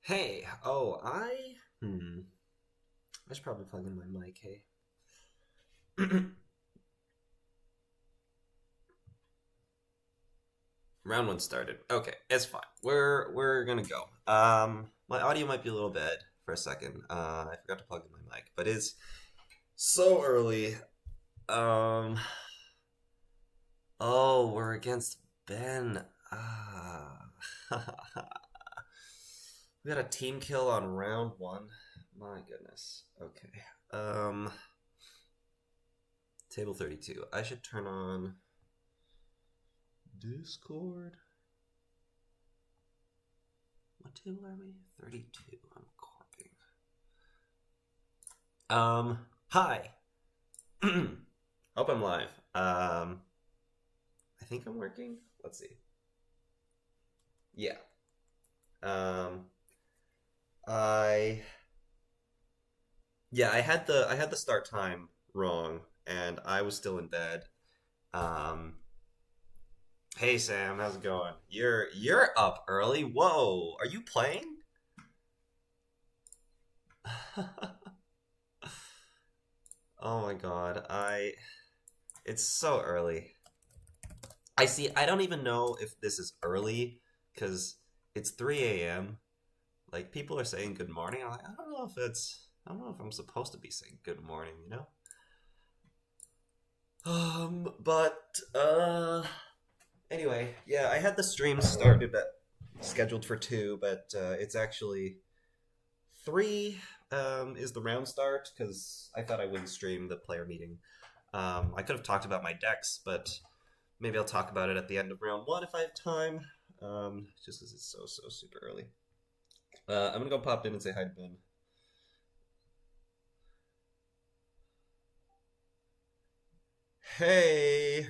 Hey, I should probably plug in my mic, hey. Round one started. Okay, it's fine. We're gonna go. My audio might be a little bad for a second. I forgot to plug in my mic, but it's so early. Um, oh, we're against Ben. Ah, we got a team kill on round one. My goodness. Okay. Um, Table 32. I should turn on Discord. What table are we? 32. I'm corping. Hi. Hope I'm live. I think I'm working. Let's see. Yeah. Um, I I had the start time wrong, and I was still in bed. Um, hey Sam, how's it going? You're up early. Whoa, are you playing? Oh my God, it's so early. I see. I don't even know if this is early because it's 3 a.m. Like people are saying good morning. I'm like, I don't know if I'm supposed to be saying good morning, you know? But anyway, yeah, I had the stream started at scheduled for 2, but it's actually 3 is the round start because I thought I wouldn't stream the player meeting. I could have talked about my decks, but maybe I'll talk about it at the end of round 1 if I have time. Just because it's so super early. I'm gonna go pop in and say hi to Ben. Hey!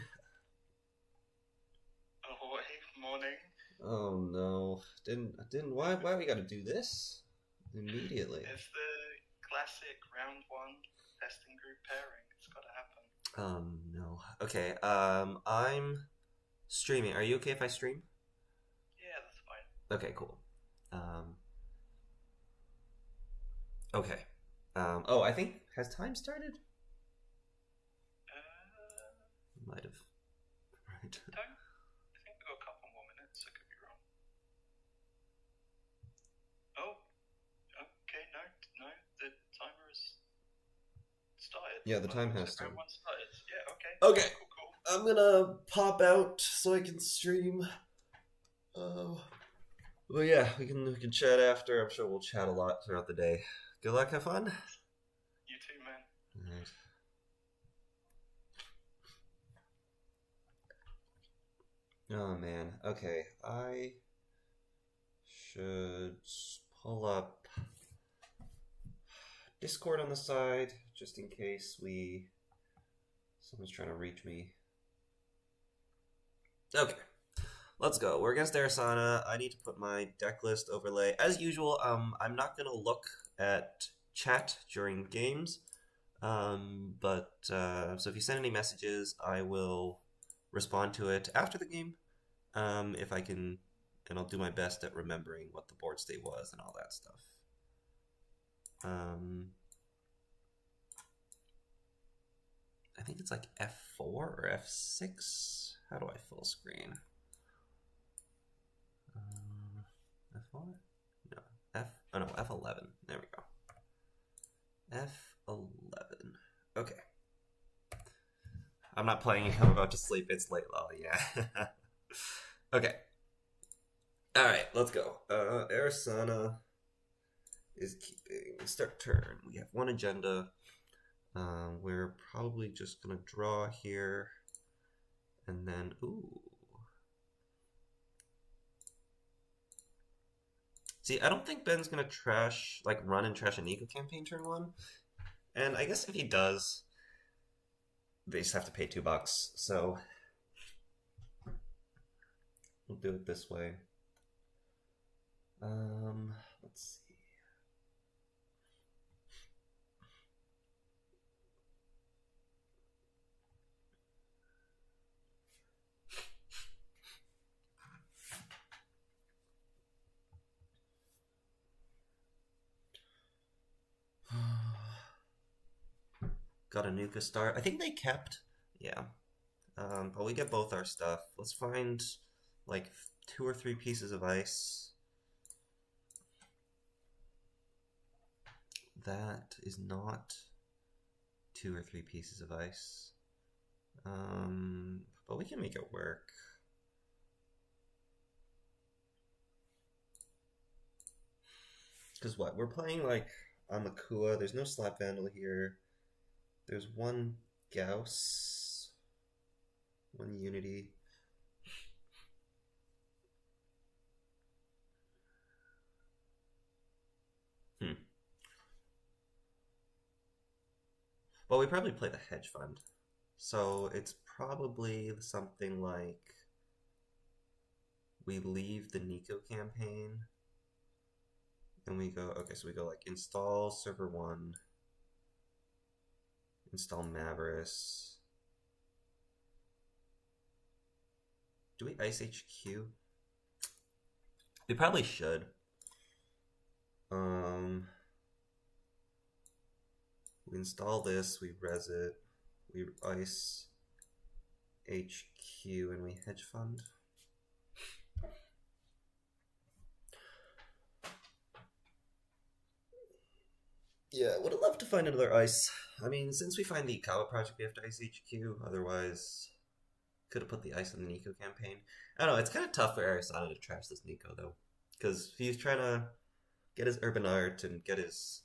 Oh, hey, morning. Oh no. Didn't why we gotta do this? Immediately. It's the classic round one testing group pairing. It's got to happen. No. Okay, I'm streaming. Are you okay if I stream? Yeah, that's fine. Okay, cool. Um, okay. Oh, I think, has time started? Might have. Right. Don't. I think we've got a couple more minutes. I could be wrong. Oh, okay. No. The timer has started. Yeah, the time has Looks like started. round one started. Yeah. Okay. Okay, Cool. I'm gonna pop out so I can stream. Oh. Well, yeah, we can chat after. I'm sure we'll chat a lot throughout the day. Good luck, have fun. You too, man. Alright. Oh man. Okay, I should pull up Discord on the side just in case someone's trying to reach me. Okay. Let's go. We're against Arasana. I need to put my deck list overlay. As usual, I'm not going to look at chat during games. So if you send any messages, I will respond to it after the game. If I can, and I'll do my best at remembering what the board state was and all that stuff. I think it's like F4 or F6. How do I full screen? F4? No. No, F11. There we go. F11. Okay. I'm not playing. I'm about to sleep. It's late, Lolly. Yeah. Okay. Alright, let's go. Arasana is keeping start turn. We have one agenda. We're probably just gonna draw here. And then, ooh. See, I don't think Ben's gonna run and trash a Nico campaign turn 1. And I guess if he does, they just have to pay $2. So we'll do it this way. Let's see. got a Nuka start. I think they kept, yeah. But we get both our stuff. Let's find like 2 or 3 pieces of ice. That is not 2 or 3 pieces of ice. But we can make it work. Because what? We're playing like Amakua. There's no Slap Vandal here. There's 1 Gauss. 1 Unity. Well, we probably play the hedge fund. So it's probably something like we leave the Nico campaign and we go, okay, so we go like install server 1, install Mavericks. Do we ice HQ? We probably should. We install this, we res it, we ice HQ, and we hedge fund. Yeah, would have loved to find another ice. I mean, since we find the Kawa project, we have to ice HQ, otherwise could have put the ice on the Nico campaign. I don't know, it's kind of tough for Arisana to trash this Nico, though, because he's trying to get his urban art and get his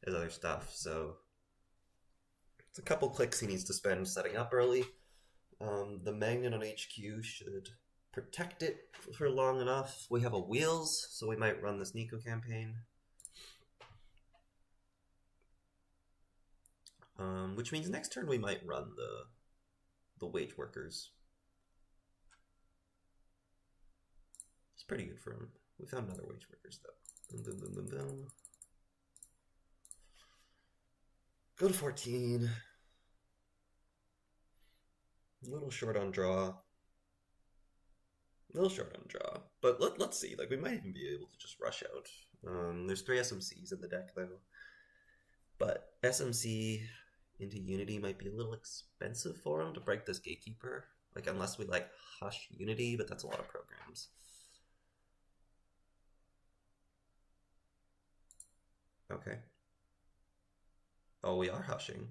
other stuff, so it's a couple clicks he needs to spend setting up early. The magnet on HQ should protect it for long enough. We have a wheels, so we might run this Nico campaign. Which means next turn we might run the wage workers. It's pretty good for him. We found another wage workers though. Boom, boom, boom, boom, boom. Go to 14. A little short on draw. A little short on draw. But let's see. Like, we might even be able to just rush out. There's 3 SMCs in the deck, though. But SMC into Unity might be a little expensive for him to break this Gatekeeper. Like, unless we, like, hush Unity, but that's a lot of programs. Okay. Oh, we are hushing.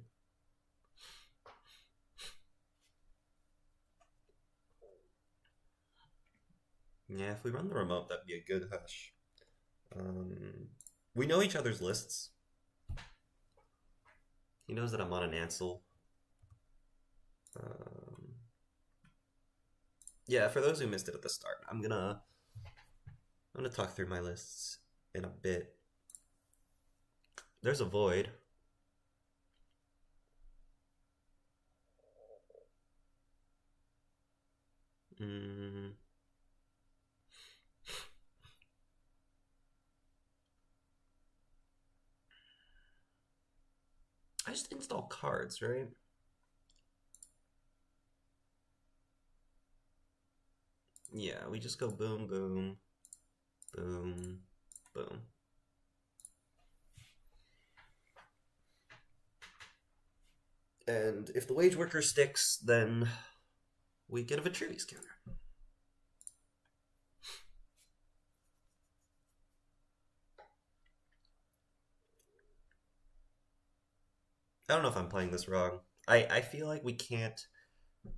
Yeah, if we run the remote, that'd be a good hush. We know each other's lists. He knows that I'm on an Ansel. Yeah, for those who missed it at the start, I'm gonna talk through my lists in a bit. There's a void. I just install cards, right? Yeah, we just go boom, boom, boom, boom. And if the wage worker sticks, then we get a Vitruvius counter. I don't know if I'm playing this wrong. I feel like we can't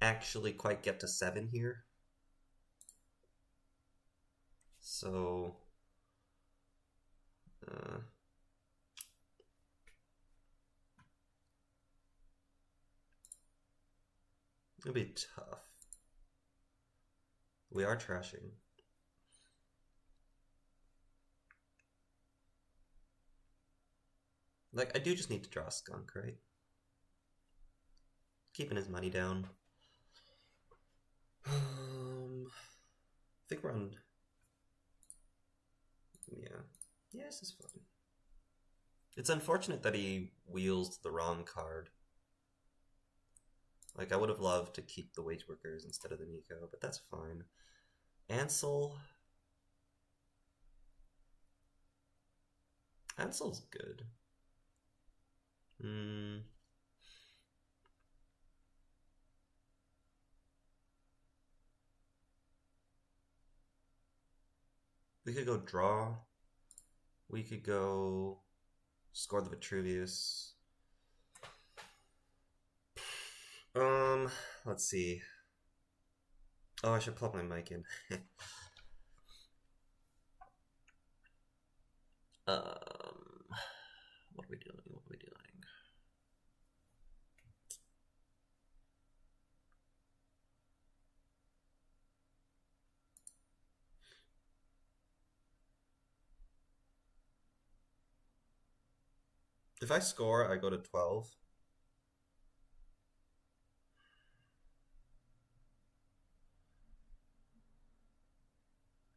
actually quite get to 7 here. So... it'll be tough. We are trashing. Like, I do just need to draw a skunk, right? Keeping his money down. I think we're on... Yeah. Yeah, this is fun. It's unfortunate that he wheels the wrong card. Like, I would have loved to keep the wage workers instead of the Nico, but that's fine. Ansel... Ansel's good. We could go draw. We could go score the Vitruvius. Let's see. Oh, I should plug my mic in. What are we doing? What are we doing? If I score, I go to 12.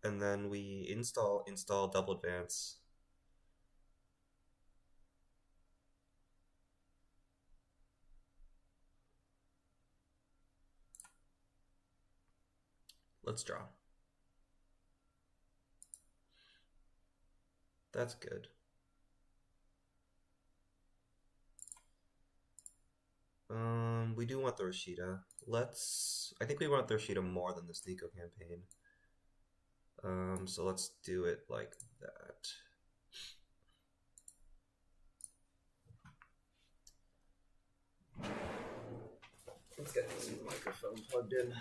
And then we install double advance. Let's draw. That's good. We do want the RustRydah. I think we want the RustRydah more than this Nico campaign. So let's do it like that. Let's get this microphone plugged in.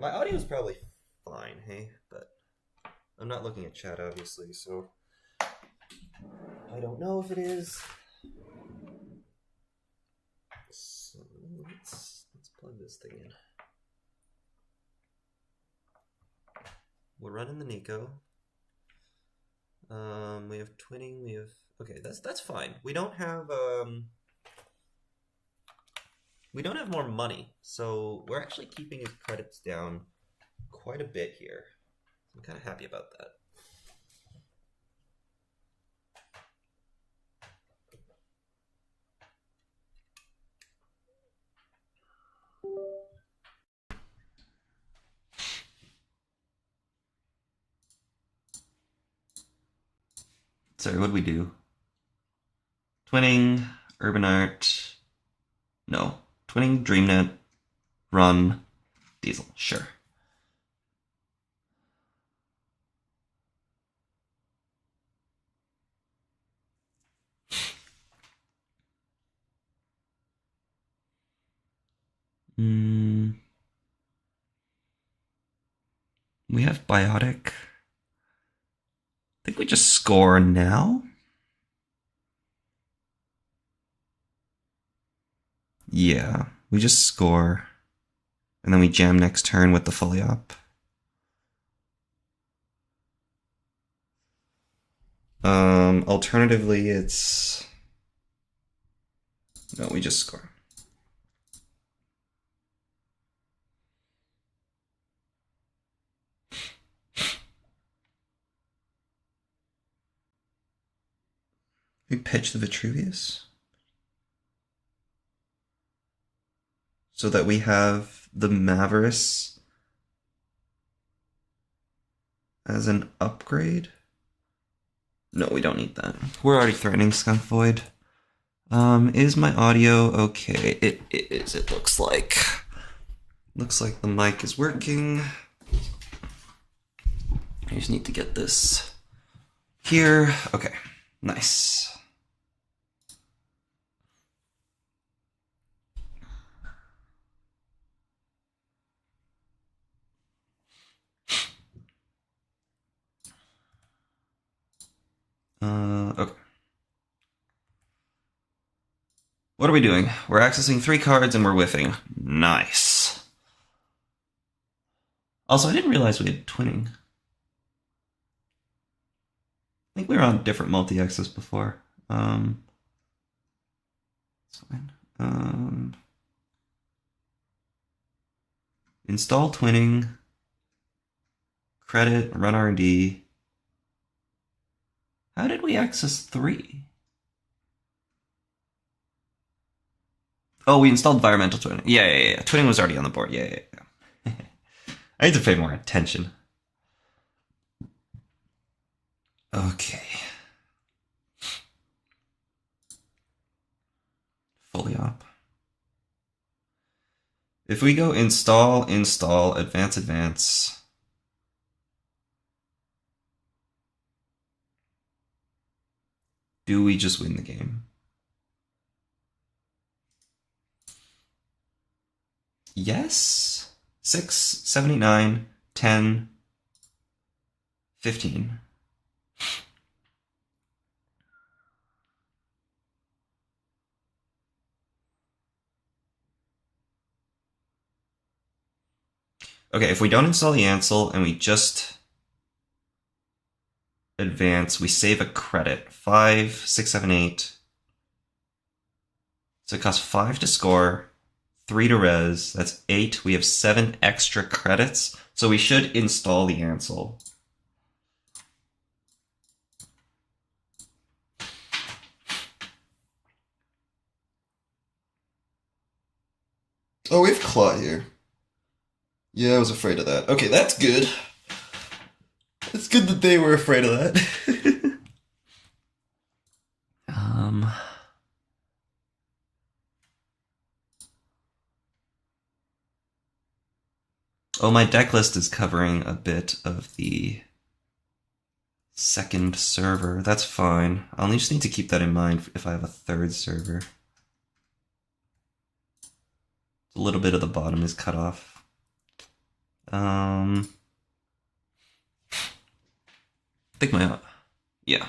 My audio is probably fine, hey? But I'm not looking at chat, obviously, so I don't know if it is. So let's plug this thing in. We're running the Nico. We have twinning. We have okay. That's fine. We don't have more money, so we're actually keeping his credits down quite a bit here. I'm kind of happy about that. Sorry, what did we do? Twinning, Urban Art. No. Twinning, DreamNet, Run, Diesel. Sure. We have Biotic. I think we just score now. Yeah, we just score. And then we jam next turn with the fully up. Alternatively, it's... No, we just score. We pitch the Vitruvius. So that we have the Mavericks as an upgrade. No, we don't need that. We're already threatening Skunk Void. Is my audio okay? It is, it looks like. Looks like the mic is working. I just need to get this here. Okay, nice. Okay. What are we doing? We're accessing 3 cards and we're whiffing. Nice. Also, I didn't realize we had twinning. I think we were on different multi-access before. That's fine. Install twinning. Credit, run R&D. How did we access 3? Oh, we installed environmental twinning. Yeah. Twinning was already on the board. Yeah. I need to pay more attention. Okay. Fully up. If we go install, advance, do we just win the game? Yes. 6, 7, 8, 9, 10, 15. Okay, if we don't install the Ansel and we just advance, we save a credit. 5, 6, 7, 8. So it costs 5 to score, 3 to res. That's 8. We have 7 extra credits. So we should install the Ansel. Oh, we have Claw here. Yeah, I was afraid of that. Okay, that's good. It's good that they were afraid of that. Oh, my deck list is covering a bit of the second server. That's fine. I'll just need to keep that in mind if I have a third server. A little bit of the bottom is cut off. I think my... yeah.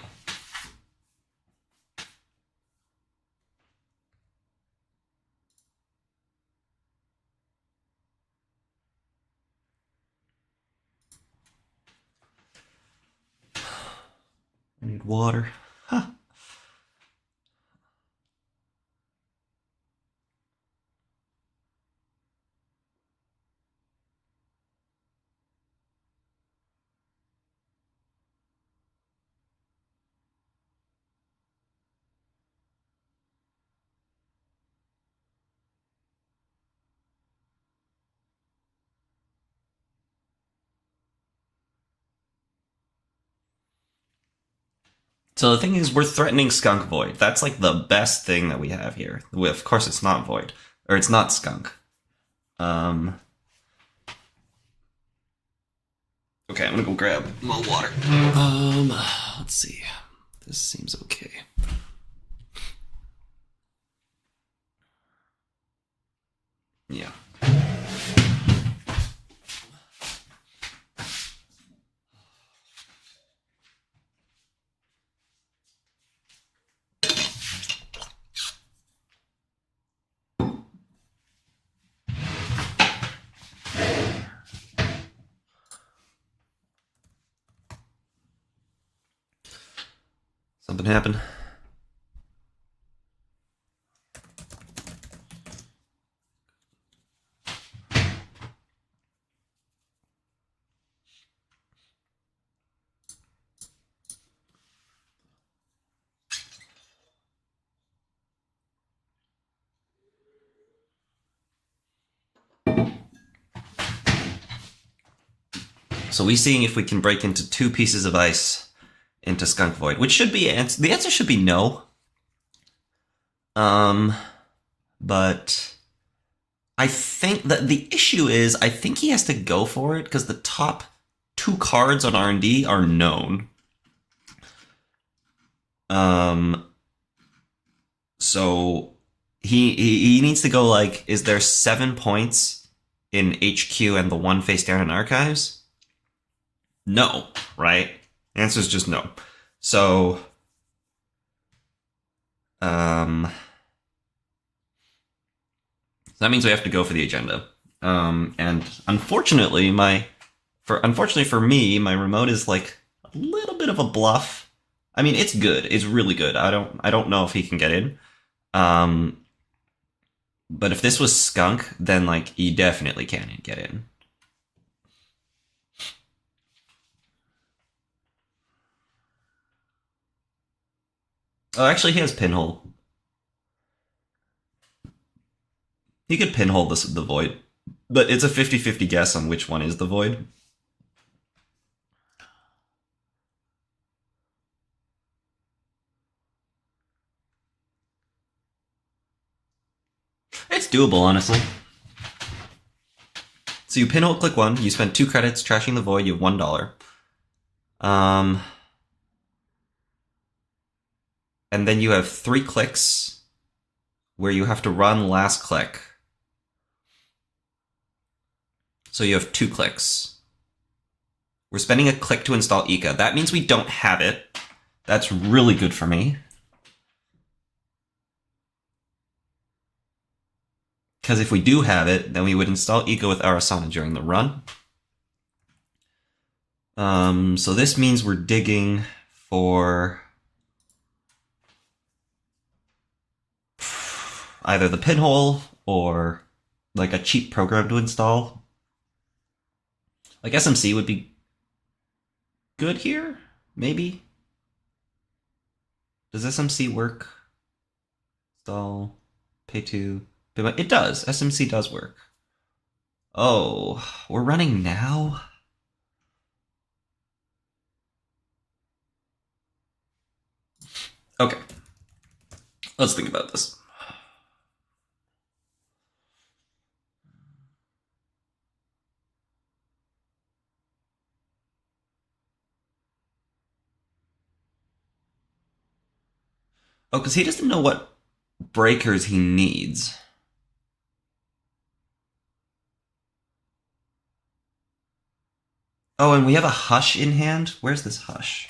I need water. Huh. So the thing is, we're threatening Skunk Void. That's like the best thing that we have here. Of course, it's not Void. Or it's not Skunk. Okay, I'm gonna go grab more water. Let's see. This seems okay. Yeah. Something happened. So we're seeing if we can break into 2 pieces of ice into Skunk Void, which should be the answer should be no. But I think that the issue is I think he has to go for it because the top 2 cards on R&D are known. So he needs to go like, is there 7 points in HQ and the 1 face down in archives? No, right? The answer is just no. So, that means we have to go for the agenda. And unfortunately, for me, my remote is like a little bit of a bluff. I mean, it's good. It's really good. I don't know if he can get in. But if this was Skunk, then like he definitely can get in. Oh, actually, he has Pinhole. He could Pinhole the Void, but it's a 50-50 guess on which one is the Void. It's doable, honestly. So you Pinhole, click 1, you spend 2 credits trashing the Void, you have $1. and then you have 3 clicks where you have to run last click. So you have 2 clicks. We're spending a click to install Ika. That means we don't have it. That's really good for me. Because if we do have it, then we would install Ika with Arasana during the run. So this means we're digging for either the pinhole or like a cheap program to install. Like SMC would be good here, maybe? Does SMC work? Install, pay to, it does. SMC does work. Oh, we're running now? Okay. Let's think about this. Oh, because he doesn't know what breakers he needs. Oh, and we have a Hush in hand? Where's this Hush?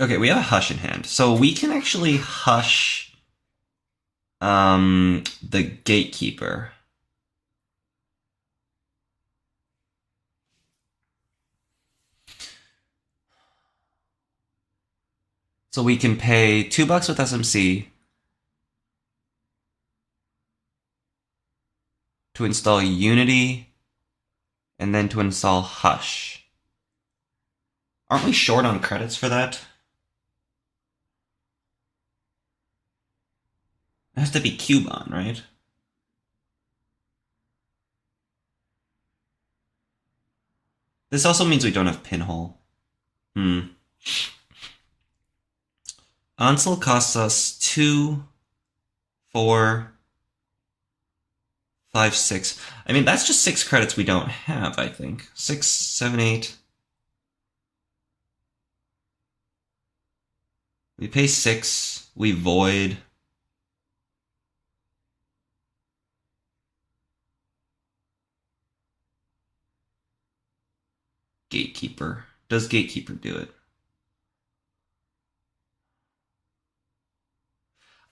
Okay, we have a Hush in hand. So we can actually Hush the Gatekeeper. So we can pay $2 with SMC to install Unity and then to install Hush. Aren't we short on credits for that? It has to be Cubon, right? This also means we don't have Pinhole. Ansel costs us 2, 4, 5, 6. I mean, that's just 6 credits we don't have, I think. 6, 7, 8. We pay 6. We void. Gatekeeper. Does Gatekeeper do it?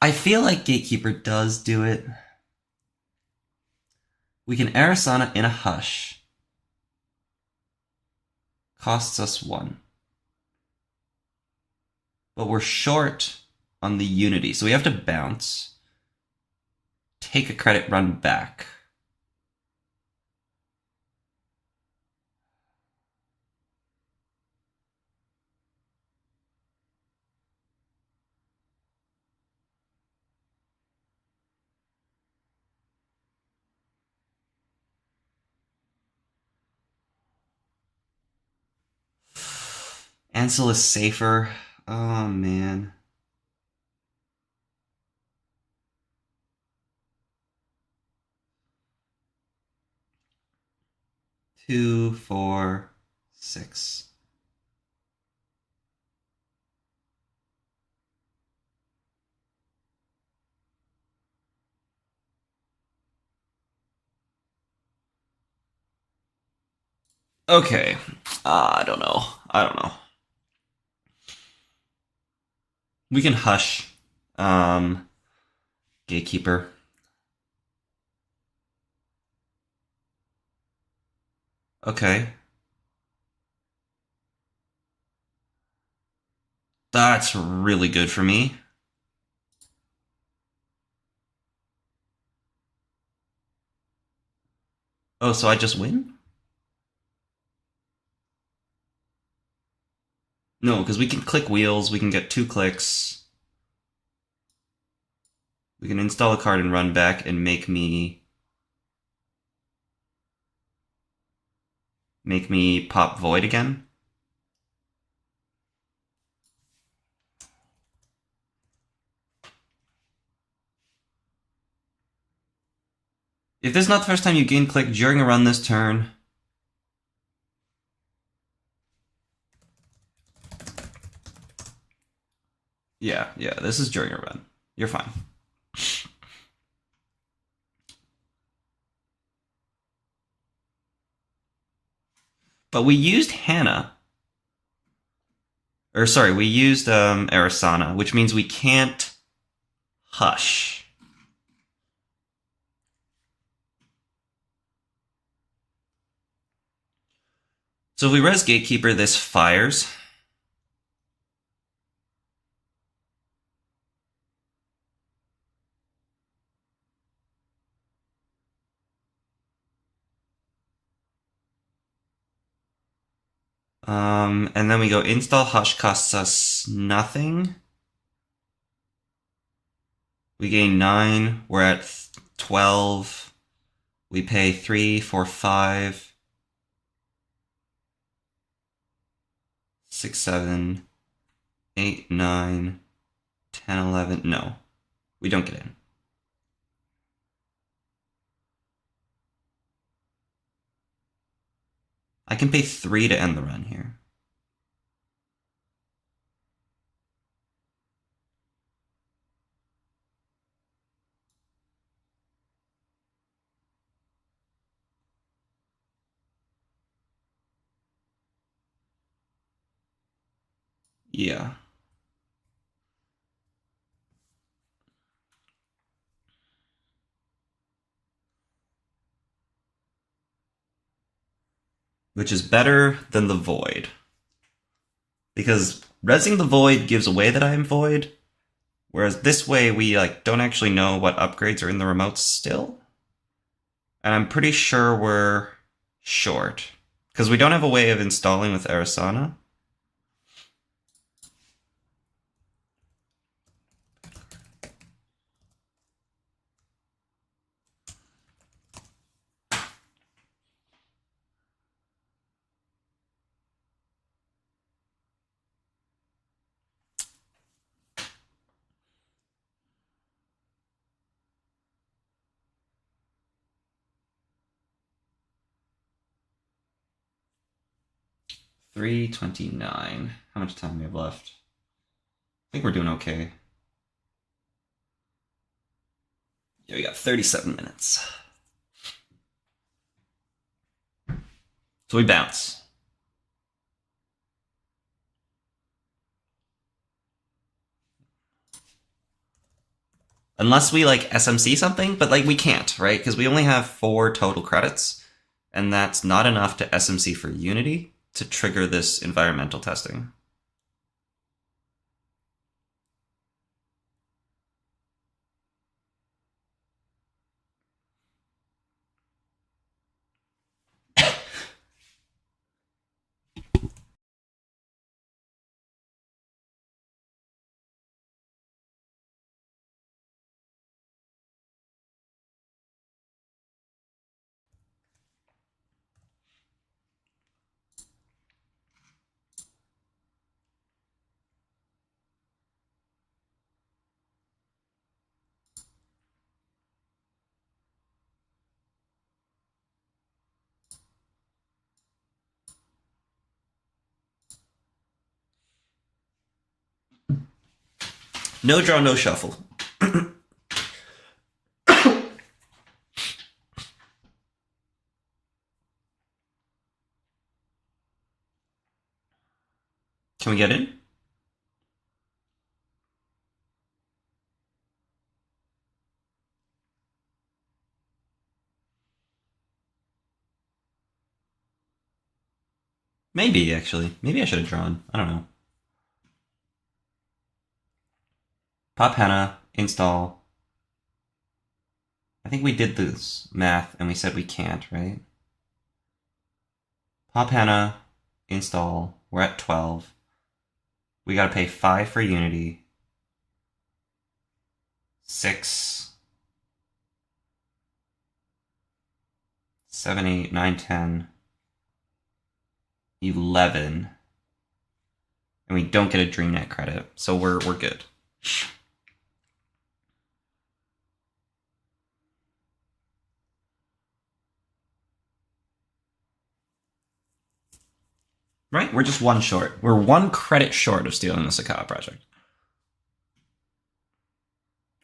I feel like Gatekeeper does do it. We can Arasana in a Hush. Costs us 1. But we're short on the Unity, so we have to bounce. Take a credit, run back. Ansel is safer. Oh, man. Two, 4, 6. Okay. I don't know. We can Hush. Gatekeeper. Okay. That's really good for me. Oh, so I just win? No, because we can click wheels, we can get 2 clicks. We can install a card and run back and make me pop Void again. If this is not the first time you gain click during a run this turn, yeah, this is during a run. You're fine. But we used Hannah. Or sorry, we used Arasana, which means we can't hush. So if we res Gatekeeper, this fires. And then we go install Hush costs us nothing. We gain 9. We're at 12. We pay 3, 4, 5, 6, 7, 8, 9, 10, 11. No, we don't get in. I can pay 3 to end the run here. Yeah. Which is better than the Void. Because resing the Void gives away that I am Void, whereas this way we don't actually know what upgrades are in the remote still. And I'm pretty sure we're short. Because we don't have a way of installing with Arasana. $3.29. How much time do we have left? I think we're doing okay. Yeah, we got 37 minutes. So we bounce. Unless we SMC something, but we can't, right? Because we only have 4 total credits, and that's not enough to SMC for Unity to trigger this environmental testing. No draw, no shuffle. Can we get in? Maybe, actually. Maybe I should have drawn. I don't know. Pop Henna, install. I think we did this math and we said we can't, right? Pop Henna, install. We're at 12. We gotta pay 5 for Unity. 6, 7, 8, 9, 10, 11. And we don't get a DreamNet credit, so we're good. Right? We're just one short. We're one credit short of stealing the Sakata project.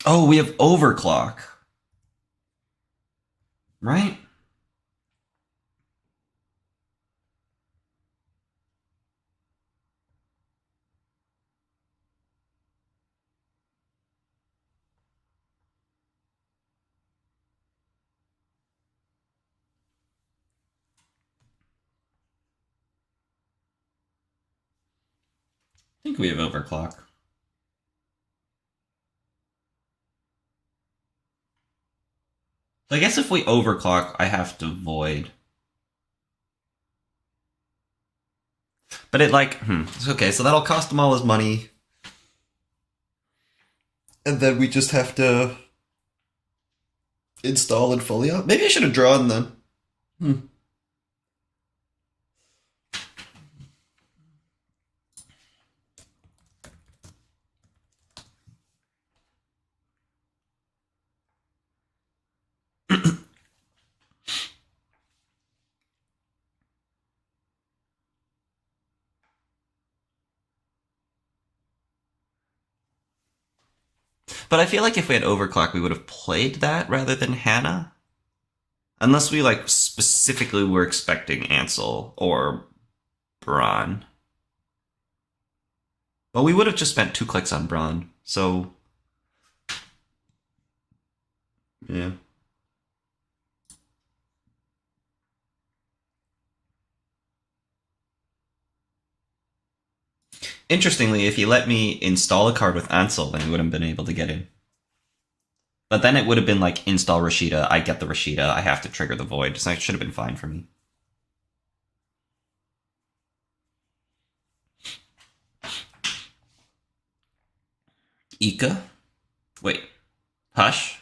Oh, we have overclock. Right? I think we have overclock. I guess if we overclock, I have to void. But it like, it's okay, so that'll cost them all his money. And then we just have to install and fully up. Maybe I should have drawn then. But I feel like if we had overclock, we would have played that rather than Hannah. Unless we like specifically were expecting Ansel or Braun. But we would have just spent 2 clicks on Braun, so yeah. Interestingly, if he let me install a card with Ansel, then he wouldn't have been able to get in. But then it would have been like, install RustRydah, I get the RustRydah, I have to trigger the void, so it should have been fine for me. Ika? Wait. Hush?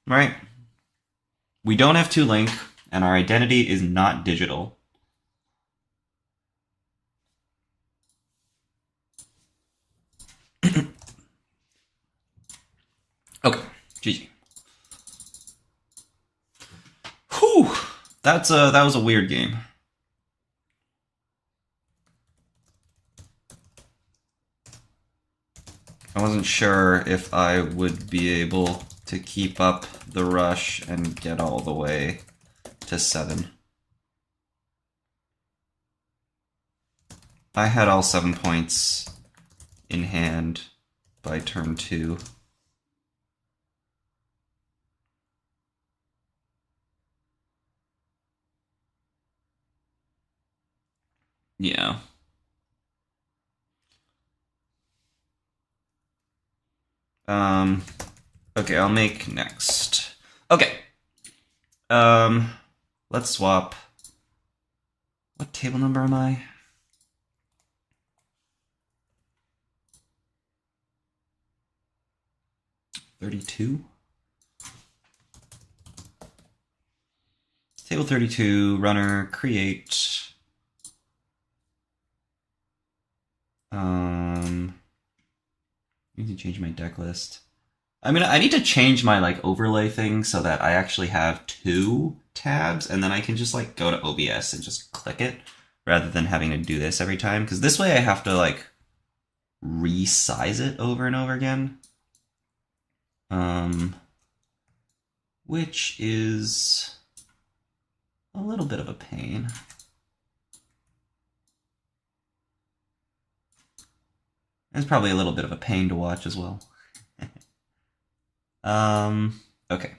Right. We don't have 2 link, and our identity is not digital. Okay, GG. Whew, that was a weird game. I wasn't sure if I would be able to keep up the rush and get all the way to 7. I had all 7 points in hand by turn 2. Yeah. Okay, I'll make next. Okay. Let's swap. What table number am I? $32? Table 32, runner, create. I need to change my deck list. I mean, I need to change my like overlay thing so that I actually have 2 tabs, and then I can just like go to OBS and just click it rather than having to do this every time. Because this way I have to like resize it over and over again. Which is a little bit of a pain. It's probably a little bit of a pain to watch as well. Okay.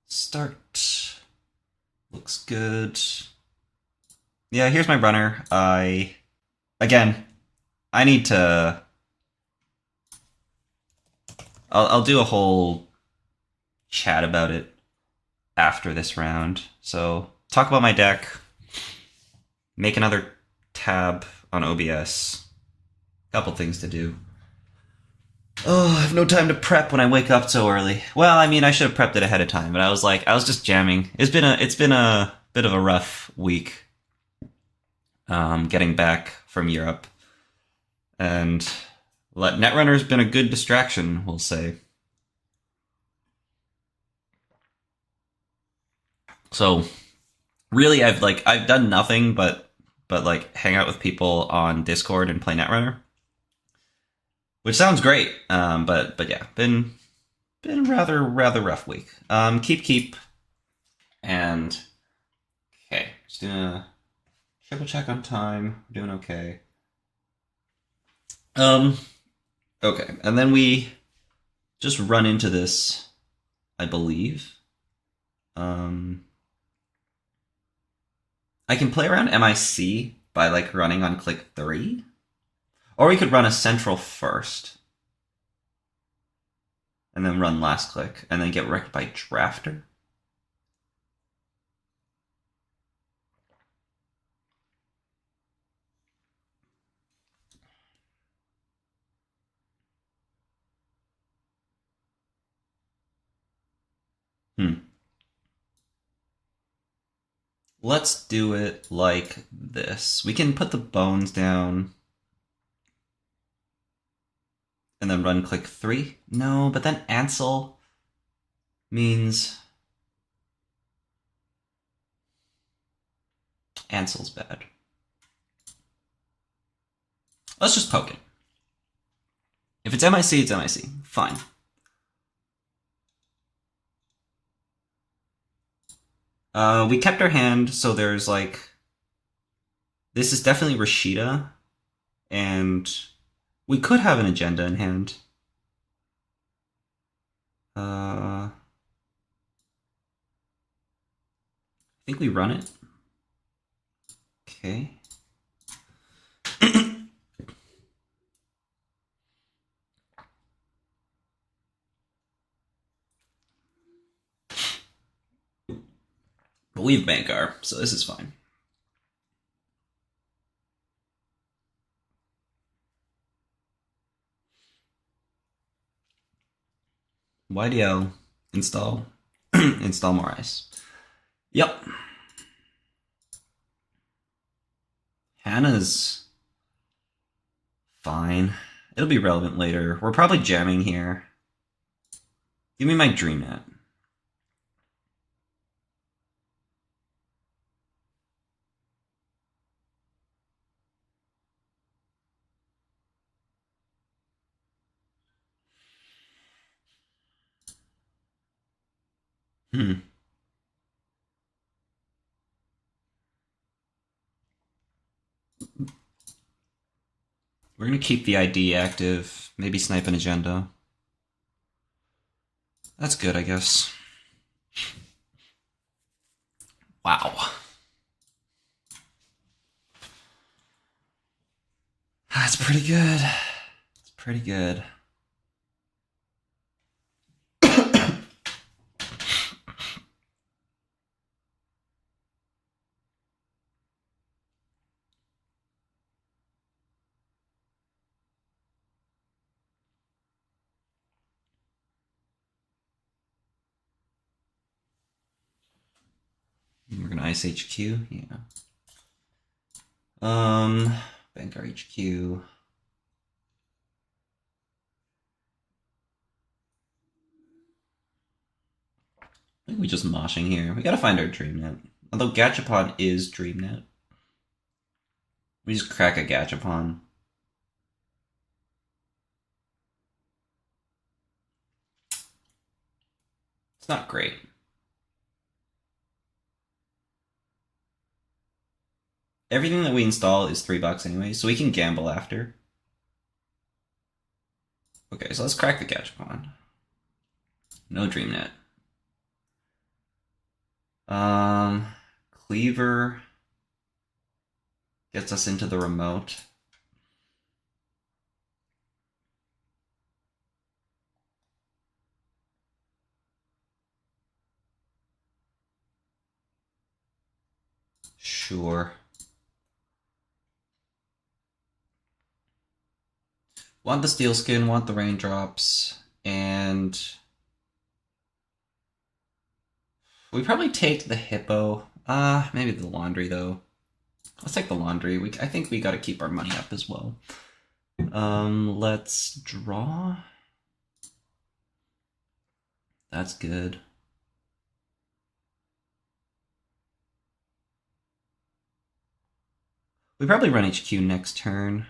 Start. Looks good. Yeah, here's my runner. Again, I need to... I'll do a whole chat about it after this round. So, talk about my deck. Make another tab on OBS. Couple things to do. Oh, I have no time to prep when I wake up so early. Well, I mean, I should have prepped it ahead of time, but I was just jamming. It's been a bit of a rough week, getting back from Europe, and Netrunner's been a good distraction, we'll say. So, really, I've done nothing but like hang out with people on Discord and play Netrunner, which sounds great. But yeah, been rather rough week. Keep and okay, just doing a triple check on time. We're doing okay. Okay, and then we just run into this, I believe. I can play around MIC by like running on click 3. Or we could run a central first. And then run last click. And then get wrecked by drafter. Let's do it like this. We can put the bones down. And then run click 3. No, but then Ansel means... Ansel's bad. Let's just poke it. If it's MIC, it's MIC. Fine. We kept our hand, so there's like... This is definitely RustRydah, and we could have an agenda in hand. I think we run it. Okay. But we have Bankar, so this is fine. YDL, install, install more ice. Yep. Hannah's fine. It'll be relevant later. We're probably jamming here. Give me my DreamNet. We're gonna keep the ID active, maybe snipe an agenda. That's good, I guess. Wow. That's pretty good. It's pretty good. We're gonna ice HQ, yeah. Bank our HQ. I think we just moshing here. We gotta find our DreamNet. Although Gachapon is DreamNet. We just crack a Gachapon. It's not great. Everything that we install is $3 anyway, so we can gamble after. Okay, so let's crack the Gachapon. No DreamNet. Cleaver gets us into the remote. Sure. Want the steel skin, want the raindrops, and we probably take the hippo. Maybe the laundry though. Let's take the laundry. I think we got to keep our money up as well. Let's draw. That's good. We probably run HQ next turn.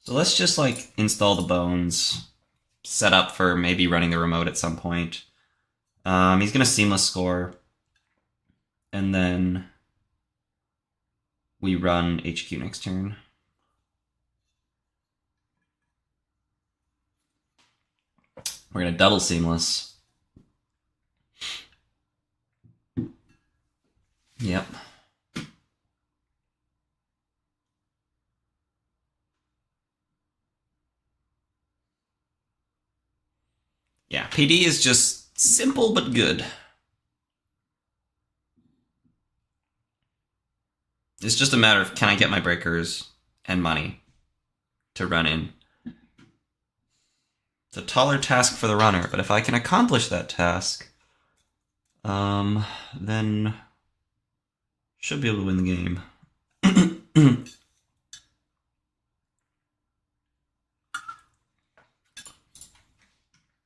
So let's just like install the bones, set up for maybe running the remote at some point. He's gonna seamless score, and then we run HQ next turn. We're gonna double seamless. Yep. Yeah, PD is just simple but good. It's just a matter of, can I get my breakers and money to run in? It's a taller task for the runner, but if I can accomplish that task, then should be able to win the game.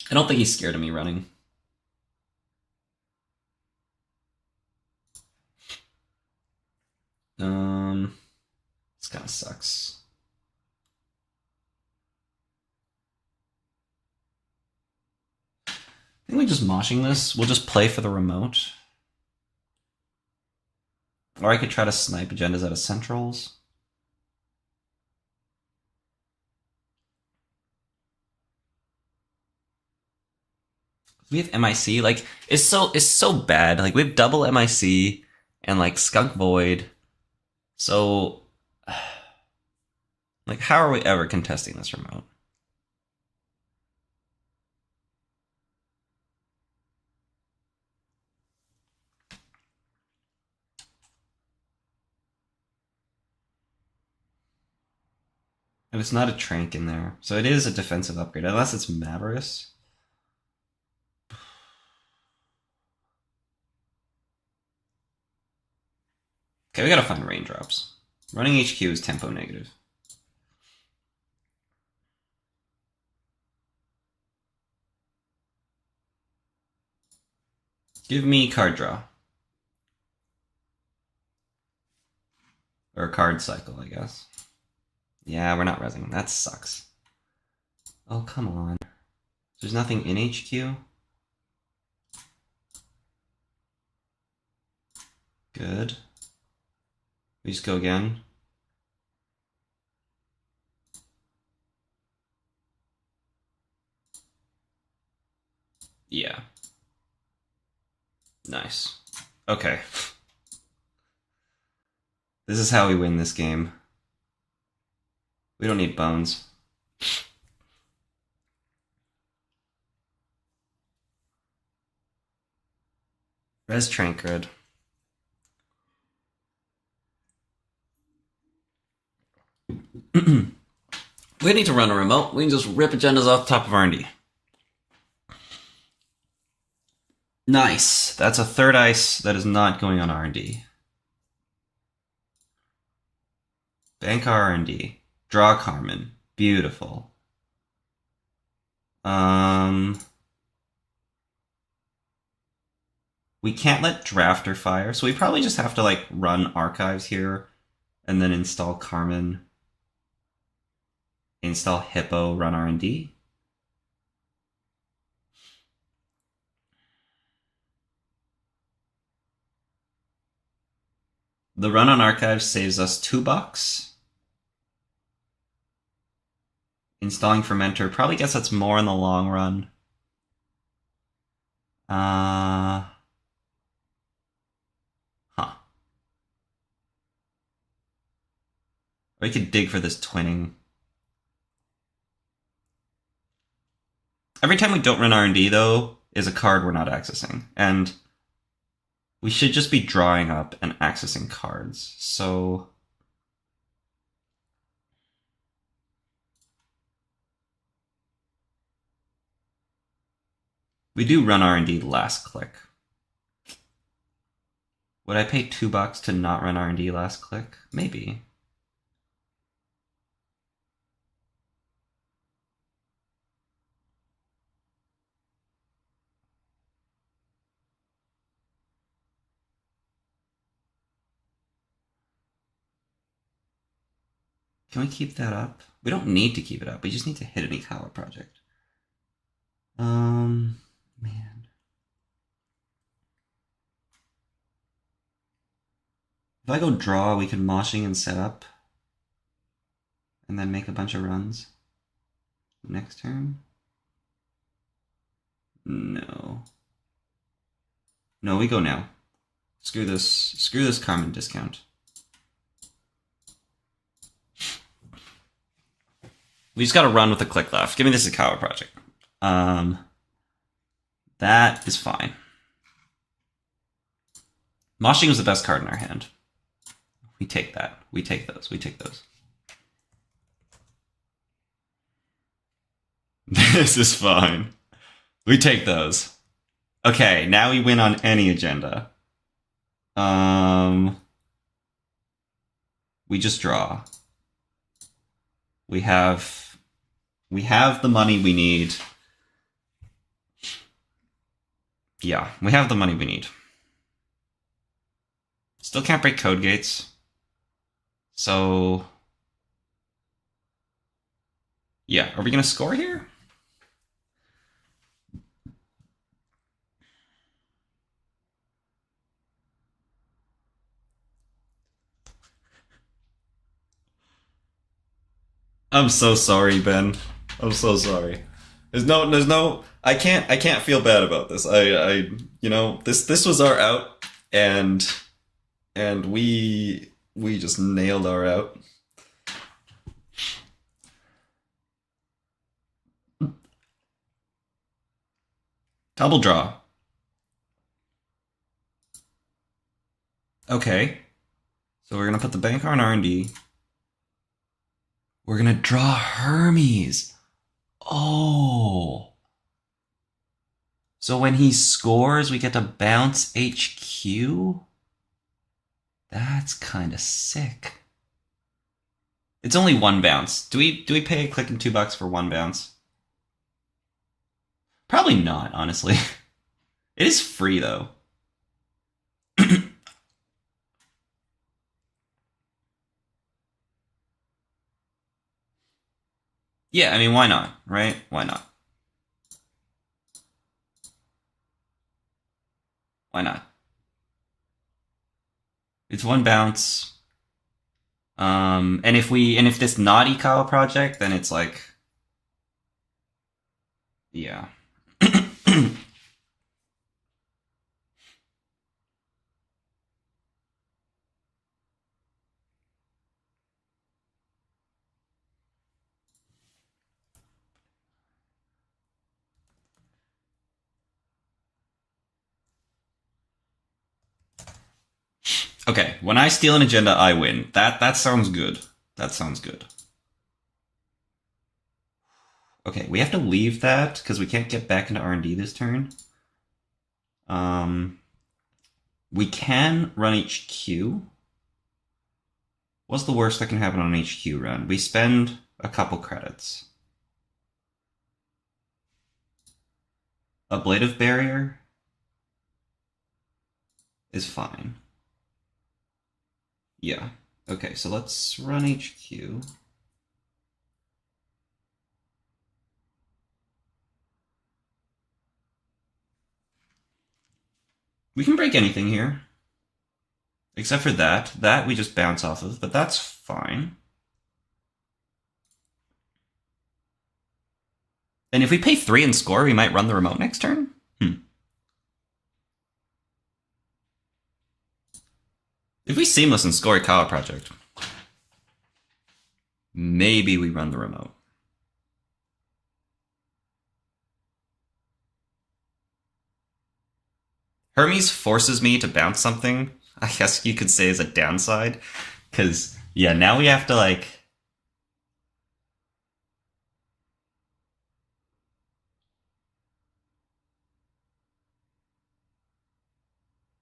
I don't think he's scared of me running. This kind of sucks. I think we're just moshing this. We'll just play for the remote. Or I could try to snipe agendas out of centrals. We have MIC, like, it's so bad. Like, we have double MIC and like Skunk Void. So, like, how are we ever contesting this remote? And it's not a Trank in there. So it is a defensive upgrade, unless it's Mavericks. Okay, we gotta find raindrops. Running HQ is tempo negative. Give me card draw. Or card cycle, I guess. Yeah, we're not rezzing. That sucks. Oh, come on. There's nothing in HQ? Good. We just go again. Yeah. Nice. Okay. This is how we win this game. We don't need bones. Res Trankred. We need to run a remote. We can just rip agendas off the top of R&D. Nice. That's a third ice that is not going on R&D. Bank R&D. Draw Carmen. Beautiful. We can't let Drafter fire, so we probably just have to like run archives here and then install Carmen. Install Hippo, run R&D. The run on archives saves us $2. Installing Fermenter probably gets us more in the long run. We could dig for this twinning. Every time we don't run R&D, though, is a card we're not accessing. And we should just be drawing up and accessing cards. So We do run R&D last click. Would I pay $2 to not run R&D last click? Maybe. Can we keep that up? We don't need to keep it up. We just need to hit an Ikawa project. Man. If I go draw, we can moshing and set up. And then make a bunch of runs. Next turn? No. No, we go now. Screw this Carmen discount. We just gotta run with a click left. Give me this Ikawa project. That is fine. Moshing was the best card in our hand. We take that. We take those. We take those. This is fine. We take those. Okay, now we win on any agenda. We just draw. We have the money we need. Yeah, we have the money we need. Still can't break code gates. So yeah, are we gonna score here? I'm so sorry, Ben. I'm so sorry. There's no I can't feel bad about this. I you know, this was our out, and we just nailed our out. Double draw. Okay. So we're gonna put the bank on R&D. We're gonna draw Hermes. Oh. So when he scores, we get to bounce HQ? That's kind of sick. It's only one bounce. Do we pay a click and $2 for one bounce? Probably not, honestly. It is free though. Yeah, I mean, why not, right? Why not? Why not? It's one bounce. And if this not Ikawa project, then it's like, yeah. Okay, when I steal an agenda, I win. That sounds good. That sounds good. Okay, we have to leave that because we can't get back into R&D this turn. We can run HQ. What's the worst that can happen on an HQ run? We spend a couple credits. Ablative barrier is fine. Yeah. Okay, so let's run HQ. We can break anything here. Except for that. That we just bounce off of, but that's fine. And if we pay 3 and score, we might run the remote next turn? If we seamless and score a Ikawa project, maybe we run the remote. Hermes forces me to bounce something, I guess you could say is a downside. Because, yeah, now we have to, like...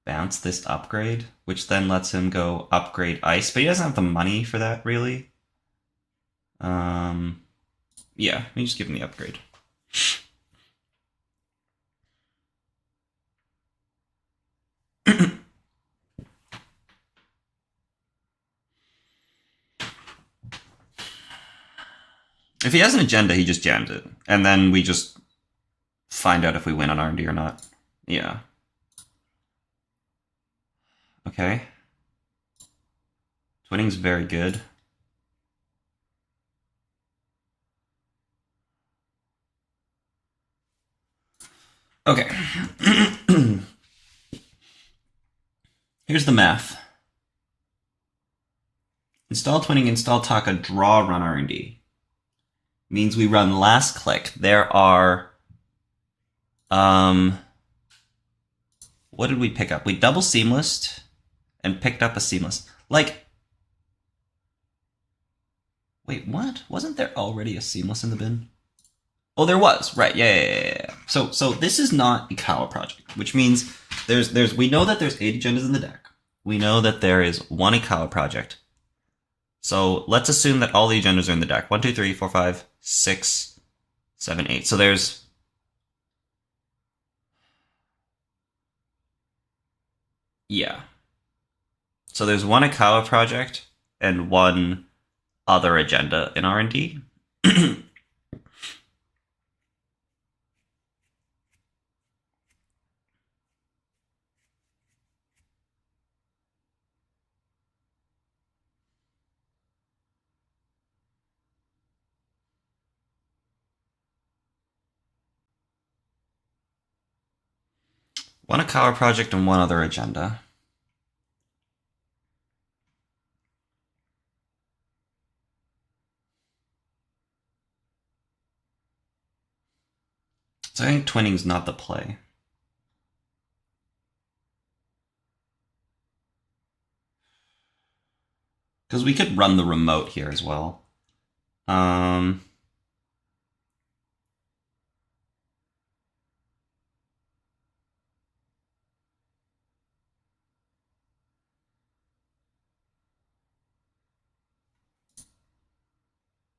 bounce this upgrade, which then lets him go upgrade ice, but he doesn't have the money for that, really. Yeah, let me just give him the upgrade. If he has an agenda, he just jams it. And then we just find out if we win on R&D or not. Yeah. Okay. Twinning's very good. Okay. Here's the math. Install Twinning, install Taka, draw, run R&D. Means we run last click. There are... what did we pick up? We double seamless and picked up a seamless. Like... Wait, what? Wasn't there already a seamless in the bin? Oh, there was. Right, yeah. So this is not a Ikawa project, which means we know that there's 8 agendas in the deck. We know that there is 1 Ikawa project. So let's assume that all the agendas are in the deck. 1, 2, 3, 4, 5, 6, 7, 8. So there's... Yeah. So there's 1 Ikawa project and 1 other agenda in R&D. One Ikawa project and 1 other agenda. So I think Twinning's not the play. Because we could run the remote here as well.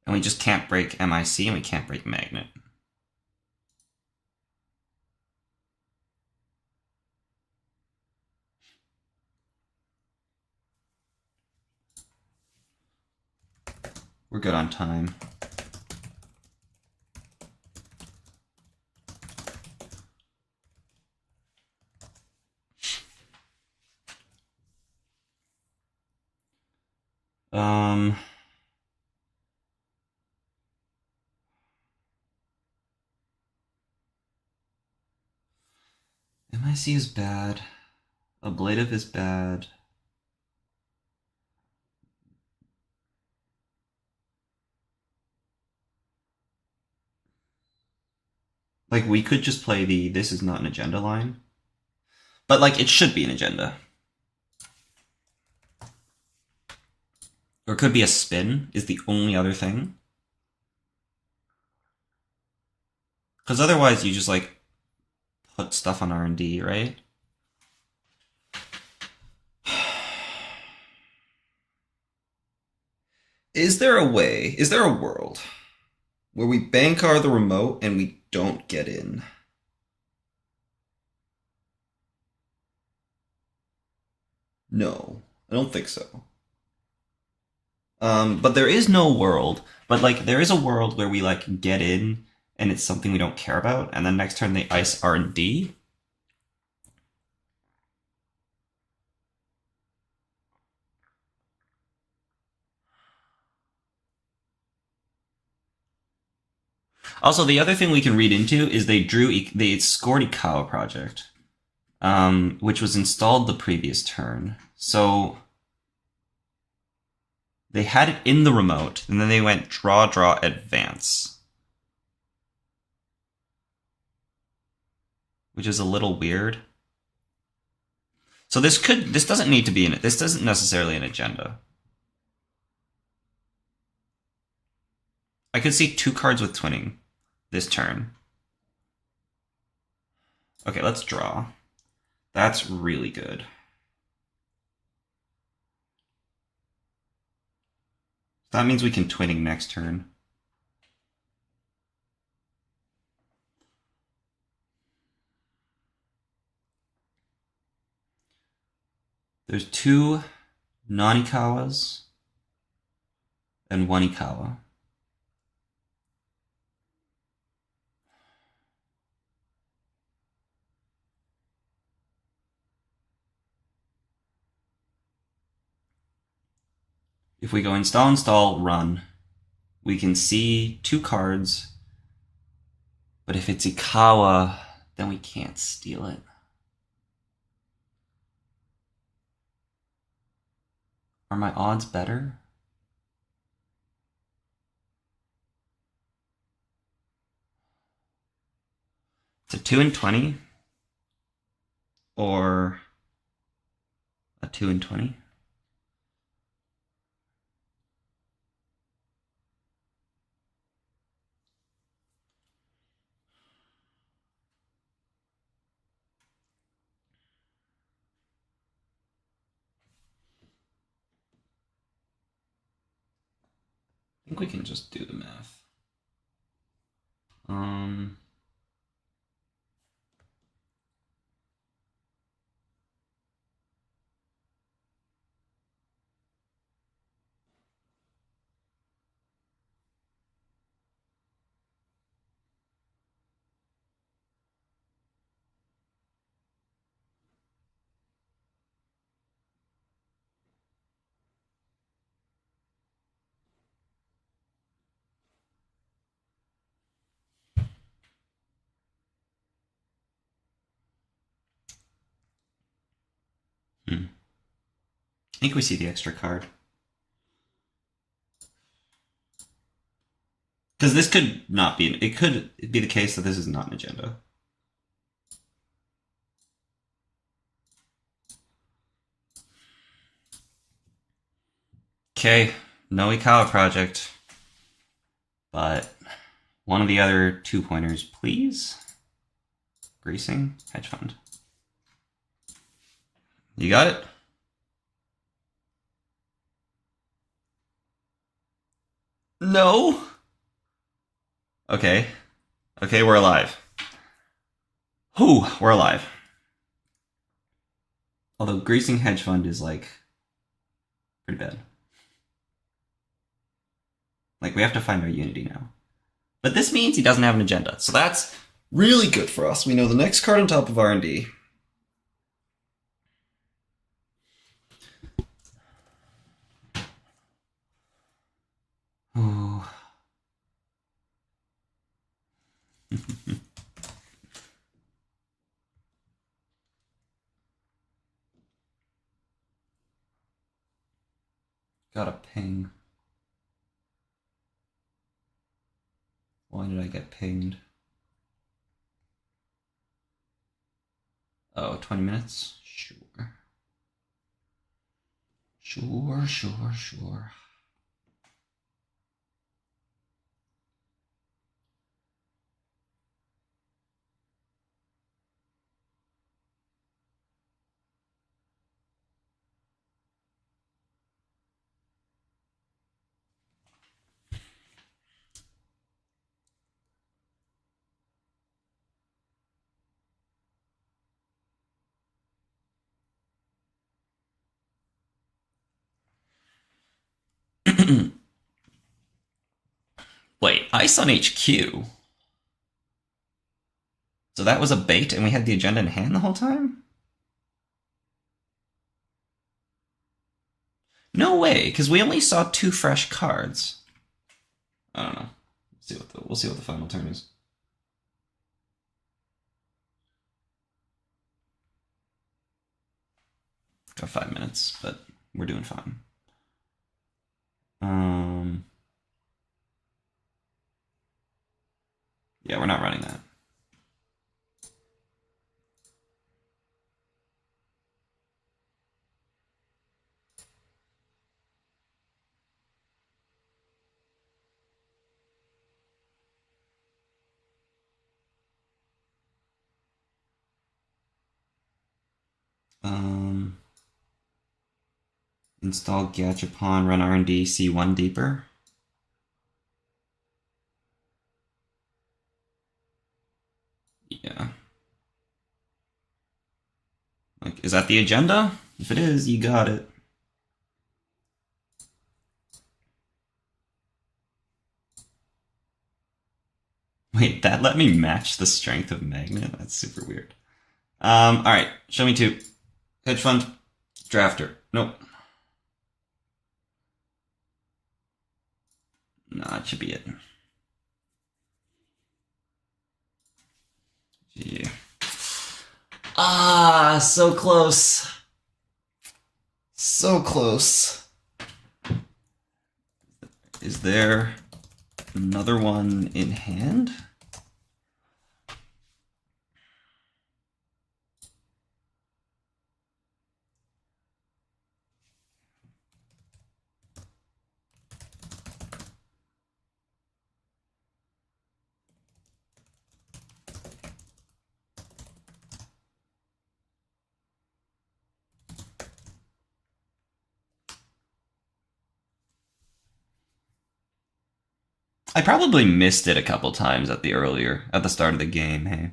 And we just can't break MIC and we can't break Magnet. We're good on time. MIC is bad. Ablative is bad. Like, we could just play the this is not an agenda line. But, like, it should be an agenda. Or it could be a spin, is the only other thing. Because otherwise you just, like, put stuff on R&D, right? Is there a world where we bankar the remote and we don't get in? No, I don't think so. But there is no world, but like there is a world where we like get in and it's something we don't care about, and then next turn they ice R&D. Also, the other thing we can read into is they scored Ikawa project, which was installed the previous turn. So they had it in the remote, and then they went draw, advance. Which is a little weird. So this doesn't need to be this isn't necessarily an agenda. I could see 2 cards with Twinning this turn. Okay, let's draw. That's really good. That means we can twinning next turn. There's 2 non-Ikawas and 1 Ikawa. If we go install, run, we can see 2 cards, but if it's Ikawa, then we can't steal it. Are my odds better? It's a 2 and 20 or a 2 and 20. I think we can just do the math. I think we see the extra card. Because this could not be, it could be the case that this is not an agenda. Okay, no Ikawa project. But one of the other 2 pointers, please. Greasing, hedge fund. You got it? No? Okay. Okay, we're alive. Whew, we're alive. Although greasing hedge fund is like pretty bad. Like we have to find our unity now. But this means he doesn't have an agenda. So that's really good for us. We know the next card on top of R&D. Oh. Got a ping. Why did I get pinged? Oh, 20 minutes? Sure. Sure. Wait, Ice on HQ? So that was a bait and we had the agenda in hand the whole time? No way, because we only saw 2 fresh cards. I don't know. We'll see what the final turn is. Got 5 minutes, but we're doing fine. Yeah, we're not running that. Install Gachapon, run R&D, see one deeper. Yeah. Like, is that the agenda? If it is, you got it. Wait, that let me match the strength of magnet? That's super weird. Alright, show me two. Hedge fund, drafter. Nope. Nah, that should be it. Yeah. Ah, so close. So close. Is there another one in hand? I probably missed it a couple times at the start of the game, hey?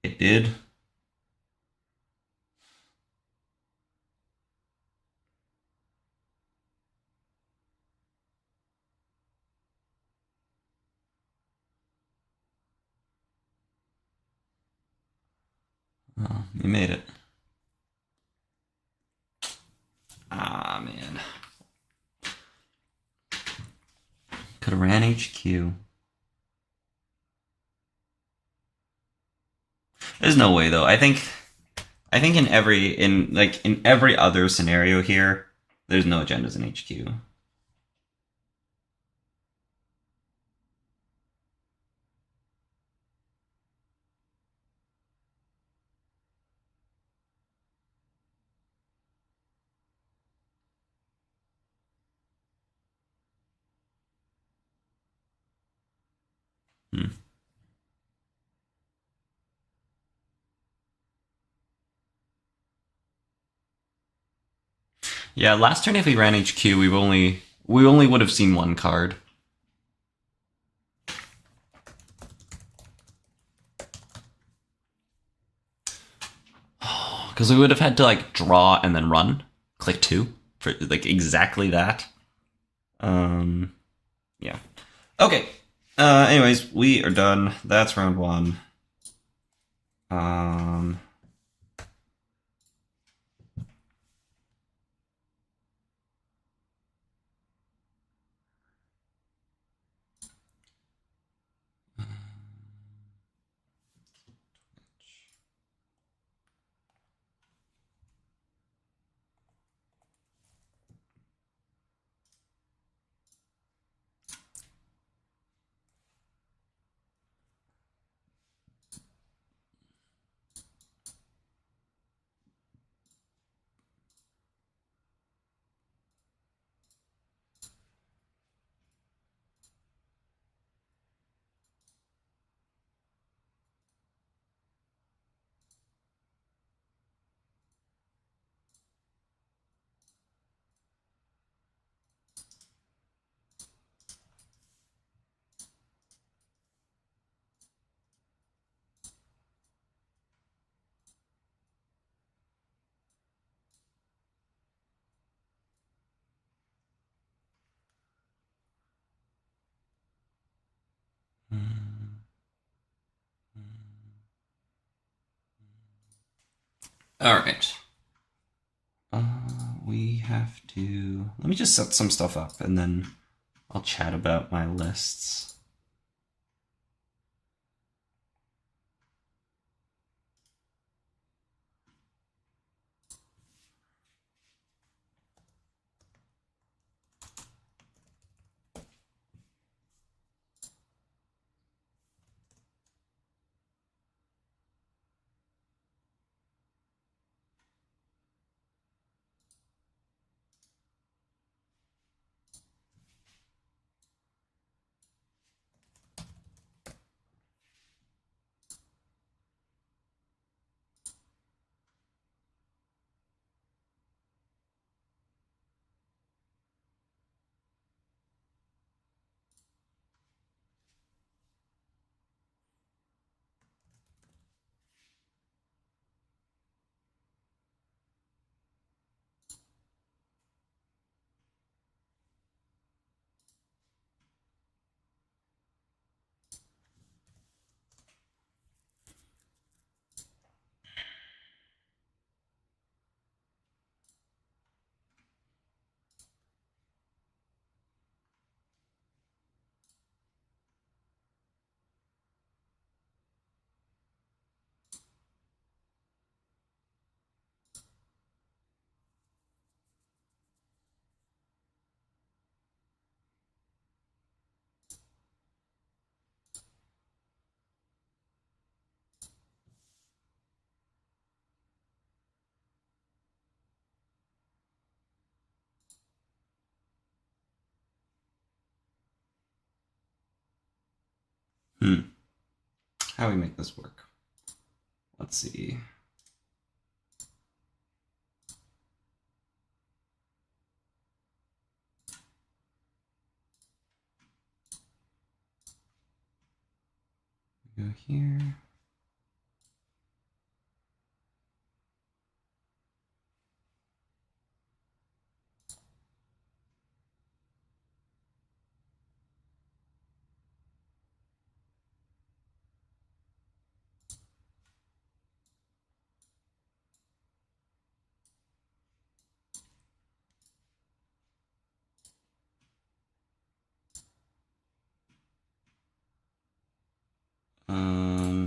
It did. Oh, you made it. Ah, man. Could have ran HQ. There's no way though. I think in every other scenario here, there's no agendas in HQ. Hmm. Yeah, last turn if we ran HQ, we only would have seen one card. Because we would have had to like draw and then run, click 2 for like exactly that. Yeah. Okay. Anyways, we are done. That's round 1. All right. We have to... Let me just set some stuff up, and then I'll chat about my lists. how we make this work. Let's see. Go here.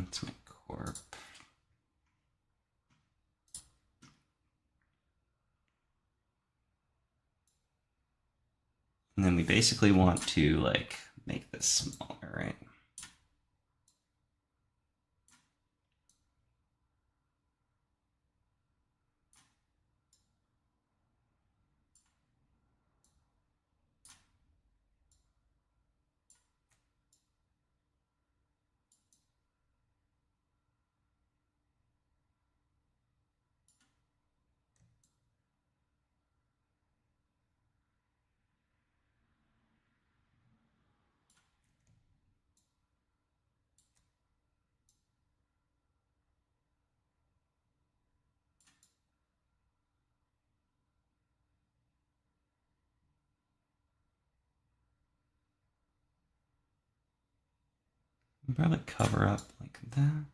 It's my corp. And then we basically want to like make this smaller, right? Probably cover up like that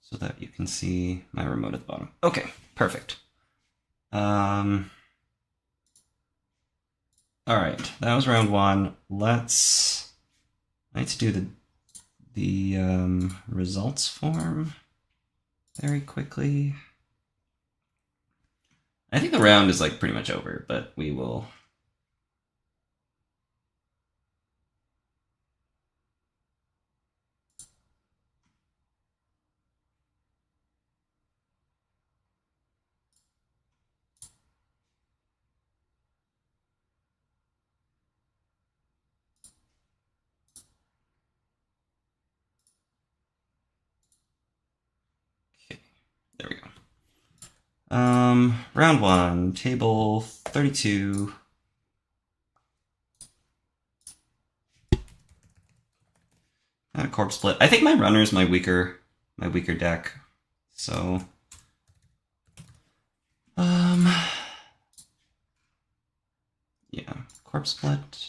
so that you can see my remote at the bottom. Okay, perfect. All right, that was round one. Let's do the results form very quickly. I think the round is like pretty much over, but we will. There we go. Round one, table 32. Corp split. I think my runner is my weaker deck. So, yeah, corp split.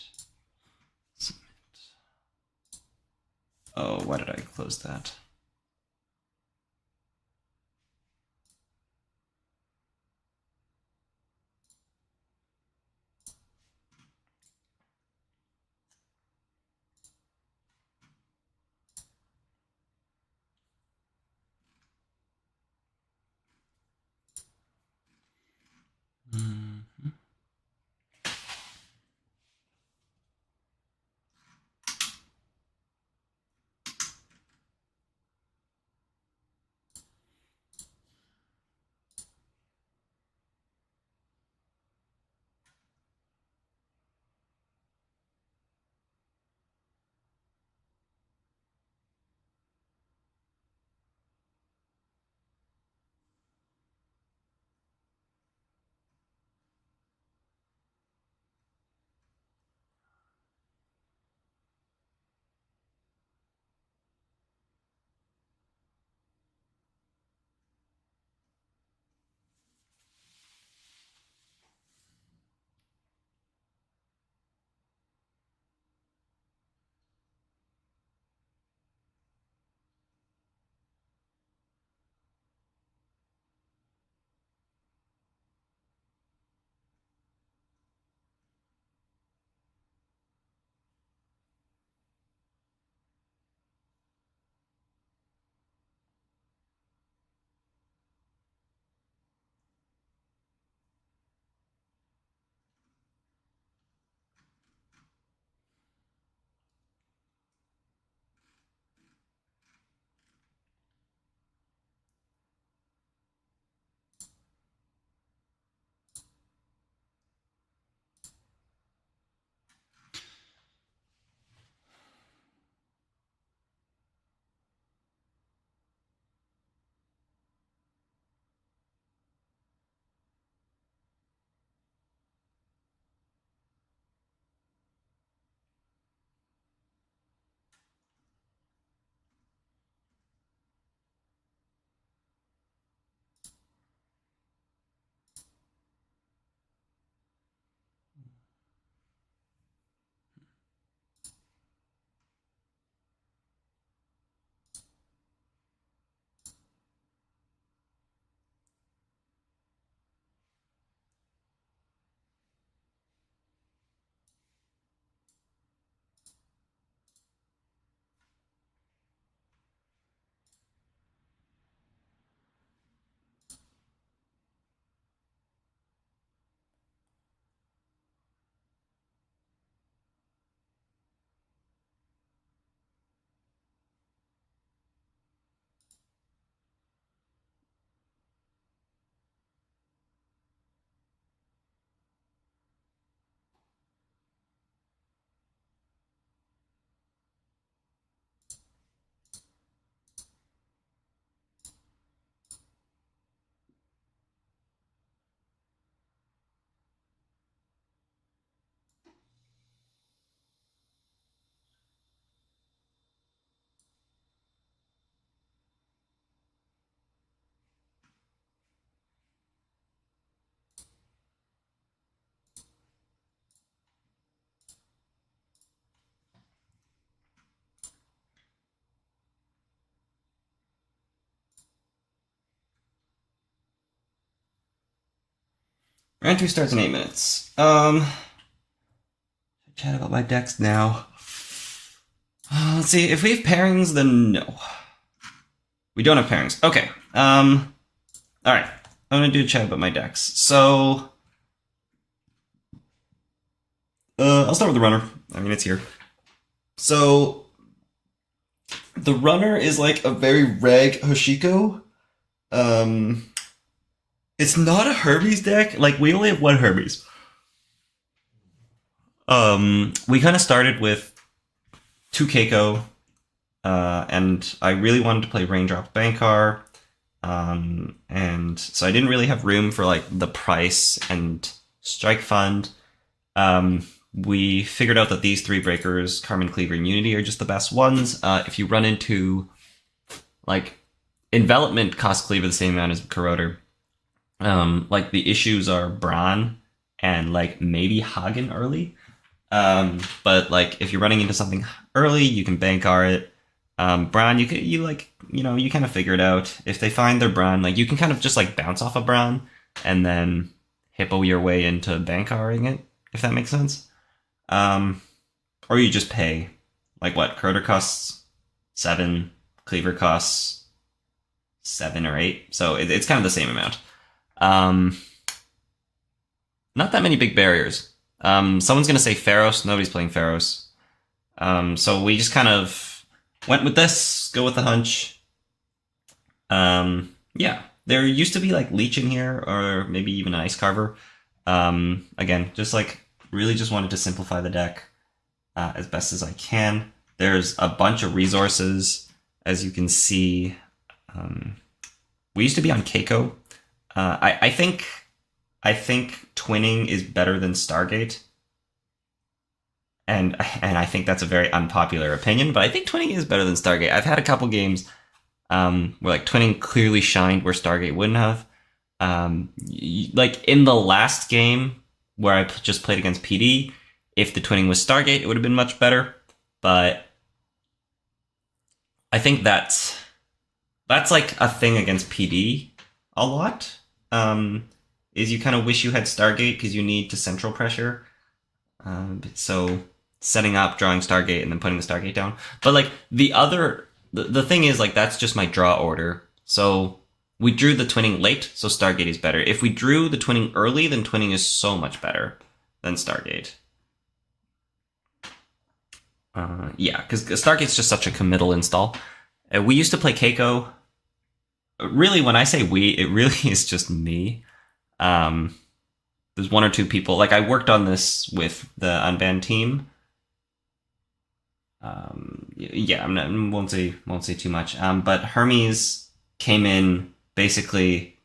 Submit. Oh, why did I close that? Round 2 starts in 8 minutes. Chat about my decks now. Let's see, if we have pairings, then no. We don't have pairings. Okay. Alright. I'm gonna do a chat about my decks. So I'll start with the runner. I mean, it's here. So the runner is like a very reg Hoshiko. It's not a Hermes deck. Like, we only have one Hermes. We kind of started with 2 Keiko, and I really wanted to play Raindrops Bankar, and so I didn't really have room for like the price and Strike Fund. We figured out that these 3 breakers, Carmen, Cleaver, and Unity, are just the best ones. If you run into like Envelopment costs Cleaver the same amount as Corroder. Like the issues are Bran and like maybe Hagen early. But like if you're running into something early, you can Bankar it. Bran, you kind of figure it out. If they find their Bran, like you can kind of just like bounce off a Bran and then hippo your way into Bankaring it, if that makes sense. Or you just pay. Like what? Corroder costs 7, Cleaver costs 7 or 8. So it's kind of the same amount. Not that many big barriers. Someone's gonna say Pharos. Nobody's playing Pharos. So we just kind of went with this. Go with the hunch. Yeah. There used to be like Leech in here, or maybe even an Ice Carver. Again, just like really just wanted to simplify the deck as best as I can. There's a bunch of resources, as you can see. We used to be on Keiko. I think twinning is better than Stargate. And I think that's a very unpopular opinion, but I think twinning is better than Stargate. I've had a couple games where like twinning clearly shined where Stargate wouldn't have. Like in the last game where I just played against PD, if the twinning was Stargate, it would have been much better. But I think that's like a thing against PD a lot. Is you kind of wish you had Stargate because you need to central pressure. So setting up, drawing Stargate, and then putting the Stargate down. But like the thing is like that's just my draw order. So we drew the twinning late, so Stargate is better. If we drew the twinning early, then twinning is so much better than Stargate. Yeah, because Stargate's just such a committal install. We used to play Keiko. Really, when I say we, it really is just me. There's 1 or 2 people. Like, I worked on this with the Unbanned team. Yeah, won't say too much. But Hermes came in basically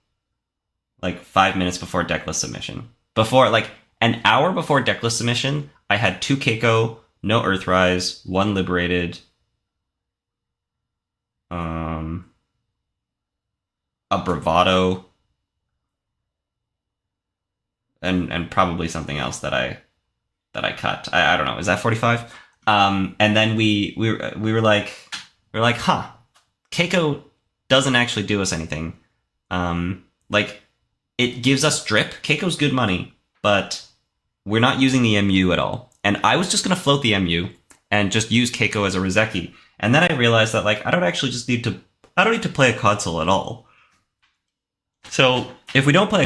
like 5 minutes before decklist submission. Before, like, an hour before decklist submission, I had 2 Keiko, no Earthrise, 1 Liberated, a Bravado, and probably something else that I cut. I don't know. Is that 45? And then we were like, huh, Keiko doesn't actually do us anything. Like, it gives us drip. Keiko's good money, but we're not using the MU at all. And I was just gonna float the MU and just use Keiko as a Rozeki. And then I realized that like I don't need to play a console at all. So if we don't play,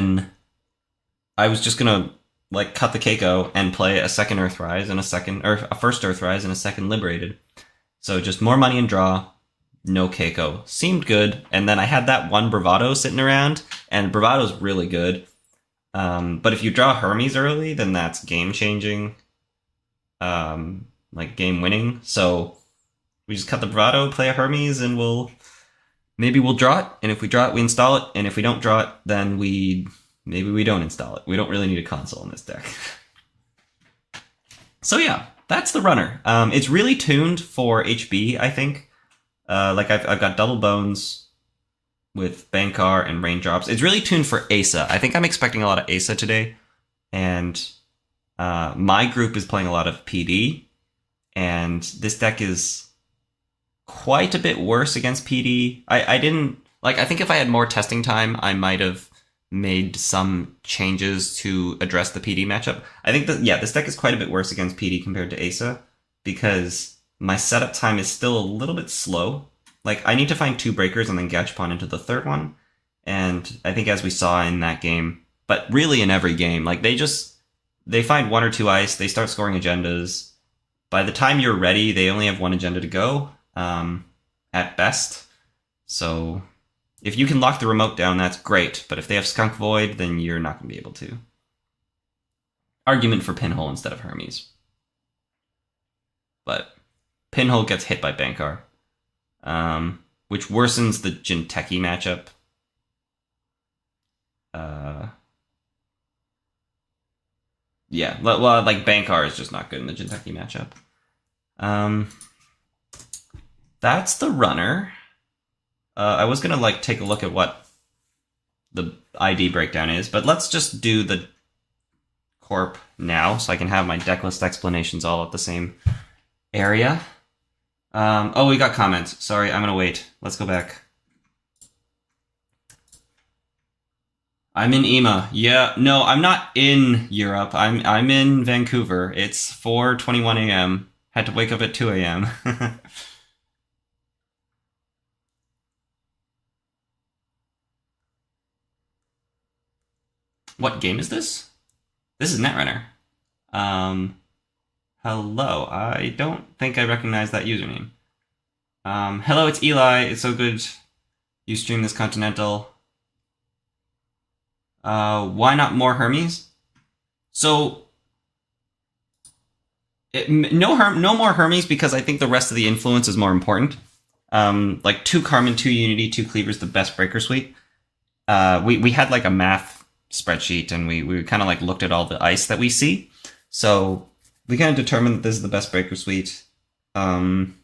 I was just gonna like cut the Keiko and play a second Earthrise and a first Earthrise and a second Liberated. So just more money and draw, no Keiko. Seemed good. And then I had that 1 Bravado sitting around, and Bravado's really good. But if you draw Hermes early, then that's game changing. Like game winning. So we just cut the Bravado, play a Hermes, and maybe we'll draw it. And if we draw it, we install it. And if we don't draw it, then maybe we don't install it. We don't really need a console in this deck. So yeah, that's the runner. It's really tuned for HB, I think. Like I've got double bones with Bankar and Raindrops. It's really tuned for Asa. I think I'm expecting a lot of Asa today. And my group is playing a lot of PD. And this deck is quite a bit worse against PD. I think if I had more testing time, I might have made some changes to address the PD matchup. I think that, yeah, this deck is quite a bit worse against PD compared to Asa, because my setup time is still a little bit slow. Like, I need to find 2 breakers and then Gachapon into the 3rd one. And I think as we saw in that game, but really in every game, like, they find 1 or 2 ice, they start scoring agendas. By the time you're ready, they only have 1 agenda to go, at best. So if you can lock the remote down, that's great. But if they have Skunk Void, then you're not going to be able to. Argument for Pinhole instead of Hermes. But Pinhole gets hit by Bankar, which worsens the Jinteki matchup. Yeah, well, like, Bankar is just not good in the Jinteki matchup. That's the runner. I was gonna, like, take a look at what the ID breakdown is, but let's just do the corp now, so I can have my deck list explanations all at the same area. Oh, we got comments. Sorry, I'm gonna wait. Let's go back. I'm in EMEA. Yeah, no, I'm not in Europe. I'm in Vancouver. It's 4:21 a.m. Had to wake up at 2 a.m. What game is this? This is Netrunner. Hello. I don't think I recognize that username. Hello, it's Eli. It's so good you stream this Continental. Why not more Hermes? So, no more Hermes, because I think the rest of the influence is more important. Like 2 Carmen, 2 Unity, 2 Cleavers, the best breaker suite. We had like a math spreadsheet, and we kind of like looked at all the ice that we see. So we kind of determined that this is the best breaker suite. And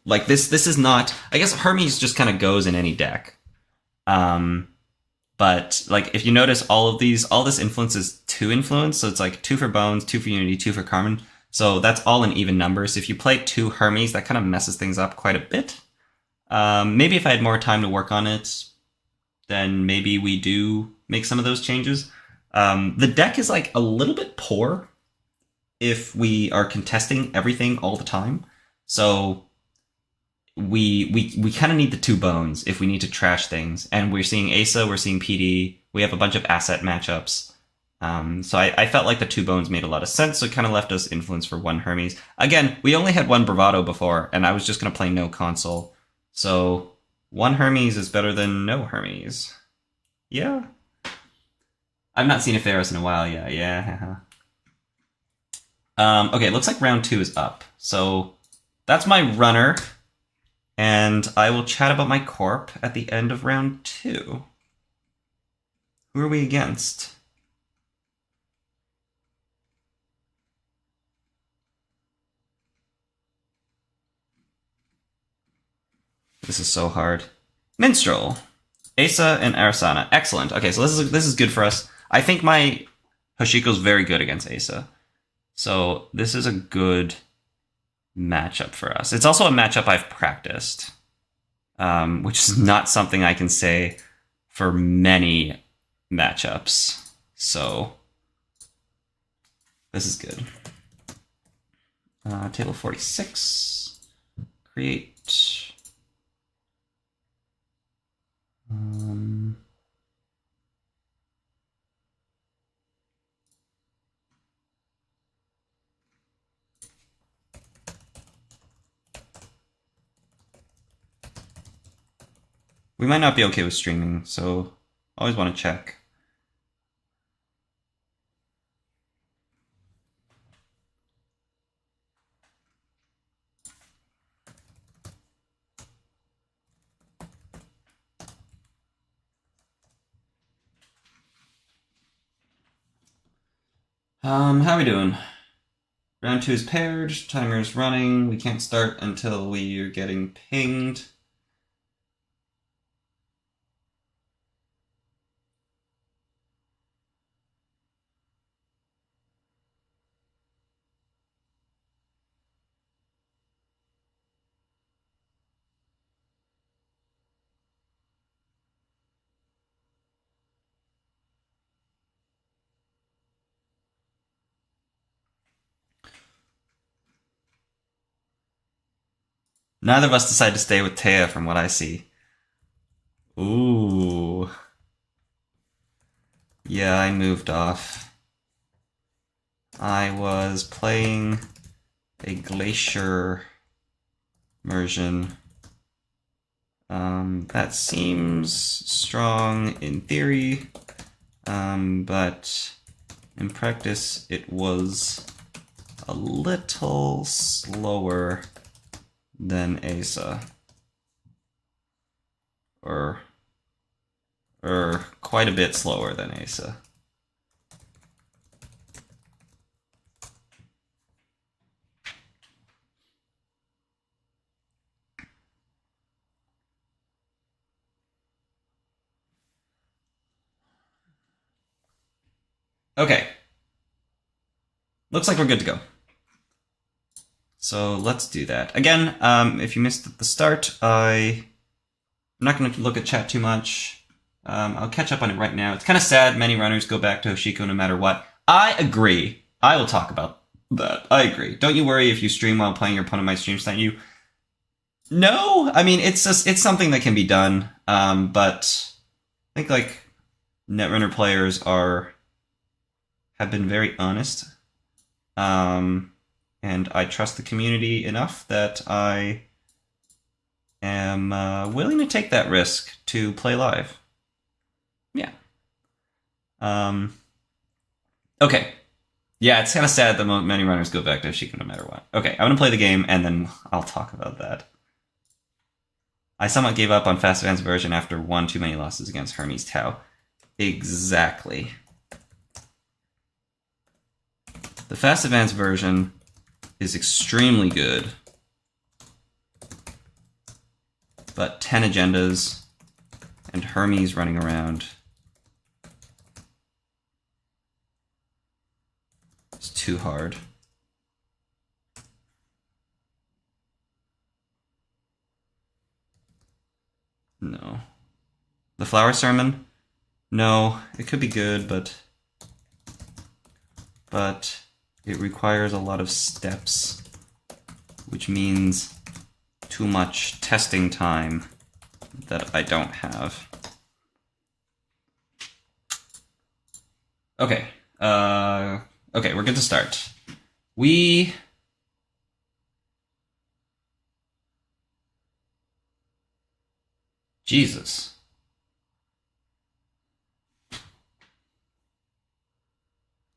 like this is not, I guess Hermes just kind of goes in any deck. But like, if you notice, all this influence is 2 influence. So it's like 2 for Bones, 2 for Unity, 2 for Carmen. So that's all in even numbers. If you play 2 Hermes, that kind of messes things up quite a bit. Maybe if I had more time to work on it, then maybe we do make some of those changes. The deck is like a little bit poor if we are contesting everything all the time. So we kind of need the 2 bones if we need to trash things. And we're seeing Asa, we're seeing PD, we have a bunch of asset matchups. So I felt like the 2 bones made a lot of sense, so it kind of left us influence for 1 Hermes. Again, we only had 1 Bravado before, and I was just going to play no console. So 1 Hermes is better than no Hermes. Yeah. I've not seen a Ferris in a while, yeah. Okay, looks like round 2 is up. So that's my runner. And I will chat about my corp at the end of round 2. Who are we against? This is so hard. Minstrel. Asa and Arasana. Excellent. Okay, so this is good for us. I think my Hoshiko's very good against Asa. So this is a good matchup for us. It's also a matchup I've practiced, which is not something I can say for many matchups. So this is good. Table 46. Create. We might not be okay with streaming, so always want to check. How are we doing? Round 2 is paired, timer's running, we can't start until we are getting pinged. Neither of us decided to stay with Taya from what I see. Ooh. Yeah, I moved off. I was playing a Glacier immersion. That seems strong in theory, but in practice it was a little slower than Asa. Or quite a bit slower than Asa. Okay. Looks like we're good to go. So let's do that. Again, if you missed at the start, I'm not going to look at chat too much. I'll catch up on it right now. It's kind of sad many runners go back to Hoshiko no matter what. I agree. I will talk about that. I agree. Don't you worry if you stream while playing, your opponent might stream snipe you. No, I mean, it's something that can be done. But I think like Netrunner players have been very honest. And I trust the community enough that I am willing to take that risk to play live. Yeah. Okay. Yeah, it's kind of sad that many runners go back to Hoshiko no matter what. Okay, I'm going to play the game, and then I'll talk about that. I somewhat gave up on Fast Advance version after one too many losses against Hermes Tau. Exactly. The Fast Advance version is extremely good, but 10 agendas and Hermes running around is too hard. No. The Flower Sermon? No, it could be good, but it requires a lot of steps, which means too much testing time that I don't have. Okay. Okay, we're good to start. Jesus.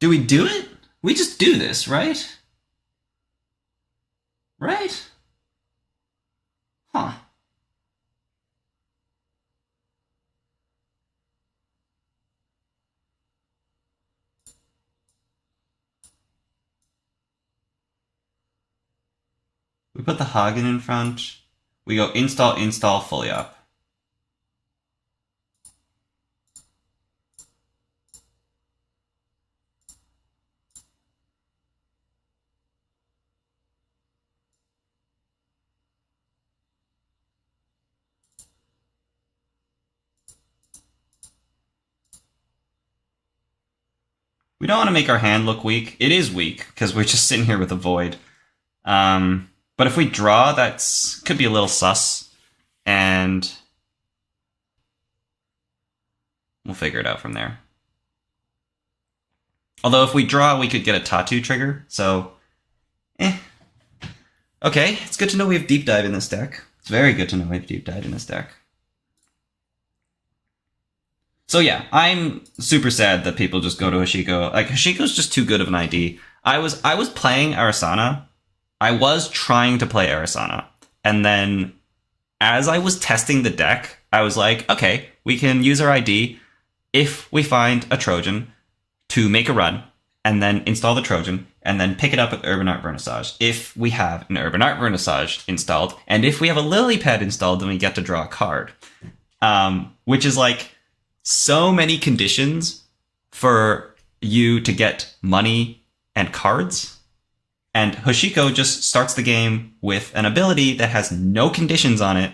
Do we do it? We just do this, right? Right? Huh. We put the Hagen in front. We go install, fully up. We don't want to make our hand look weak. It is weak, because we're just sitting here with a void. But if we draw, could be a little sus. And we'll figure it out from there. Although if we draw, we could get a tattoo trigger, so Okay, it's good to know we have Deep Dive in this deck. It's very good to know we have Deep Dive in this deck. So yeah, I'm super sad that people just go to Hoshiko. Like, Hoshiko's just too good of an ID. I was playing Arasana. I was trying to play Arasana. And then, as I was testing the deck, I was like, okay, we can use our ID if we find a Trojan to make a run, and then install the Trojan, and then pick it up with Urban Art Vernissage if we have an Urban Art Vernissage installed. And if we have a Lily Pad installed, then we get to draw a card. Which is like so many conditions for you to get money and cards. And Hoshiko just starts the game with an ability that has no conditions on it,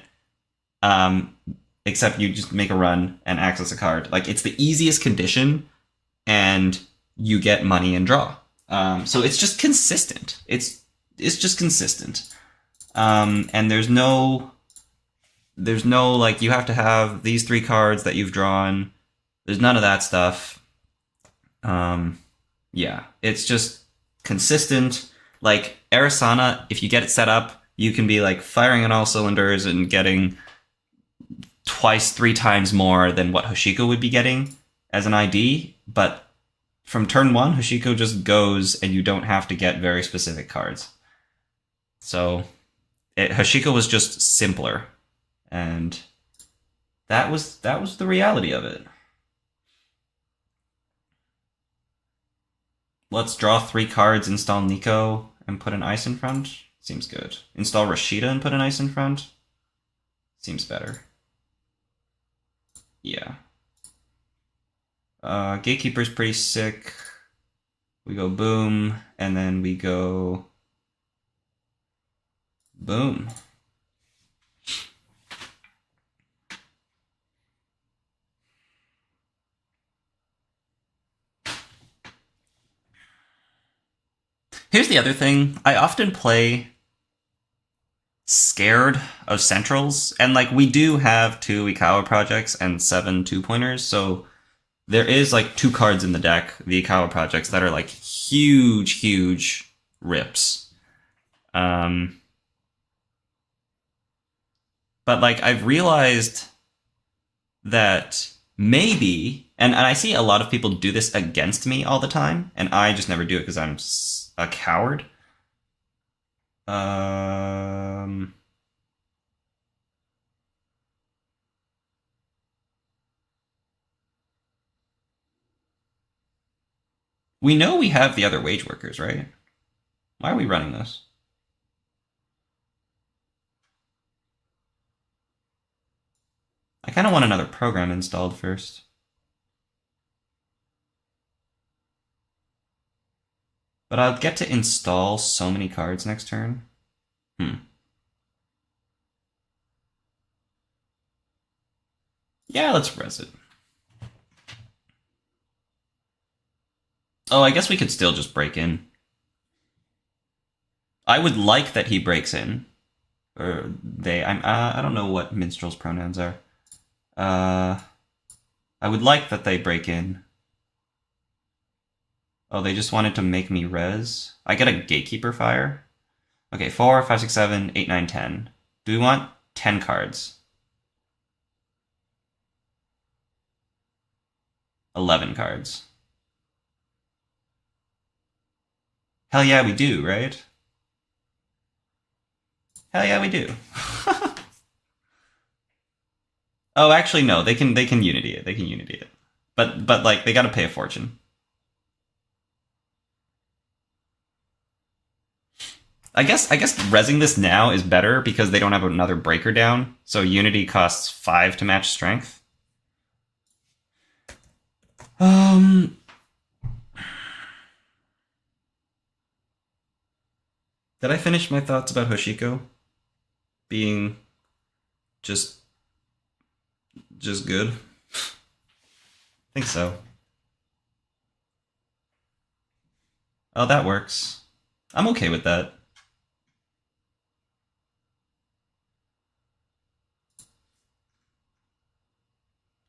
except you just make a run and access a card. Like, it's the easiest condition, and you get money and draw. So it's just consistent. It's just consistent. And there's no like you have to have these 3 cards that you've drawn. There's none of that stuff. Yeah, it's just consistent. Like Arasana, if you get it set up, you can be like firing on all cylinders and getting twice, 3 times more than what Hoshiko would be getting as an ID. But from turn 1, Hoshiko just goes and you don't have to get very specific cards. So Hoshiko was just simpler. And that was the reality of it. Let's draw 3 cards, install Nico, and put an ice in front. Seems good. Install RustRydah and put an ice in front. Seems better. Yeah. Gatekeeper's pretty sick. We go boom, and then we go boom. Here's the other thing. I often play scared of centrals, and like we do have 2 Ikawa projects and 7 2-pointers, so there is like 2 cards in the deck, the Ikawa projects, that are like huge rips. But like I've realized that maybe, and I see a lot of people do this against me all the time, and I just never do it because I'm a coward. We know we have the other wage workers, right? Why are we running this? I kind of want another program installed first. But I'll get to install so many cards next turn. Yeah, let's res it. Oh, I guess we could still just break in. I would like that he breaks in. Or they. I don't know what Minstrel's pronouns are. I would like that they break in. Oh, they just wanted to make me res. I get a gatekeeper fire. Okay, 4, 5, 6, 7, 8, 9, 10. Do we want 10 cards? 11 cards. Hell yeah, we do, right? Hell yeah, we do. Oh, actually, no. They can unity it. They can unity it. But like they gotta pay a fortune. I guess rezzing this now is better because they don't have another breaker down. So unity costs 5 to match strength. Did I finish my thoughts about Hoshiko being just good? I think so. Oh, that works. I'm okay with that.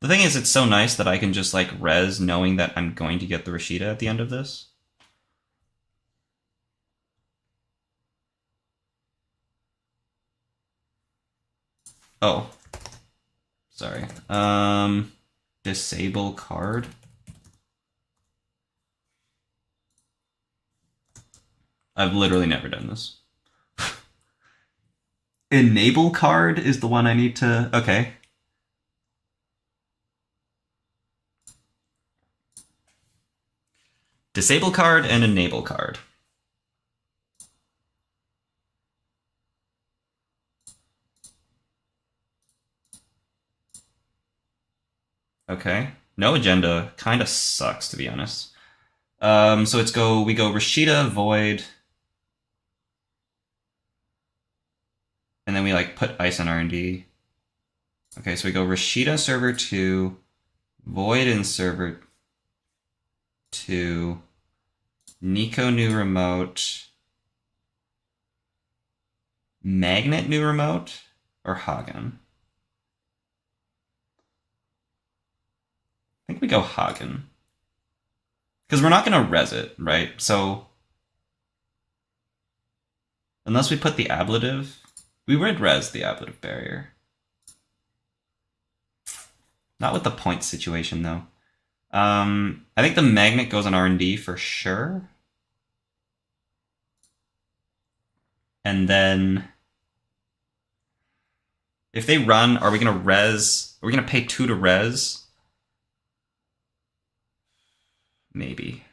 The thing is, it's so nice that I can just, like, res knowing that I'm going to get the RustRydah at the end of this. Oh. Sorry. Disable card. I've literally never done this. Enable card is the one I need to... Okay. Disable card and enable card. Okay. No agenda kind of sucks, to be honest. So we go RustRydah, Void, and then we like put ice on R&D. Okay, so we go RustRydah server 2, Void in server 2, Nico new remote, Magnet new remote or Hagen? I think we go Hagen. Because we're not going to res it, right? So, unless we put the ablative, we would res the ablative barrier. Not with the point situation, though. I think the magnet goes on R&D for sure. And then, if they run, are we going to res? Are we going to pay 2 to res? Maybe.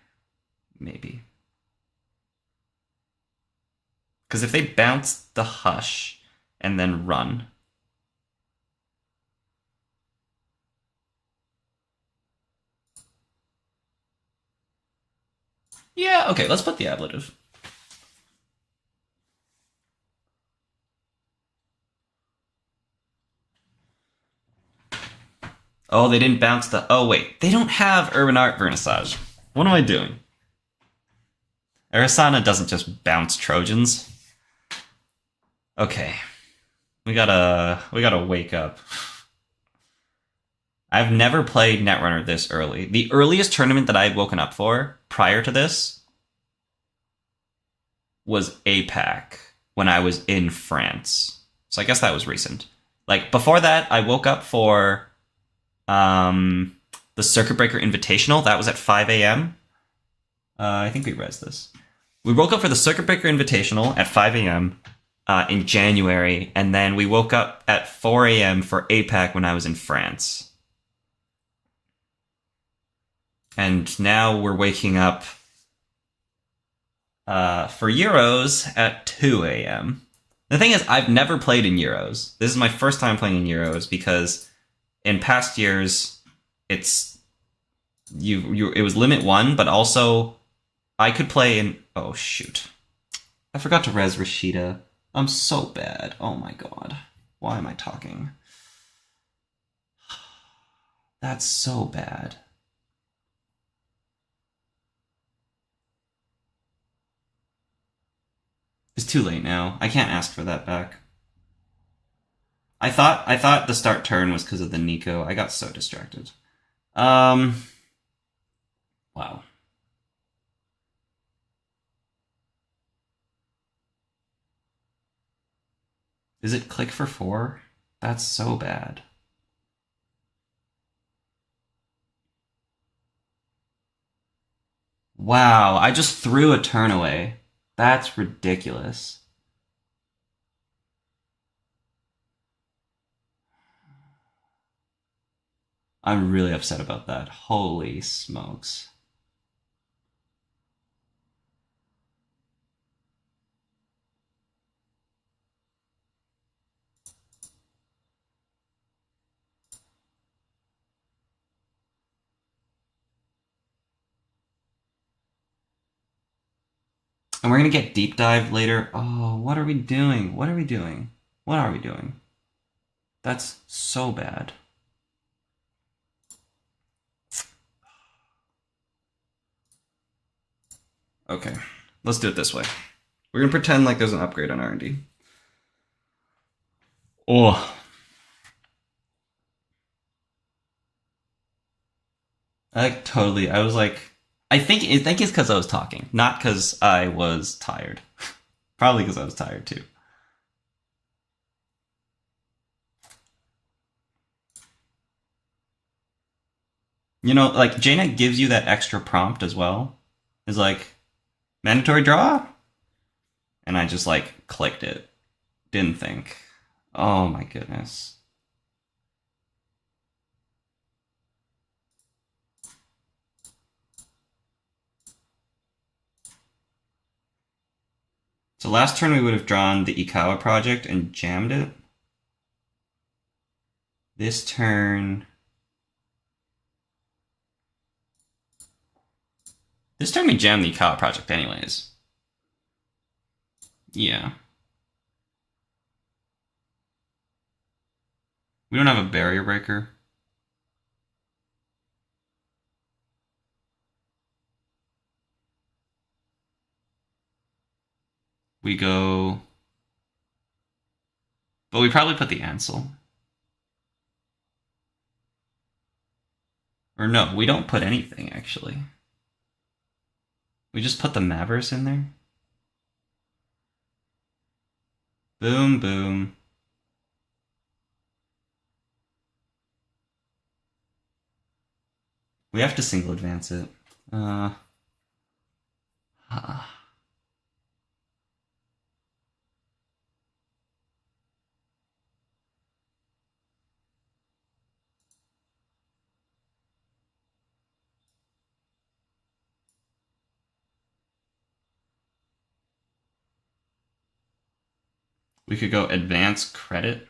Because if they bounce the Hush and then run. Yeah, okay, let's put the ablative. Oh, they didn't bounce the... Oh, wait. They don't have Urban Art Vernissage. What am I doing? Arasana doesn't just bounce Trojans. Okay. We gotta wake up. I've never played Netrunner this early. The earliest tournament that I had woken up for prior to this was APAC when I was in France. So I guess that was recent. Like, before that, I woke up for the Circuit Breaker Invitational. That was at 5 a.m. I think we resed this. We woke up for the Circuit Breaker Invitational at 5 a.m. In January, and then we woke up at 4 a.m. for APAC when I was in France. And now we're waking up for Euros at 2 a.m. The thing is, I've never played in Euros. This is my first time playing in Euros because in past years, it's it was limit 1, but also I could play in... Oh, shoot. I forgot to res RustRydah. I'm so bad. Oh my god. Why am I talking? That's so bad. It's too late now. I can't ask for that back. I thought the start turn was because of the Nico. I got so distracted. Wow. Is it click for 4? That's so bad. Wow, I just threw a turn away. That's ridiculous. I'm really upset about that. Holy smokes. And we're gonna get deep dive later. Oh, what are we doing? What are we doing? What are we doing? That's so bad. Okay, let's do it this way. We're gonna pretend like there's an upgrade on R&D. Oh. I was like, I think it's because I was talking, not because I was tired. Probably because I was tired too. You know, like, JNet gives you that extra prompt as well. It's like, mandatory draw? And I just, like, clicked it. Didn't think. Oh my goodness. So last turn we would have drawn the Ikawa project and jammed it. This turn... This turn we jammed the Ikawa project anyways. Yeah. We don't have a barrier breaker. We go But we probably put the Ansel. Or no, we don't put anything, actually. We just put the Mavers in there. Boom, boom. We have to single advance it. We could go advance credit.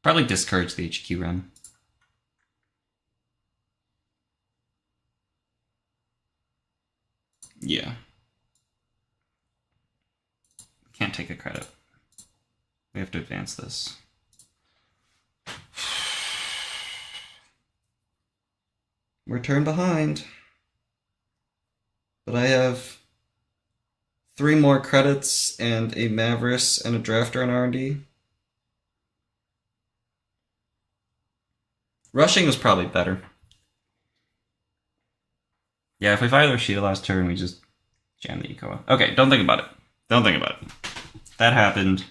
Probably discourage the HQ run. Yeah. Can't take a credit. We have to advance this. We're turned behind. But I have 3 more credits and a Maverick and a Drafter on R&D. Rushing was probably better. Yeah, if we fire the Rashida last turn, we just jam the eco. Okay, don't think about it. Don't think about it. That happened.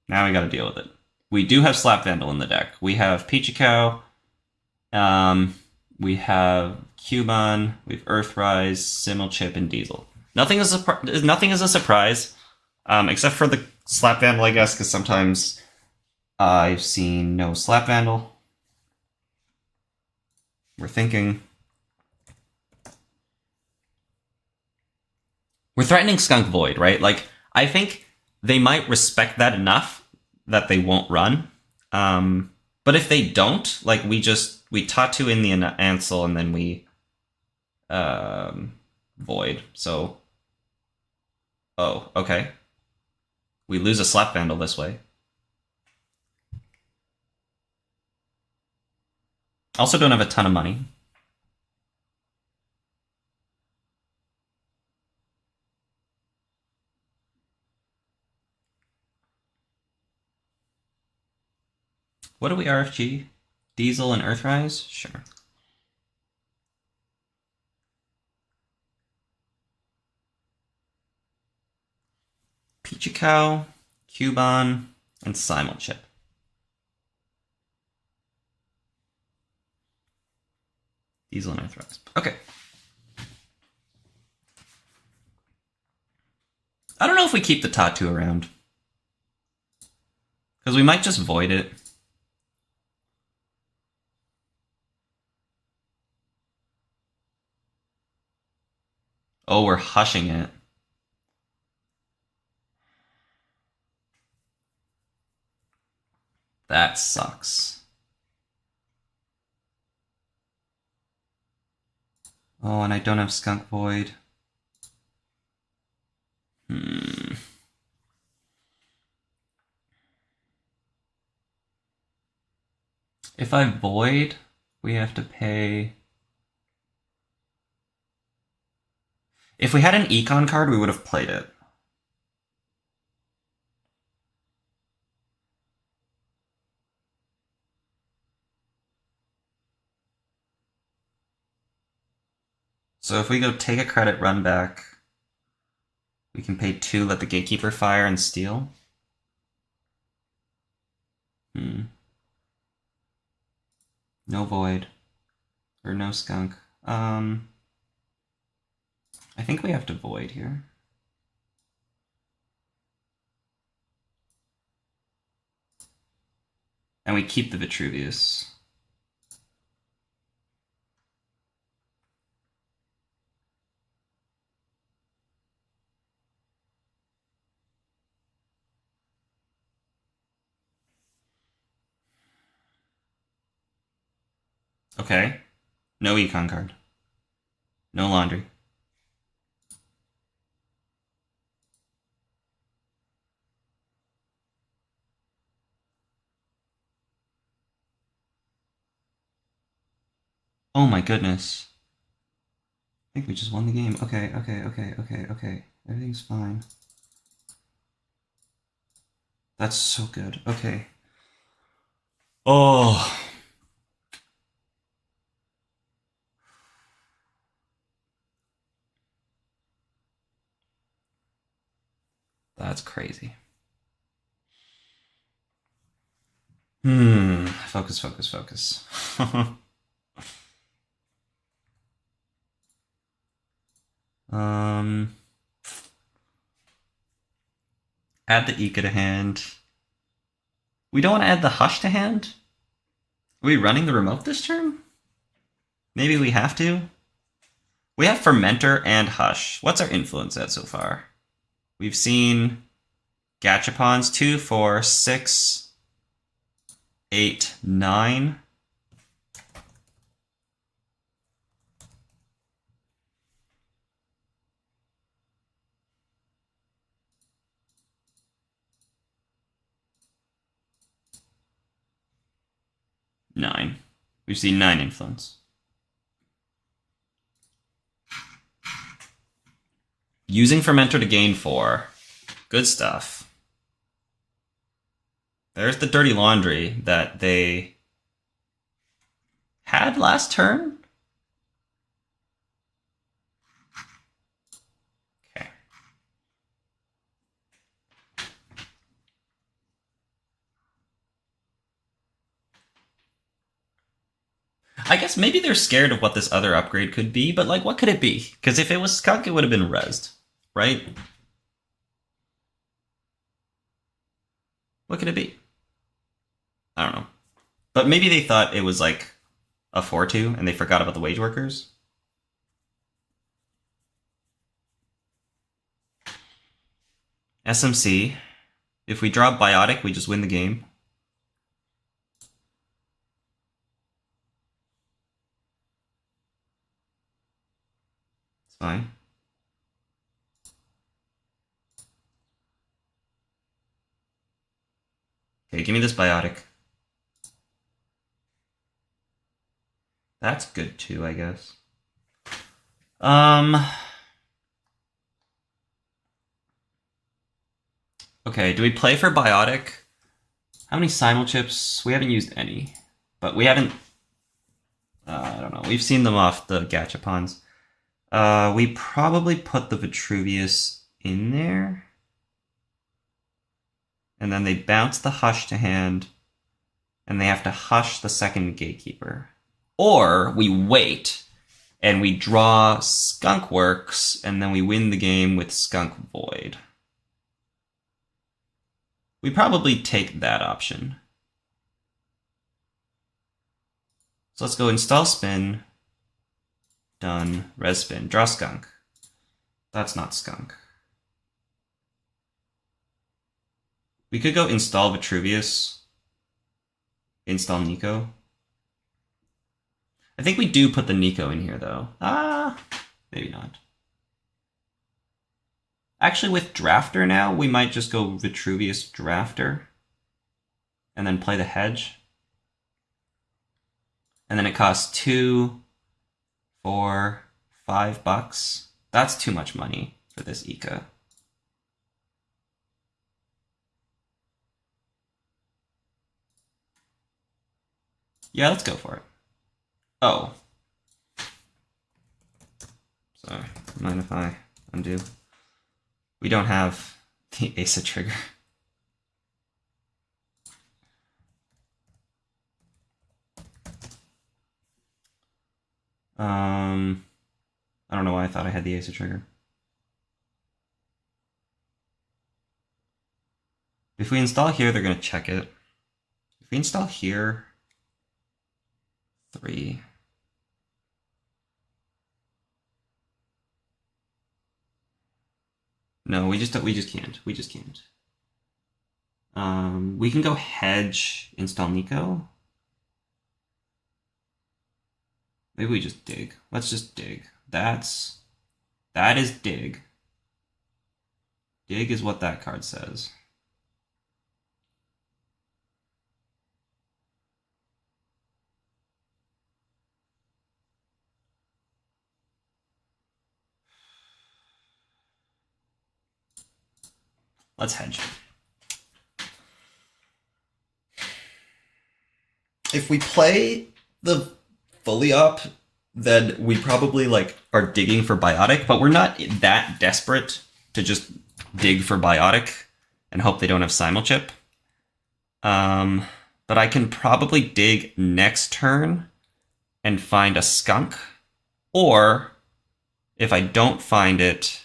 Now we gotta deal with it. We do have Slap Vandal in the deck. We have Pichicow. We have Cubon. We have Earthrise, Simulchip, and Diesel. Nothing is a surprise, except for the Slap Vandal, I guess, because sometimes I've seen no Slap Vandal. We're thinking. We're threatening Skunk Void, right? Like, I think they might respect that enough that they won't run. But if they don't, like, we tattoo in the Ansel and then we Void. So, oh, okay. We lose a Slap Vandal this way. Also don't have a ton of money. What do we RFG? Diesel and Earthrise? Sure. Pichicow, Cubon, and Simulchip. Diesel and Earthrise. Okay. I don't know if we keep the tattoo around. Because we might just void it. Oh, we're hushing it. That sucks. Oh, and I don't have Skunk Void. If I void, we have to pay... If we had an econ card, we would have played it. So if we go take a credit, run back, we can pay 2, let the Gatekeeper fire, and steal. No void. Or no skunk. I think we have to void here. And we keep the Vitruvius. Okay. No econ card. No laundry. Oh my goodness. think we just won the game. Okay. Everything's fine. That's so good. Okay. Oh. That's crazy. Focus. Add the Ika to hand. We don't want to add the Hush to hand? Are we running the remote this turn? Maybe we have to? We have Fermenter and Hush. What's our influence at so far? We've seen Gachapons 2, 4, 6, 8, 9. Nine. We've seen 9 influence. Using Fermenter to gain 4. Good stuff. There's the dirty laundry that they had last turn. Okay. I guess maybe they're scared of what this other upgrade could be, but like, what could it be? Because if it was Skunk, it would have been rezzed, right? What could it be? I don't know. But maybe they thought it was like a 4-2 and they forgot about the wage workers. SMC. If we draw Biotic, we just win the game. It's fine. Okay, give me this Biotic. That's good too, I guess. Okay, do we play for Biotic? How many Simul chips? We haven't used any. But we haven't... I don't know. We've seen them off the Gachapons. We probably put the Vitruvius in there. And then they bounce the Hush to hand. And they have to Hush the second Gatekeeper. Or we wait and we draw Skunk Works and then we win the game with Skunk Void. We probably take that option. So let's go install spin. Done. Res spin. Draw Skunk. That's not Skunk. We could go install Vitruvius. Install Nico. I think we do put the Nico in here, though. Maybe not. Actually, with Drafter now, we might just go Vitruvius Drafter. And then play the Hedge. And then it costs 2, 4, $5. That's too much money for this Ika. Yeah, let's go for it. Oh. Sorry, mind if I undo? We don't have the Asa trigger. I don't know why I thought I had the Asa trigger. If we install here, they're going to check it. If we install here, 3. No, we just can't. We just can't. We can go Hedge, install Nico. Maybe we just dig. Let's just dig. That is dig. Dig is what that card says. Let's hedge. If we play the fully up, then we probably like are digging for biotic, but we're not that desperate to just dig for biotic and hope they don't have simulchip. But I can probably dig next turn and find a skunk, or if I don't find it,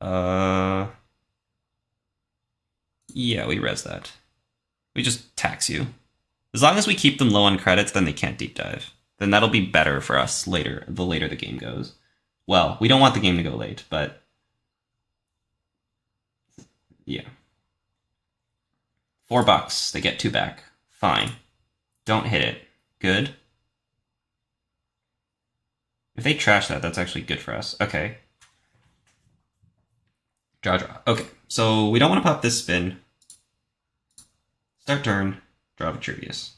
yeah, we res that. We just tax you. As long as we keep them low on credits, then they can't deep dive. Then that'll be better for us later, the later the game goes. Well, we don't want the game to go late, but yeah. $4, they get 2 back. Fine. Don't hit it. Good. If they trash that, that's actually good for us. Okay. Draw. Okay, so we don't want to pop this spin. Start turn. Draw Vitruvius.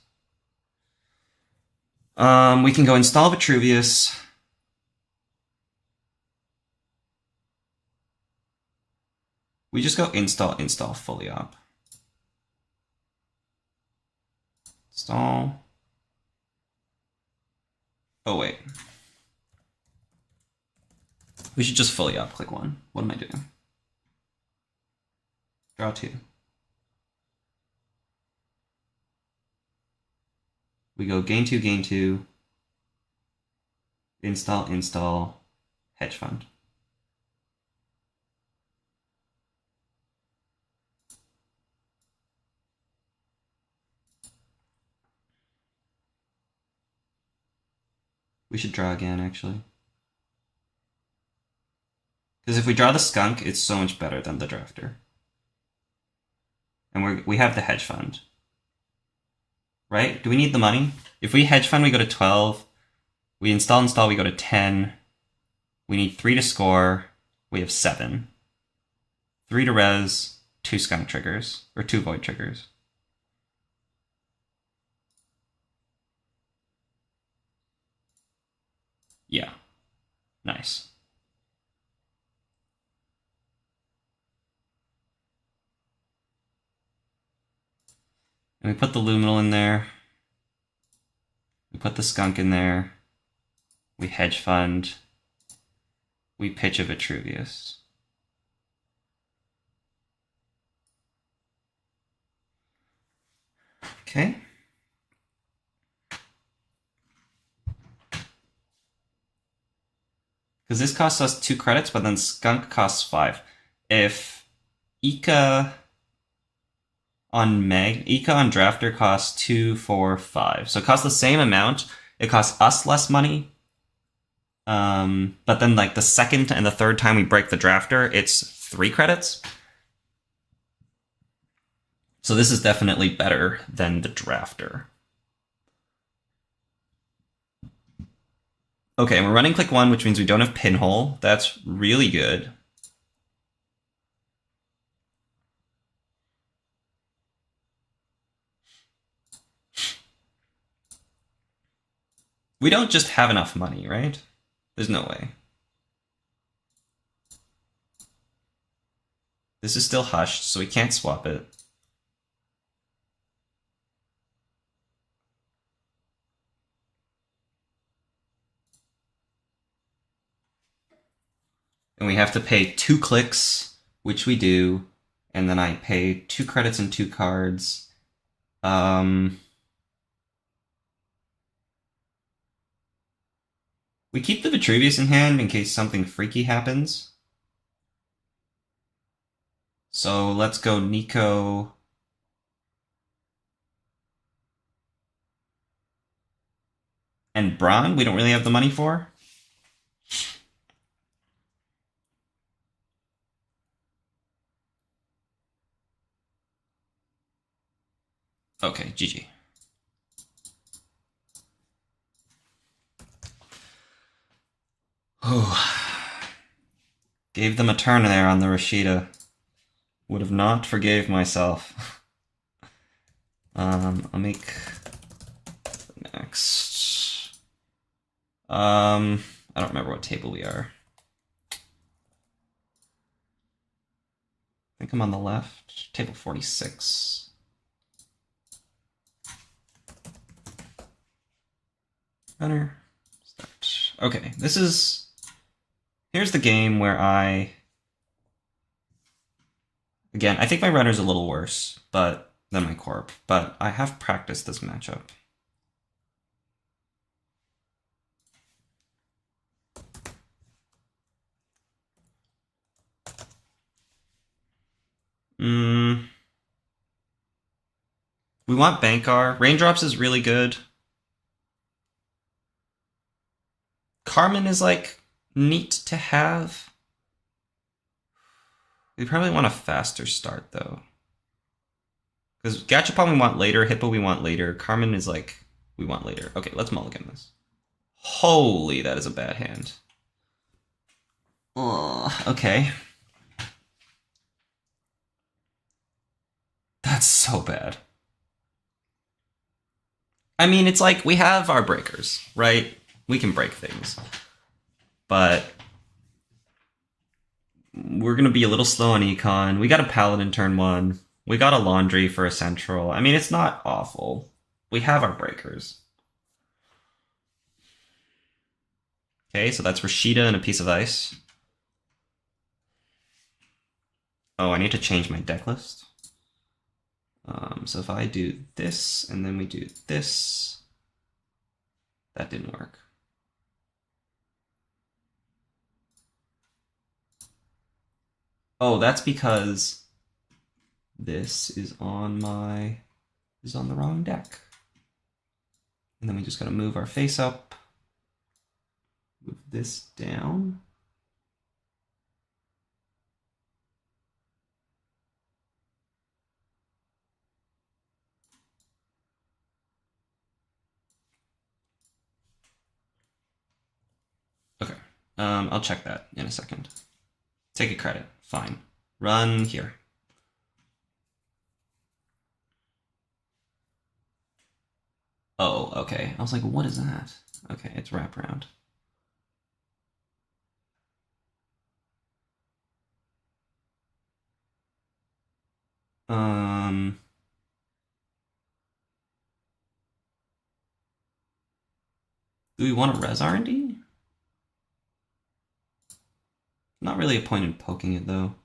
We can go install Vitruvius. We just go install fully up. Install. Oh, wait. We should just fully up. Click 1. What am I doing? Draw 2. We go gain 2, install, hedge fund. We should draw again, actually. Because if we draw the skunk, it's so much better than the drafter. And we have the hedge fund. Right? Do we need the money? If we hedge fund, we go to 12. We install, we go to 10. We need 3 to score. We have 7. 3 to res, 2 skunk triggers, or 2 void triggers. Yeah. Nice. And we put the luminal in there. We put the skunk in there. We hedge fund. We pitch a Vitruvius. Okay. Because this costs us 2 credits, but then skunk costs 5. If Ika on drafter costs 2, 4, 5. So it costs the same amount. It costs us less money. But then like the second and the third time we break the drafter, it's 3 credits. So this is definitely better than the drafter. Okay, we're running click 1, which means we don't have pinhole. That's really good. We don't just have enough money, right? There's no way. This is still hushed, so we can't swap it. And we have to pay 2 clicks, which we do, and then I pay 2 credits and 2 cards. We keep the Vitruvius in hand in case something freaky happens. So let's go Nico. And Braun, we don't really have the money for. Okay, GG. Oh. Gave them a turn there on the RustRydah. Would have not forgave myself. I'll make next. I don't remember what table we are. think I'm on the left. Table 46. Runner. Start. Okay, this is... Here's the game where I... Again, I think my runner's a little worse than my corp, but I have practiced this matchup. We want Bankar. Raindrops is really good. Carmen is, like, neat to have. We probably want a faster start, though. Because Gachapon we want later, Hippo we want later, Carmen is, like, we want later. Okay, let's mulligan this. Holy, that is a bad hand. Okay. That's so bad. I mean, it's like, we have our breakers, right? We can break things. But we're going to be a little slow on Econ. We got a Paladin turn 1. We got a Laundry for a Central. I mean, it's not awful. We have our breakers. Okay, so that's RustRydah and a piece of ice. Oh, I need to change my deck list. So if I do this, and then we do this, that didn't work. Oh, that's because this is on the wrong deck. And then we just gotta move our face up, move this down. Okay, I'll check that in a second. Take a credit, fine. Run here. Oh, okay. I was like, what is that? Okay, it's wraparound. Do we want to res R&D? Not really a point in poking it, though.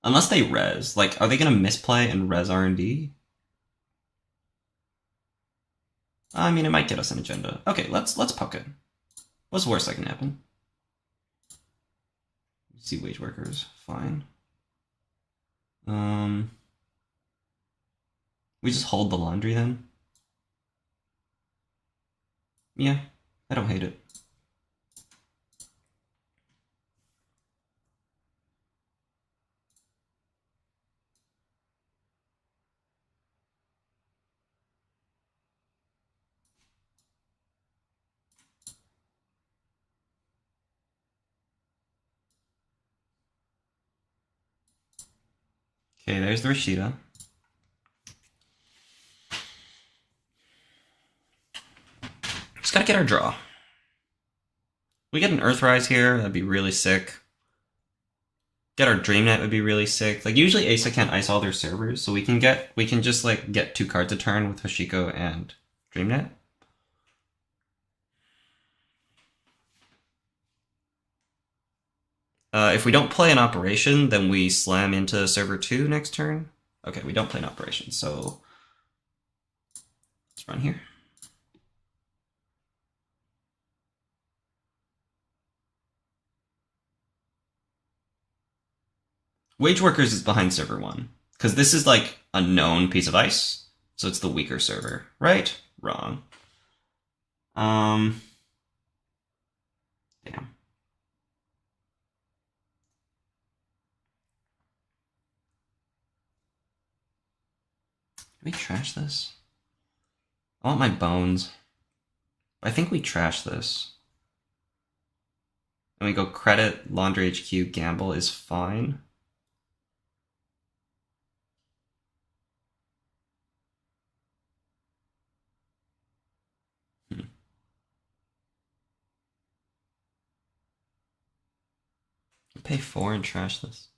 Unless they res. Like, are they going to misplay and res R&D? I mean, it might get us an agenda. Okay, let's poke it. What's the worst that can happen? See wage workers. Fine. We just hold the Laundry, then? Yeah, I don't hate it. Okay, there's the RustRydah. Just gotta get our draw. We get an Earthrise here, that'd be really sick. Get our Dreamnet would be really sick. Like, usually Asa can't ice all their servers, so we can just like get 2 cards a turn with Hoshiko and Dreamnet. If we don't play an operation, then we slam into server 2 next turn. Okay, we don't play an operation, so let's run here. Wage Workers is behind server 1, because this is like a known piece of ice, so it's the weaker server, right? Wrong. Damn. Did we trash this? I want my bones. I think we trash this. And we go credit, Laundry HQ, gamble is fine. Pay 4 and trash this.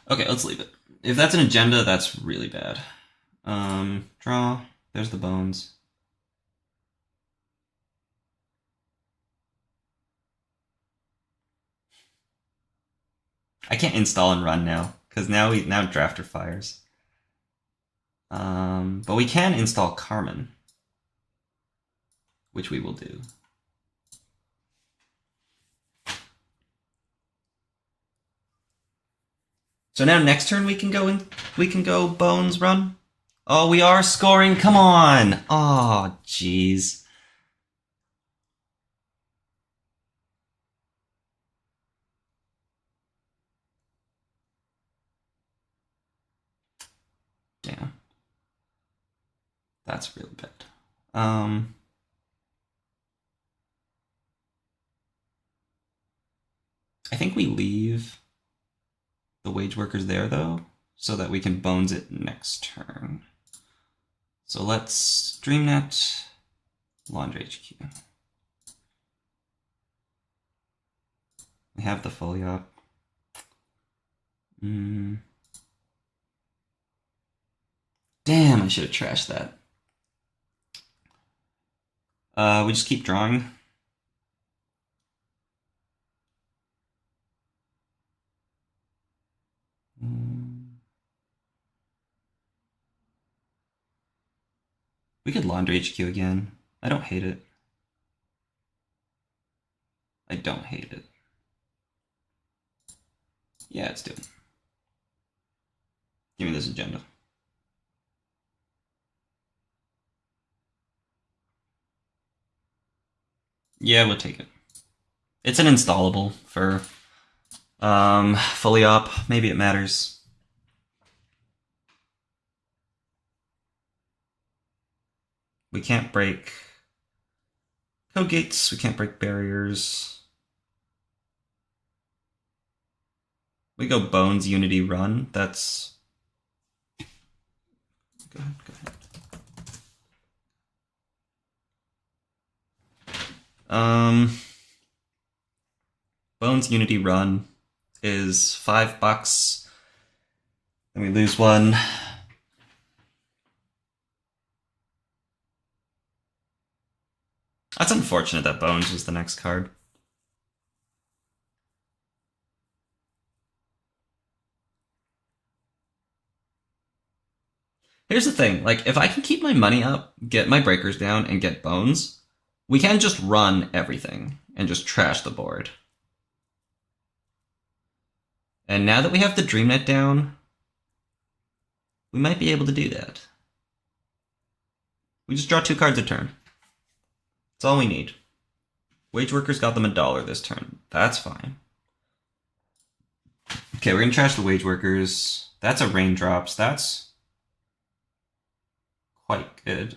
Okay, let's leave it. If that's an agenda, that's really bad. Draw. There's the bones. I can't install and run now, because now Drafter fires. But we can install Carmen, which we will do. So now next turn we can go bones run. Oh, we are scoring. Come on. Oh, jeez. Damn. That's really bad. I think we leave the wage workers there, though, so that we can bones it next turn. So let's DreamNet, Laundry HQ. We have the fully up. Damn, I should have trashed that. We just keep drawing. We could Laundry HQ again. I don't hate it. I don't hate it. Yeah, let's do it. Give me this agenda. Yeah, we'll take it. It's an installable for fully up. Maybe it matters. We can't break code gates. We can't break barriers. We go Bones, Unity, Run. That's... Go ahead, go ahead. Bones, Unity, Run is $5. Then we lose one. That's unfortunate that Bones was the next card. Here's the thing, like, if I can keep my money up, get my breakers down, and get Bones, we can just run everything and just trash the board. And now that we have the DreamNet down, we might be able to do that. We just draw 2 cards a turn. That's all we need. Wage workers got them $1 this turn. That's fine. Okay, we're gonna trash the wage workers. That's a raindrops. That's quite good.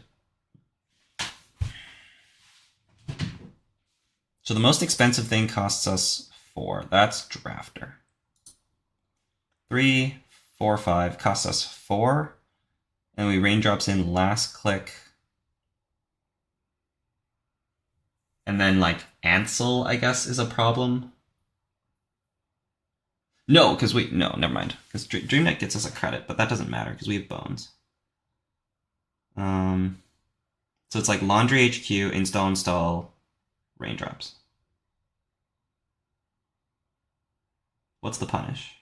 So the most expensive thing costs us 4. That's drafter. 3, 4, 5 costs us 4. And we raindrops in last click. And then, like, Ansel, I guess, is a problem. No, because no, never mind. Because DreamNet gets us a credit, but that doesn't matter because we have Bones. So it's like Laundry HQ, install, raindrops. What's the punish?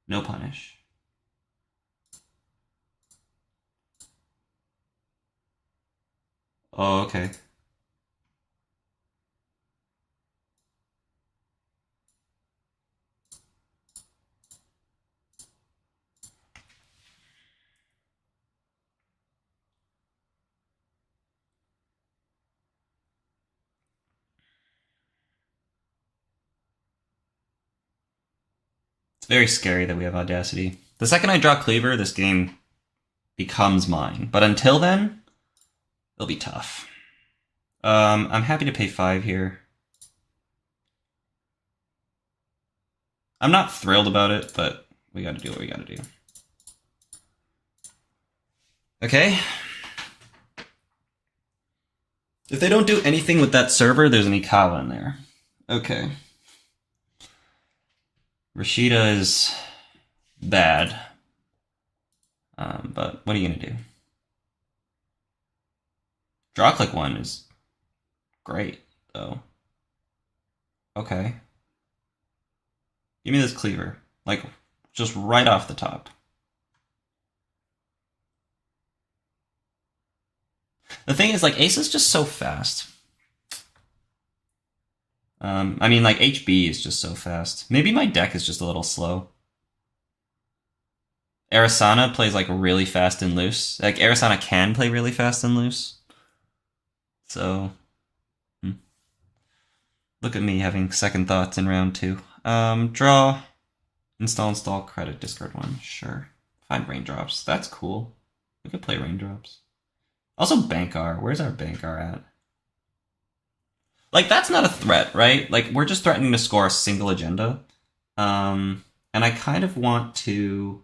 No punish. Oh, okay. It's very scary that we have Audacity. The second I draw Cleaver, this game becomes mine. But until then, it'll be tough. I'm happy to pay 5 here. I'm not thrilled about it, but we gotta do what we gotta do. Okay. If they don't do anything with that server, there's an Ikawa in there. Okay. RustRydah is bad. But what are you going to do? Draw click 1 is great, though. Okay. Give me this cleaver. Like, just right off the top. The thing is, like, Asa's just so fast. I mean, like, HB is just so fast. Maybe my deck is just a little slow. Arasana plays, like, really fast and loose. Like, Arasana can play really fast and loose. So, look at me having second thoughts in round 2. Draw, install, credit, discard 1. Sure. Find raindrops. That's cool. We could play raindrops. Also, Bankar. Where's our Bankar at? Like, that's not a threat, right? Like, we're just threatening to score a single agenda. And I kind of want to...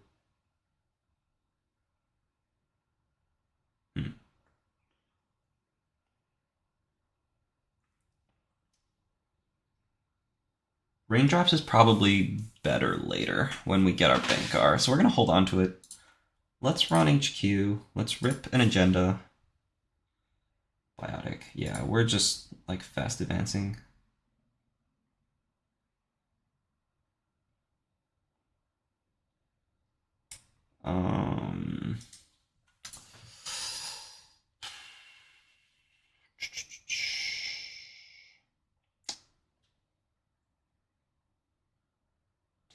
Raindrops is probably better later when we get our Bankar. So we're going to hold on to it. Let's run HQ. Let's rip an agenda. Biotic. Yeah, we're just, like, fast advancing.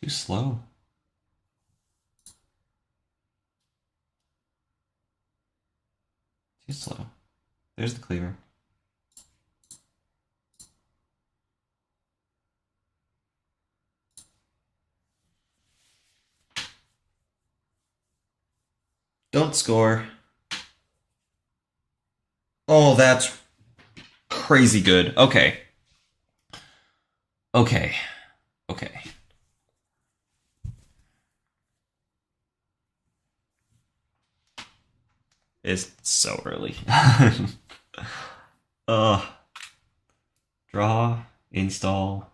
Too slow. Too slow. There's the cleaver. Don't score. Oh, that's crazy good. Okay. Okay. Okay. It's so early. Draw, install.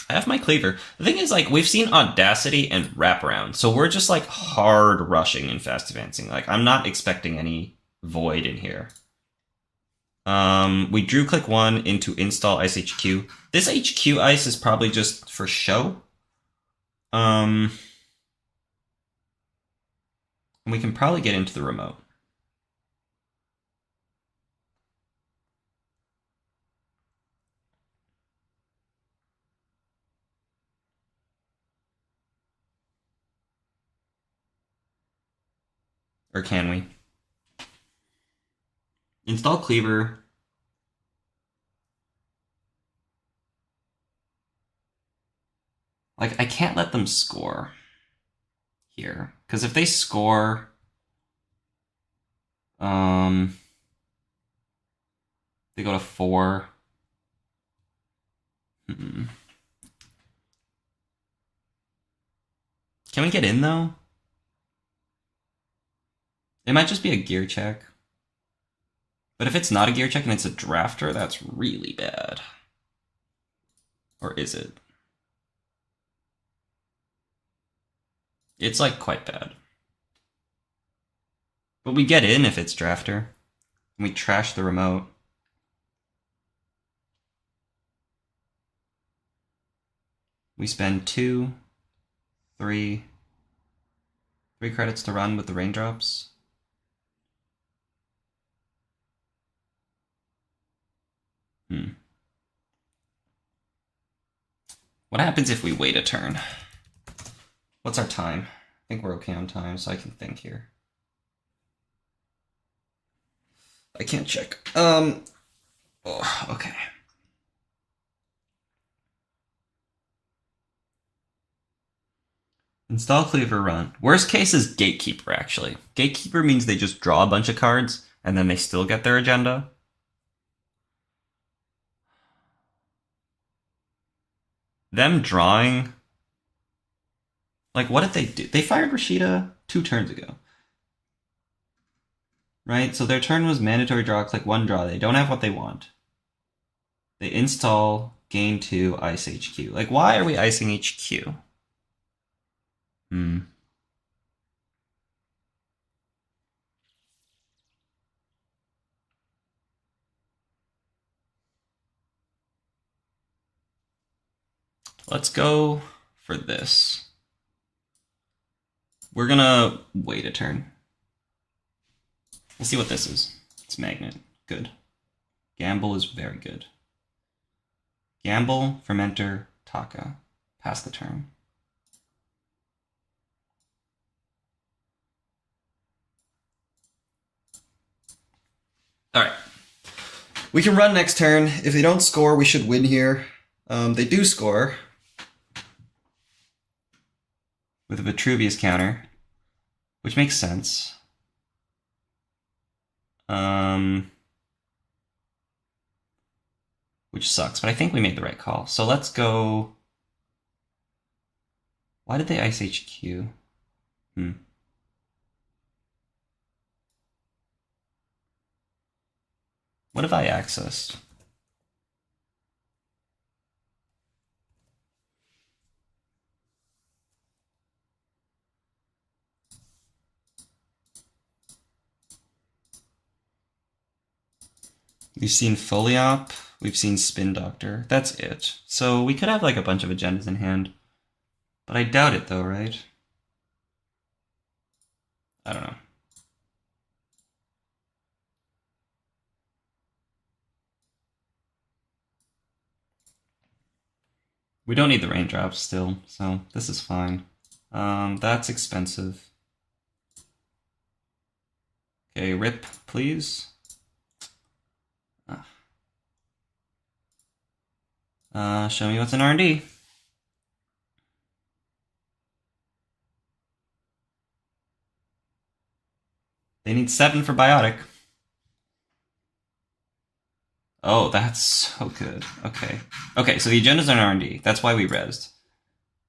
I have my cleaver. The thing is, like, we've seen Audacity and Wraparound, so we're just, like, hard rushing and fast advancing. Like, I'm not expecting any void in here. We drew click 1 into install ice HQ. This HQ ice is probably just for show. And we can probably get into the remote. Or can we? Install cleaver. Like, I can't let them score here. Because if they score... they go to 4. Can we get in, though? It might just be a gear check. But if it's not a gear check and it's a drafter, that's really bad. Or is it? It's, like, quite bad. But we get in if it's drafter. And we trash the remote. We spend 2, 3 credits to run with the raindrops. What happens if we wait a turn? What's our time? I think we're okay on time, so I can think here. I can't check. Oh, okay. Install cleaver run. Worst case is gatekeeper, actually. Gatekeeper means they just draw a bunch of cards, and then they still get their agenda. Them drawing Like, what did they do? They fired RustRydah 2 turns ago. Right? So their turn was mandatory draw, click 1 draw. They don't have what they want. They install, gain 2, ice HQ. Like, why are we icing HQ? Let's go for this. We're gonna wait a turn. We'll see what this is. It's magnet. Good. Gamble is very good. Gamble, Fermenter, Taka. Pass the turn. Alright. We can run next turn. If they don't score, we should win here. They do score. With a Vitruvius counter. Which makes sense. Which sucks, but I think we made the right call. So let's go... Why did they ice HQ? What have I accessed? We've seen Foliop, we've seen Spin Doctor. That's it. So we could have like a bunch of agendas in hand. But I doubt it though, right? I don't know. We don't need the raindrops still, so this is fine. That's expensive. Okay, rip, please. Show me what's in R&D. They need 7 for Biotic. Oh, that's so good. Okay. Okay, so the agenda's on R&D. That's why we rezzed.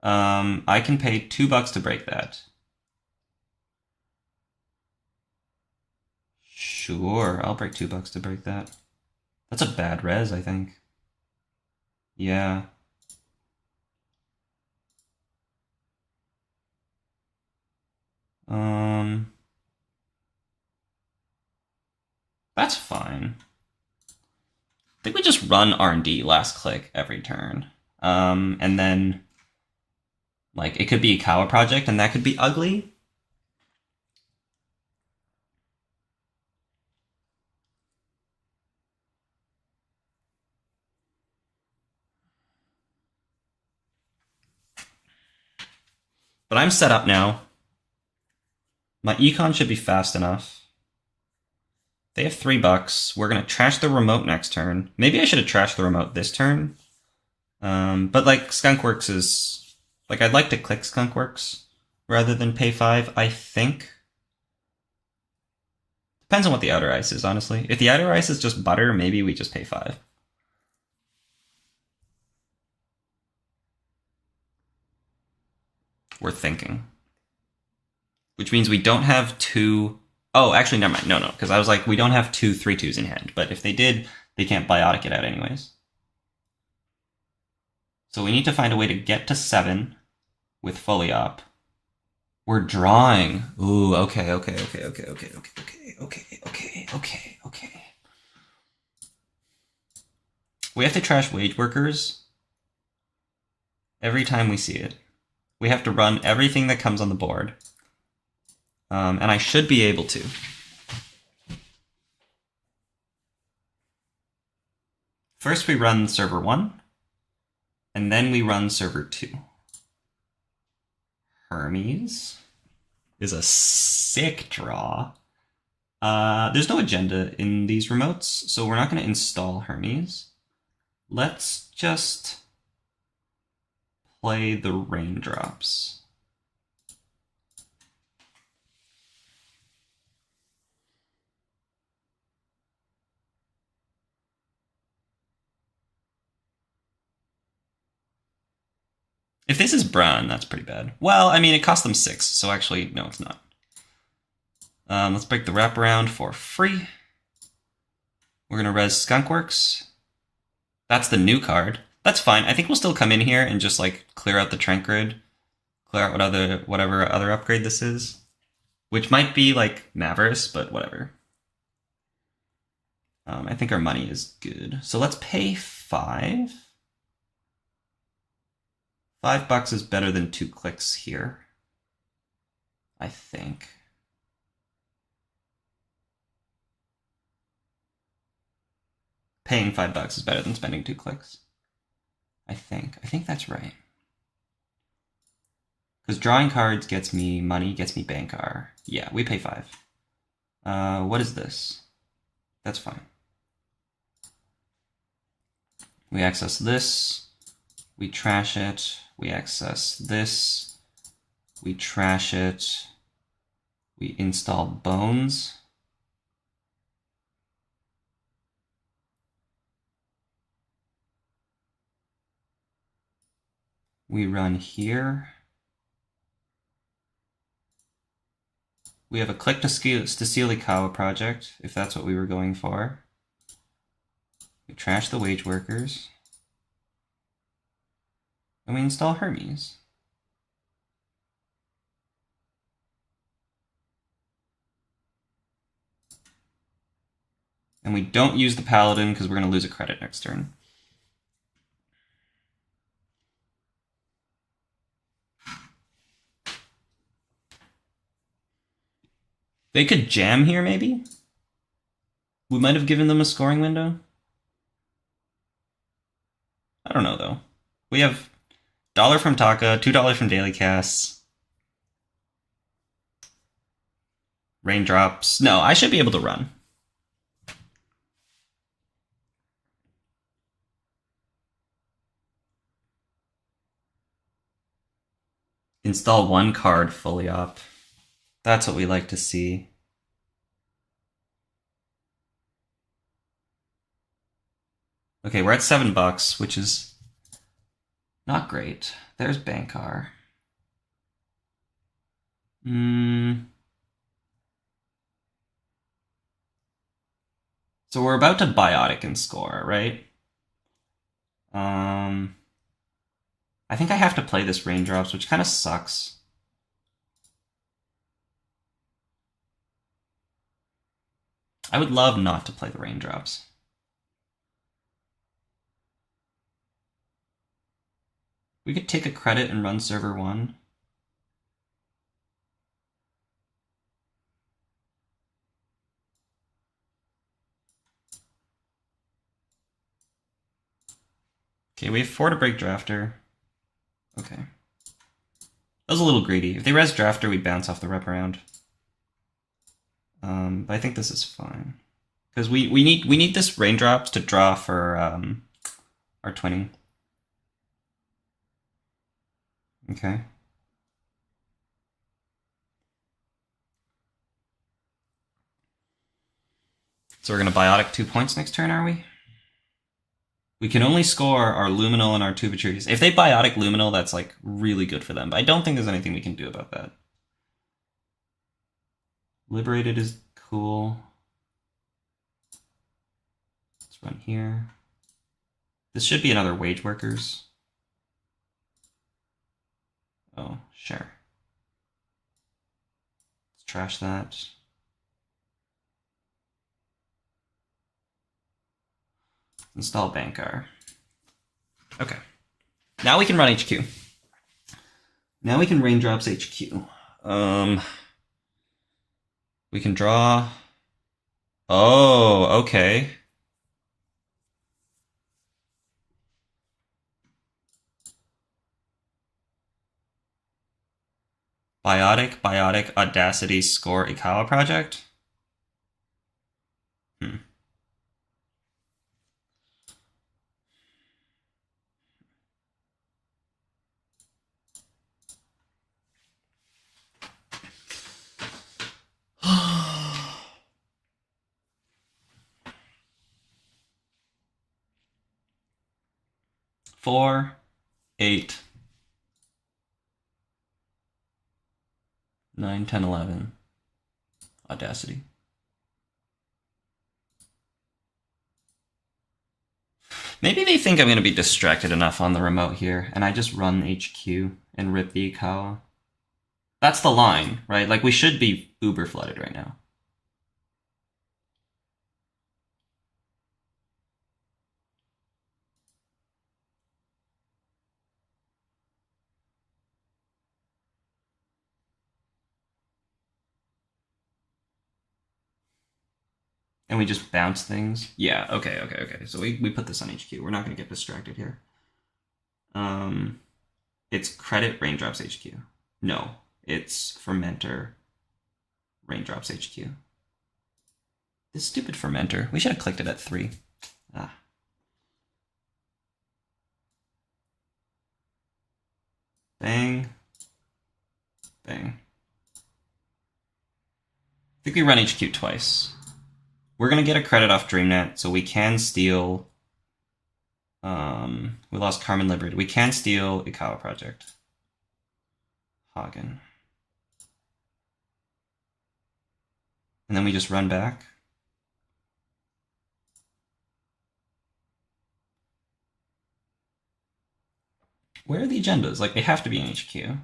I can pay $2 to break that. Sure, I'll break $2 to break that. That's a bad res, I think. Yeah. That's fine. I think we just run R&D last click every turn. And then, like, it could be a Kawa project, and that could be ugly. But I'm set up now. My econ should be fast enough. They have $3. We're gonna trash the remote next turn. Maybe I should have trashed the remote this turn. But like Skunkworks is like I'd like to click Skunkworks rather than pay 5, I think. Depends on what the outer ice is, honestly. If the outer ice is just butter, maybe we just pay 5. We're thinking. Which means we don't have 2... Oh, actually, never mind. No, because I was like, we don't have 2 3/2s in hand. But if they did, they can't Biotic it out anyways. So we need to find a way to get to 7 with Foliop. We're drawing. Ooh, okay. We have to trash wage workers every time we see it. We have to run everything that comes on the board. And I should be able to. First we run server 1, and then we run server 2. Hermes is a sick draw. There's no agenda in these remotes, so we're not going to install Hermes. Let's just play the raindrops. If this is Brun, that's pretty bad. Well, I mean, it cost them 6, so actually, no, it's not. Let's break the wraparound for free. We're going to res Skunkworks. That's the new card. That's fine. I think we'll still come in here and just like clear out the Trank Grid. Clear out whatever other upgrade this is. Which might be like Mavericks, but whatever. I think our money is good. So let's pay 5. $5 is better than 2 clicks here. I think. Paying $5 is better than spending 2 clicks. I think that's right. Because drawing cards gets me money, gets me Bankar. Yeah, we pay 5. What is this? That's fine. We access this. We trash it. We access this. We trash it. We install bones. We run here. We have a click to steal Ikawa project, if that's what we were going for. We trash the wage workers. And we install Hermes. And we don't use the Paladin because we're going to lose a credit next turn. They could jam here, maybe? We might have given them a scoring window. I don't know, though. We have $1 from Taka, $2 from Daily Casts. Raindrops. No, I should be able to run. Install 1 card fully up. That's what we like to see. Okay, we're at $7, which is not great. There's Bankar. So we're about to Biotic and score, right? I think I have to play this Raindrops, which kind of sucks. I would love not to play the Raindrops. We could take a credit and run server 1. Okay, we have 4 to break Drafter. Okay. That was a little greedy. If they res Drafter, we'd bounce off the wraparound. But I think this is fine. Because we need this Raindrops to draw for our twinning. Okay. So we're going to Biotic 2 points next turn, are we? We can only score our Luminal and our Tubatries. If they Biotic Luminal, that's like really good for them. But I don't think there's anything we can do about that. Liberated is cool. Let's run here. This should be another Wage Workers. Oh, sure. Let's trash that. Install Bankar. Okay. Now we can run HQ. Now we can Raindrops HQ. We can draw. Oh, okay. Biotic, Audacity, score Ikawa project. 4, 8, 9, 10, 11. Audacity. Maybe they think I'm going to be distracted enough on the remote here, and I just run HQ and rip the Ikawa. That's the line, right? Like, we should be uber flooded right now. And we just bounce things? Yeah, okay. So we put this on HQ. We're not going to get distracted here. It's credit raindrops HQ. No, it's fermenter raindrops HQ. This stupid fermenter. We should have clicked it at 3. Ah. Bang. Bang. I think we run HQ twice. We're going to get a credit off DreamNet, so we can steal... we lost Carmen Liberty. We can steal Ikawa Project. Hagen. And then we just run back. Where are the agendas? Like, they have to be in HQ.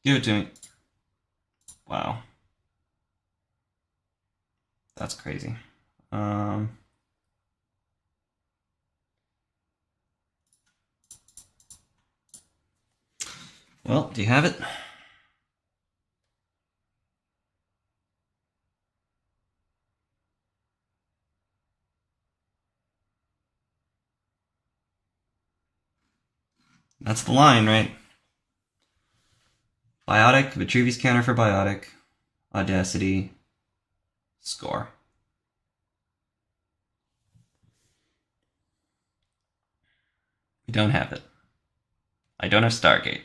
Give it to me. Wow. That's crazy. Well, do you have it? That's the line, right? Biotic, Vitruvius counter for Biotic, Audacity, score. We don't have it. I don't have Stargate.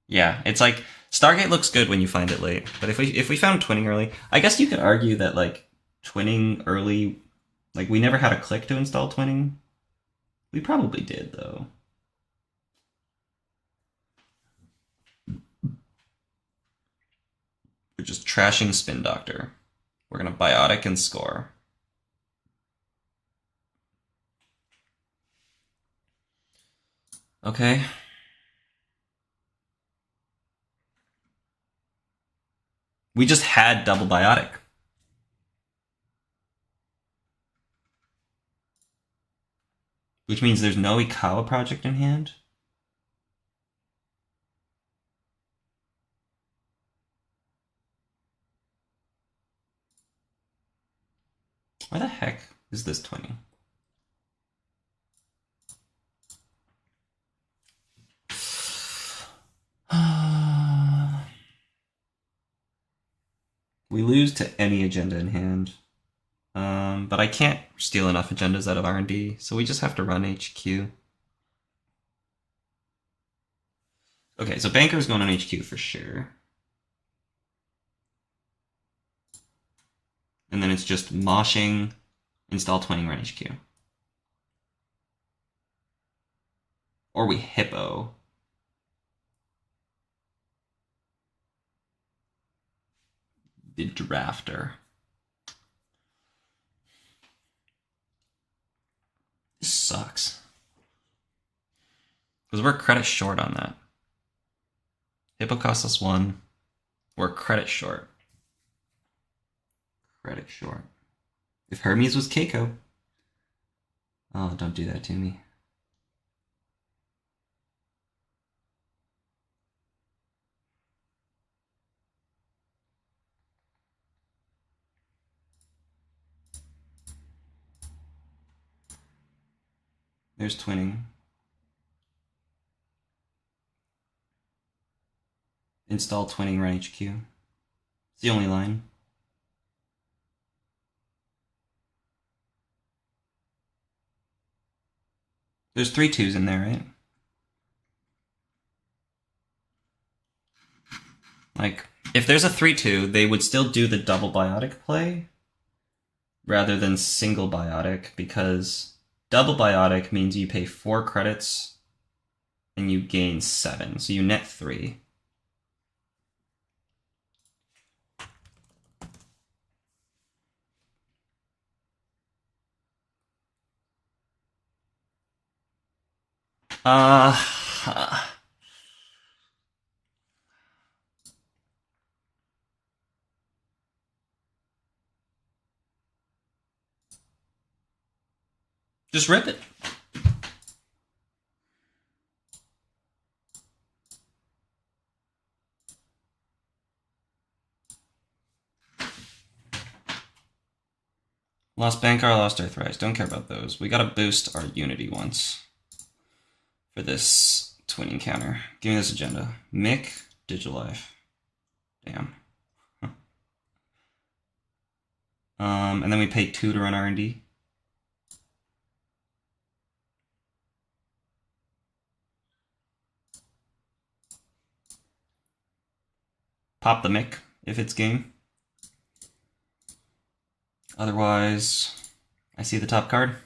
Yeah, it's like Stargate looks good when you find it late, but if we found twinning early, I guess you could argue that like twinning early, like we never had a click to install twinning. We probably did though. We're just trashing Spin Doctor. We're gonna Biotic and score. Okay. We just had double Biotic. Which means there's no Ikawa project in hand? Why the heck is this 20? We lose to any agenda in hand. But I can't steal enough agendas out of R&D, so we just have to run HQ. Okay, so Banker's going on HQ for sure. And then it's just moshing, install twinning, run HQ. Or we hippo. The drafter. This sucks. Because we're credit short on that. Hippo costs us 1. We're credit short. Credit short. If Hermes was Keiko. Oh, don't do that to me. There's twinning. Install twinning, run HQ. It's the only line. There's 3 2s in there, right? Like, if there's a 3-2, they would still do the double biotic play rather than single biotic, because double biotic means you pay 4 credits and you gain 7, so you net 3. Just rip it. Lost Bankar, lost Earthrise. Don't care about those. We gotta boost our Unity once for this twin encounter. Give me this agenda. Mick, Digilife. Damn. And then we pay 2 to run R&D. Pop the Mick if it's game. Otherwise, I see the top card.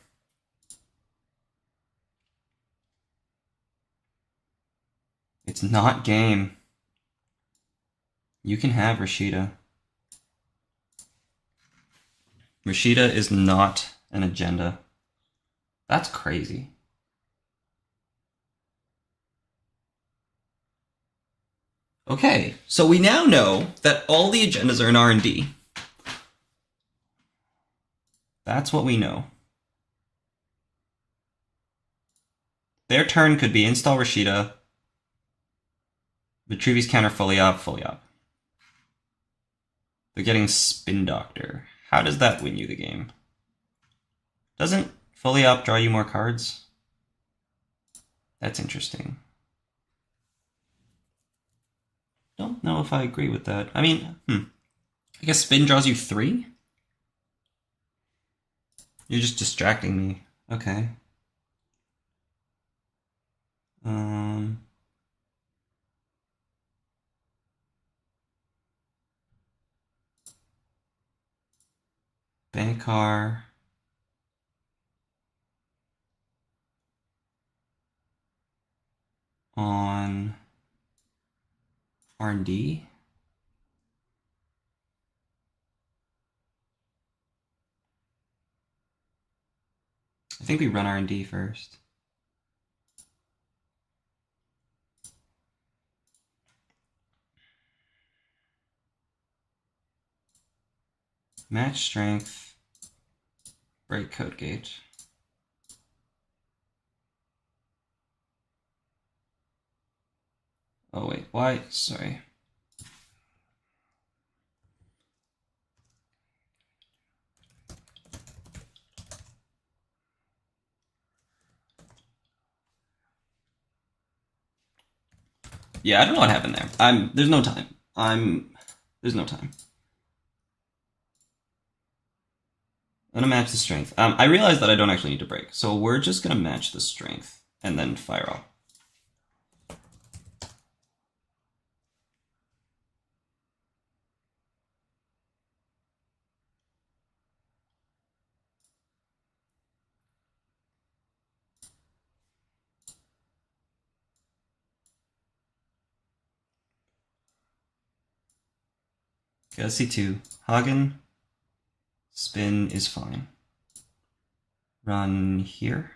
It's not game. You can have RustRydah. RustRydah is not an agenda. That's crazy. Okay, so we now know that all the agendas are in R&D. That's what we know. Their turn could be install RustRydah, retrieve his counter fully up, fully up. They're getting Spin Doctor. How does that win you the game? Doesn't fully up draw you more cards? That's interesting. Don't know if I agree with that. I mean, I guess Spin draws you 3? You're just distracting me. Okay. Bankar. On R&D. I think we run R&D first. Match strength. Break code gate. Oh wait, why? Sorry. Yeah, I don't know what happened there. There's no time. There's no time. I'm gonna match the strength. I realize that I don't actually need to break, so we're just gonna match the strength and then fire off. Okay, let's see 2. Hagen. Spin is fine. Run here.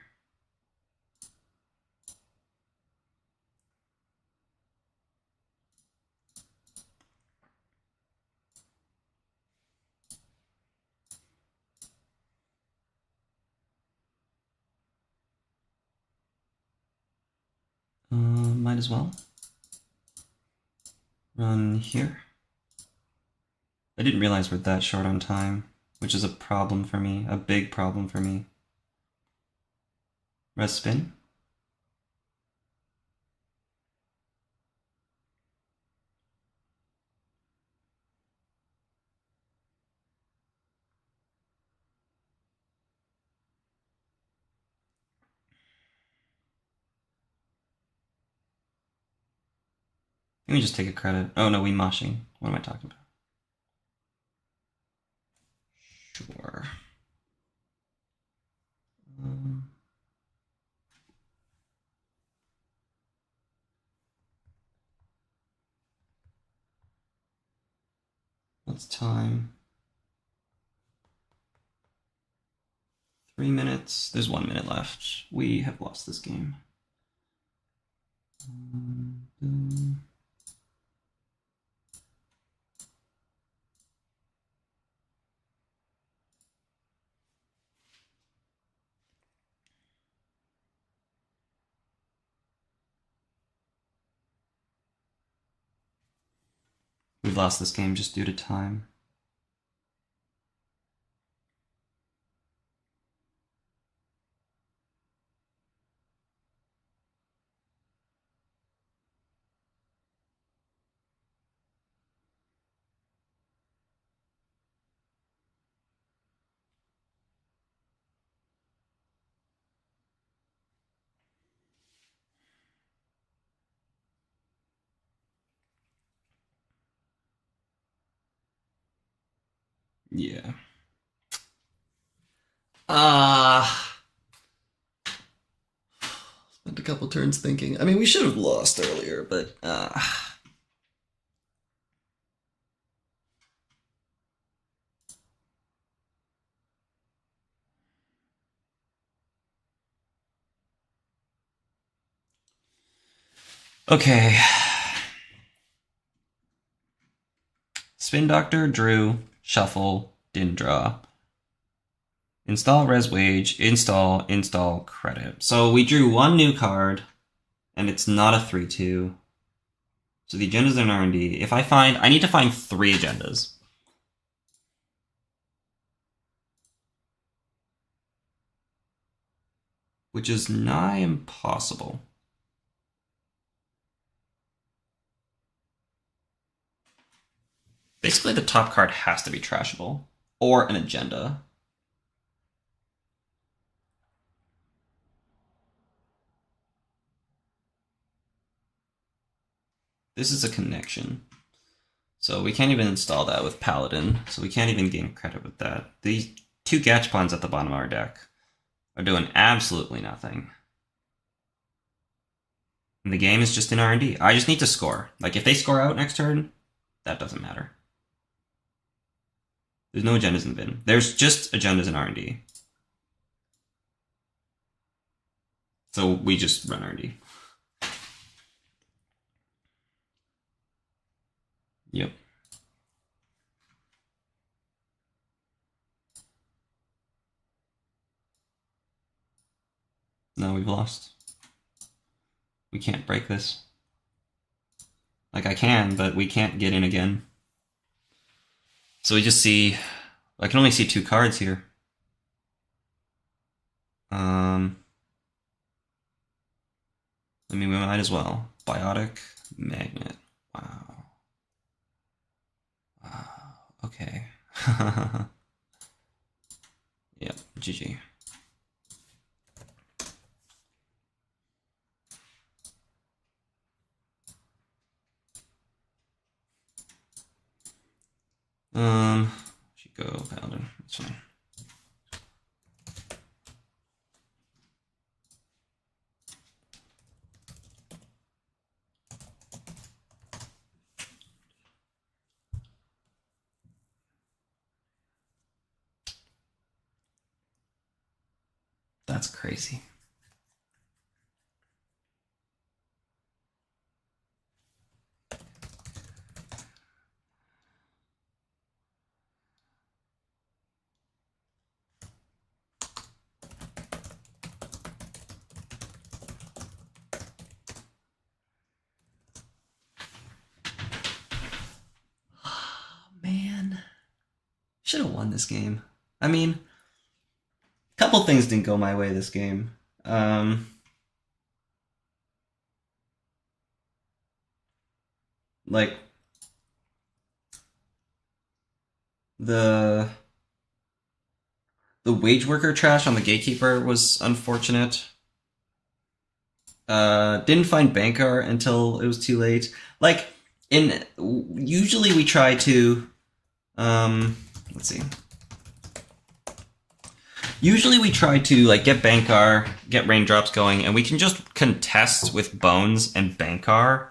Might as well. Run here. I didn't realize we're that short on time, which is a problem for me, a big problem for me. Res spin. Let me just take a credit. Oh no, we moshing. What am I talking about? Sure. What's time? 3 minutes. There's 1 minute left. We have lost this game. We've lost this game just due to time. Yeah. Spent a couple turns thinking. I mean, we should have lost earlier, but okay. Spin Doctor, drew, shuffle, didn't draw. Install res wage, install credit. So we drew one new card, and it's not a 3-2. So the agenda's in R&D. I need to find 3 agendas. Which is nigh impossible. Basically, the top card has to be trashable, or an agenda. This is a connection. So we can't even install that with Paladin, so we can't even gain credit with that. These 2 Gachapons at the bottom of our deck are doing absolutely nothing. And the game is just in R&D. I just need to score. Like, if they score out next turn, that doesn't matter. There's no agendas in the bin. There's just agendas in R&D. So we just run R&D. Yep. No, we've lost. We can't break this. Like, I can, but we can't get in again. So we just see... I can only see 2 cards here. I mean, we might as well. Biotic, Magnet. Wow. Wow. Okay. Yep, GG. Should go Paladin. That's fine. That's crazy. Man, should have won this game. I mean, a couple things didn't go my way this game. Like, the wage worker trash on the gatekeeper was unfortunate. Didn't find Bankar until it was too late. Like, Usually we try to, let's see. Usually we try to like get Bankar, get raindrops going, and we can just contest with Bones and Bankar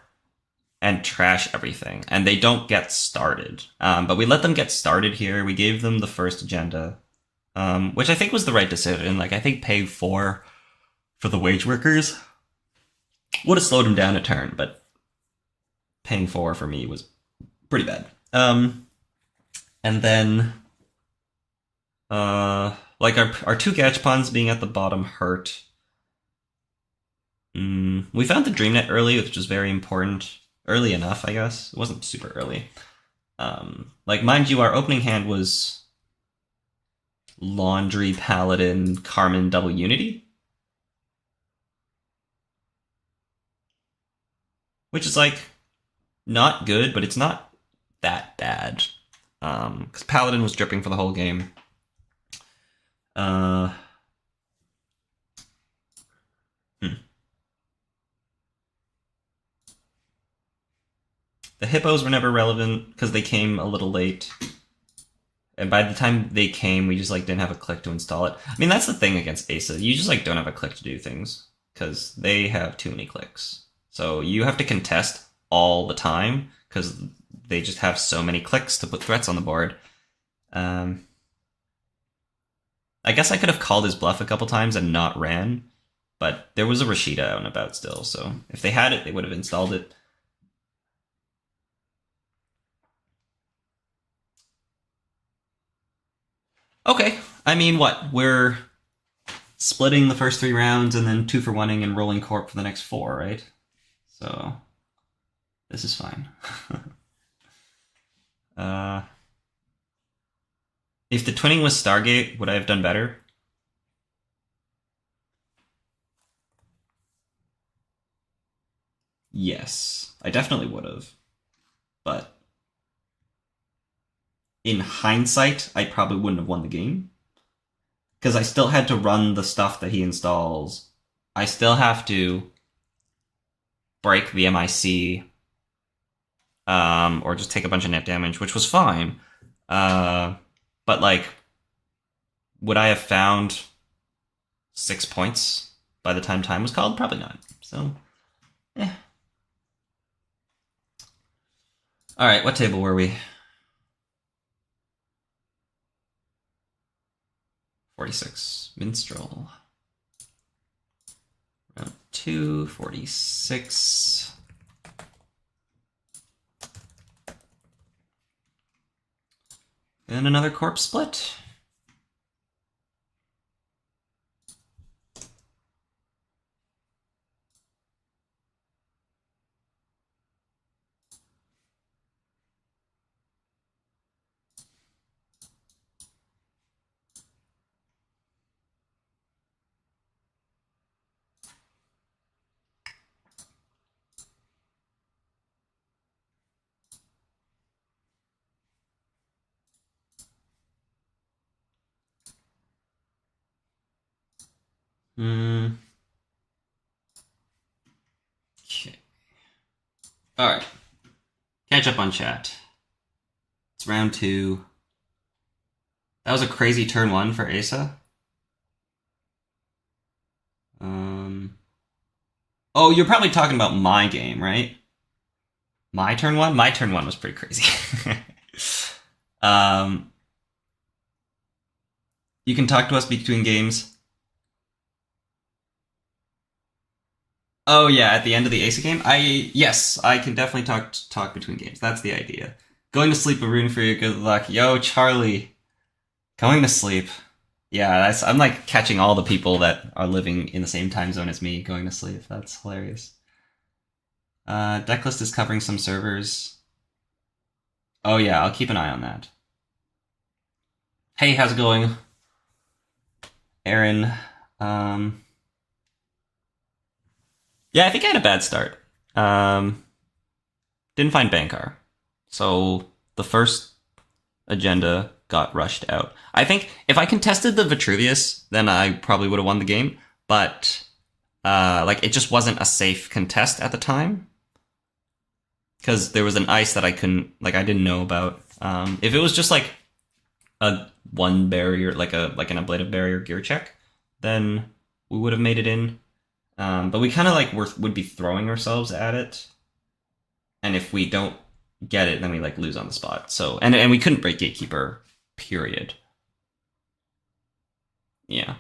and trash everything, and they don't get started. But we let them get started here. We gave them the first agenda, which I think was the right decision. Like, I think paying 4 for the wage workers would have slowed them down a turn, but paying 4 for me was pretty bad. And then, like our 2 Gachapons being at the bottom hurt. We found the DreamNet early, which was very important. Early enough, I guess. It wasn't super early. Like, mind you, our opening hand was Laundry, Paladin, Carmen, double Unity. Which is, like, not good, but it's not that bad. Because Paladin was dripping for the whole game. The hippos were never relevant because they came a little late. And by the time they came, we just like didn't have a click to install it. I mean, that's the thing against Asa. You just like don't have a click to do things because they have too many clicks. So you have to contest all the time because they just have so many clicks to put threats on the board. I guess I could have called his bluff a couple times and not ran, but there was a RustRydah out and about still. So if they had it, they would have installed it. Okay, I mean, what? We're splitting the first 3 rounds and then 2 for 1ing and rolling corp for the next 4, right? So, this is fine. If the twinning was Stargate, would I have done better? Yes, I definitely would have. But in hindsight, I probably wouldn't have won the game. Because I still had to run the stuff that he installs. I still have to break the MIC. Or just take a bunch of net damage, which was fine. But, like, would I have found 6 points by the time time was called? Probably not. So, Alright, what table were we? 46. Minstrel. Round 2, 46. And another corp split. Okay. Alright. Catch up on chat. It's round 2. That was a crazy turn 1 for Asa. Oh, you're probably talking about my game, right? My turn 1? My turn 1 was pretty crazy. You can talk to us between games. Oh yeah, at the end of the Asa game? Yes, I can definitely talk between games. That's the idea. Going to sleep, a rune for your good luck. Yo, Charlie. Going to sleep. Yeah, I'm like catching all the people that are living in the same time zone as me going to sleep. That's hilarious. Decklist is covering some servers. Oh yeah, I'll keep an eye on that. Hey, how's it going? Aaron. Yeah, I think I had a bad start. Didn't find Bankar. So the first agenda got rushed out. I think if I contested the Vitruvius, then I probably would have won the game. But like it just wasn't a safe contest at the time. because there was an ice that I didn't know about. If it was just like a one barrier, like an ablative barrier gear check, then we would have made it in. But we kind of like would be throwing ourselves at it, and if we don't get it, then we like lose on the spot. So and we couldn't break gatekeeper, period. Yeah.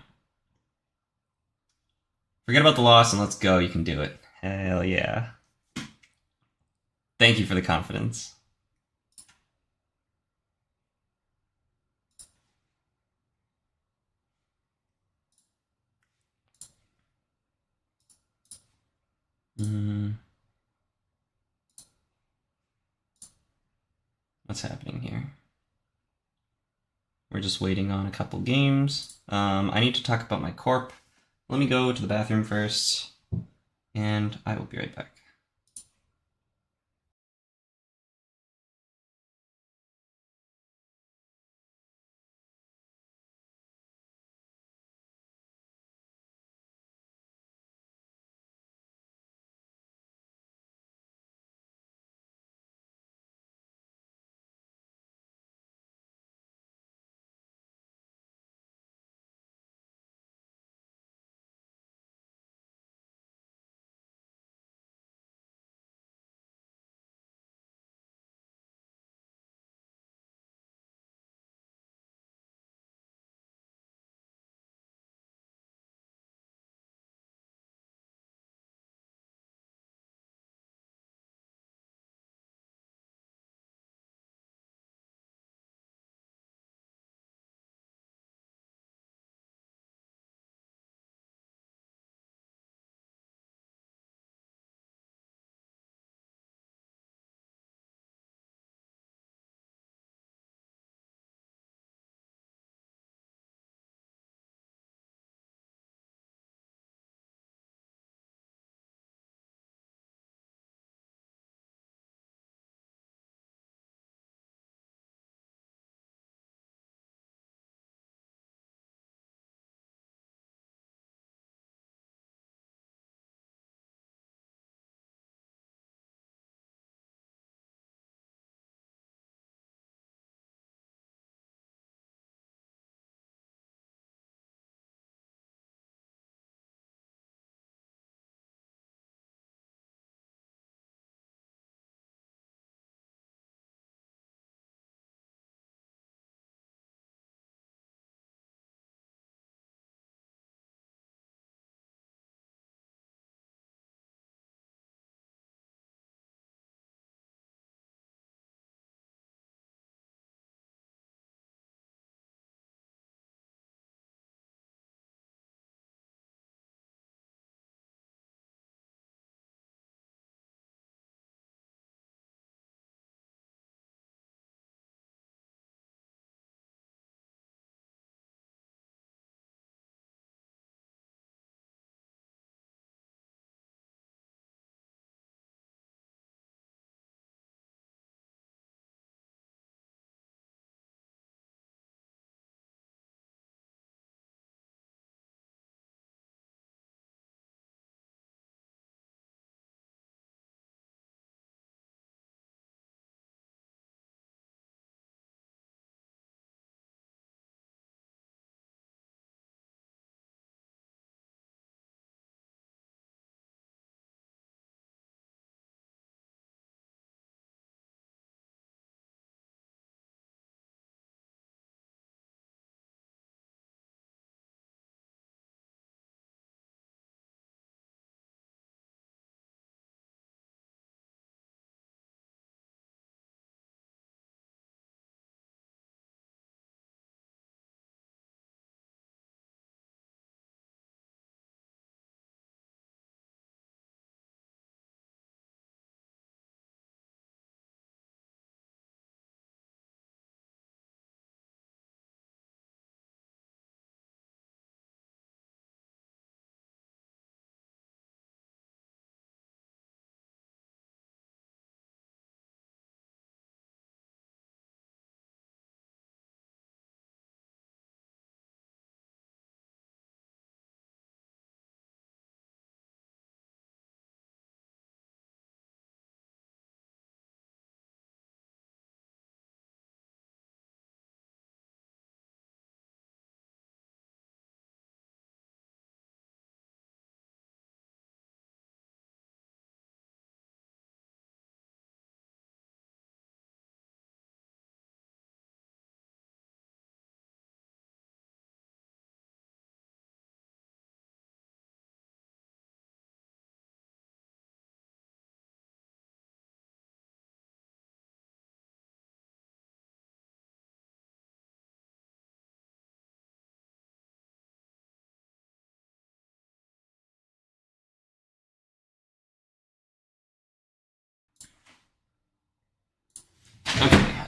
Forget about the loss and let's go. You can do it. Hell yeah. Thank you for the confidence. What's happening here? We're just waiting on a couple games. I need to talk about my corp. Let me go to the bathroom first, and I will be right back.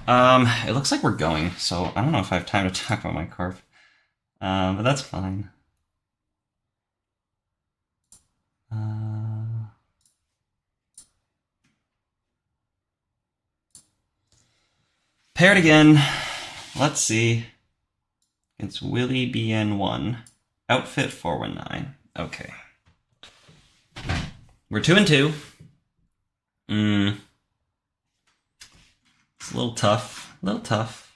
It looks like we're going, so I don't know if I have time to talk about my corp. But that's fine. Paired again. Let's see. It's Willie BN1. Outfit 419. Okay. We're 2-2. It's a little tough. A little tough.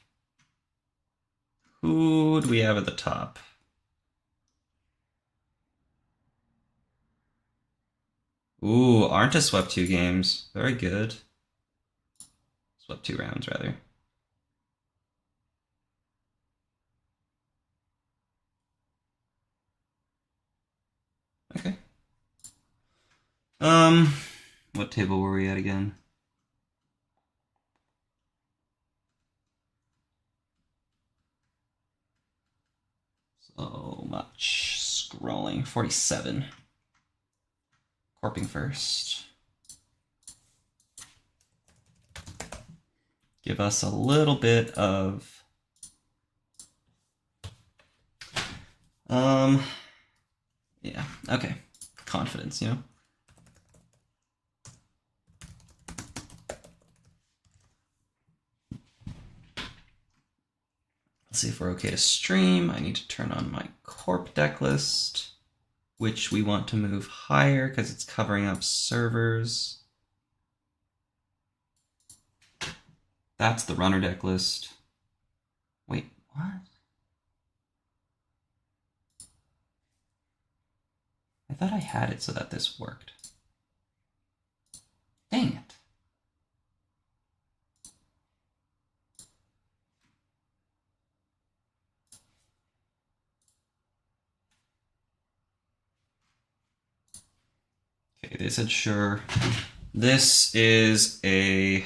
Who do we have at the top? Ooh, Arnta swept 2 games. Very good. Swept 2 rounds, rather. Okay. What table were we at again? So much scrolling. 47. Corping first. Give us a little bit of yeah, okay. Confidence, you know? Let's see if we're okay to stream. I need to turn on my corp deck list, which we want to move higher because it's covering up servers. That's the runner deck list. Wait, what? I thought I had it so that this worked. Dang it. Okay, they said sure. This is a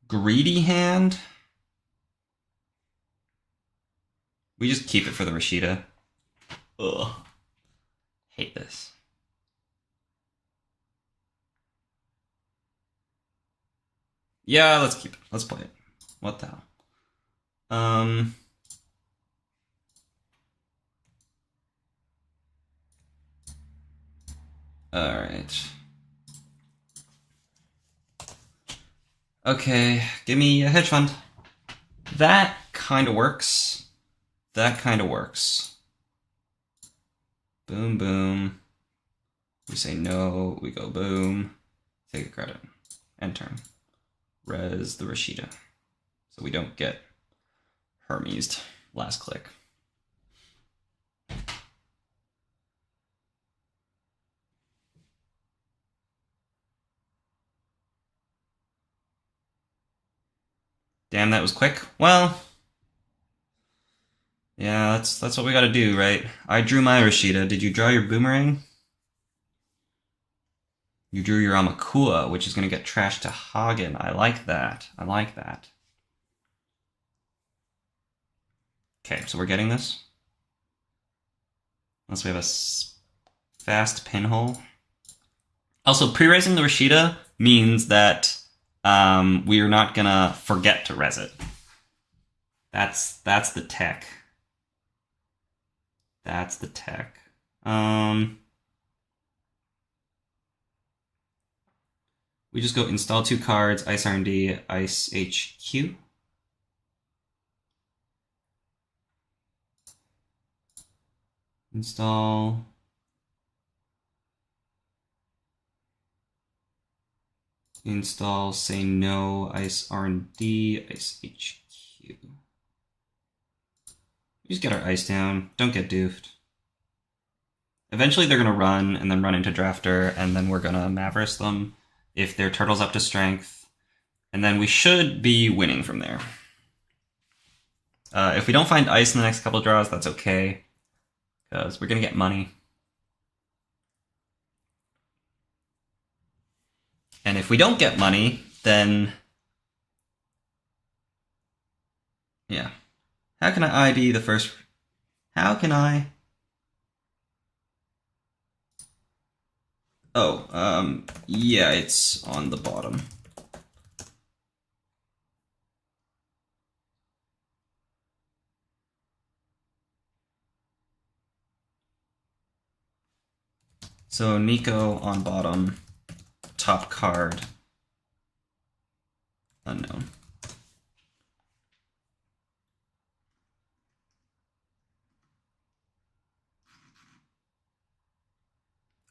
greedy hand. We just keep it for the RustRydah. Ugh. Hate this. Yeah, let's keep it. Let's play it. What the hell? Alright. Okay, give me a hedge fund. That kind of works. That kind of works. Boom, boom. We say no, we go boom. Take a credit. End turn. Res the RustRydah. So we don't get Hermes last click. Damn, that was quick. Well, yeah, that's what we gotta do, right? I drew my RustRydah. Did you draw your boomerang? You drew your Amakua, which is gonna get trashed to Hagen. I like that. I like that. Okay, so we're getting this. Unless we have a fast pinhole. Also, pre-raising the RustRydah means that we are not gonna forget to res it. That's the tech. That's the tech. We just go install 2 cards, Ice R&D, Ice HQ. Install. Install, say no, Ice R&D, Ice HQ. We just get our ice down. Don't get doofed. Eventually they're going to run, and then run into Drafter, and then we're going to Maverick them if their turtle's up to strength. And then we should be winning from there. If we don't find ice in the next couple draws, that's okay. Because we're going to get money. And if we don't get money, then... yeah. How can I ID the first... how can I... oh, yeah, it's on the bottom. So Nico on bottom, top card, unknown.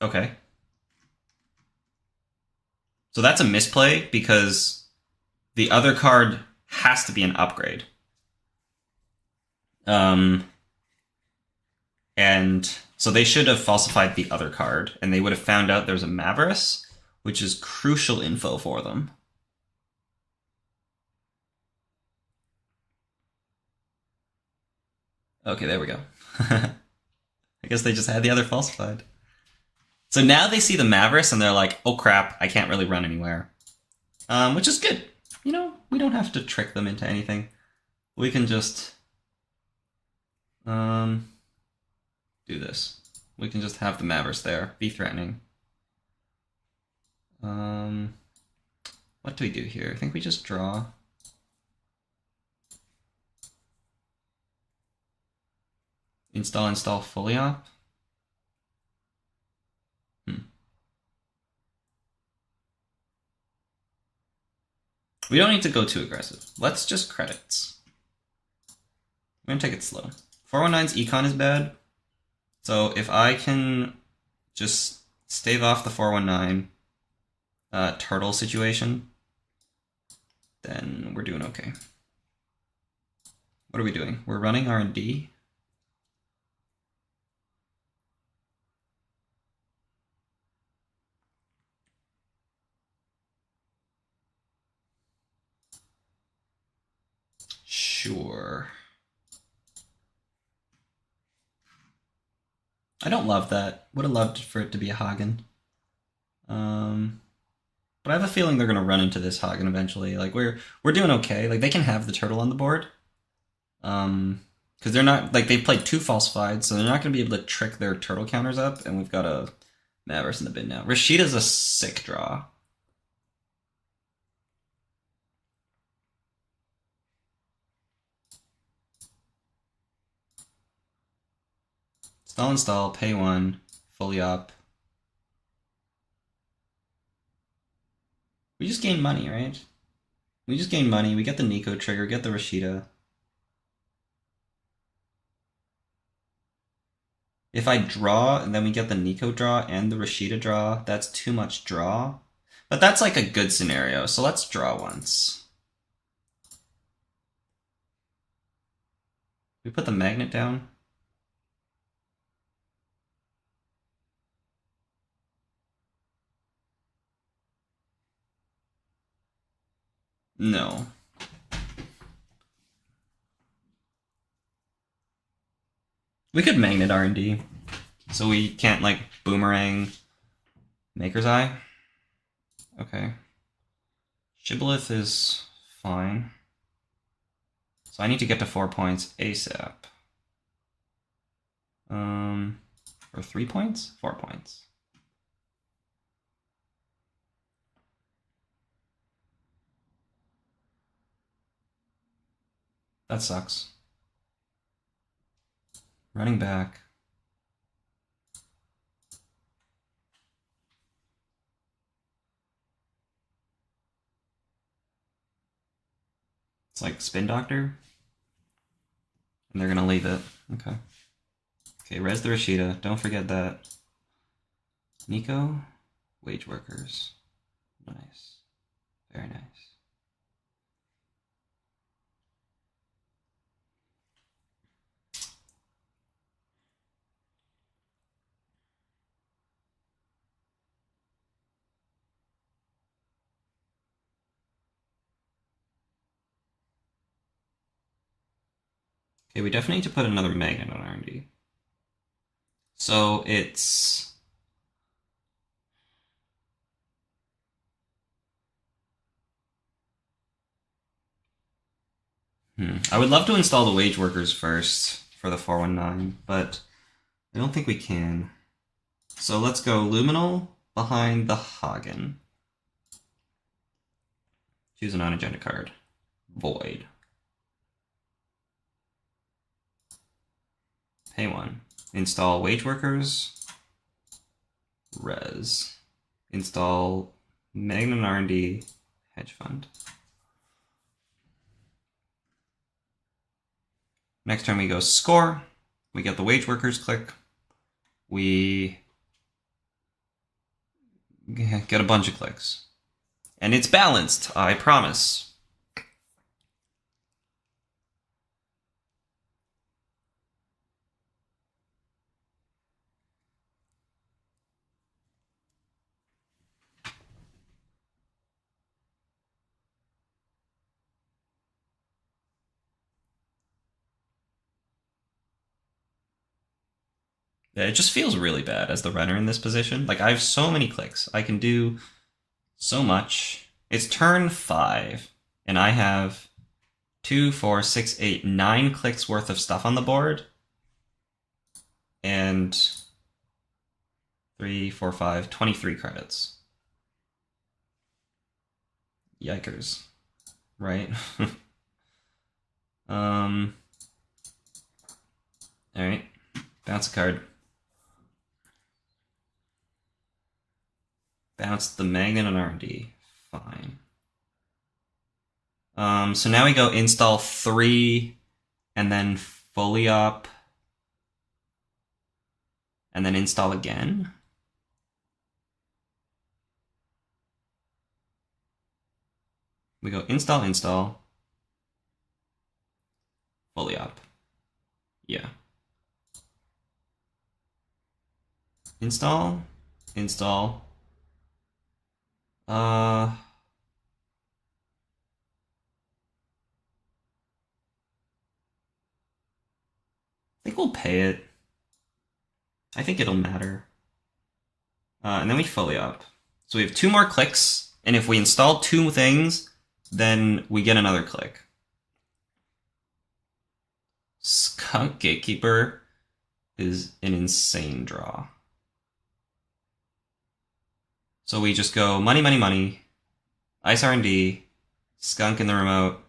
Okay. So that's a misplay because the other card has to be an upgrade. And so they should have falsified the other card, and they would have found out there's a Mavericks, which is crucial info for them. Okay, there we go. I guess they just had the other falsified. So now they see the Mavericks, and they're like, oh crap, I can't really run anywhere. Which is good. You know, we don't have to trick them into anything. We can just do this. We can just have the Mavericks there, be threatening. What do we do here? I think we just draw. Install fully op. We don't need to go too aggressive. Let's just credits. We're gonna take it slow. 419's econ is bad. So if I can just stave off the 419 turtle situation, then we're doing okay. What are we doing? We're running R&D. Sure. I don't love that. Would have loved for it to be a Hagen. But I have a feeling they're gonna run into this Hagen eventually. Like we're doing okay. Like they can have the turtle on the board. Because they're not like they've played 2 falsified, so they're not gonna be able to trick their turtle counters up, and we've got a Mavericks in the bin now. RustRydah's a sick draw. Install, pay 1, fully up. We just gain money, right? We just gain money, we get the Nico trigger, get the RustRydah. If I draw, and then we get the Nico draw and the RustRydah draw, that's too much draw. But that's like a good scenario, so let's draw once. We put the magnet down. No. We could magnet R&D, so we can't like boomerang Maker's Eye. Okay. Shibboleth is fine. So I need to get to 4 points ASAP. Or 3 points? 4 points. That sucks. Running back. It's like Spin Doctor. And they're gonna leave it. Okay. Okay, res the RustRydah. Don't forget that. Nico, wage workers. Nice. Very nice. Okay, we definitely need to put another magnet on R&D. So it's... I would love to install the wage workers first for the 419, but I don't think we can. So let's go Luminal behind the Hagen. Choose a non-agenda card. Void. Pay 1. Install wage workers. res. Install Magnet R&D hedge fund. Next turn we go score. We get the wage workers click. We get a bunch of clicks. And it's balanced, I promise. Yeah, it just feels really bad as the runner in this position. Like, I have so many clicks. I can do so much. It's turn 5, and I have 2, 4, 6, 8, 9 clicks worth of stuff on the board. And 3, 4, 5, 23 credits. Yikers. Right? Alright. Bounce a card. Bounce the Magnet on R&D. Fine. So now we go install 3, and then fully up, and then install again. We go install, install, fully up. Yeah. Install, install. I think we'll pay it. I think it'll matter. And then we fully up. So we have 2 more clicks, and if we install 2 things, then we get another click. Skunk Gatekeeper is an insane draw. So we just go money, money, money, Ice R&D, Skunk in the remote,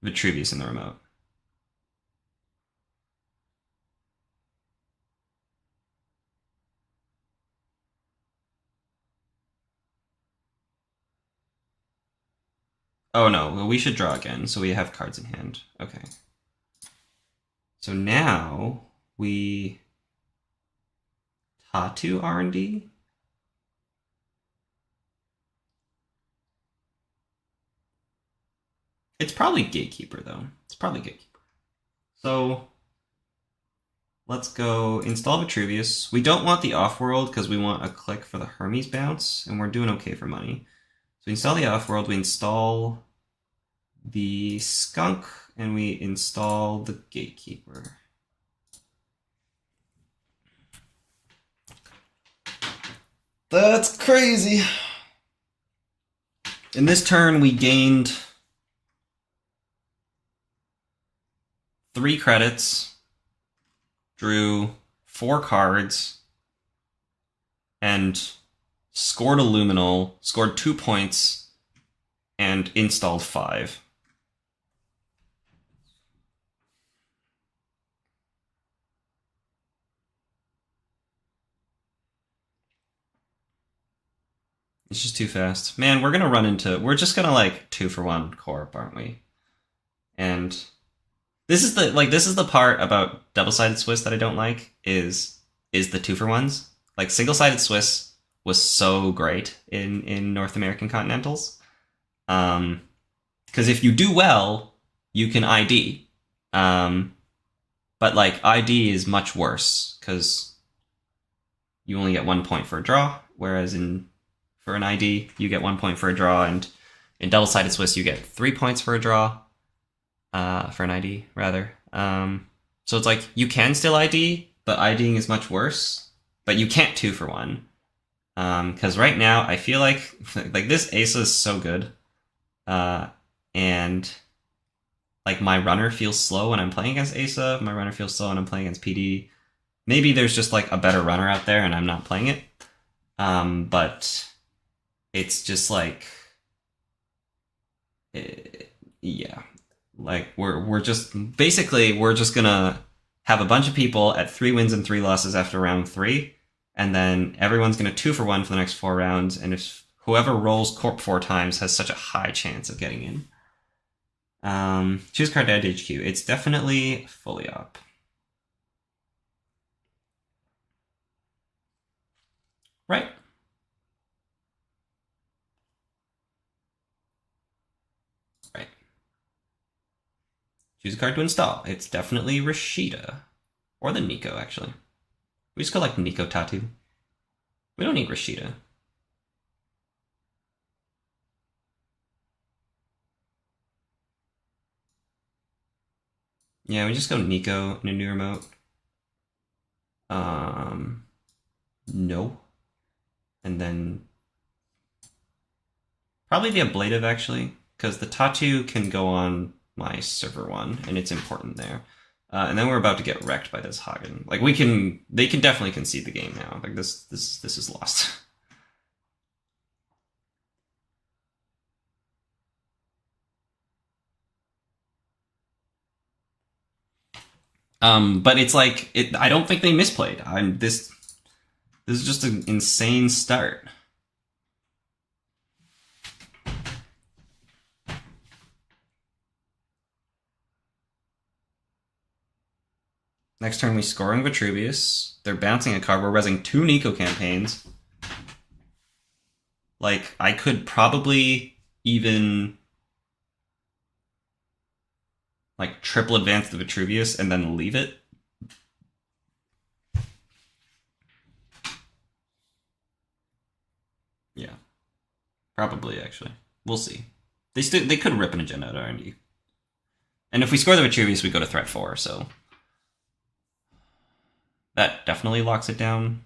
Vitruvius in the remote. Oh no, well, we should draw again, so we have cards in hand. Okay. So now we Tattoo R&D. It's probably Gatekeeper, though. It's probably Gatekeeper. So let's go install Vitruvius. We don't want the off-world because we want a click for the Hermes bounce, and we're doing okay for money. So we install the off-world, we install the Skunk, and we install the Gatekeeper. That's crazy. In this turn, we gained 3 credits, drew 4 cards, and scored a Luminal, scored 2 points, and installed 5. It's just too fast. Man, we're just gonna like 2-for-1 corp, aren't we? And this is the part about double-sided Swiss that I don't like is the 2-for-1s. Like single-sided Swiss was so great in North American Continentals. Because if you do well, you can ID. But like ID is much worse because you only get 1 point for a draw, whereas for an ID you get 1 point for a draw, and in double-sided Swiss you get 3 points for a draw. For an ID, rather. So it's like, you can still ID, but IDing is much worse. But you can't 2-for-1. Because right now, I feel like this Asa is so good. And like my runner feels slow when I'm playing against Asa. My runner feels slow when I'm playing against PD. Maybe there's just like a better runner out there and I'm not playing it. But it's just like... yeah. Like we're just gonna have a bunch of people at 3 wins and 3 losses after round 3, and then everyone's going to 2-for-1 for the next 4 rounds, and if whoever rolls corp 4 times has such a high chance of getting in. Choose card to add HQ. It's definitely fully up. Right. Right. Choose a card to install. It's definitely RustRydah. Or the Nico, actually. We just go like Nico Tattoo. We don't need RustRydah. Yeah, we just go Nico in a new remote. No. And then probably the ablative, actually, because the tattoo can go on my server 1, and it's important there. And then we're about to get wrecked by this Hagen. Like, they can definitely concede the game now. Like, this is lost. But it's like, I don't think they misplayed. This is just an insane start. Next turn, we scoring Vitruvius. They're bouncing a card. We're resing 2 Nico campaigns. Like, I could probably even like triple advance the Vitruvius and then leave it. Yeah. Probably, actually. We'll see. They could rip an agenda out of R&D. And if we score the Vitruvius, we go to threat 4, so that definitely locks it down.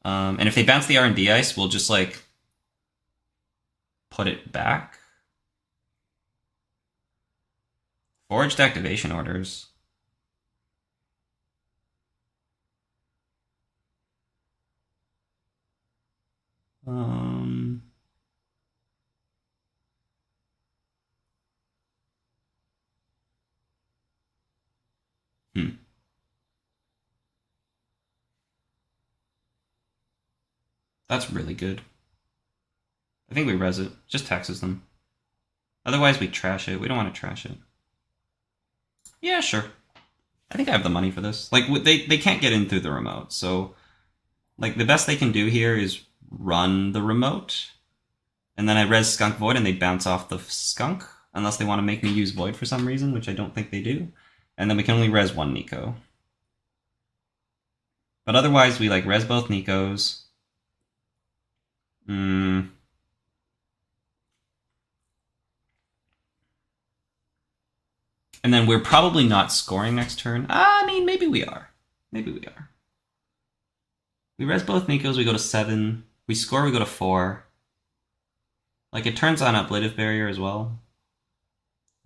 And if they bounce the R&D ice, we'll just, like, put it back. Forged activation orders. That's really good. I think we res it. Just taxes them. Otherwise, we trash it. We don't want to trash it. Yeah, sure. I think I have the money for this. Like, they can't get in through the remote, so like the best they can do here is run the remote, and then I res Skunk Void and they bounce off the Skunk, unless they want to make me use Void for some reason, which I don't think they do. And then we can only res 1 Nico. But otherwise, we like res both Nikos. And then we're probably not scoring next turn. I mean, maybe we are. Maybe we are. We res both Nikos, we go to 7. We score, we go to 4. Like, it turns on ablative barrier as well.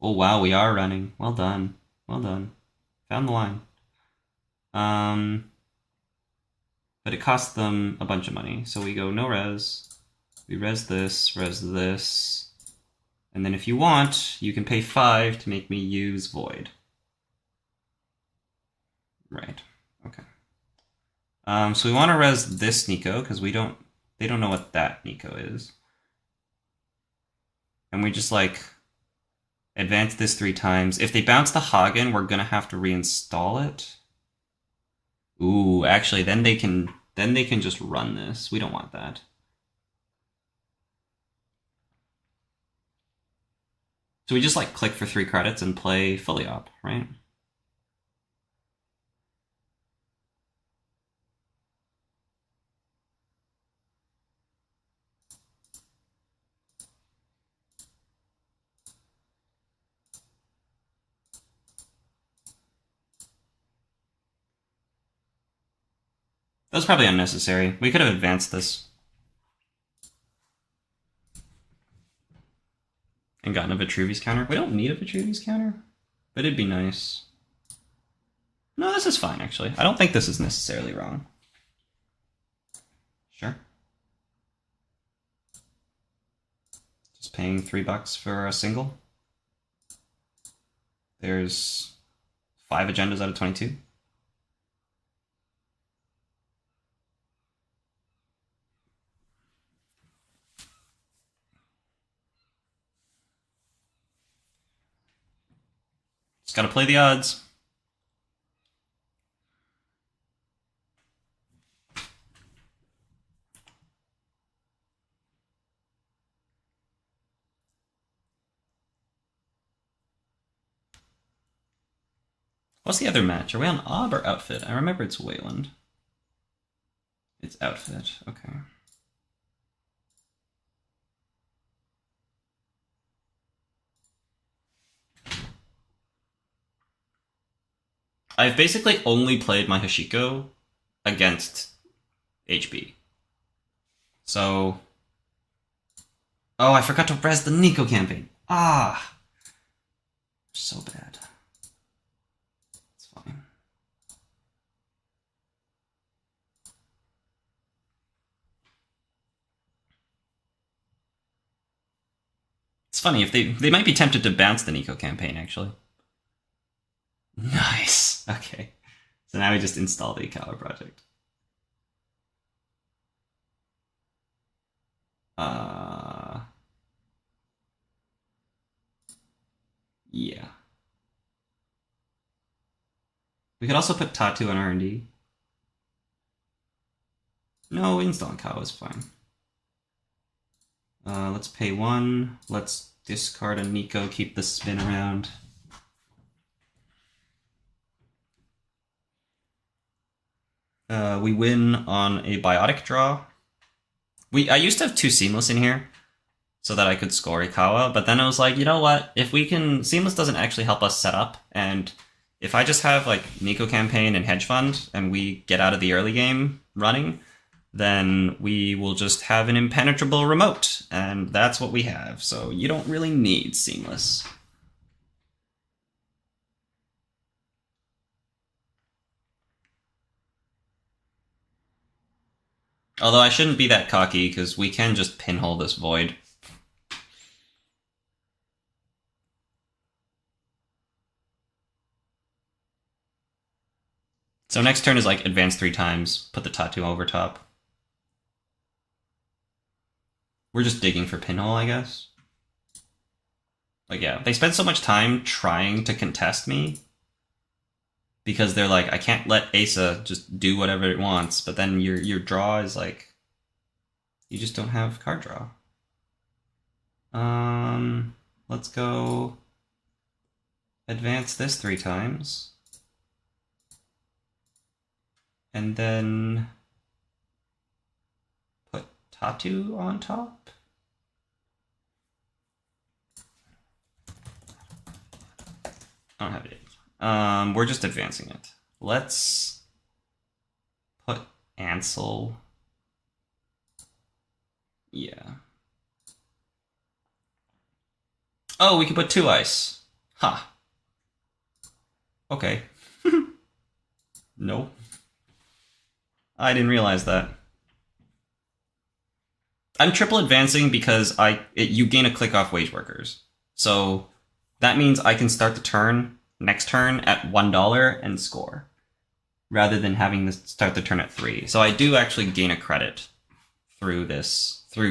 Oh, wow, we are running. Well done. Well done. Found the line. But it costs them a bunch of money. So we go no res. We res this, and then if you want, you can pay 5 to make me use Void. Right. Okay. So we want to res this Nico because they don't know what that Nico is, and we just like advance this 3 times. If they bounce the Hagen, we're gonna have to reinstall it. Ooh, actually, then they can just run this. We don't want that. So we just like click for 3 credits and play fully op, right? That was probably unnecessary. We could have advanced this. And gotten a Vitruvius counter. We don't need a Vitruvius counter, but it'd be nice. No, this is fine, actually. I don't think this is necessarily wrong. Sure. Just paying $3 for a single. There's 5 agendas out of 22. gotta play the odds. What's the other match? Are we on Ob or Outfit? I remember it's Wayland. It's Outfit, okay. I've basically only played my Hoshiko against HB. So... Oh, I forgot to res the Nico campaign. Ah! So bad. It's fine. It's funny, if they might be tempted to bounce the Nico campaign, actually. Nice! Okay. So now we just install the Ikawa project. Yeah. We could also put Tattoo on R&D. No, installing Ikawa is fine. Let's pay 1. Let's discard a Nico, keep the spin around. We win on a biotic draw. I used to have 2 Seamless in here so that I could score Ikawa, but then I was like, you know what? If we can... Seamless doesn't actually help us set up, and if I just have like Nico campaign and Hedge Fund and we get out of the early game running, then we will just have an impenetrable remote, and that's what we have. So you don't really need Seamless. Although I shouldn't be that cocky, because we can just pinhole this void. So next turn is like advance 3 times, put the Tattoo over top. We're just digging for pinhole, I guess. Like, yeah, they spend so much time trying to contest me because they're like, I can't let Asa just do whatever it wants, but then your draw is like, you just don't have card draw. Let's go advance this 3 times. And then put Tattoo on top. I don't have it. We're just advancing it. Let's put Ansel. Yeah. Oh, we can put 2 ice. Huh. Okay. Nope. I didn't realize that. I'm triple advancing because you gain a click off wage workers. So that means I can start the turn next turn at $1 and score, rather than having to start the turn at 3. So I do actually gain a credit through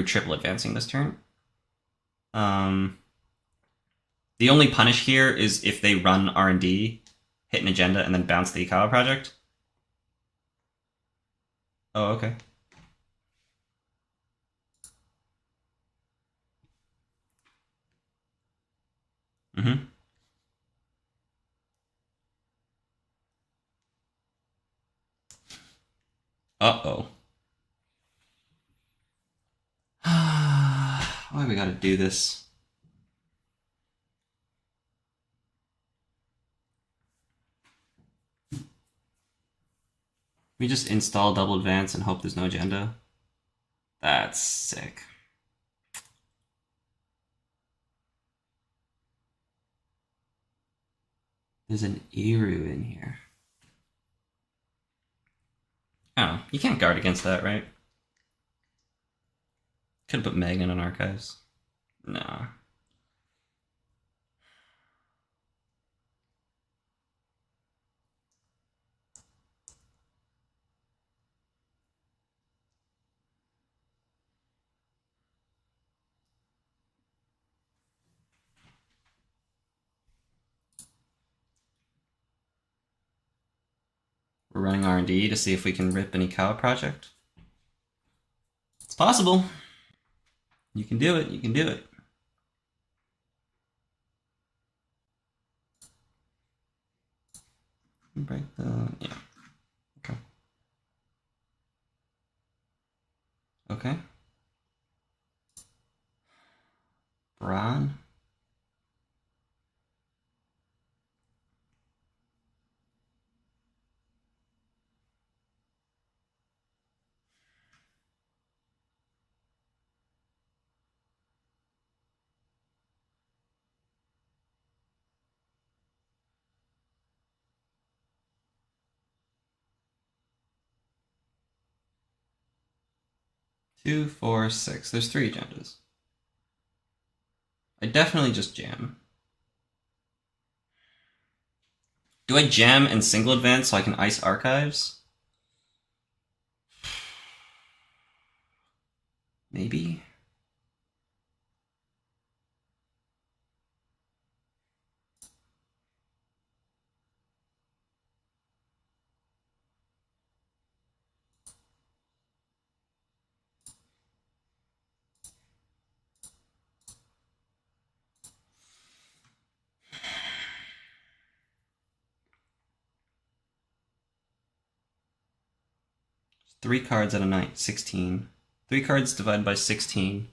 triple advancing this turn. The only punish here is if they run R&D, hit an agenda, and then bounce the Ikawa project. Oh, okay. Mm-hmm. Uh-oh. Why we gotta do this? We just install double advance and hope there's no agenda? That's sick. There's an Eru in here. Oh, you can't guard against that, right? Could've put Magnet on Archives. No. We're running R&D to see if we can rip an Ikawa project. It's possible. You can do it. You can do it. Break the... yeah. Okay. Okay. Bron. Two, four, six. There's 3 agendas. I definitely just jam. Do I jam and single advance so I can ice archives? Maybe? Three cards at a night, 16. 3 cards divided by 16.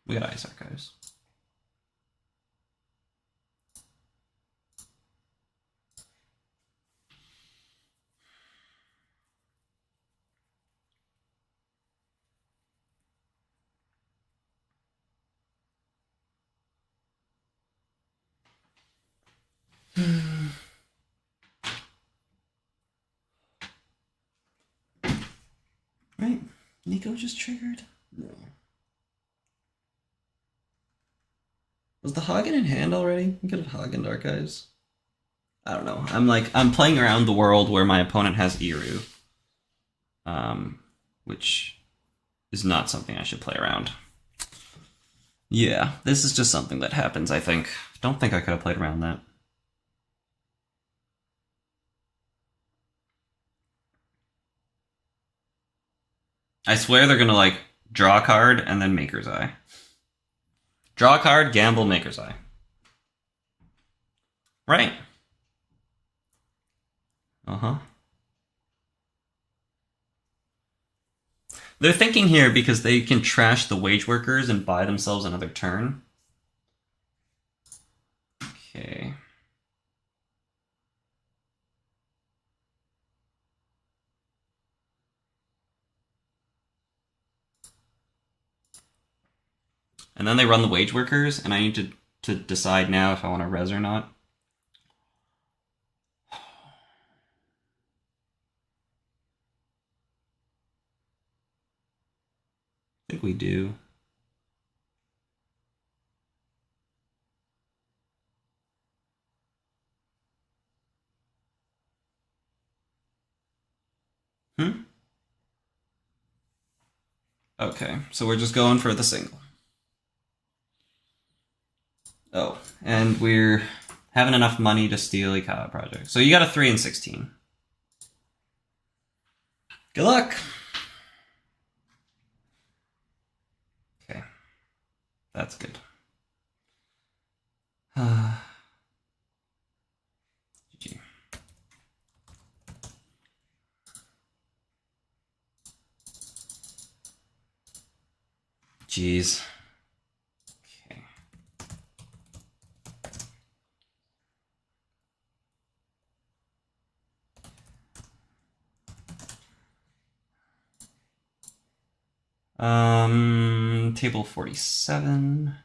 We got ice archives. Right? Nico just triggered? No. Was the Hagen in hand already? We could have Hagen archives. I don't know. I'm playing around the world where my opponent has Iru. Which is not something I should play around. Yeah, this is just something that happens, I think. Don't think I could have played around that. I swear they're gonna, like, draw a card and then Maker's Eye. Draw a card, gamble, Maker's Eye. Right. Uh-huh. They're thinking here because they can trash the wage workers and buy themselves another turn. Okay. And then they run the wage workers, and I need to decide now if I want to res or not. I think we do. Okay, so we're just going for the single. Oh, and we're having enough money to steal Ikawa project. So you got a 3 and 16. Good luck! Okay. That's good. GG. Jeez. Okay. Table 47.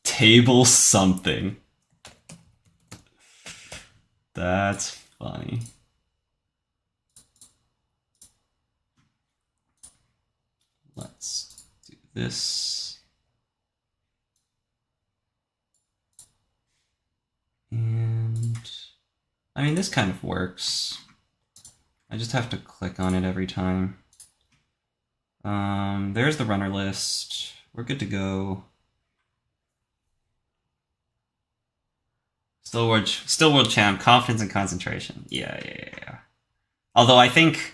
Table something. That's funny. Let's do this. And I mean, this kind of works. I just have to click on it every time. There's the runner list. We're good to go. Still world champ, confidence and concentration. Yeah. Although I think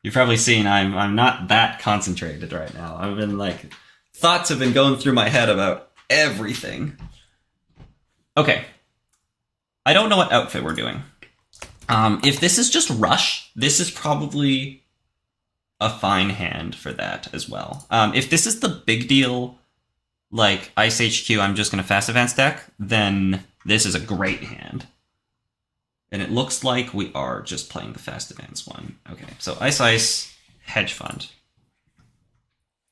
you've probably seen I'm not that concentrated right now. I've been like, thoughts have been going through my head about everything. Okay. I don't know what outfit we're doing. If this is just rush, this is probably a fine hand for that as well. If this is the big deal, like Ice HQ, I'm just going to fast advance deck, then this is a great hand. And it looks like we are just playing the fast advance one. Okay, so Ice, Hedge Fund.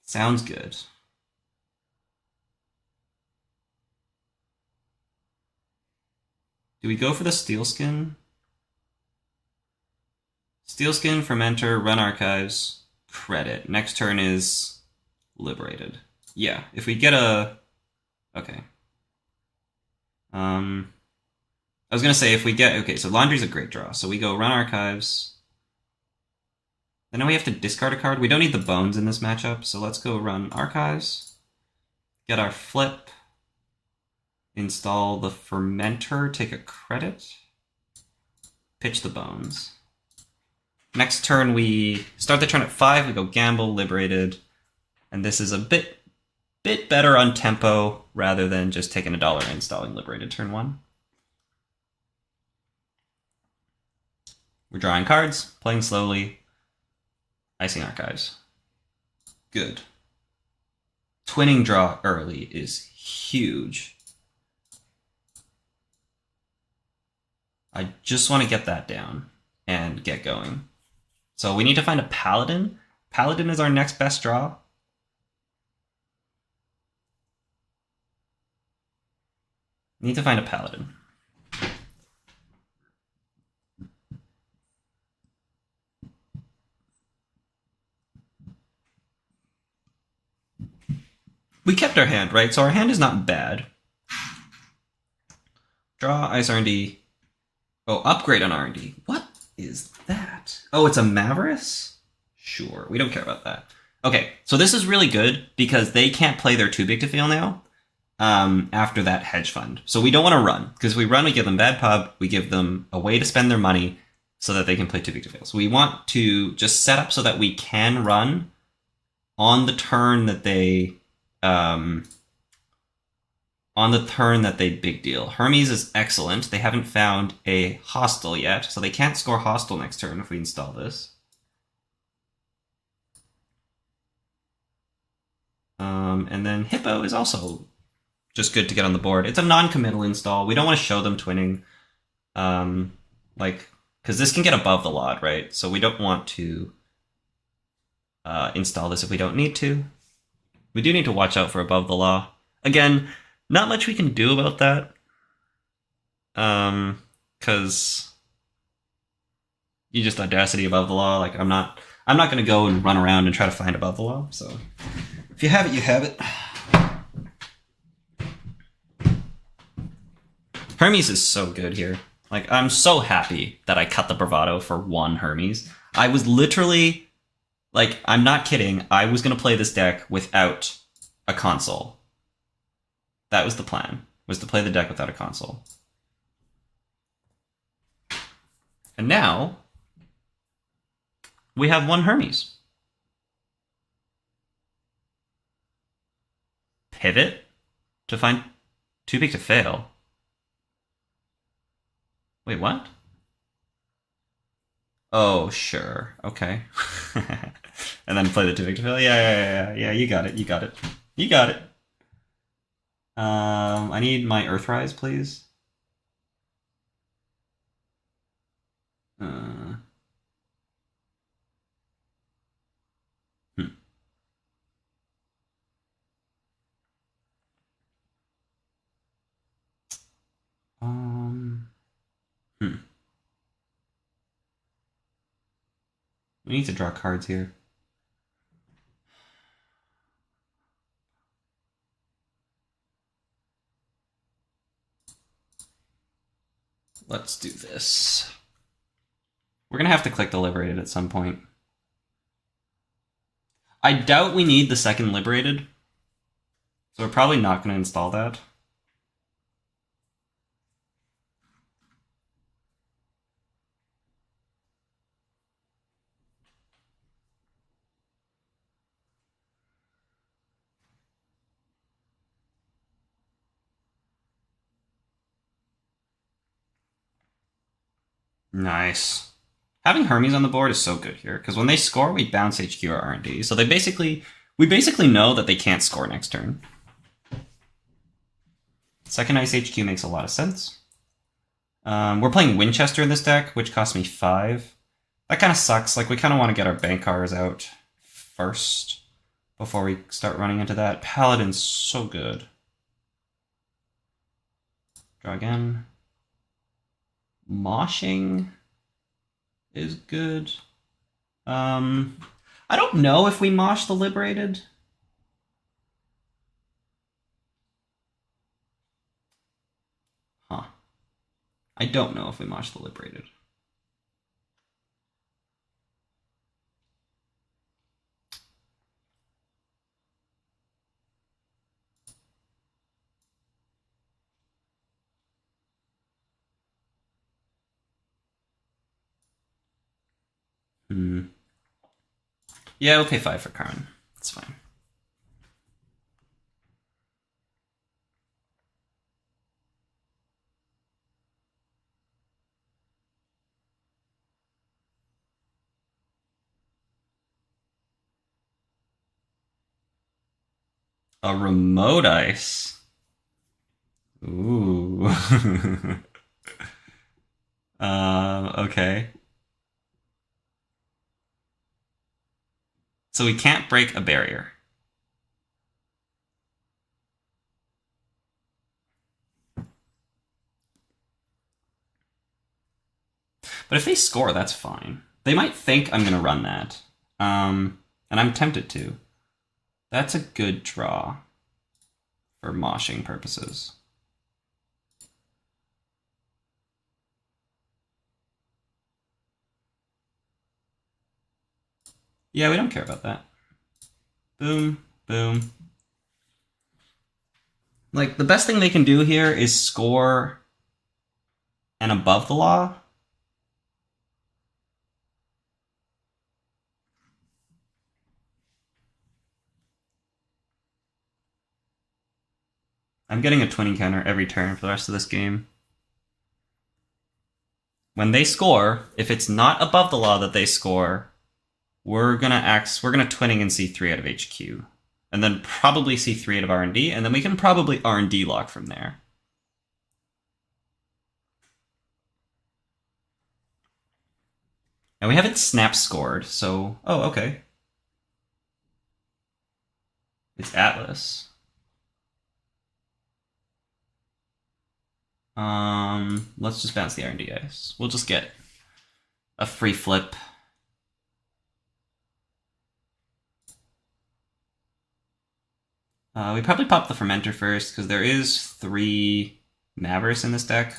Sounds good. Do we go for the Steel Skin? Steel Skin, Fermenter, Run Archives, Credit. Next turn is Liberated. Yeah, if we get a... Okay. I was going to say if we get... Okay, so Laundry's a great draw. So we go Run Archives. Then we have to discard a card. We don't need the Bones in this matchup, so let's go Run Archives. Get our flip. Install the Fermenter, take a credit. Pitch the Bones. Next turn we start the turn at 5, we go Gamble, Liberated. And this is a bit better on tempo rather than just taking $1 and installing Liberated turn 1. We're drawing cards, playing slowly, icing Archives. Good. Twinning draw early is huge. I just want to get that down and get going. So we need to find a Paladin. Paladin is our next best draw. Need to find a Paladin. We kept our hand, right? So our hand is not bad. Draw, Ice R&D. Oh, upgrade on R&D. What is that? Oh, it's a Mavericks? Sure, we don't care about that. Okay, so this is really good because they can't play their Too Big to Fail now after that Hedge Fund. So we don't want to run, because if we run, we give them bad pub, we give them a way to spend their money so that they can play Too Big to Fail. So we want to just set up so that we can run on the turn that they... big deal. Hermes is excellent. They haven't found a hostile yet, so they can't score hostile next turn if we install this. And then Hippo is also just good to get on the board. It's a non-committal install. We don't want to show them twinning. Because this can get above the lot, right? So we don't want to install this if we don't need to. We do need to watch out for above the law. Again, not much we can do about that. Because you just Audacity above the law. Like I'm not going to go and run around and try to find above the law. So if you have it, you have it. Hermes is so good here. Like I'm so happy that I cut the Bravado for 1 Hermes. I was literally, like, I'm not kidding. I was going to play this deck without a console. That was the plan, was to play the deck without a console. And now, we have 1 Hermes. Pivot to find Too Big to Fail. Wait, what? Oh, sure. Okay. And then play the Too Big to Fail? Yeah, you got it. You got it. I need my Earthrise, please. We need to draw cards here. Let's do this. We're going to have to click the Liberated at some point. I doubt we need the second Liberated, so we're probably not going to install that. Nice. Having Hermes on the board is so good here, because when they score, we bounce HQ or R&D. So we basically know that they can't score next turn. Second Ice HQ makes a lot of sense. We're playing Winchester in this deck, which costs me 5. That kind of sucks. Like, we kind of want to get our Bankars out first before we start running into that. Paladin's so good. Draw again. Moshing is good. I don't know if we mosh the Liberated. Huh. I don't know if we mosh the Liberated. Yeah, we'll pay 5 for Carmen. That's fine. A remote ice. Ooh. Okay. So we can't break a barrier. But if they score, that's fine. They might think I'm going to run that. And I'm tempted to. That's a good draw for moshing purposes. Yeah, we don't care about that. Boom, boom. Like, the best thing they can do here is score an above the law. I'm getting a twinning counter every turn for the rest of this game. When they score, if it's not above the law that they score, we're gonna twinning and C3 out of HQ. And then probably C3 out of R&D, and then we can probably R&D lock from there. And we haven't snap scored, so... Oh, okay. It's Atlas. Let's just bounce the R&D ice. We'll just get a free flip. We probably pop the Fermenter first, because there is 3 Mavericks in this deck.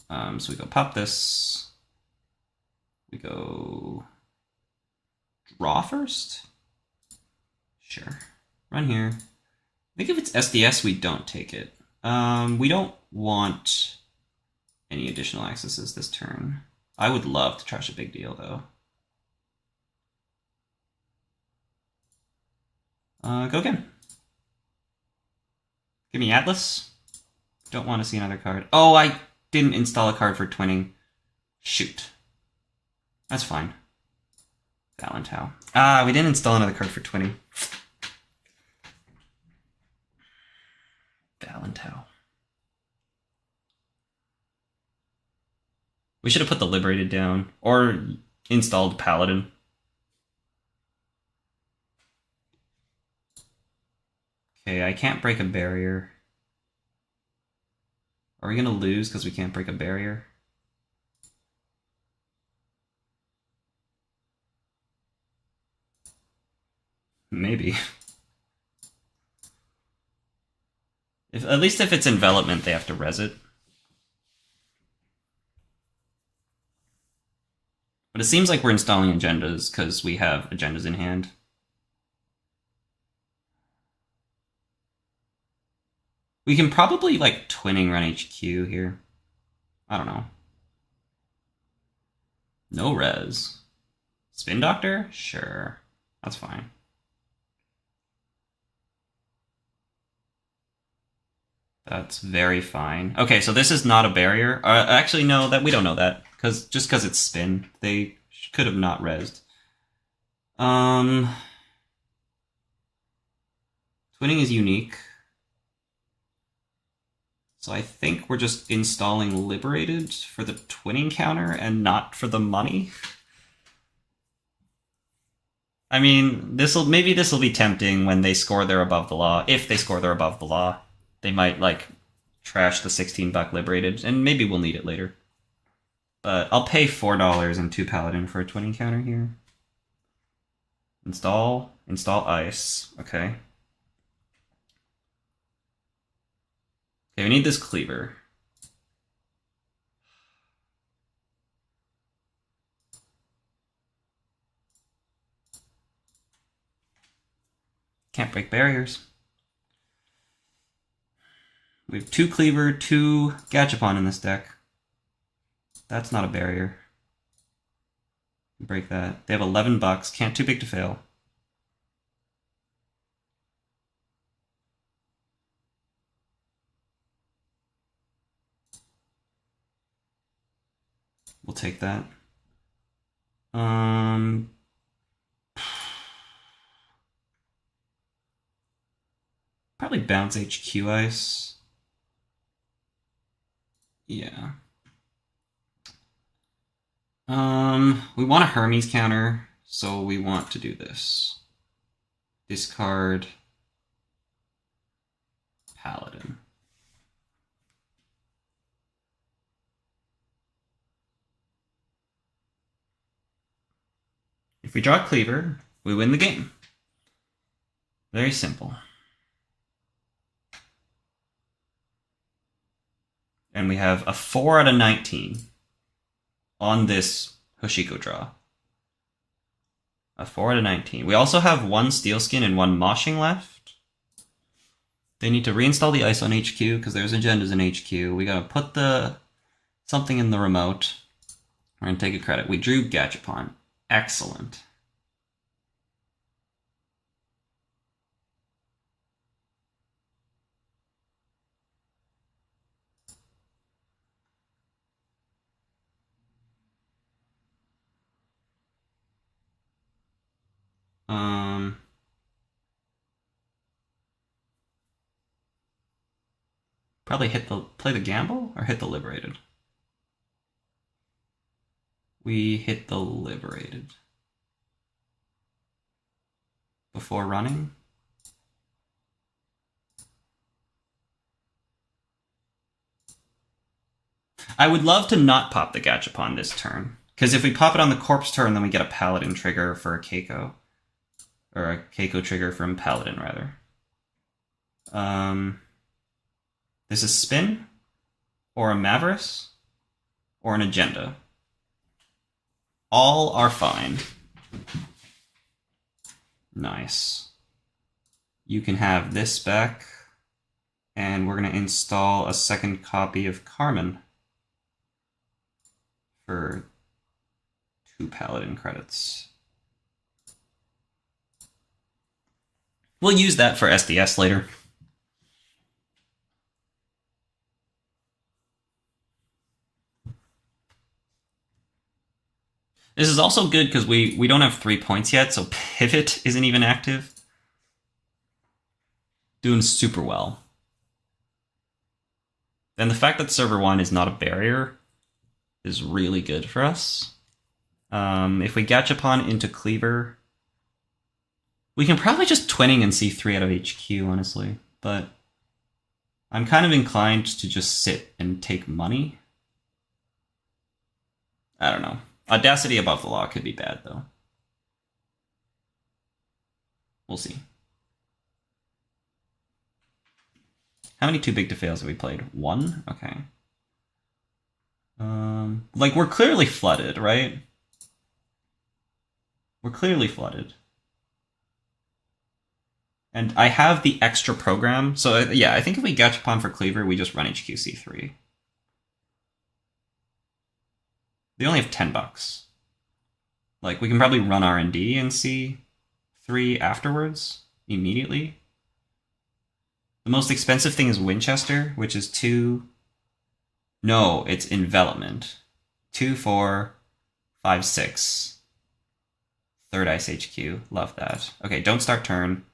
So we go pop this. We go draw first? Sure. Run here. I think if it's SDS, we don't take it. We don't want any additional accesses this turn. I would love to trash a big deal, though. Go again. Give me Atlas. Don't want to see another card. Oh, I didn't install a card for twinning. Shoot. That's fine. Valentau. Ah, we didn't install another card for twinning. Valentau. We should have put the Liberated down. Or installed Paladin. Okay, I can't break a barrier. Are we gonna lose because we can't break a barrier? Maybe. At least if it's envelopment, they have to res it. But it seems like we're installing agendas because we have agendas in hand. We can probably, like, twinning run HQ here. I don't know. No res. Spin Doctor? Sure. That's fine. That's very fine. Okay, so this is not a barrier. Actually, no, that we don't know that. Just because it's spin. They could have not rezzed. Twinning is unique. So I think we're just installing Liberated for the twinning counter and not for the money. I mean, maybe this will be tempting when they score they're above the law. If they score they're above the law, they might like trash the $16 Liberated, and maybe we'll need it later. But I'll pay $4 and 2 Paladin for a twinning counter here. Install ice. Okay. Okay, we need this cleaver. Can't break barriers. We have 2 cleaver, 2 Gachapon in this deck. That's not a barrier. Break that. They have $11. Can't too big to fail. We'll take that. Probably bounce HQ ice. Yeah. We want a Hermes counter, so we want to do this. Discard Paladin. If we draw Cleaver, we win the game. Very simple. And we have a 4 out of 19 on this Hoshiko draw. A 4 out of 19. We also have 1 Steelskin and 1 Moshing left. They need to reinstall the ice on HQ because there's agendas in HQ. We gotta put something in the remote. We're gonna take a credit. We drew Gachapon. Excellent. Probably play the gamble or hit the Liberated. We hit the Liberated. Before running. I would love to not pop the Gachapon this turn. Because if we pop it on the corpse turn, then we get a Paladin trigger for a Keiko. Or a Keiko trigger from Paladin, rather. This is Spin, or a Maverick, or an Agenda. All are fine. Nice. You can have this back, and we're going to install a second copy of Carmen for 2 Paladin credits. We'll use that for SDS later. This is also good because we don't have 3 points yet, so Pivot isn't even active. Doing super well. Then the fact that server 1 is not a barrier is really good for us. If we Gachapon into Cleaver, we can probably just twinning and see 3 out of HQ, honestly. But I'm kind of inclined to just sit and take money. I don't know. Audacity above the law could be bad, though. We'll see. How many too big to fails have we played? 1? Okay. Like, we're clearly flooded, right? We're clearly flooded. And I have the extra program, so yeah, I think if we Gachapon for Cleaver, we just run HQC3. They only have $10. Like, we can probably run R&D and see 3 afterwards, immediately. The most expensive thing is Winchester, which is 2... No, it's envelopment. 2, 4, 5, 6. Third Ice HQ. Love that. Okay, don't start turn.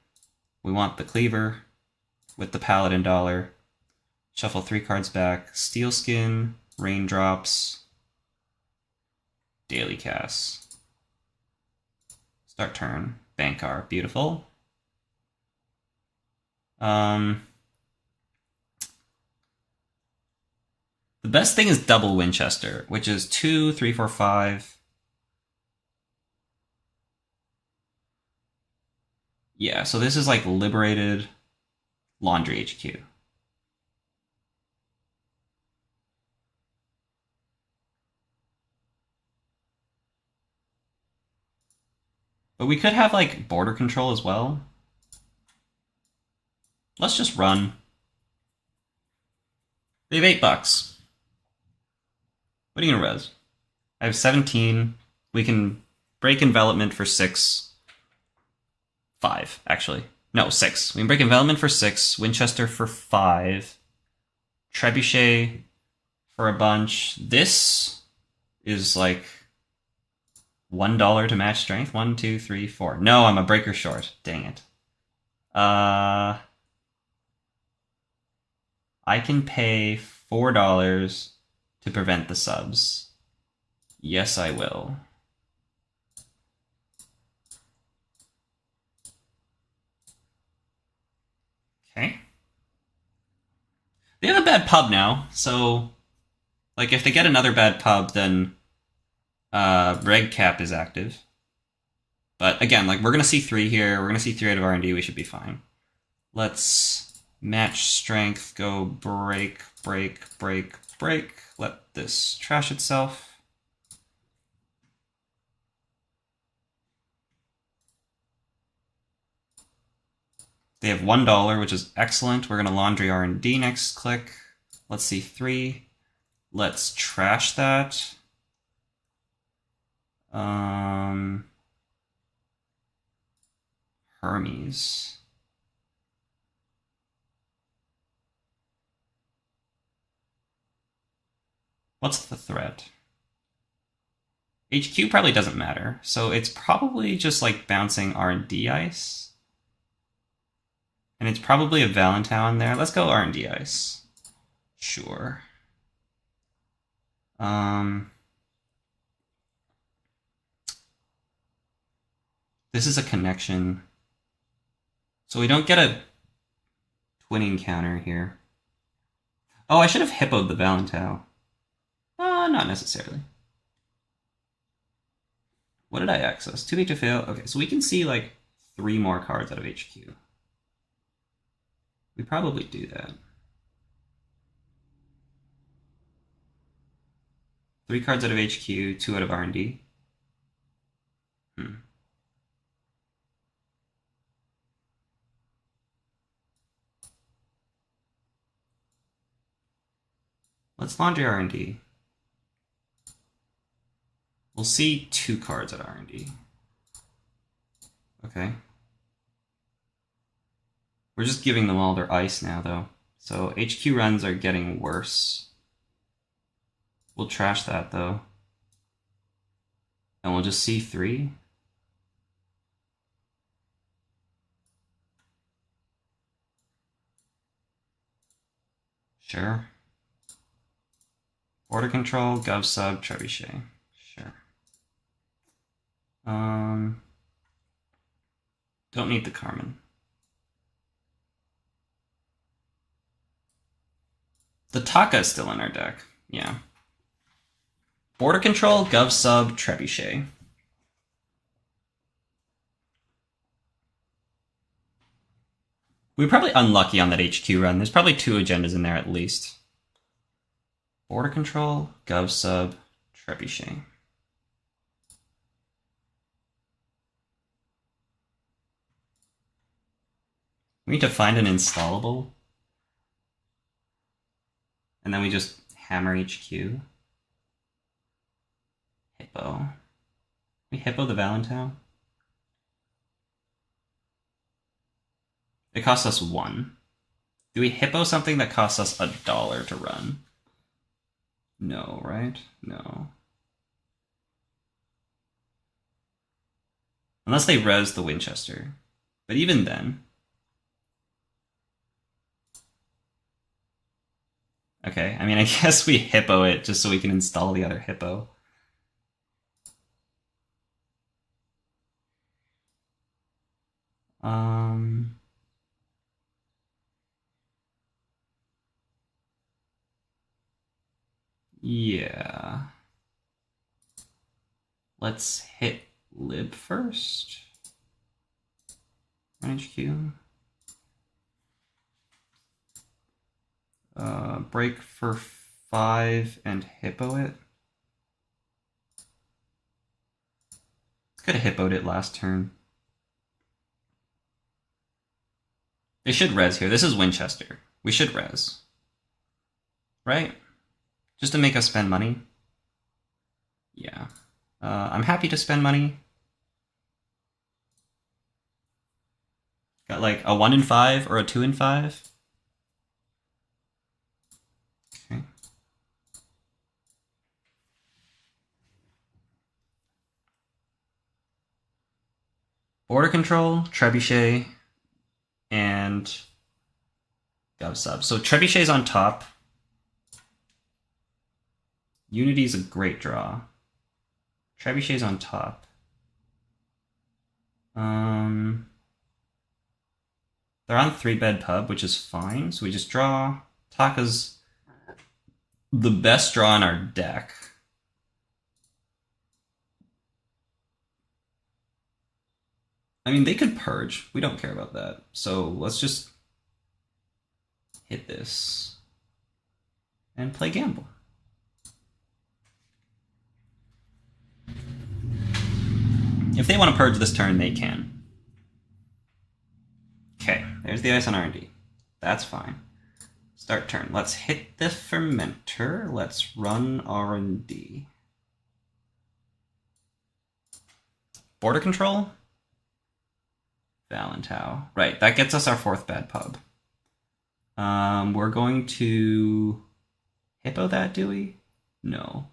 We want the Cleaver with the Paladin dollar. Shuffle 3 cards back. Steel Skin, Raindrops, Daily Cast. Start turn. Bankar. Beautiful. The best thing is double Winchester, which is 2, 3, 4, 5. Yeah, so this is like Liberated Laundry HQ. But we could have like border control as well. Let's just run. We have $8. What are you gonna res? I have 17. We can break envelopment for 6. 5, actually. No, 6. We can break envelopment for 6. Winchester for 5. Trebuchet for a bunch. This is like $1 to match strength. 1, 2, 3, 4. No, I'm a breaker short. Dang it. I can pay $4 to prevent the subs. Yes, I will. Okay. They have a bad pub now, so like if they get another bad pub, then reg cap is active. But again, like we're gonna see 3 here. We're gonna see 3 out of R&D. We should be fine. Let's match strength. Go break, break, break, break. Let this trash itself. They have $1, which is excellent. We're gonna laundry R&D next click. Let's see 3. Let's trash that. Hermes. What's the threat? HQ probably doesn't matter, so it's probably just like bouncing R&D ice. And it's probably a Valentown there. Let's go R&D ice. Sure. This is a connection. So we don't get a twinning counter here. Oh, I should have hippoed the Valentown. Not necessarily. What did I access? Too big to fail. Okay, so we can see like 3 more cards out of HQ. We probably do that. 3 cards out of HQ, 2 out of R&D. Let's laundry R&D. We'll see 2 cards at R&D. Okay. We're just giving them all their ice now, though. So HQ runs are getting worse. We'll trash that, though. And we'll just see 3. Sure. Border control, gov sub, trebuchet. Sure. Don't need the Carmen. The Taka is still in our deck. Yeah. Border control, gov sub, trebuchet. We were probably unlucky on that HQ run. There's probably 2 agendas in there at least. Border control, gov sub, trebuchet. We need to find an installable. And then we just hammer HQ. Hippo. We hippo the Valentown. It costs us 1. Do we hippo something that costs us $1 to run? No, right? No. Unless they res the Winchester. But even then... Okay, I mean, I guess we hippo it just so we can install the other hippo. Yeah. Let's hit lib first. Run HQ. Break for 5 and hippo it. Could have hippoed it last turn. They should res here. This is Winchester. We should res. Right? Just to make us spend money. Yeah. I'm happy to spend money. Got like a 1 in 5 or a 2 in 5. Okay. Border control, trebuchet, and got a sub. So trebuchet's on top. Unity's a great draw. Trebuchet's on top. They're on 3-bed pub, which is fine. So we just draw. Taka's the best draw in our deck. I mean, they could purge. We don't care about that. So let's just hit this and play gamble. If they want to purge this turn, they can. Okay, there's the ice on R&D. That's fine. Start turn. Let's hit the fermenter. Let's run R&D. Border control? Valentau. Right, that gets us our 4th bad pub. We're going to hippo that, do we? No.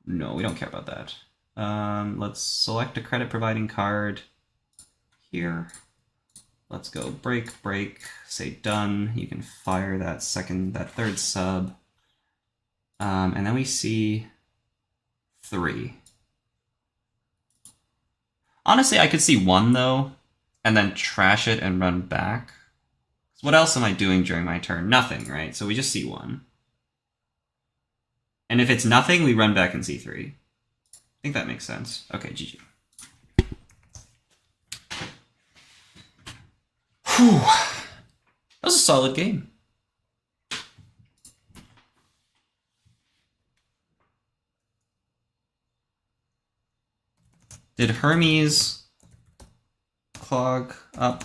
No, we don't care about that. Let's select a credit providing card here. Let's go break, say done. You can fire that 3rd sub. And then we see 3. Honestly, I could see 1 though, and then trash it and run back. What else am I doing during my turn? Nothing, right? So we just see 1. And if it's nothing, we run back and see 3. I think that makes sense. Okay, GG. Whew. That was a solid game. Did Hermes clog up?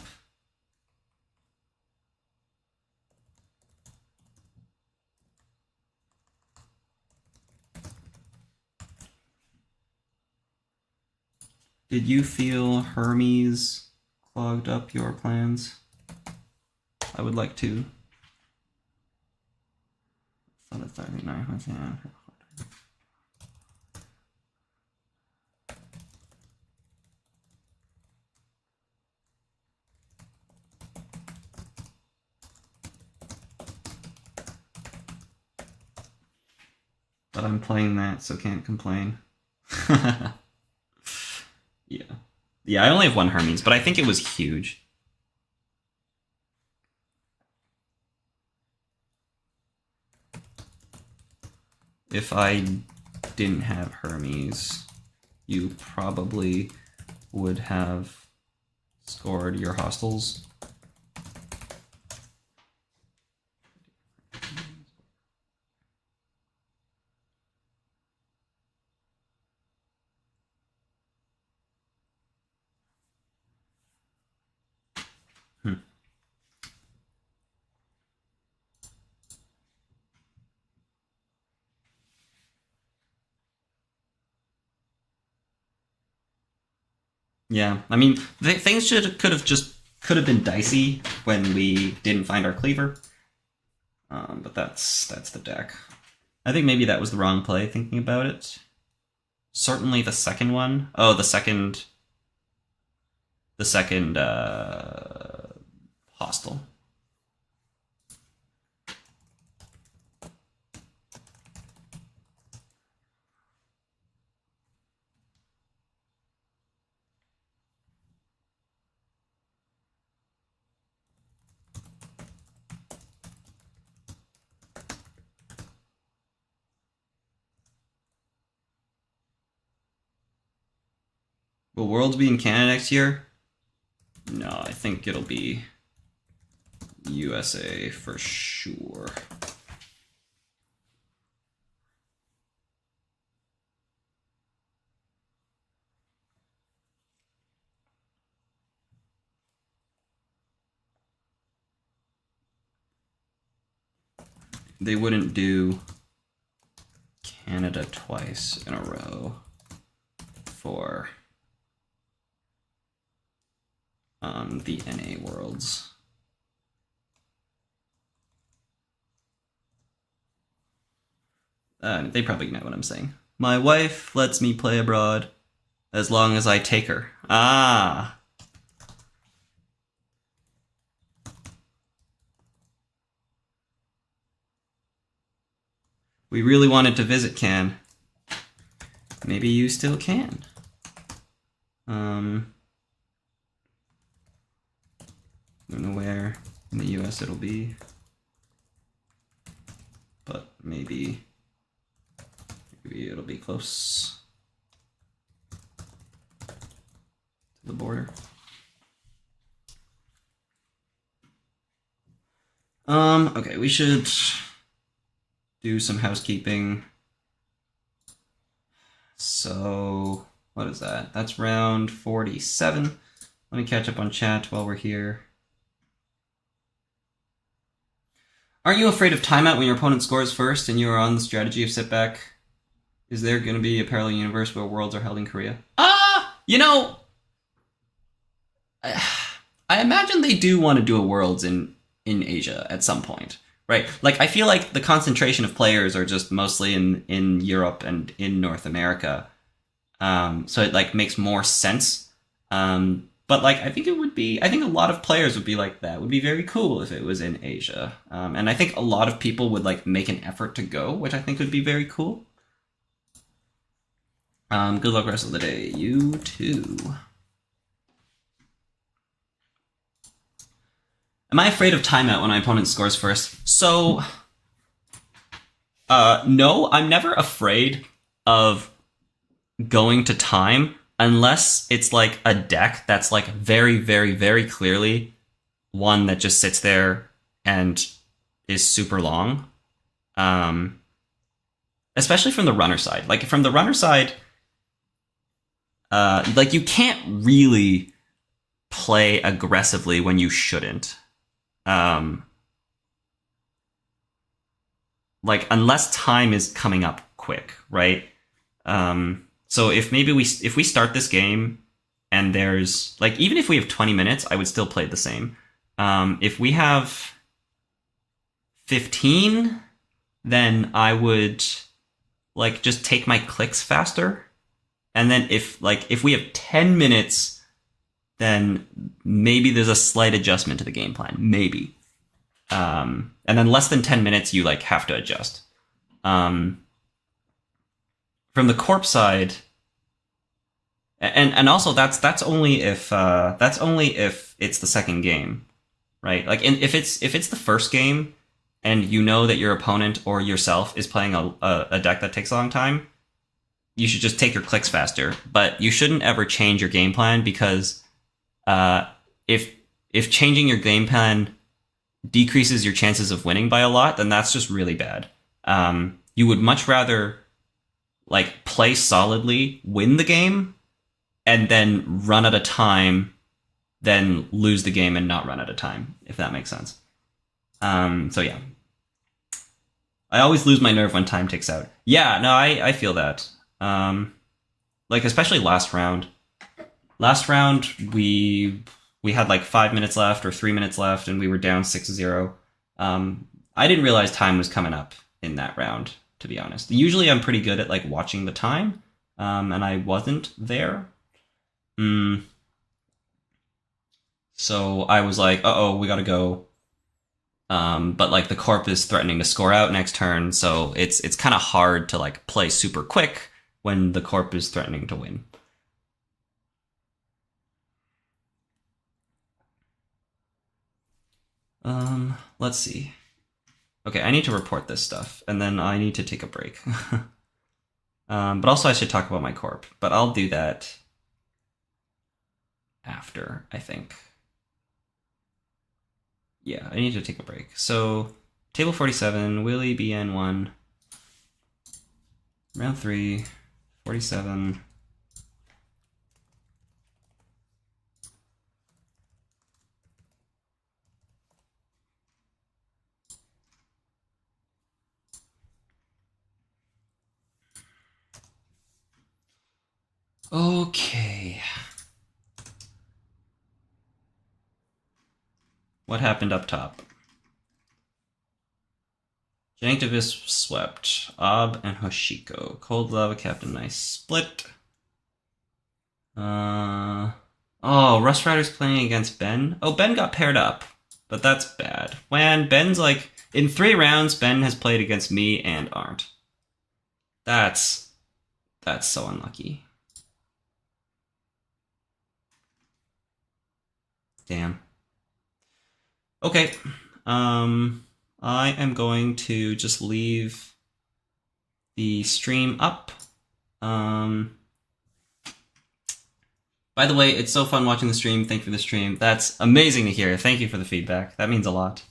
Did you feel Hermes clogged up your plans? I would like to. So that's 39. But I'm playing that, so can't complain. Yeah. Yeah, I only have 1 Hermes, but I think it was huge. If I didn't have Hermes, you probably would have scored your hostiles. Yeah, I mean, things could have been dicey when we didn't find our cleaver. But that's the deck. I think maybe that was the wrong play, thinking about it. Certainly the second one. Oh, the second hostile. Will Worlds be in Canada next year? No, I think it'll be USA for sure. They wouldn't do Canada twice in a row for the NA Worlds. They probably know what I'm saying. My wife lets me play abroad as long as I take her. Ah! We really wanted to visit Cannes. Maybe you still can. I don't know where in the US it'll be, but maybe it'll be close to the border. Okay, we should do some housekeeping. So, what is that? That's round 47. Let me catch up on chat while we're here. Aren't you afraid of timeout when your opponent scores first and you are on the strategy of sit back? Is there going to be a parallel universe where Worlds are held in Korea? You know, I imagine they do want to do a Worlds in Asia at some point, right? Like, I feel like the concentration of players are just mostly in Europe and in North America. So it, like, makes more sense. But, like, I think a lot of players would be like, that would be very cool if it was in Asia. And I think a lot of people would, like, make an effort to go, which I think would be very cool. Good luck rest of the day. You too. Am I afraid of timeout when my opponent scores first? So, no, I'm never afraid of going to time unless it's like a deck that's like very, very, very clearly one that just sits there and is super long. Especially from the runner side. Like, from the runner side, like, you can't really play aggressively when you shouldn't. Like, unless time is coming up quick, right? So if we start this game and there's, like, even if we have 20 minutes, I would still play the same. If we have 15, then I would, like, just take my clicks faster. And then if we have 10 minutes, then maybe there's a slight adjustment to the game plan. Maybe. And then less than 10 minutes, you, like, have to adjust. From the corp side, and also that's only if it's the second game, right? Like, if it's the first game, and you know that your opponent or yourself is playing a deck that takes a long time, you should just take your clicks faster. But you shouldn't ever change your game plan, because if changing your game plan decreases your chances of winning by a lot, then that's just really bad. You would much rather, like, play solidly, win the game, and then run out of time than lose the game and not run out of time, if that makes sense. So yeah. I always lose my nerve when time ticks out. Yeah, no, I feel that. Like, especially last round. Last round, we we had like 5 minutes left or 3 minutes left, and we were down 6-0. I didn't realize time was coming up in that round, to be honest. Usually I'm pretty good at like watching the time, and I wasn't there. So I was like, uh-oh, we gotta go. But like the corp is threatening to score out next turn, so it's kind of hard to like play super quick when the corp is threatening to win. Let's see. Okay, I need to report this stuff, and then I need to take a break. But also I should talk about my corp, but I'll do that after, I think. Yeah, I need to take a break. So, table 47, Willie BN1, round 3, 47. Okay. What happened up top? Janktavis swept. Ob and Hoshiko. Cold Lava, Captain Nice split. Oh, RustRyddah's playing against Ben. Oh, Ben got paired up, but that's bad. When Ben's like, in 3 rounds, Ben has played against me and Arndt. That's so unlucky. Damn. Okay. I am going to just leave the stream up. By the way, it's so fun watching the stream. Thank you for the stream. That's amazing to hear. Thank you for the feedback. That means a lot.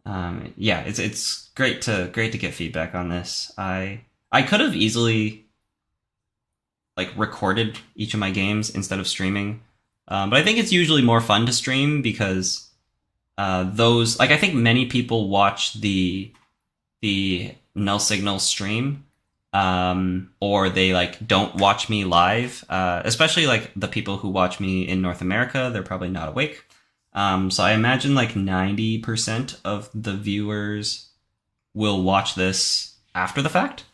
Yeah, it's great to get feedback on this. I could have easily like recorded each of my games instead of streaming. But I think it's usually more fun to stream because those, like, I think many people watch the Null Signal stream, or they like don't watch me live. Especially like the people who watch me in North America, they're probably not awake. So I imagine like 90% of the viewers will watch this after the fact.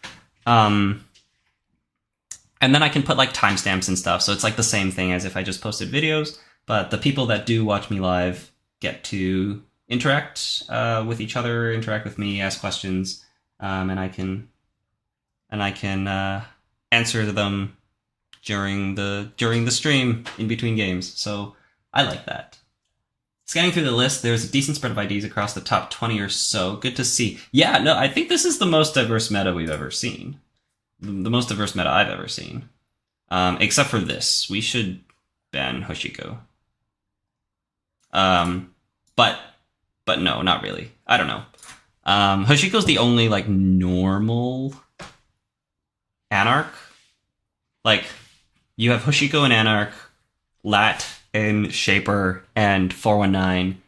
And then I can put like timestamps and stuff. So it's like the same thing as if I just posted videos, but the people that do watch me live get to interact with each other, interact with me, ask questions, and I can answer them during the stream in between games. So I like that. Scanning through the list, there's a decent spread of IDs across the top 20 or so. Good to see. Yeah, no, I think this is the most diverse meta we've ever seen. The most diverse meta I've ever seen. Except for this. We should ban Hoshiko. But no, not really. I don't know. Hoshiko's the only, like, normal Anarch. Like, you have Hoshiko and Anarch, Lat and Shaper, and 419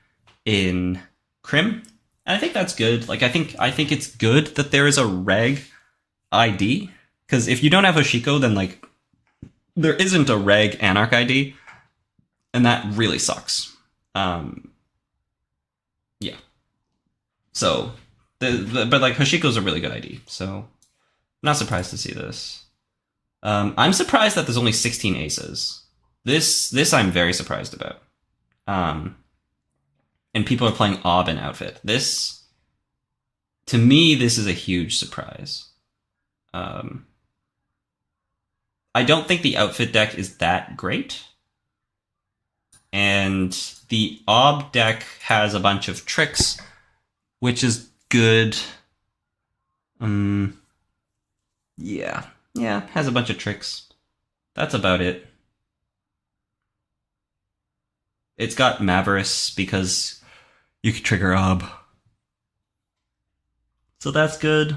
in Crim. And I think that's good. Like, I think it's good that there is a reg ID. Because if you don't have Hoshiko, then, like, there isn't a reg Anarch ID. And that really sucks. Yeah. So, but, like, Hoshiko's a really good ID. So, I'm not surprised to see this. I'm surprised that there's only 16 aces. This I'm very surprised about. And people are playing Ob and Outfit. This, to me, this is a huge surprise. I don't think the Outfit deck is that great. And the Ob deck has a bunch of tricks, which is good. Yeah, has a bunch of tricks. That's about it. It's got Mavericks because you can trigger Ob. So that's good.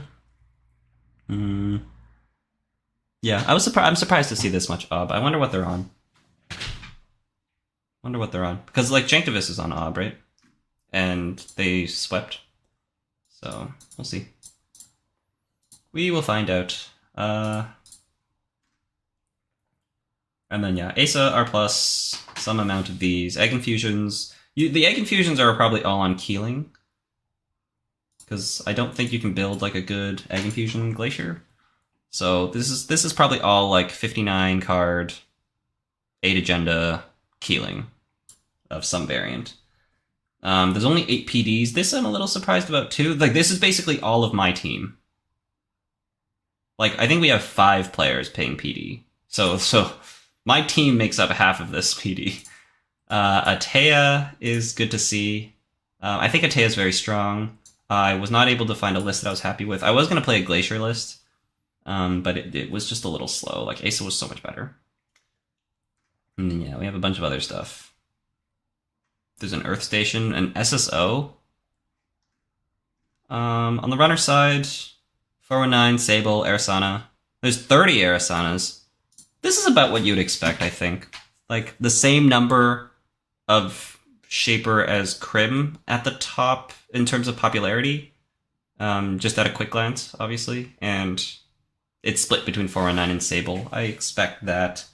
Yeah, I'm surprised to see this much Ob. I wonder what they're on. Because, like, Janktavis is on Ob, right? And they swept. So, we'll see. We will find out. And then, yeah, Asa, R+, some amount of these. Egg infusions. The egg infusions are probably all on Keeling. Because I don't think you can build, like, a good egg infusion glacier. So this is probably all, like, 59 card, 8 agenda, Keeling of some variant. There's only 8 PDs. This I'm a little surprised about, too. Like, this is basically all of my team. Like, I think we have 5 players paying PD. So my team makes up half of this PD. Atea is good to see. I think Atea is very strong. I was not able to find a list that I was happy with. I was going to play a Glacier list, but it was just a little slow. Like, Asa was so much better. And then, yeah, we have a bunch of other stuff. There's an Earth Station, an SSO. On the runner side, 419, Sable, Arisana. There's 30 Arisanas. This is about what you'd expect, I think. Like, the same number of Shaper as Crim at the top in terms of popularity. Just at a quick glance, obviously. And it's split between 419 and Sable. I expect that.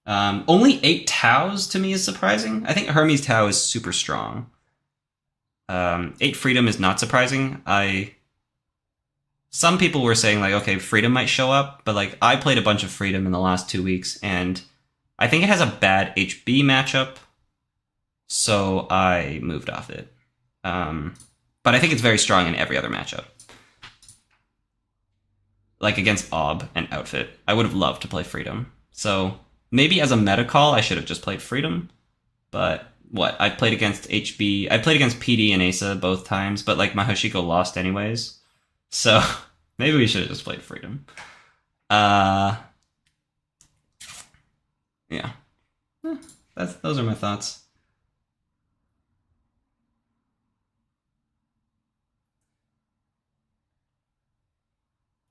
Only 8 Taus to me is surprising. I think Hermes Tau is super strong. 8 Freedom is not surprising. Some people were saying, like, okay, Freedom might show up, but, like, I played a bunch of Freedom in the last 2 weeks, and I think it has a bad HB matchup, so I moved off it. But I think it's very strong in every other matchup. Like, against Ob and Outfit, I would have loved to play Freedom. So, maybe as a meta call, I should have just played Freedom, but what? I played against HB, I played against PD and Asa both times, but, like, my Hoshiko lost anyways. So, maybe we should have just played Freedom. Yeah. Those are my thoughts.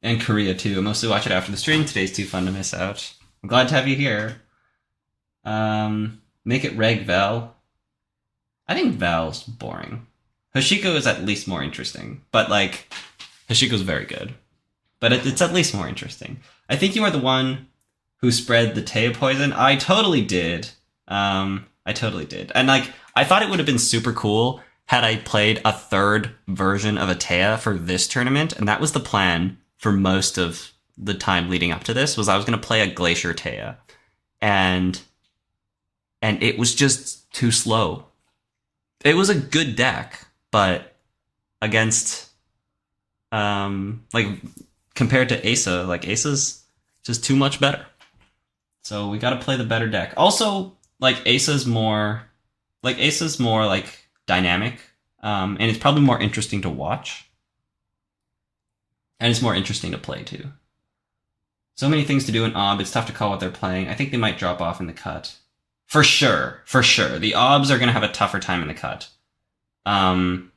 And Korea, too. I mostly watch it after the stream. Today's too fun to miss out. I'm glad to have you here. Make it Reg Val. I think Val's boring. Hoshiko is at least more interesting. But, like, Hoshiko's very good. But it's at least more interesting. I think you are the one who spread the Tea poison. I totally did. And, like, I thought it would have been super cool had I played a third version of a Tea for this tournament. And that was the plan for most of the time leading up to this, was I was going to play a Glacier Tea. And it was just too slow. It was a good deck, but against, like, compared to Asa, like, Asa's just too much better. So we got to play the better deck. Also, like, Asa's more, like, dynamic, and it's probably more interesting to watch. And it's more interesting to play, too. So many things to do in Ob, it's tough to call what they're playing. I think they might drop off in the cut. For sure. The Obs are going to have a tougher time in the cut. I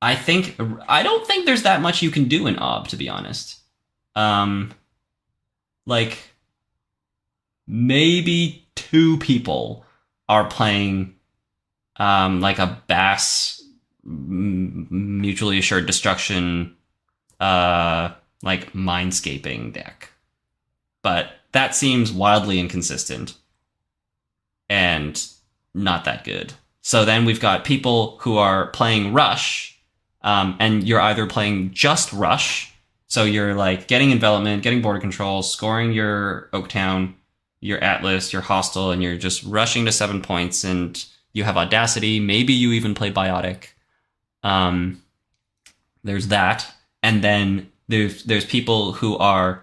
don't think there's that much you can do in Ob, to be honest. Like, maybe 2 people are playing, like, a Bass mutually assured destruction, like, Mindscaping deck. But that seems wildly inconsistent and not that good. So then we've got people who are playing Rush, and you're either playing just Rush, so you're, like, getting envelopment, getting border control, scoring your Oaktown, your Atlas, your Hostile, and you're just rushing to 7 points, and you have Audacity, maybe you even play Biotic. There's that. And then there's people who are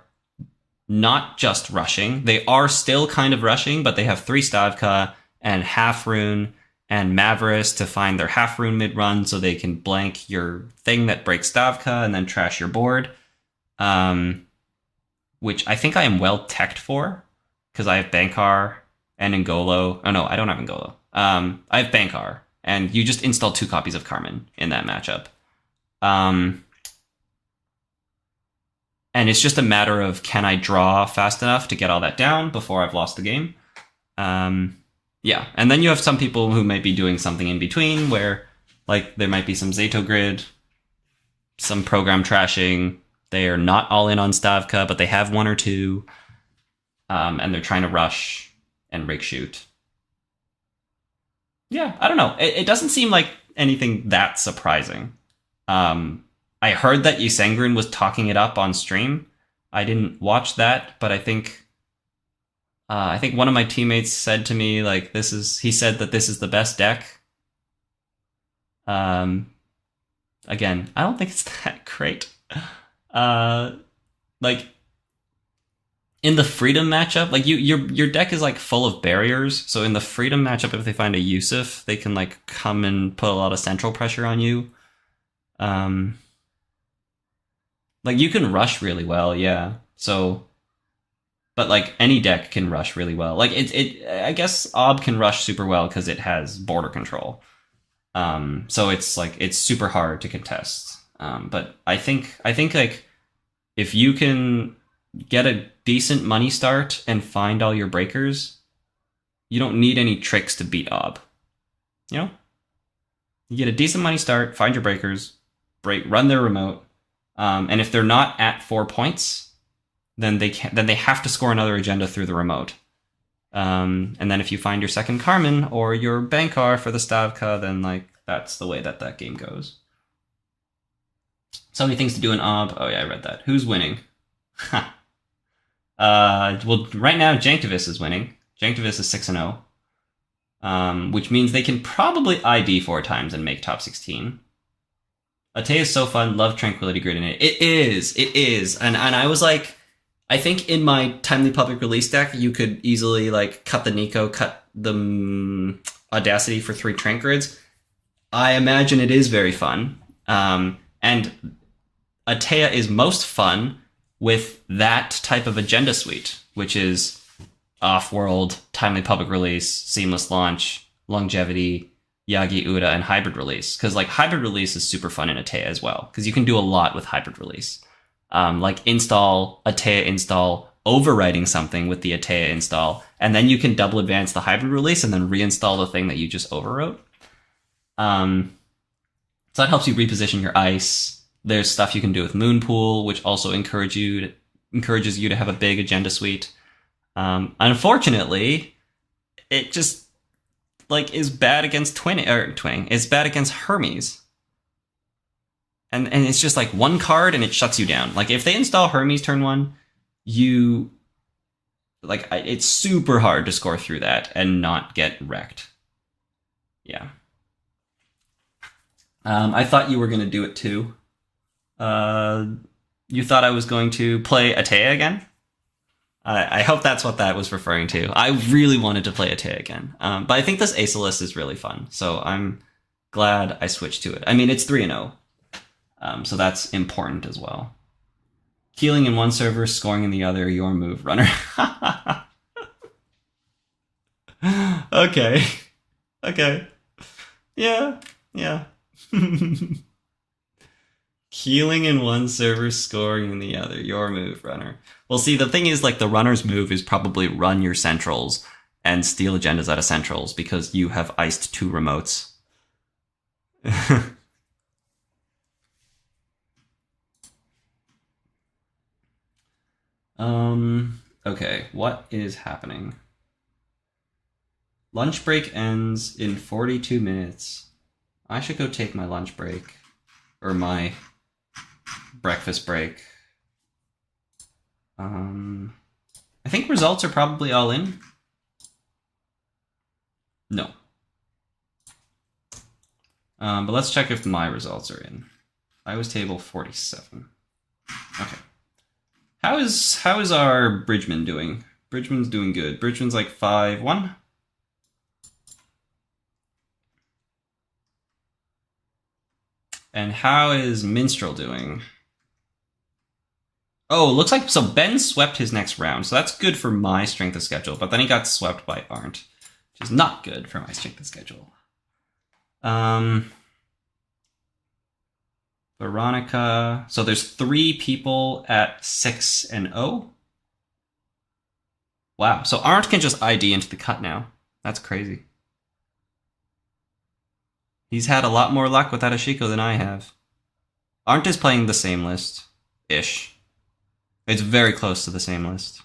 not just rushing. They are still kind of rushing, but they have 3 Stavka and Half Rune and Mavericks to find their Half Rune mid-run so they can blank your thing that breaks Stavka and then trash your board. Which I think I am well teched for, because I have Bankar and Ngolo. Oh no, I don't have Ngolo. I have Bankar, and you just install 2 copies of Carmen in that matchup. And it's just a matter of, can I draw fast enough to get all that down before I've lost the game? Yeah, and then you have some people who might be doing something in between, where, like, there might be some Zato Grid, some program trashing. They are not all in on Stavka, but they have 1 or 2. and they're trying to rush and rig shoot. Yeah, I don't know. It doesn't seem like anything that surprising. I heard that Ysengrin was talking it up on stream. I didn't watch that, but I think one of my teammates said to me, like, he said that this is the best deck. Again, I don't think it's that great. Like, in the Freedom matchup, like, your deck is, like, full of barriers, so in the Freedom matchup, if they find a Yusuf, they can, like, come and put a lot of central pressure on you. Like, you can rush really well, yeah. So, but, like, any deck can rush really well. Like, I guess Ob can rush super well because it has border control. So it's, like, it's super hard to contest. But I think, like, if you can get a decent money start and find all your breakers, you don't need any tricks to beat Ob. You know? You get a decent money start, find your breakers, run their remote, and if they're not at 4 points, then they have to score another agenda through the remote. And then if you find your second Carmen or your Bankar for the Stavka, then, like, that's the way that game goes. So many things to do in Ob. Oh yeah, I read that. Who's winning? Well, right now Janktavis is winning. Janktavis is 6-0, which means they can probably ID 4 times and make top 16. Atea is so fun. Love Tranquility Grid in it. It is. And I was like, I think in my Timely Public Release deck, you could easily, like, cut the Nico, cut the Audacity for 3 Trank Grids. I imagine it is very fun. And Atea is most fun with that type of agenda suite, which is off-world, timely public release, seamless launch, longevity, Yagi, Uda, and hybrid release. Because, like, hybrid release is super fun in Atea as well, because you can do a lot with hybrid release. Like, install, Atea install, overwriting something with the Atea install, and then you can double advance the hybrid release and then reinstall the thing that you just overwrote. So that helps you reposition your ice. There's stuff you can do with Moonpool, which also encourages you to have a big agenda suite. Unfortunately, it just, like, is bad against twinning. It's bad against Hermes. And it's just, like, one card and it shuts you down. Like, if they install Hermes turn 1, it's super hard to score through that and not get wrecked. Yeah. I thought you were going to do it too. You thought I was going to play Atea again? I hope that's what that was referring to. I really wanted to play Atea again. But I think this Asa list is really fun, so I'm glad I switched to it. I mean, it's 3-0, so that's important as well. Healing in one server, scoring in the other, your move, runner. Okay. Yeah. Healing in one server, scoring in the other. Your move, runner. Well, see, the thing is, like, the runner's move is probably run your centrals and steal agendas out of centrals because you have iced 2 remotes. Okay, what is happening? Lunch break ends in 42 minutes. I should go take my lunch break. Or my breakfast break. I think results are probably all in. No. But let's check if my results are in. I was table 47. Okay. How is our Bridgeman doing? Bridgeman's doing good. Bridgeman's like 5-1. And how is Minstrel doing? Oh, looks like, so Ben swept his next round, so that's good for my strength of schedule, but then he got swept by Arndt, which is not good for my strength of schedule. Veronica, so there's 3 people at 6-0. Wow, so Arndt can just ID into the cut now. That's crazy. He's had a lot more luck with that Hoshiko than I have. Arndt is playing the same list-ish. It's very close to the same list.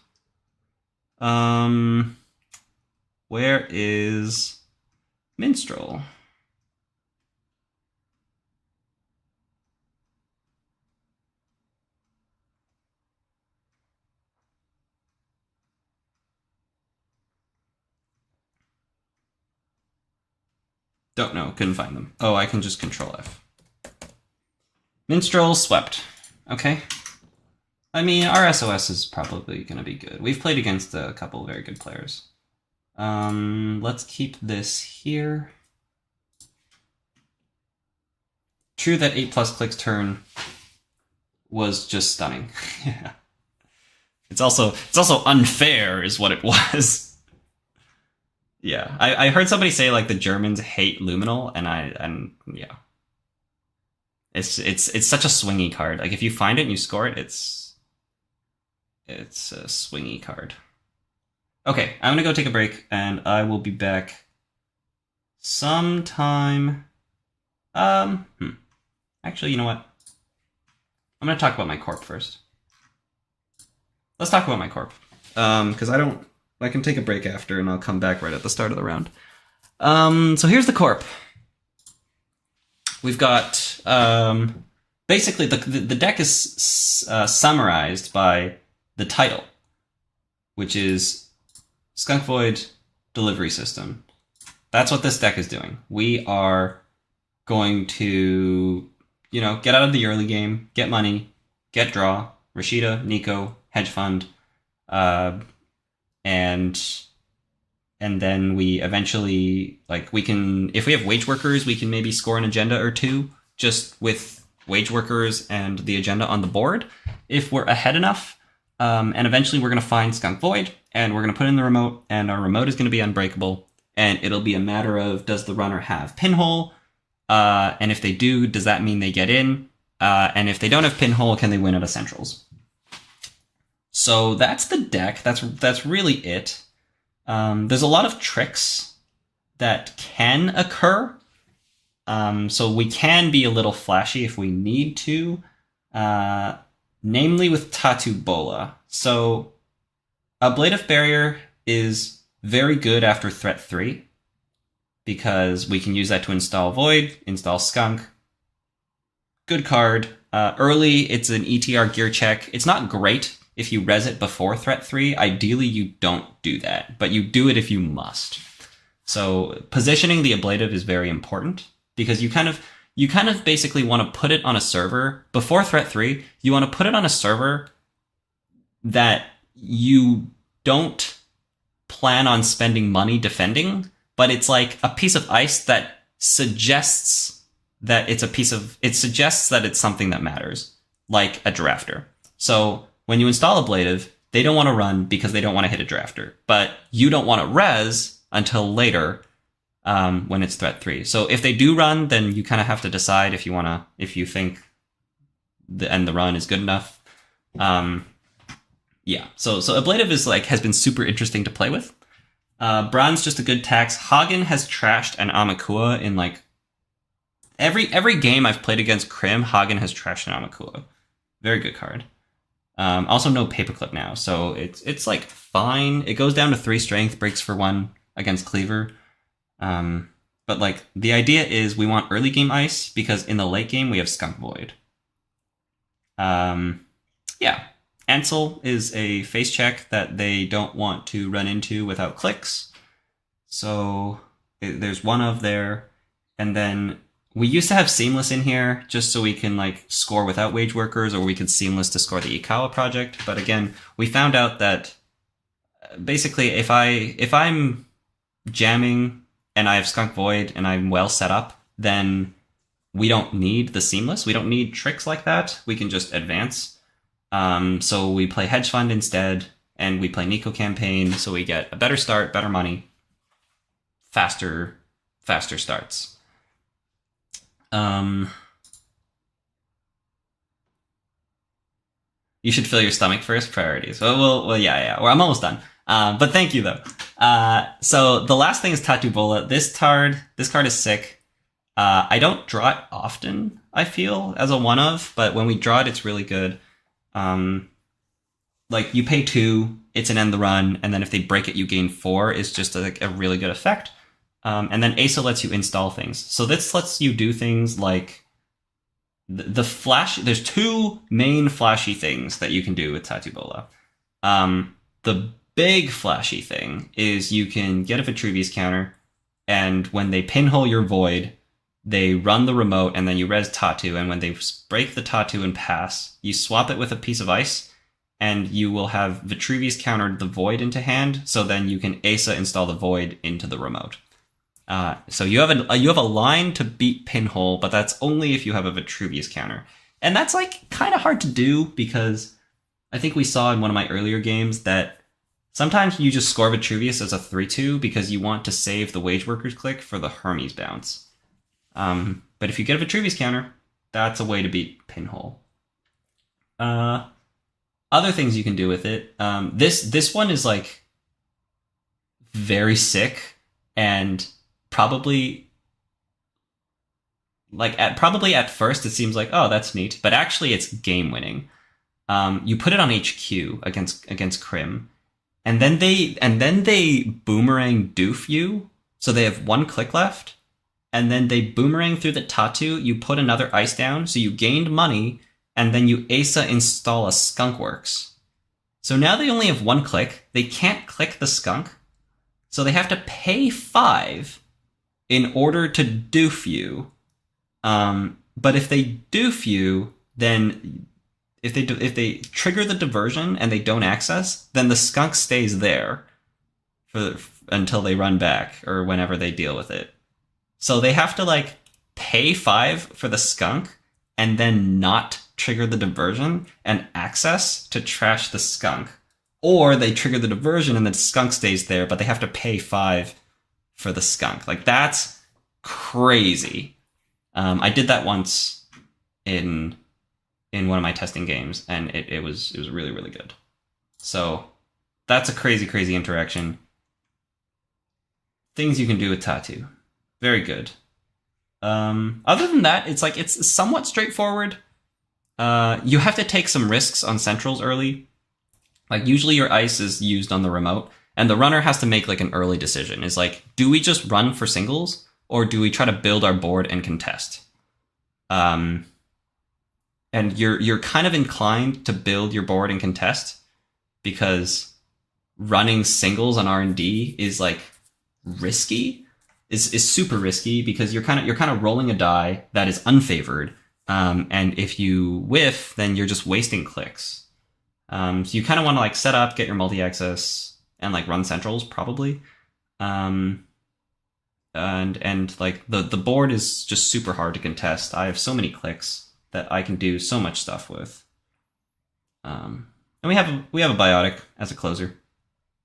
Where is Minstrel? Don't know, couldn't find them. Oh, I can just Control F. Minstrel swept. Okay. I mean, our SOS is probably going to be good. We've played against a couple of very good players. Let's keep this here. True that 8+ clicks turn was just stunning. Yeah. It's also unfair is what it was. Yeah. I heard somebody say like the Germans hate Luminal, and yeah. It's such a swingy card. Like if you find it and you score it, it's a swingy card. Okay, I'm gonna go take a break, and I will be back sometime. Actually, you know what? I'm gonna talk about my corp first. Let's talk about my corp, because I can take a break after, and I'll come back right at the start of the round. So here's the corp. We've got basically the deck is summarized by the title, which is Skunk Void Delivery System. That's what this deck is doing. We are going to, get out of the early game, get money, get draw, RustRydah, Nico, hedge fund, and then we eventually, we can, if we have wage workers, we can maybe score an agenda or two just with wage workers and the agenda on the board if we're ahead enough. And eventually we're going to find Skunk Void, and we're going to put in the remote, and our remote is going to be unbreakable, and it'll be a matter of, does the runner have pinhole? And if they do, does that mean they get in? And if they don't have pinhole, can they win at a centrals? So that's the deck. That's really it. There's a lot of tricks that can occur. So we can be a little flashy if we need to, namely with Tattoo Bola. So Ablative Barrier is very good after threat 3 because we can use that to install Void, install Skunk. Good card. Early, it's an ETR gear check. It's not great if you res it before threat 3. Ideally, you don't do that, but you do it if you must. So positioning the ablative is very important because you kind of basically want to put it on a server before threat 3. You want to put it on a server that you don't plan on spending money defending, but it's like a piece of ice that suggests that it suggests that it's something that matters, like a drafter. So when you install ablative, they don't want to run because they don't want to hit a drafter, but you don't want to res until later when it's threat 3. So if they do run, then you kind of have to decide if you think the run is good enough. Yeah. So ablative is has been super interesting to play with. Bran's just a good tax. Hagen has trashed an Amakua in every game I've played against Krim. Hagen has trashed an Amakua. Very good card. Also no paperclip now, so it's fine. It goes down to 3 strength, breaks for 1 against Cleaver. But the idea is we want early game ice because in the late game we have Skunk Void. Yeah. Ansel is a face check that they don't want to run into without clicks. So there's one of there. And then we used to have Seamless in here just so we can score without wage workers, or we could Seamless to score the Ikawa project. But again, we found out that basically if I'm jamming and I have Skunk Void and I'm well set up, then we don't need the Seamless. We don't need tricks like that. We can just advance. So we play Hedge Fund instead, and we play Nico Campaign, so we get a better start, better money, faster starts. You should fill your stomach first. Priorities. Well, yeah. Well, I'm almost done. But thank you though. So the last thing is Tattoo Bola. This card is sick. I don't draw it often, I feel, as a one of, but when we draw it, it's really good. You pay 2, it's an end the run, and then if they break it, you gain 4 is just like a really good effect. And then Asa lets you install things. So this lets you do things like the flash. There's 2 main flashy things that you can do with Tattoo Bola. The big flashy thing is you can get a Vitruvius counter, and when they pinhole your void, they run the remote, and then you res Tattoo, and when they break the Tattoo and pass, you swap it with a piece of ice, and you will have Vitruvius countered the void into hand, so then you can Asa install the void into the remote. So you have a line to beat pinhole, but that's only if you have a Vitruvius counter. And that's like kind of hard to do, because I think we saw in one of my earlier games that sometimes you just score Vitruvius as a 3-2 because you want to save the Wage Workers click for the Hermes bounce. But if you get a Vitruvius counter, that's a way to beat pinhole. Other things you can do with it. This one is like very sick, and probably at first it seems like, oh, that's neat, but actually it's game winning. You put it on HQ against Crim, and then they boomerang doof you, so they have 1 click left, and then they boomerang through the Tattoo. You put another ice down, so you gained money, and then you Asa install a Skunkworks. So now they only have 1 click. They can't click the skunk, so they have to pay 5 in order to doof you. But if they doof you, then if they trigger the diversion and they don't access, then the skunk stays there until they run back or whenever they deal with it. So they have to like pay 5 for the skunk and then not trigger the diversion and access to trash the skunk. Or they trigger the diversion and the skunk stays there, but they have to pay 5 for the skunk. Like, that's crazy. I did that once in one of my testing games, and it was really, really good. So that's a crazy interaction. Things you can do with Tattoo. Very good. Other than that, it's somewhat straightforward. You have to take some risks on centrals early. Like, usually your ice is used on the remote, and the runner has to make like an early decision. Is like, do we just run for singles, or do we try to build our board and contest? And you're kind of inclined to build your board and contest, because running singles on R&D is like risky. Is super risky, because you're kind of rolling a die that is unfavored, and if you whiff, then you're just wasting clicks. So you kind of want to like set up, get your multi-access, and like run centrals probably. And like the board is just super hard to contest. I have so many clicks that I can do so much stuff with. And we have a biotic as a closer.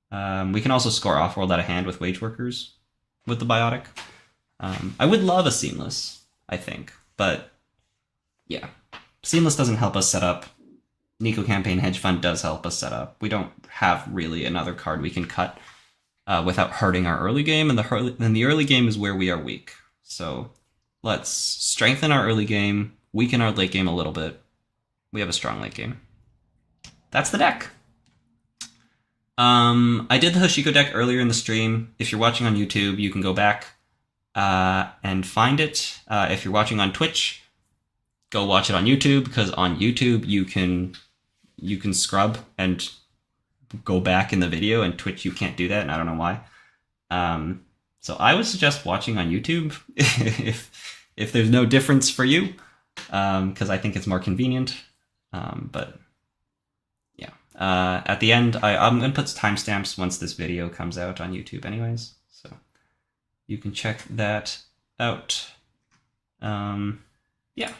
We can also score off-world out of hand with Wage Workers with the biotic. I would love a Seamless, I think, but yeah, Seamless doesn't help us set up. Nico Campaign Hedge Fund does help us set up. We don't have really another card we can cut without hurting our early game, and the early game is where we are weak. So let's strengthen our early game, weaken our late game a little bit. We have a strong late game. That's the deck. I did the Hoshiko deck earlier in the stream. If you're watching on YouTube, you can go back and find it. If you're watching on Twitch, go watch it on YouTube, because on YouTube you can scrub and go back in the video, and Twitch you can't do that, and I don't know why. So I would suggest watching on YouTube if there's no difference for you, because I think it's more convenient. But yeah, at the end I'm gonna put timestamps once this video comes out on YouTube anyways, so you can check that out. Yeah.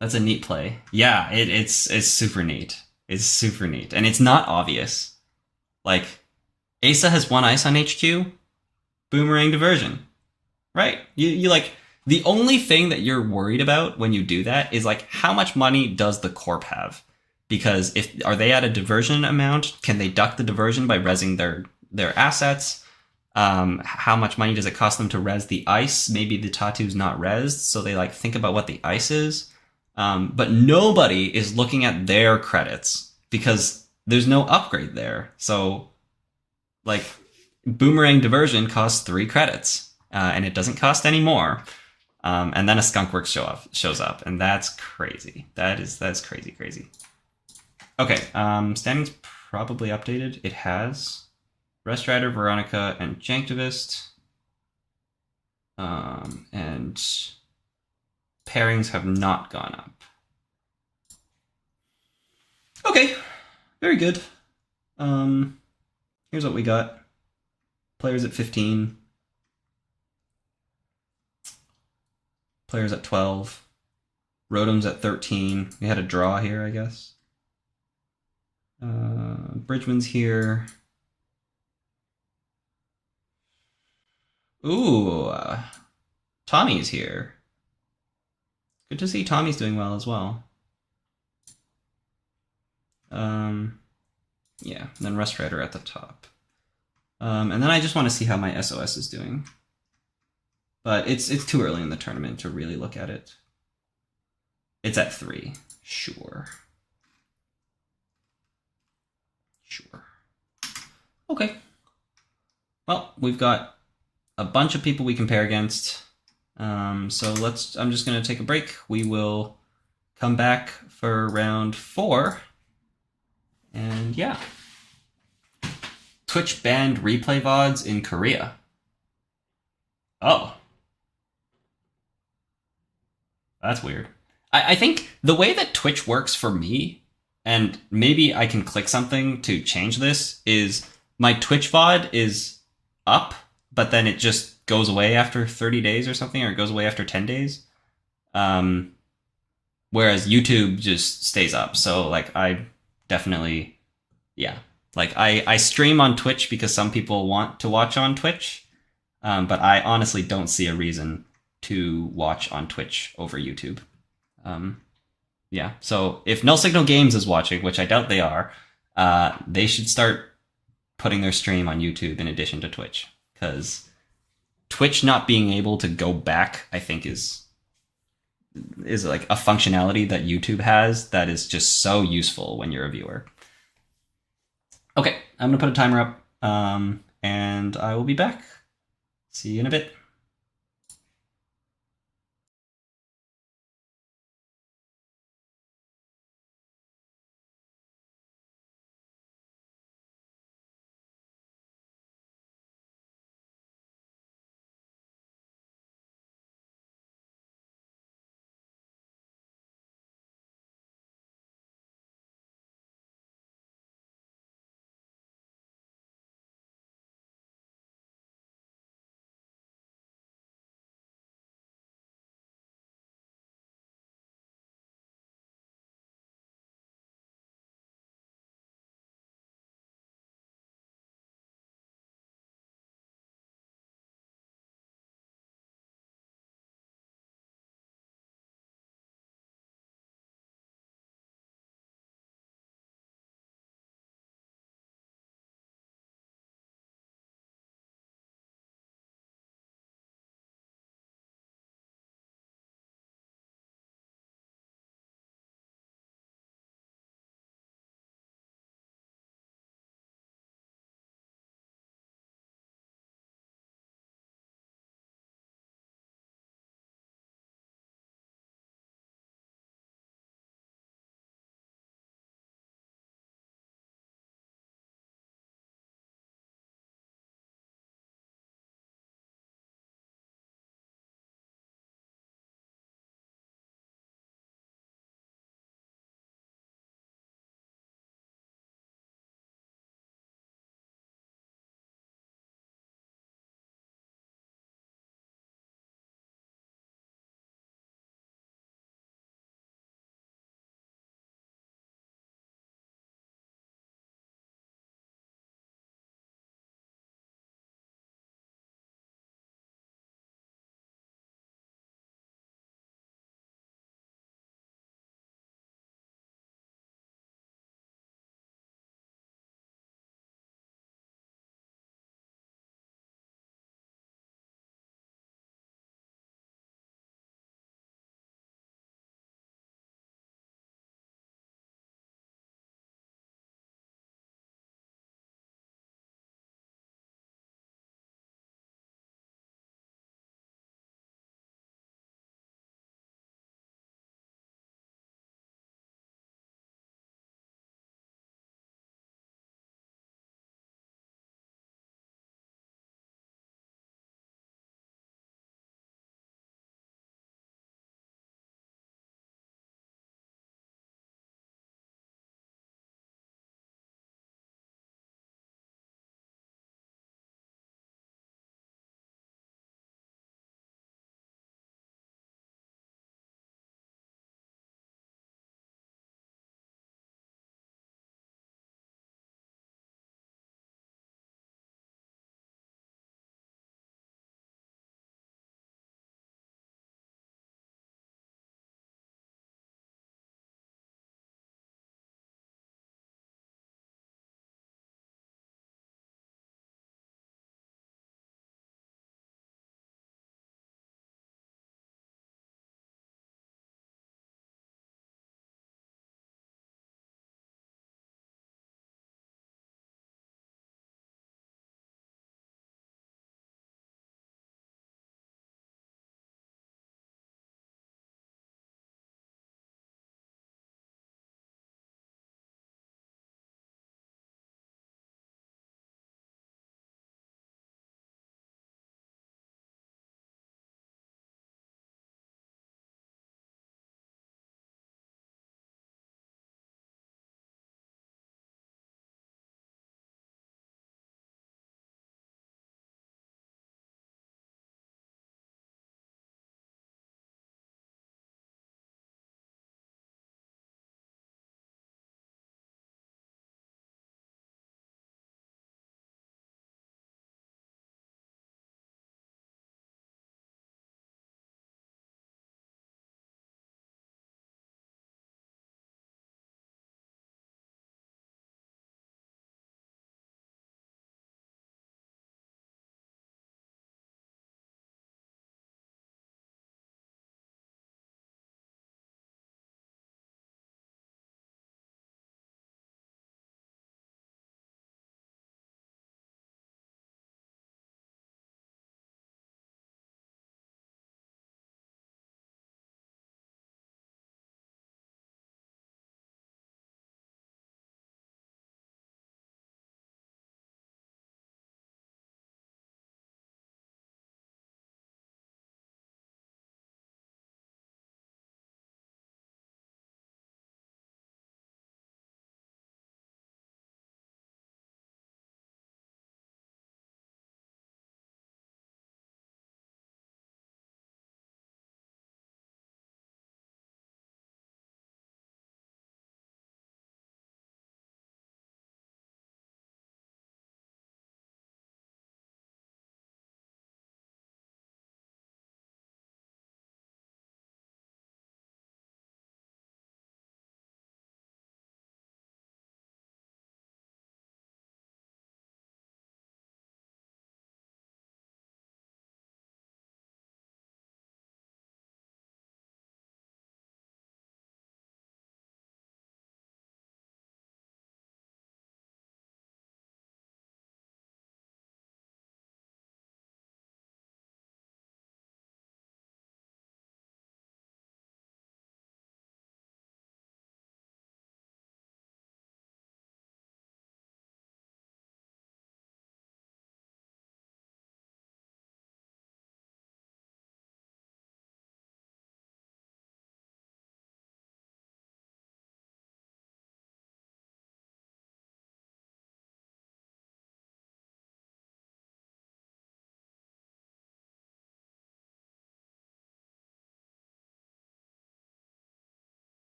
That's a neat play. Yeah, it's super neat. It's super neat. And it's not obvious. Like, Asa has 1 ice on HQ, boomerang diversion. Right? You like, the only thing that you're worried about when you do that is like, how much money does the corp have? Because are they at a diversion amount? Can they duck the diversion by rezzing their assets? How much money does it cost them to res the ice? Maybe the tattoo's not rezzed, so they like think about what the ice is. But nobody is looking at their credits because there's no upgrade there. So, like, Boomerang Diversion costs 3 credits, and it doesn't cost any more. And then a Skunkworks shows up, and that's crazy. That's crazy. Okay, standings probably updated. It has RustRydah, Veronica, and Janktivist. And pairings have not gone up. Okay, very good. Here's what we got. Players at 15. Players at 12. Rotom's at 13. We had a draw here, I guess. Bridgeman's here. Ooh, Tommy's here. Good to see Tommy's doing well as well. Yeah, and then RustRydah at the top. And then I just want to see how my SOS is doing. But it's too early in the tournament to really look at it. It's at 3. Sure. Okay. Well, we've got a bunch of people we can pair against. So I'm just going to take a break. We will come back for round 4. And yeah. Twitch banned replay VODs in Korea. Oh. That's weird. I think the way that Twitch works for me, and maybe I can click something to change this, is my Twitch VOD is up, but then it just goes away after 30 days or something, or it goes away after 10 days. Whereas YouTube just stays up. So, like, I definitely, yeah. Like, I stream on Twitch because some people want to watch on Twitch, but I honestly don't see a reason to watch on Twitch over YouTube. Yeah, so if Null Signal Games is watching, which I doubt they are, they should start putting their stream on YouTube in addition to Twitch, because Twitch not being able to go back, I think, is like a functionality that YouTube has that is just so useful when you're a viewer. Okay, I'm gonna put a timer up, and I will be back. See you in a bit.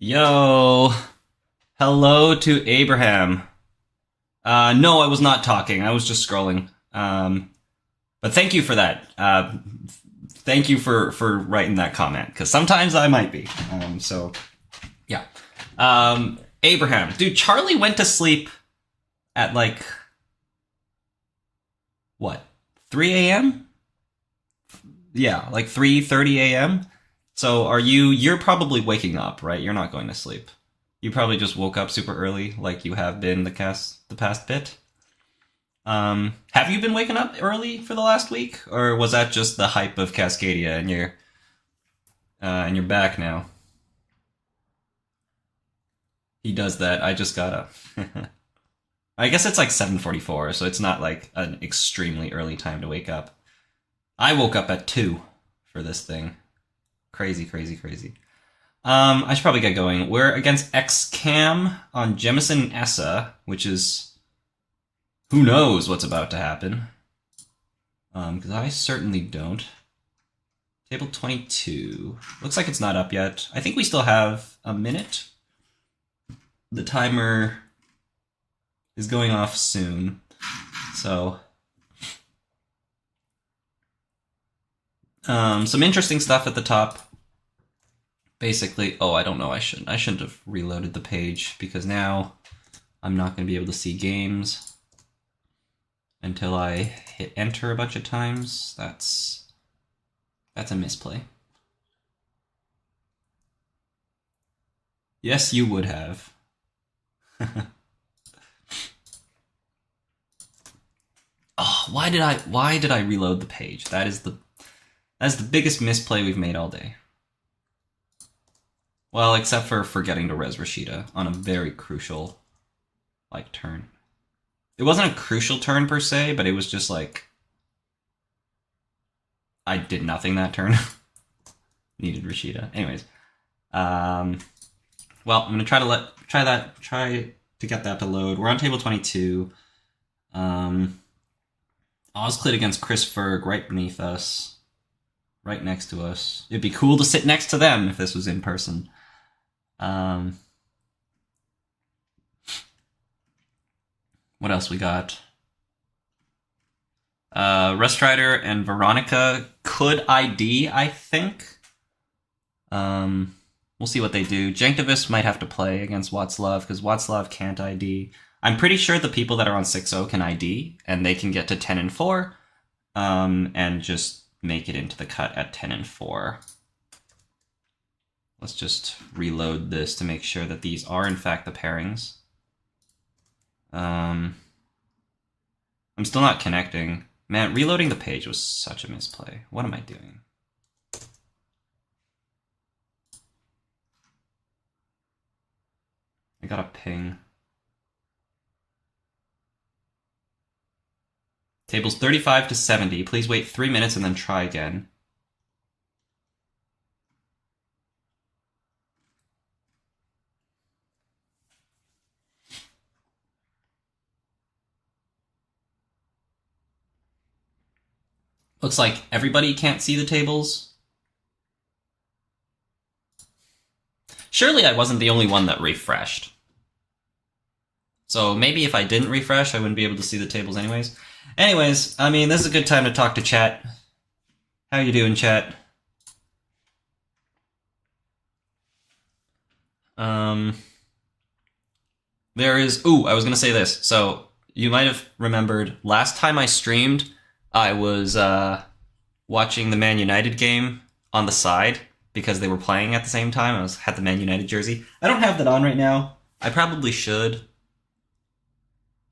Yo! Hello to Abraham. No, I was not talking. I was just scrolling. But thank you for that. Thank you for writing that comment, because sometimes I might be. So, yeah. Abraham. Dude, Charlie went to sleep at like, what, 3 a.m.? Yeah, like 3:30 a.m.? So you're probably waking up, right? You're not going to sleep. You probably just woke up super early, like you have been the past bit. Have you been waking up early for the last week, or was that just the hype of Cascadia and you're back now? He does that. I just got up. I guess it's like 7:44, so it's not like an extremely early time to wake up. I woke up at 2 for this thing. Crazy, crazy, crazy. I should probably get going. We're against xccam on Jemison and Asa, which is... who knows what's about to happen? Because I certainly don't. Table 22. Looks like it's not up yet. I think we still have a minute. The timer is going off soon. So... some interesting stuff at the top. Basically, oh, I don't know, I shouldn't have reloaded the page, because now I'm not going to be able to see games until I hit enter a bunch of times. That's a misplay. Yes, you would have. Oh, why did I reload the page? That's the biggest misplay we've made all day. Well, except for forgetting to res RustRydah on a very crucial, like, turn. It wasn't a crucial turn per se, but it was just like... I did nothing that turn. Needed RustRydah. Anyways. Well, I'm gonna try to get that to load. We're on table 22. Osclid against Chris Ferg right beneath us. Right next to us. It'd be cool to sit next to them if this was in person. What else we got? RustRydah and Veronica could ID, I think. We'll see what they do. Jankdavis might have to play against Watslav, because Watslav can't ID. I'm pretty sure the people that are on 6-0 can ID, and they can get to 10 and 4, and just make it into the cut at 10 and 4. Let's just reload this to make sure that these are in fact the pairings. I'm still not connecting. Man, reloading the page was such a misplay. What am I doing? I got a ping. Tables 35 to 70. Please wait 3 minutes and then try again. Looks like everybody can't see the tables. Surely I wasn't the only one that refreshed. So maybe if I didn't refresh, I wouldn't be able to see the tables anyways. Anyways, I mean, this is a good time to talk to chat. How you doing, chat? There is... Ooh, I was going to say this. So, you might have remembered, last time I streamed, I was watching the Man United game on the side, because they were playing at the same time. I had the Man United jersey. I don't have that on right now. I probably should.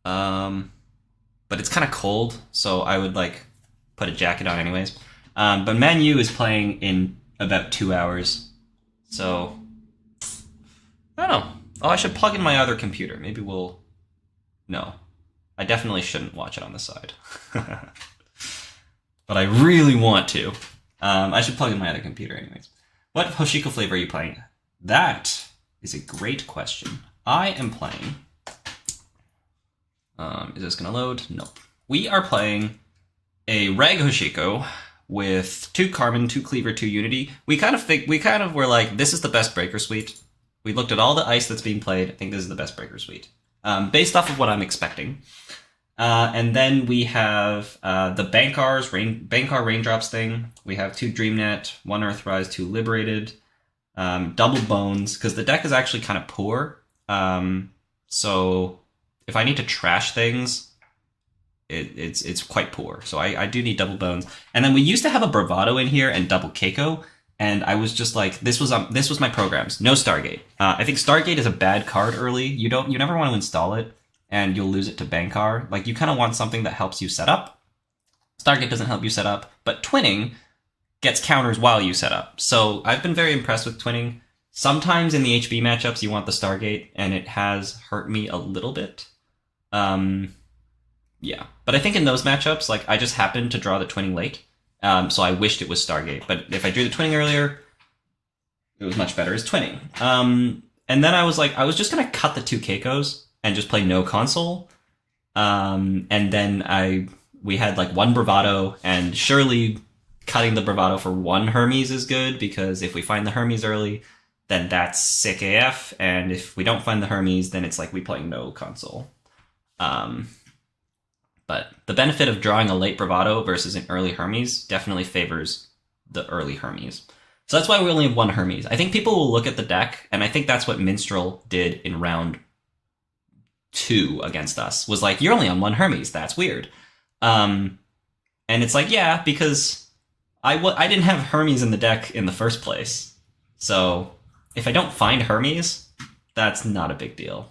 But it's kind of cold, so I would, like, put a jacket on anyways. But Man U is playing in about 2 hours, so... I don't know. Oh, I should plug in my other computer. Maybe we'll... No. I definitely shouldn't watch it on the side. But I really want to. I should plug in my other computer anyways. What Hoshiko flavor are you playing? That is a great question. I am playing... is this going to load? Nope. We are playing a Reg Hoshiko with 2 Carbon, 2 Cleaver, 2 Unity. We kind of were like, this is the best Breaker Suite. We looked at all the ice that's being played. I think this is the best Breaker Suite, based off of what I'm expecting. And then we have the Bankar Raindrops thing. We have 2 Dreamnet, 1 Earthrise, 2 Liberated, double Bones, because the deck is actually kind of poor. So if I need to trash things, it's quite poor. So I do need double Bones. And then we used to have a Bravado in here and double Keiko. And I was just like, this was my programs. No Stargate. I think Stargate is a bad card early. You never want to install it, and you'll lose it to Bankar. Like, you kind of want something that helps you set up. Stargate doesn't help you set up, but Twinning gets counters while you set up. So I've been very impressed with Twinning. Sometimes in the HB matchups, you want the Stargate, and it has hurt me a little bit. Yeah. But I think in those matchups, like, I just happened to draw the Twinning late. So I wished it was Stargate. But if I drew the Twinning earlier, it was much better as Twinning. And then I was like, I was just going to cut the 2 Keikos and just play no console. And then we had like 1 Bravado, and surely cutting the Bravado for 1 Hermes is good, because if we find the Hermes early, then that's sick AF. And if we don't find the Hermes, then it's like we playing no console. But the benefit of drawing a late Bravado versus an early Hermes definitely favors the early Hermes. So that's why we only have 1 Hermes. I think people will look at the deck, and I think that's what Minstrel did in round 2 against us, was like, you're only on 1 Hermes. That's weird. And it's like, yeah, because I didn't have Hermes in the deck in the first place. So if I don't find Hermes, that's not a big deal.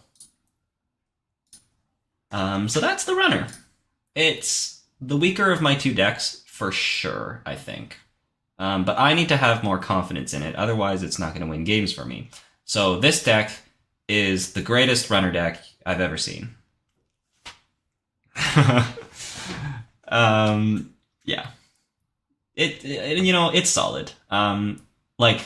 So that's the runner. It's the weaker of my 2 decks, for sure, I think. But I need to have more confidence in it, otherwise it's not going to win games for me. So this deck is the greatest runner deck I've ever seen. Yeah. It's solid. Like,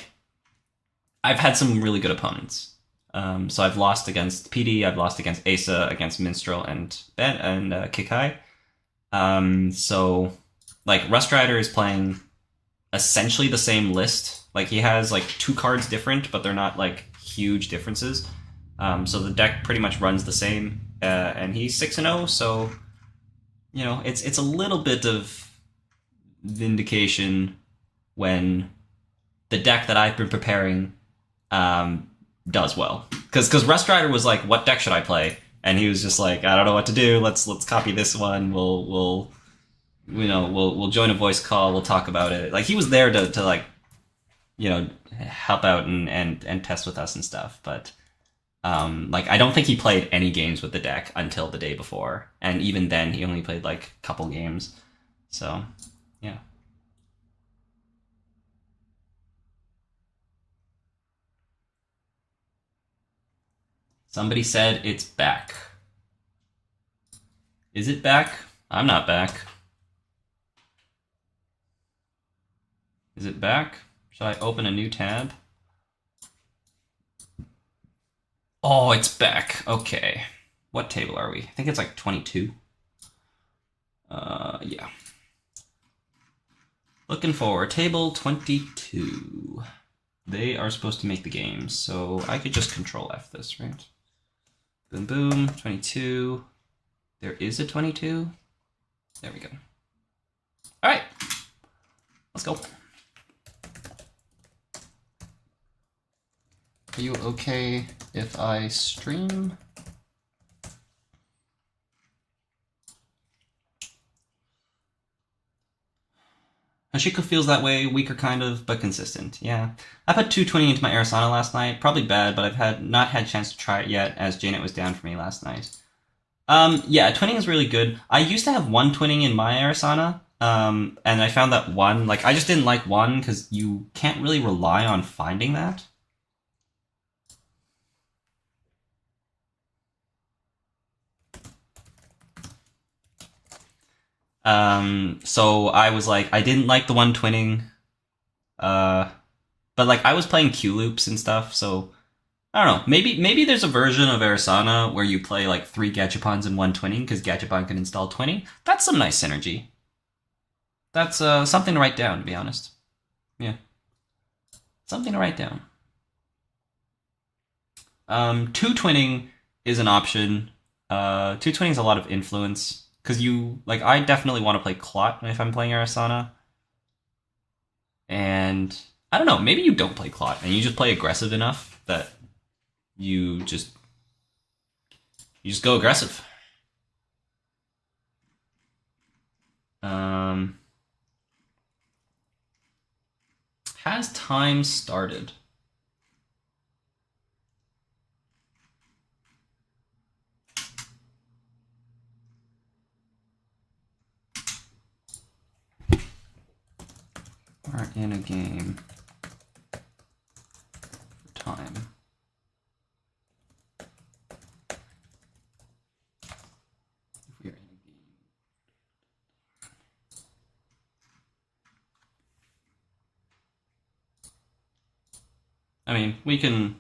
I've had some really good opponents. So I've lost against PD, I've lost against Asa, against Minstrel and Kikai. So, like, RustRydah is playing essentially the same list. Like, he has, like, 2 cards different, but they're not, like, huge differences. So the deck pretty much runs the same. And he's 6-0, so, you know, it's a little bit of vindication when the deck that I've been preparing does well. Because RustRydah was like, what deck should I play? And he was just like, I don't know what to do. Let's copy this one. We'll join a voice call. We'll talk about it. Like, he was there to like, you know, help out and test with us and stuff. But like, I don't think he played any games with the deck until the day before, and even then, he only played like a couple games. So, yeah. Somebody said it's back. Is it back? I'm not back. Is it back? Should I open a new tab? Oh, it's back. Okay. What table are we? I think it's like 22. Yeah. Looking for table 22. They are supposed to make the game, so I could just Control F this, right? Boom, boom, 22. There is a 22. There we go. All right, let's go. Are you okay if I stream? Hoshiko feels that way, weaker kind of, but consistent. Yeah. I put 220 into my Arasana last night. Probably bad, but I've not had a chance to try it yet, as Janet was down for me last night. Yeah, twinning is really good. I used to have 1 twinning in my Arasana, and I found that 1, like, I just didn't like 1 because you can't really rely on finding that. So I was like, I didn't like the 1 twinning, but like I was playing Q loops and stuff, so I don't know. Maybe there's a version of Arasana where you play like 3 Gachapons and 1 twinning because Gachapon can install twinning. That's some nice synergy. That's something to write down, to be honest. Yeah, something to write down. Two twinning is an option. Two twinning is a lot of influence because I definitely want to play Clot if I'm playing Arasana, and I don't know. Maybe you don't play Clot and you just play aggressive enough that you just go aggressive. Has time started? We're in a game. Time. If we are in a game. I mean, we can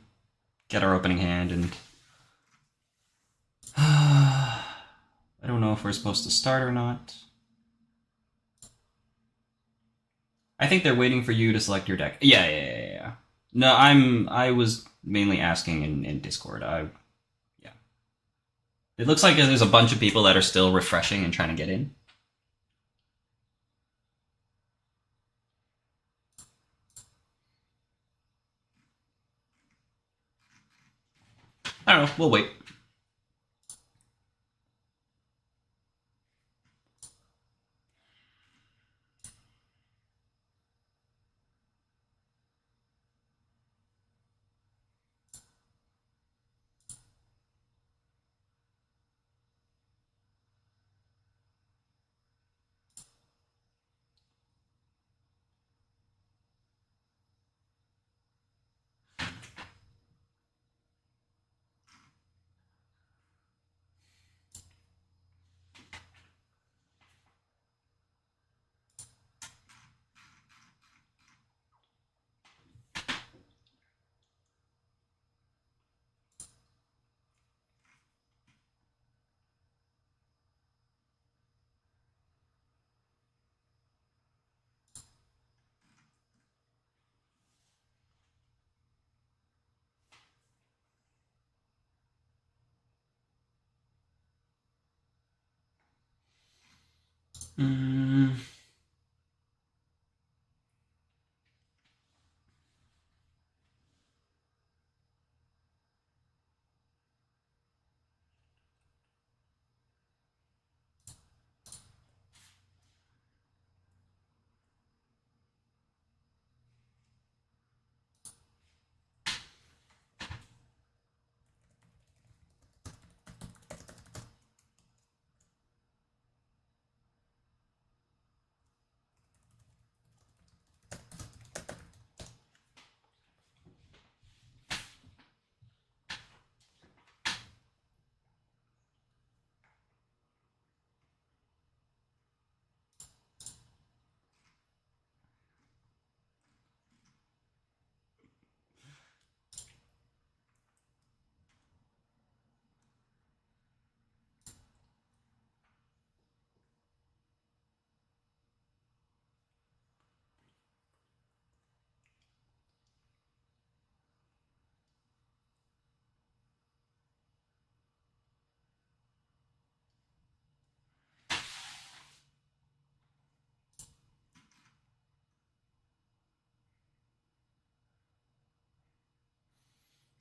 get our opening hand and I don't know if we're supposed to start or not. I think they're waiting for you to select your deck. Yeah. No, I was mainly asking in Discord. Yeah. It looks like there's a bunch of people that are still refreshing and trying to get in. I don't know. We'll wait.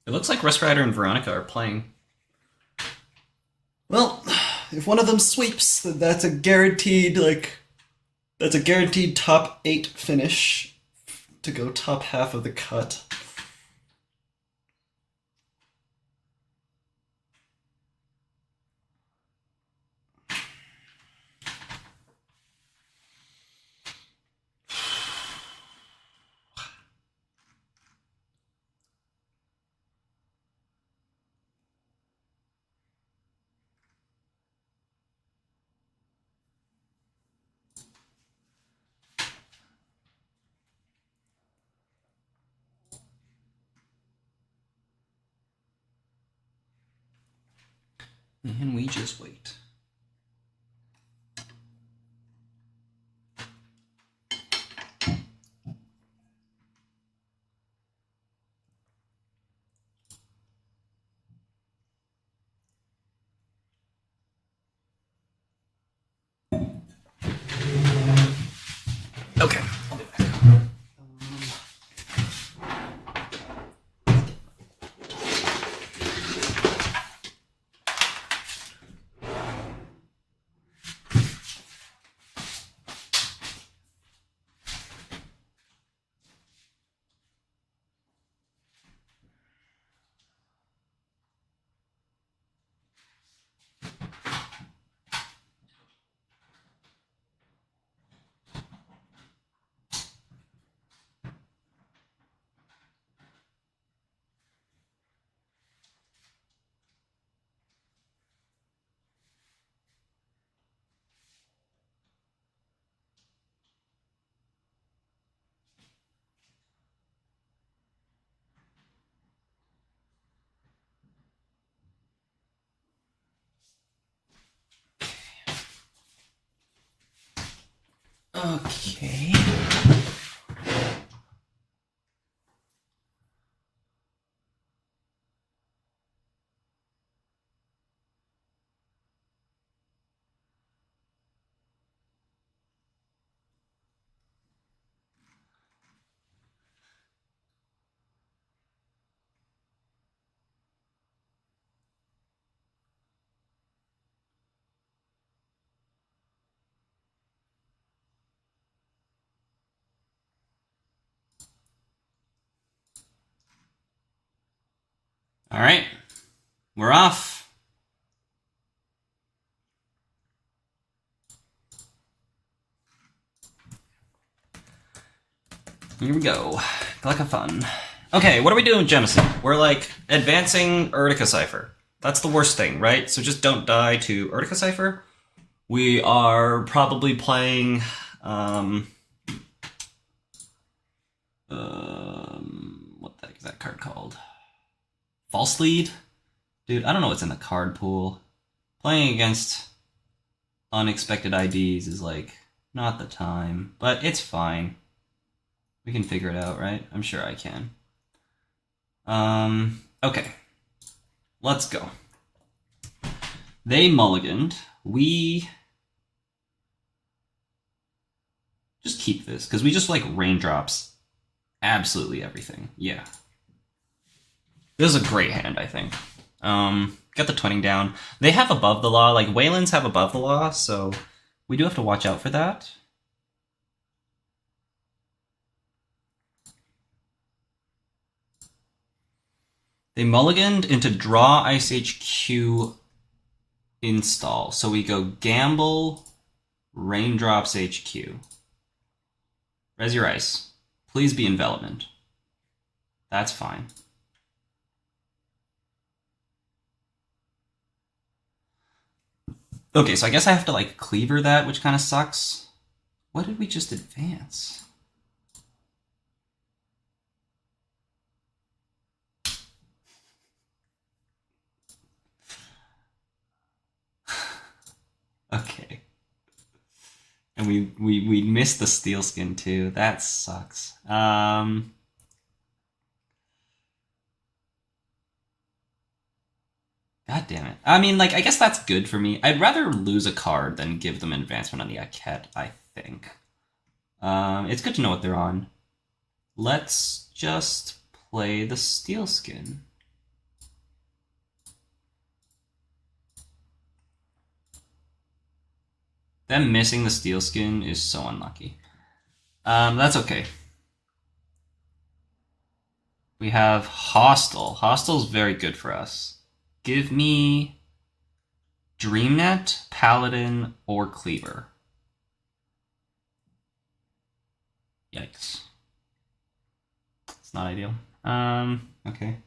It looks like RustRydah and Veronica are playing. Well, if one of them sweeps, then that's a guaranteed top 8 finish to go top half of the cut. And we just wait. Okay. All right, we're off. Here we go. Like a fun. Okay, what are we doing with Jemison? We're like advancing Urtica Cipher. That's the worst thing, right? So just don't die to Urtica Cipher. We are probably playing what the heck is that card called? False Lead? Dude, I don't know what's in the card pool. Playing against unexpected IDs is like not the time, but it's fine. We can figure it out, right? I'm sure I can. Okay. Let's go. They mulliganed. We just keep this, because we just like raindrops absolutely everything. Yeah. This is a great hand, I think. Got the twinning down. They have above the law, like Waylands have above the law, so we do have to watch out for that. They mulliganed into draw Ice HQ install. So we go gamble, raindrops HQ. Res your ice. Please be envelopment. That's fine. Okay, so I guess I have to like cleaver that, which kind of sucks. What did we just advance? Okay. And we missed the steel skin too. That sucks. God damn it. I mean, like, I guess that's good for me. I'd rather lose a card than give them advancement on the Aket, I think. It's good to know what they're on. Let's just play the steel skin. Them missing the steel skin is so unlucky. That's okay. We have Hostile. Hostile's very good for us. Give me Dreamnet, Paladin, or Cleaver. Yikes. It's not ideal. Okay.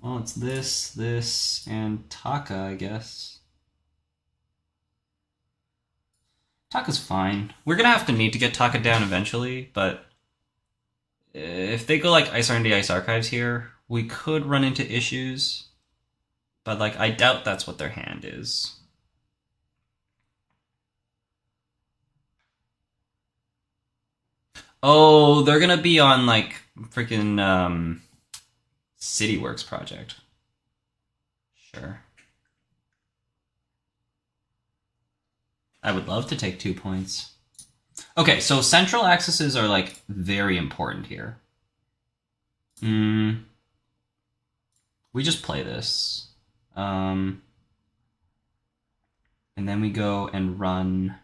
Well, it's this, and Taka, I guess. Taka's fine. We're gonna have to need to get Taka down eventually, but if they go like Ice R&D, Ice Archives here, we could run into issues. But like, I doubt that's what their hand is. Oh, they're gonna be on like freaking CityWorks project. Sure. I would love to take 2 points. Okay, so central accesses are like very important here. We just play this. And then we go and run...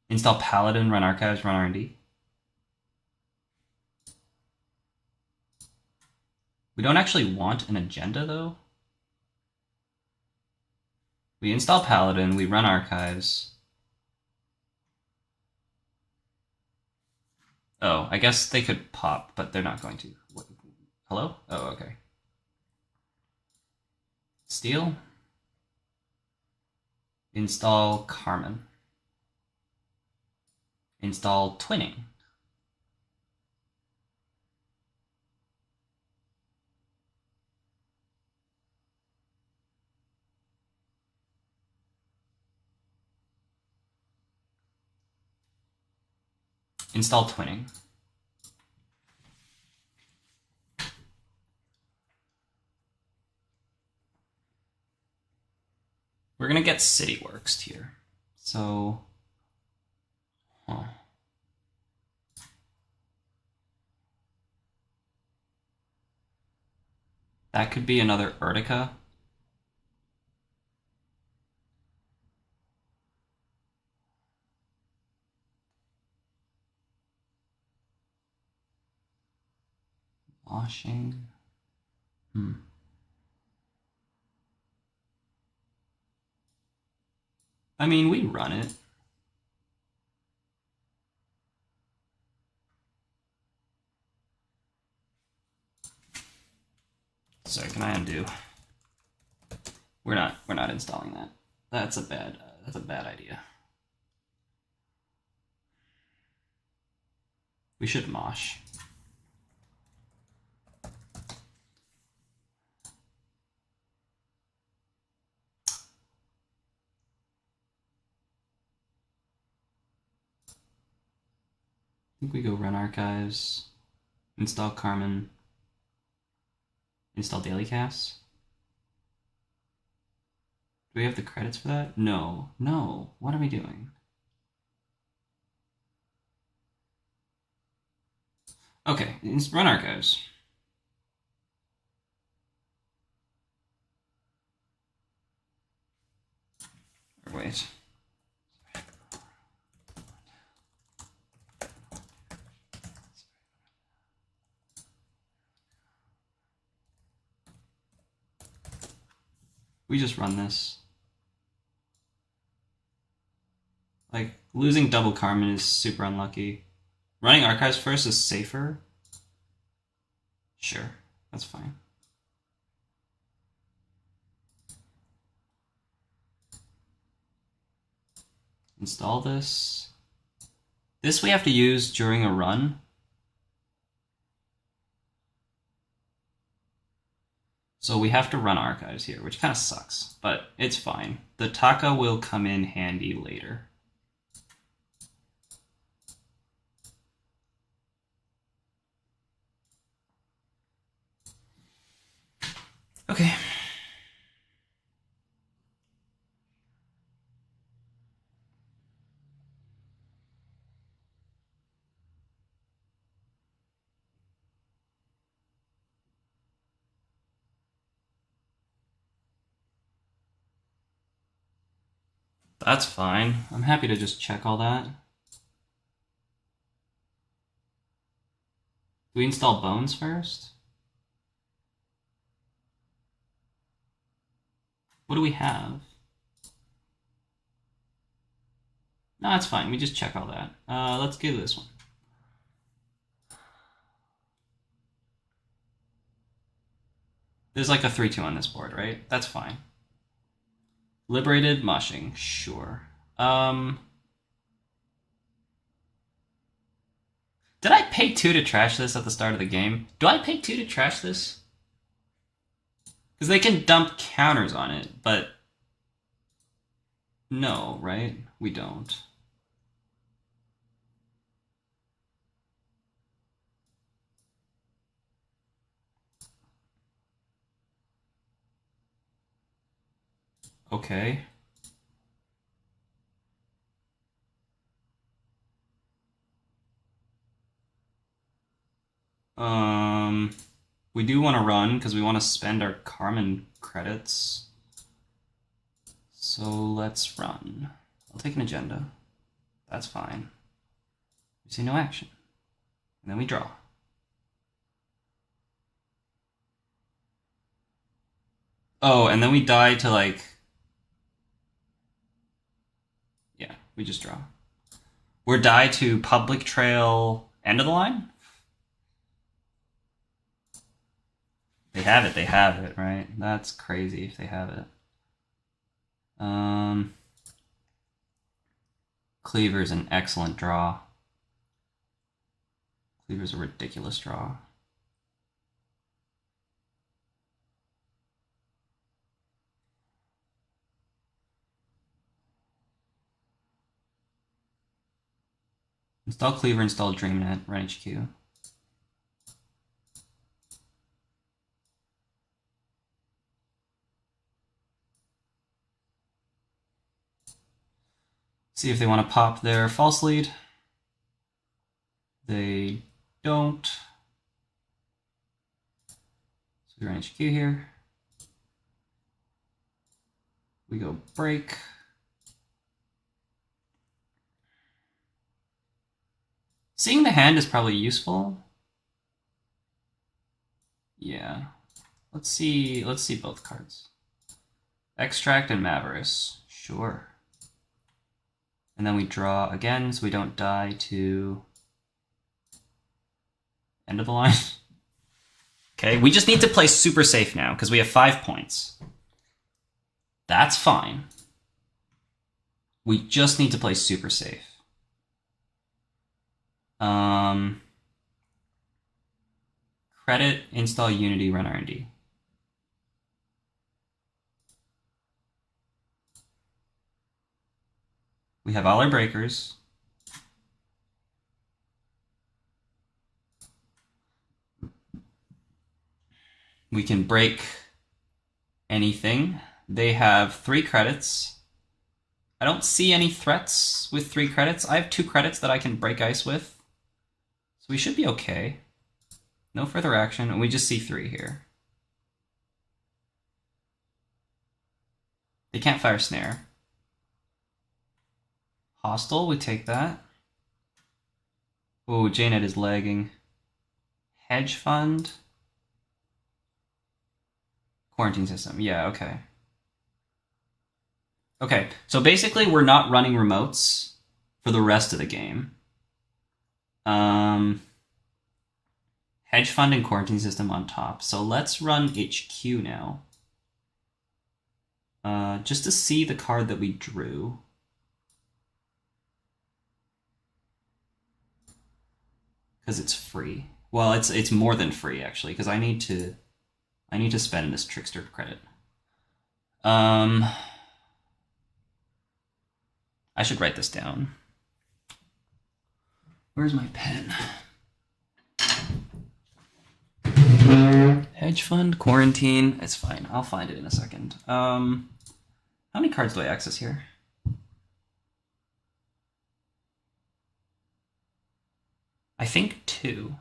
Install Paladin, run Archives, run R&D. We don't actually want an agenda, though. We install Paladin, we run Archives. Oh, I guess they could pop, but they're not going to. What? Hello? Oh, okay. Steal. Install Carmen. Install Twinning. Install twinning. We're gonna get city works here. So, that could be another Urtica. Washing. I mean, we run it. Sorry, can I undo? We're not installing that. That's a bad idea. We should mosh. I think we go run archives, install Carmen, install daily casts. Do we have the credits for that? No. What are we doing? Okay, run archives. Or wait. We just run this. Like, losing double Carmen is super unlucky. Running archives first is safer. Sure, that's fine. Install this. This we have to use during a run. So we have to run archives here, which kind of sucks, but it's fine. The Taka will come in handy later. Okay. That's fine. I'm happy to just check all that. Do we install bones first? What do we have? No, it's fine. We just check all that. Let's do this one. There's like a 3-2 on this board, right? That's fine. Liberated, moshing, sure. Did I pay 2 to trash this at the start of the game? Do I pay 2 to trash this? Because they can dump counters on it, but... No, right? We don't. Okay. We do want to run because we want to spend our Carmen credits. So let's run. I'll take an agenda. That's fine. We see no action. And then we draw. Oh, and then we die to like... Yeah, we just draw. We're die to public trail end of the line? They have it, right? That's crazy if they have it. Cleaver's an excellent draw. Cleaver's a ridiculous draw. Install Cleaver, install DreamNet, run HQ. See if they want to pop their false lead. They don't. So we run HQ here. We go break. Seeing the hand is probably useful. Yeah. Let's see both cards. Extract and Mavericks. Sure. And then we draw again so we don't die to end of the line. Okay, we just need to play super safe now because we have 5 points. That's fine. We just need to play super safe. Credit, install Unity, run R&D. We have all our breakers. We can break anything. They have 3 credits. I don't see any threats with 3 credits. I have 2 credits that I can break ice with. So we should be okay. No further action, and we just see 3 here. They can't fire snare. Hostile, we take that. Oh, JNet is lagging. Hedge fund. Quarantine system, yeah, okay. Okay, so basically we're not running remotes for the rest of the game. Hedge fund and quarantine system on top. So let's run HQ now. Just to see the card that we drew. Because it's free. Well, it's more than free actually, because I need to spend this trickster credit. I should write this down. Where's my pen? Hedge fund, quarantine. It's fine. I'll find it in a second. How many cards do I access here? I think 2.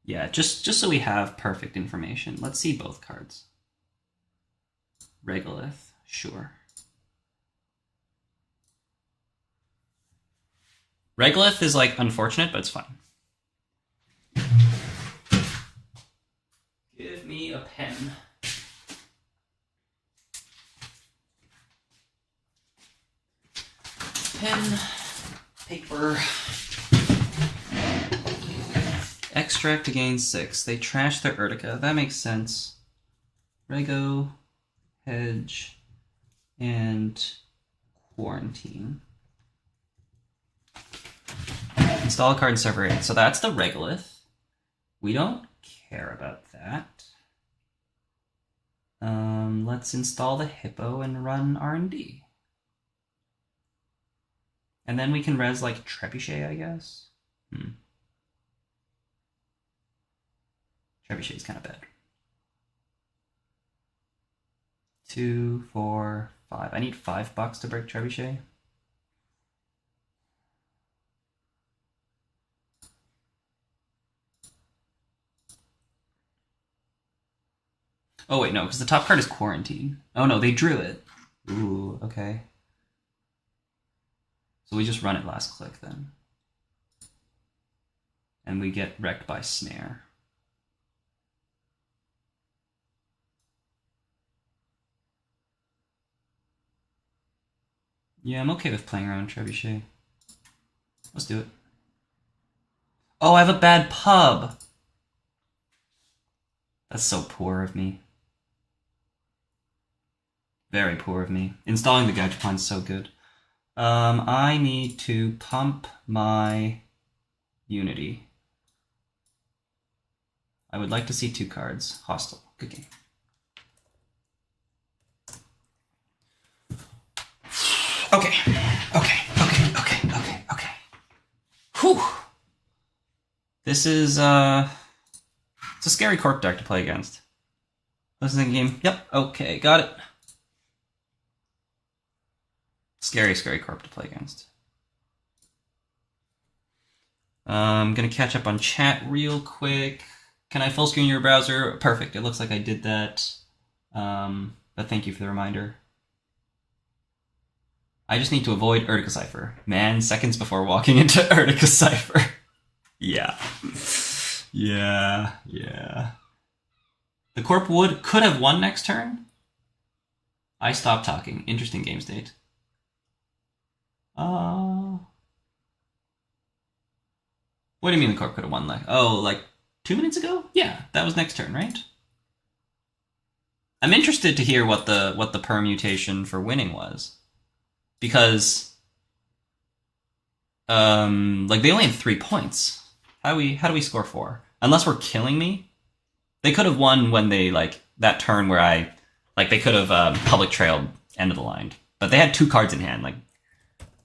Yeah, just so we have perfect information. Let's see both cards. Regolith, sure. Regolith is like unfortunate, but it's fine. Give me a pen. Pen, paper. Extract to gain 6. They trash their Urtica. That makes sense. Rego, hedge, and quarantine. Install a card in server 8. So that's the Regolith. We don't care about that. Let's install the Hippo and run R&D. And then we can res like Trebuchet, I guess. Trebuchet's kind of bad. 2, 4, 5. I need $5 to break Trebuchet. Oh wait, no, because the top card is Quarantine. Oh no, they drew it. Ooh, okay. So we just run it last click then. And we get wrecked by Snare. Yeah, I'm okay with playing around Trebuchet. Let's do it. Oh, I have a bad pub! That's so poor of me. Very poor of me. Installing the Gachapon's so good. I need to pump my Unity. I would like to see 2 cards. Hostile. Good game. Okay. Whew. This is, it's a scary corp deck to play against. Listen to the game. Yep, okay, got it. Scary corp to play against. I'm gonna catch up on chat real quick. Can I full screen your browser? Perfect, it looks like I did that. But thank you for the reminder. I just need to avoid Urtica Cipher. Man, seconds before walking into Urtica Cipher. Yeah. The corp could have won next turn. I stopped talking. Interesting game state. What do you mean the corp could have won? Like 2 minutes ago? Yeah, that was next turn, right? I'm interested to hear what the permutation for winning was. Because like they only had 3 points. How do we score 4? Unless we're killing me. They could have won when they that turn where they could have public trailed end of the line. But they had 2 cards in hand, I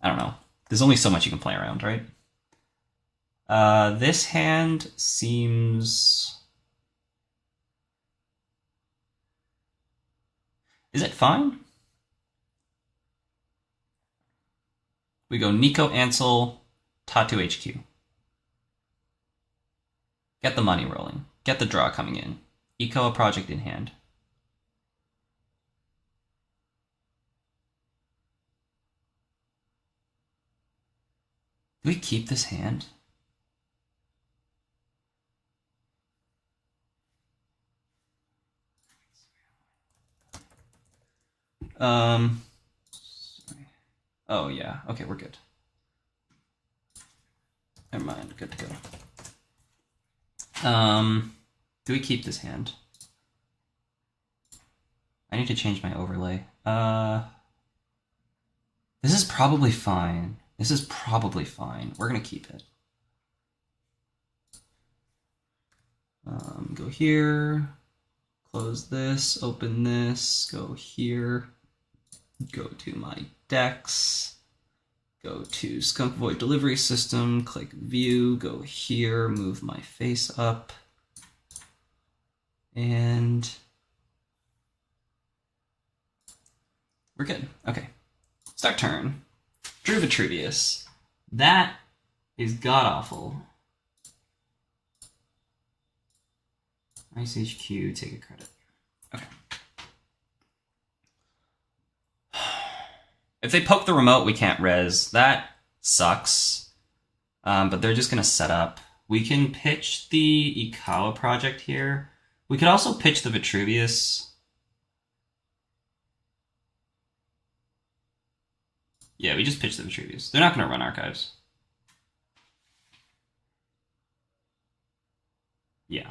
don't know. There's only so much you can play around, right? This hand seems... Is it fine? We go Nico, Ansel, Tatu HQ. Get the money rolling. Get the draw coming in. Eco a project in hand. Do we keep this hand? Sorry. Oh yeah, okay, we're good. Never mind, good to go. Do we keep this hand? I need to change my overlay. This is probably fine. We're gonna keep it. Go here, close this, open this, go here, go to my decks, go to Skunk Void Delivery System, click View, go here, move my face up, and we're good. Okay, start turn. Drew Vitruvius. That is god-awful. Ice HQ, take a credit. Okay. If they poke the remote, we can't res. That sucks. But they're just going to set up. We can pitch the Ikawa project here. We could also pitch the Vitruvius. Yeah, we just pitched the Vitruvius. They're not going to run archives. Yeah.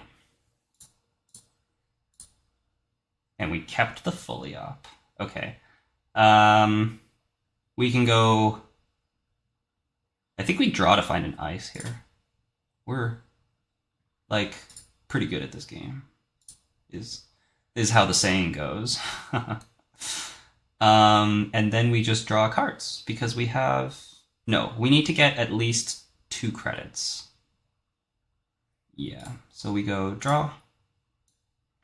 And we kept the fully op. Okay. We can go... I think we draw to find an ice here. We're, pretty good at this game. Is how the saying goes. And then we just draw cards, because we have... No, we need to get at least 2 credits. Yeah, so we go draw,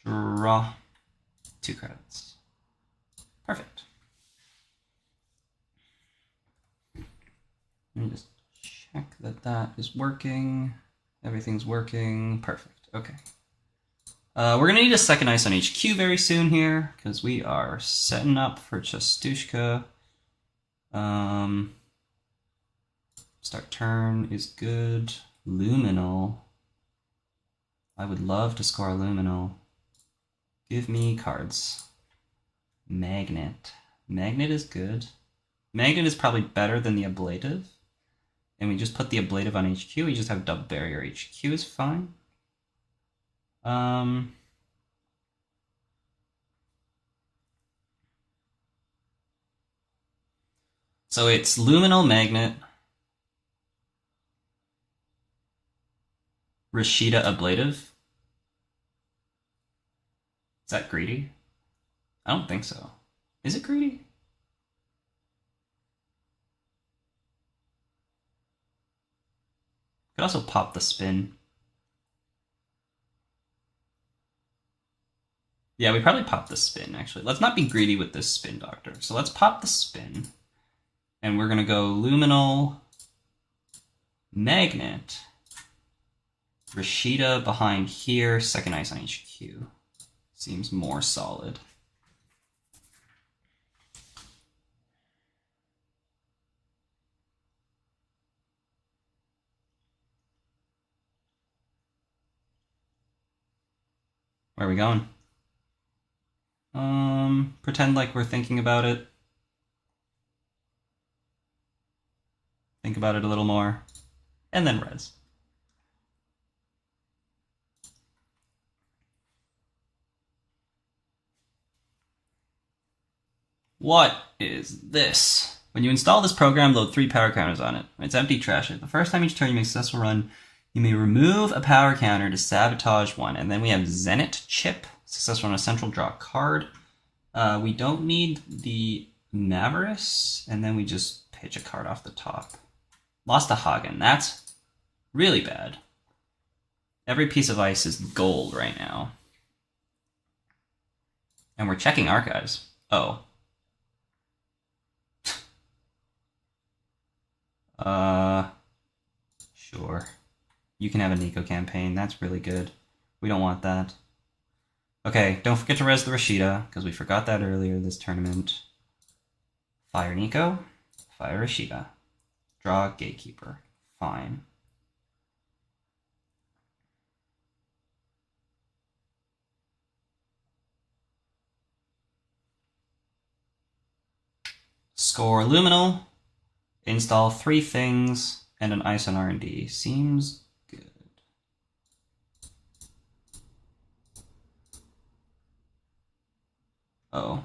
2 credits. Perfect. Let me just check that is working. Everything's working. Perfect. Okay. We're going to need a second ice on HQ very soon here, because we are setting up for Chastushka. Start turn is good. Luminal. I would love to score a Luminal. Give me cards. Magnet. Magnet is good. Magnet is probably better than the Ablative. And we just put the Ablative on HQ. We just have double barrier. HQ is fine. So it's Luminal, Magnet, RustRydah, Ablative. Is that greedy? I don't think so. Is it greedy? Could also pop the spin. Yeah, we probably pop the spin, actually. Let's not be greedy with this spin, Doctor. So let's pop the spin. And we're going to go Luminal, Magnet, RustRydah behind here, second ice on HQ. Seems more solid. Where are we going? Pretend like we're thinking about it. Think about it a little more. And then res. What is this? When you install this program, load 3 power counters on it. When it's empty, trash it. The first time each turn you make a successful run, you may remove a power counter to sabotage one. And then we have Zenit Chip. Successful on a central, draw a card. We don't need the Mavericks, and then we just pitch a card off the top. Lost a Hagen. That's really bad. Every piece of ice is gold right now. And we're checking archives. Oh. Sure. You can have a Nico campaign. That's really good. We don't want that. Okay, don't forget to res the RustRydah, because we forgot that earlier this tournament. Fire Nico, fire RustRydah. Draw Gatekeeper. Fine. Score Luminal. Install 3 things and an ice on R&D. Seems good. Oh.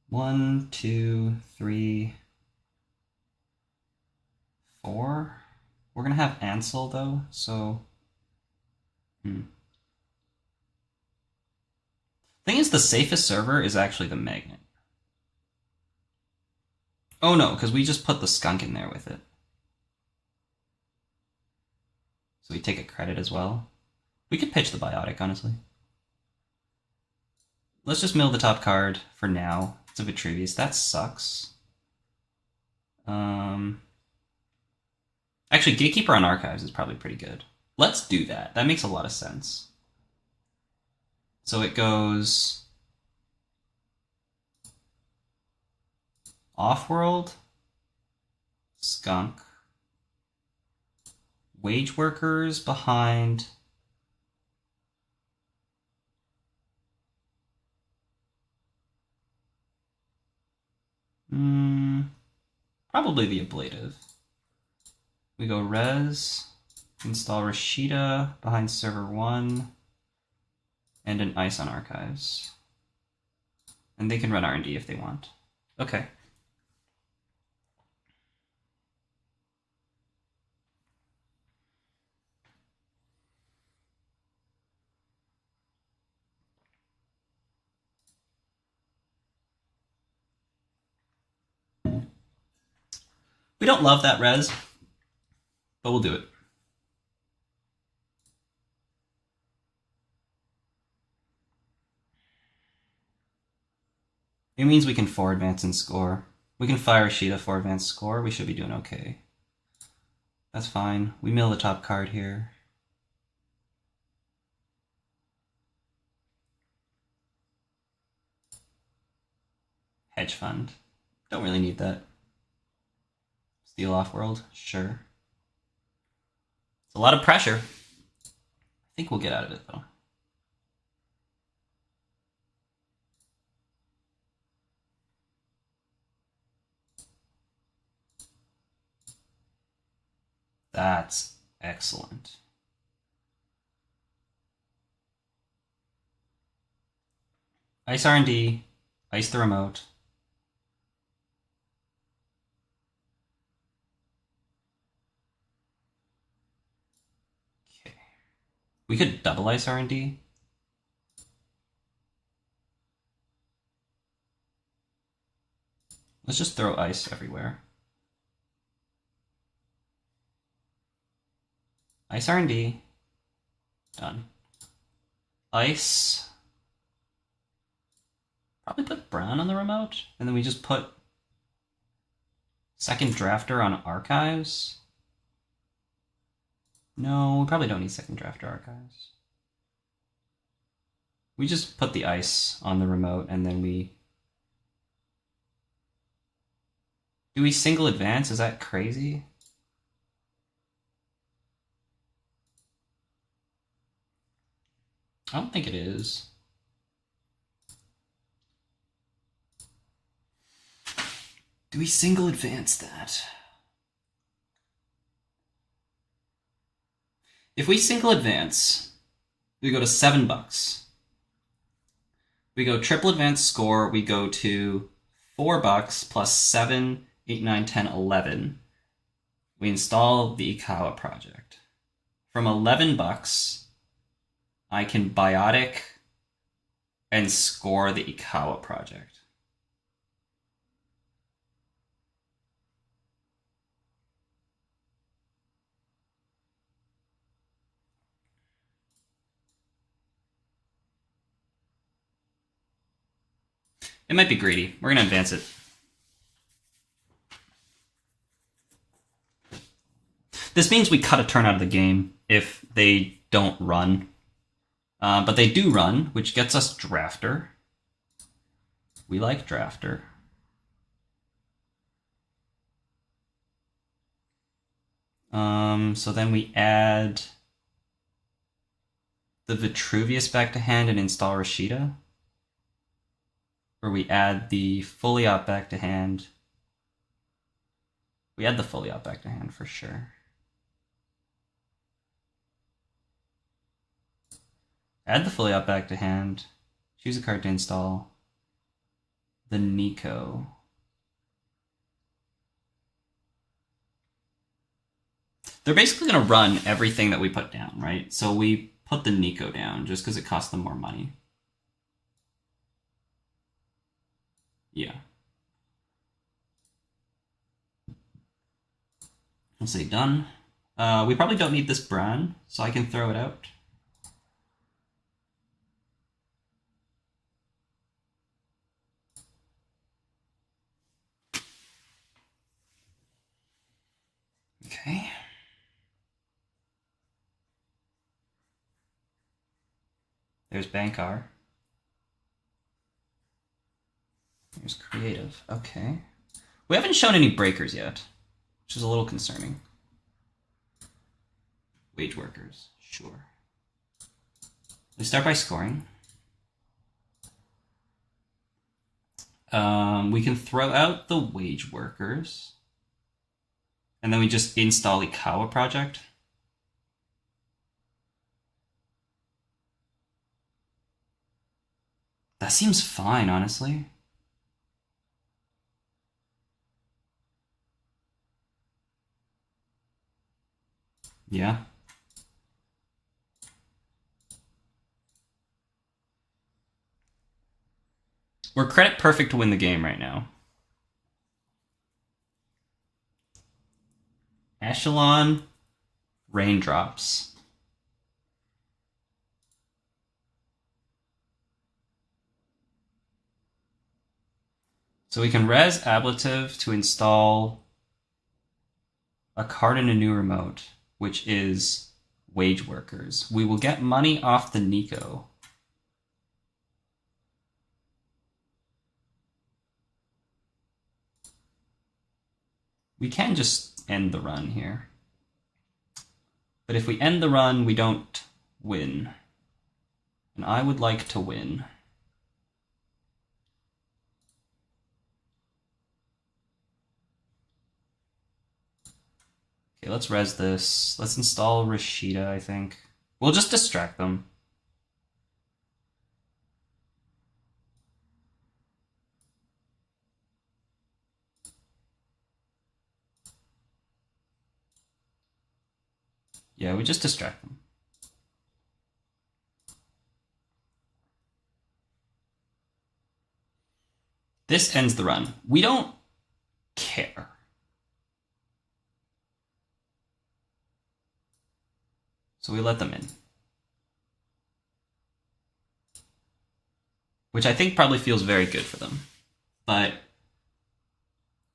1, 2, 3, 4. We're gonna have Ansel though, so. Thing is, the safest server is actually the Magnet. Oh no, because we just put the skunk in there with it. So we take a credit as well. We could pitch the Biotic, honestly. Let's just mill the top card for now. It's a Vitruvius. That sucks. Actually, Gatekeeper on Archives is probably pretty good. Let's do that. That makes a lot of sense. So it goes Offworld, Skunk, Wage Workers behind probably the Ablative. We go res, install RustRydah behind server 1, and an ice on archives. And they can run R&D if they want. Okay. We don't love that res, but we'll do it. It means we can 4 advance and score. We can fire RustRydah 4 advance score. We should be doing okay. That's fine. We mill the top card here. Hedge fund. Don't really need that. Steal Offworld, sure. It's a lot of pressure. I think we'll get out of it though. That's excellent. Ice R&D, ice the remote. Okay. We could double ice R&D. Let's just throw ice everywhere. Ice R&D. Done. Ice. Probably put brown on the remote, and then we just put second drafter on archives. No, we probably don't need second drafter archives. We just put the ice on the remote, and then we... Do we single advance? Is that crazy? I don't think it is. Do we single advance that? If we single advance, we go to $7. We go triple advance score, we go to $4 plus 7, 8, 9, 10, 11. We install the Ikawa project. From $11, I can biotic and score the Ikawa project. It might be greedy. We're going to advance it. This means we cut a turn out of the game if they don't run. But they do run, which gets us drafter. We like drafter. So then we add the Vitruvius back to hand and install RustRydah. Or we add the Foliot back to hand. We add the Foliot back to hand for sure. Add the Foliot back to hand. Choose a card to install. The Nico. They're basically going to run everything that we put down, right? So we put the Nico down just because it costs them more money. Yeah. I'll say done. We probably don't need this Bran, so I can throw it out. Okay. There's Bankar. There's creative. Okay. We haven't shown any breakers yet, which is a little concerning. Wage workers. Sure. We start by scoring. We can throw out the wage workers. And then we just install Ikawa project. That seems fine, honestly. Yeah. We're credit perfect to win the game right now. Echelon, raindrops. So we can res ablative to install a card in a new remote, which is wage workers. We will get money off the Nico. We can just end the run here. But if we end the run, we don't win. And I would like to win. Okay, let's res this. Let's install RustRydah, I think. We'll just distract them. Yeah, we just distract them. This ends the run. We don't care. So we let them in. Which I think probably feels very good for them. But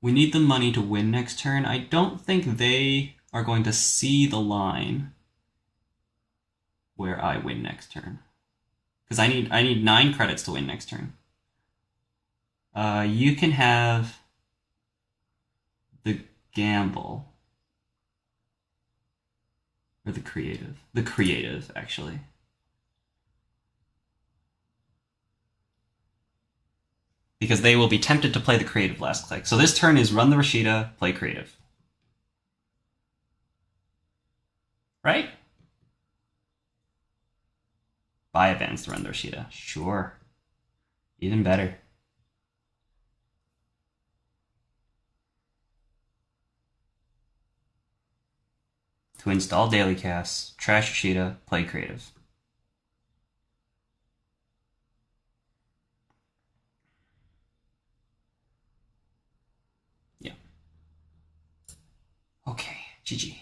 we need the money to win next turn. I don't think they are going to see the line where I win next turn. Because I need 9 credits to win next turn. You can have the gamble. Or the creative. The creative, actually. Because they will be tempted to play the creative last click. So this turn is run the RustRydah, play creative. Right? Buy events to run the RustRydah. Sure. Even better. To install daily casts, trash RustRydah, play creative. Yeah. Okay, GG.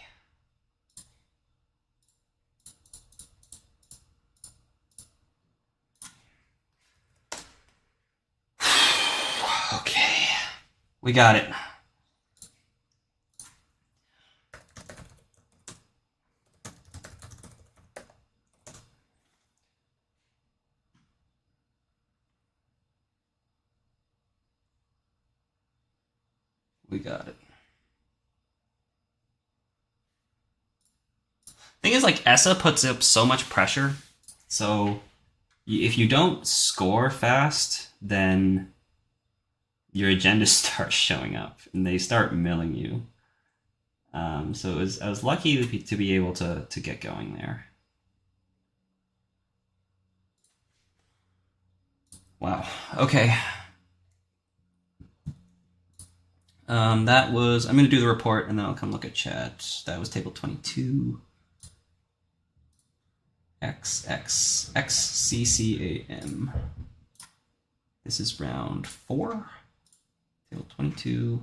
Okay. We got it. We got it. Thing is, like, Asa puts up so much pressure, so if you don't score fast, then your agenda starts showing up, and they start milling you. So I was lucky to be able to get going there. Wow. Okay. That was... I'm going to do the report, and then I'll come look at chat. That was table 22. xccam. This is round 4. Table 22.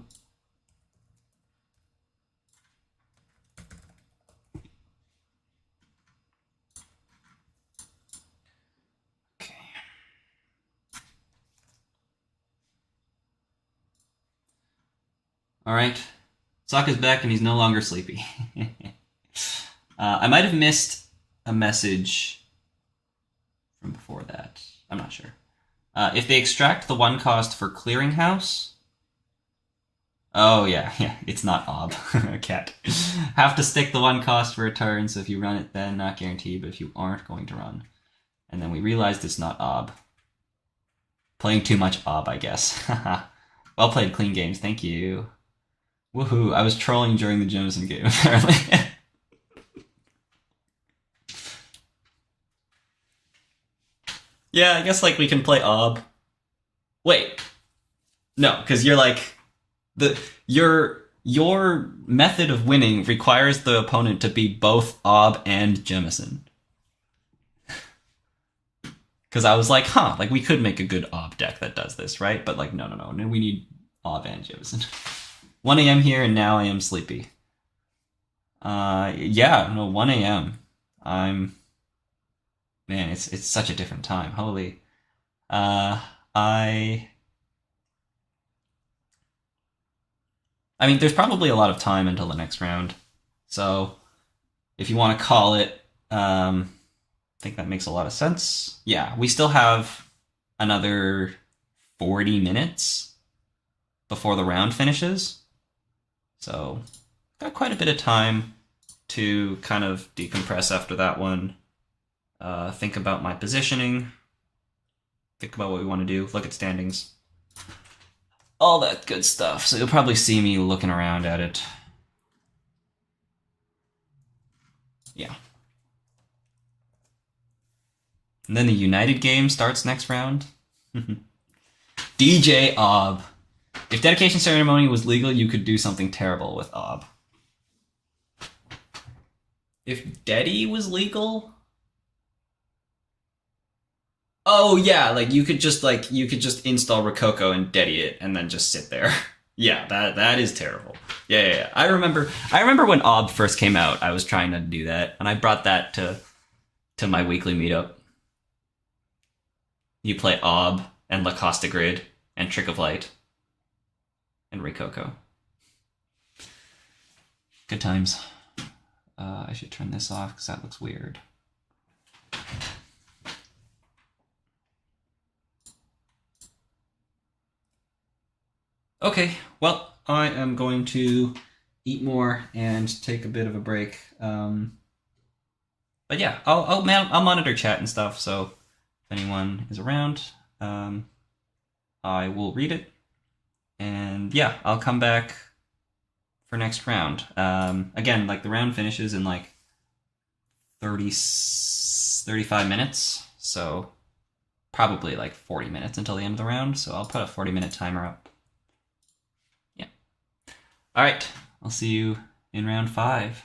Okay. All right. Sokka's back and he's no longer sleepy. I might have missed a message from before that. I'm not sure. If they extract the 1 cost for clearinghouse... Oh, yeah, it's not ob. Cat. Have to stick the 1 cost for a turn, so if you run it then, not guaranteed, but if you aren't going to run. And then we realized it's not ob. Playing too much ob, I guess. Well played, Clean Games, thank you. Woohoo, I was trolling during the Jameson game, apparently. Yeah, I guess, like, we can play ob. Wait. No, because you're like... Your method of winning requires the opponent to be both ob and Jameson. Because I was like, like, we could make a good ob deck that does this, right? But, like, no, we need ob and Jameson. 1 a.m. here, and now I am sleepy. Yeah, no, 1 a.m. Man, it's such a different time. Holy. I mean, there's probably a lot of time until the next round. So, if you want to call it, I think that makes a lot of sense. Yeah, we still have another 40 minutes before the round finishes. So, got quite a bit of time to kind of decompress after that one. Think about my positioning. Think about what we want to do. Look at standings. All that good stuff. So you'll probably see me looking around at it. Yeah. And then the United game starts next round. DJ Ob. If dedication ceremony was legal, you could do something terrible with Ob. If Dedi was legal... Oh yeah, like you could just install Rococo and Dedi it and then just sit there. Yeah, that is terrible. Yeah. I remember when Ob first came out, I was trying to do that, and I brought that to my weekly meetup. You play Ob and Lacosta Grid and Trick of Light and Rikoko. Good times. I should turn this off because that looks weird. Okay, well, I am going to eat more and take a bit of a break. But yeah, I'll monitor chat and stuff. So if anyone is around, I will read it. And yeah, I'll come back for next round. Again, like the round finishes in like 35 minutes. So probably like 40 minutes until the end of the round. So I'll put a 40-minute timer up. Yeah. All right. I'll see you in round 5.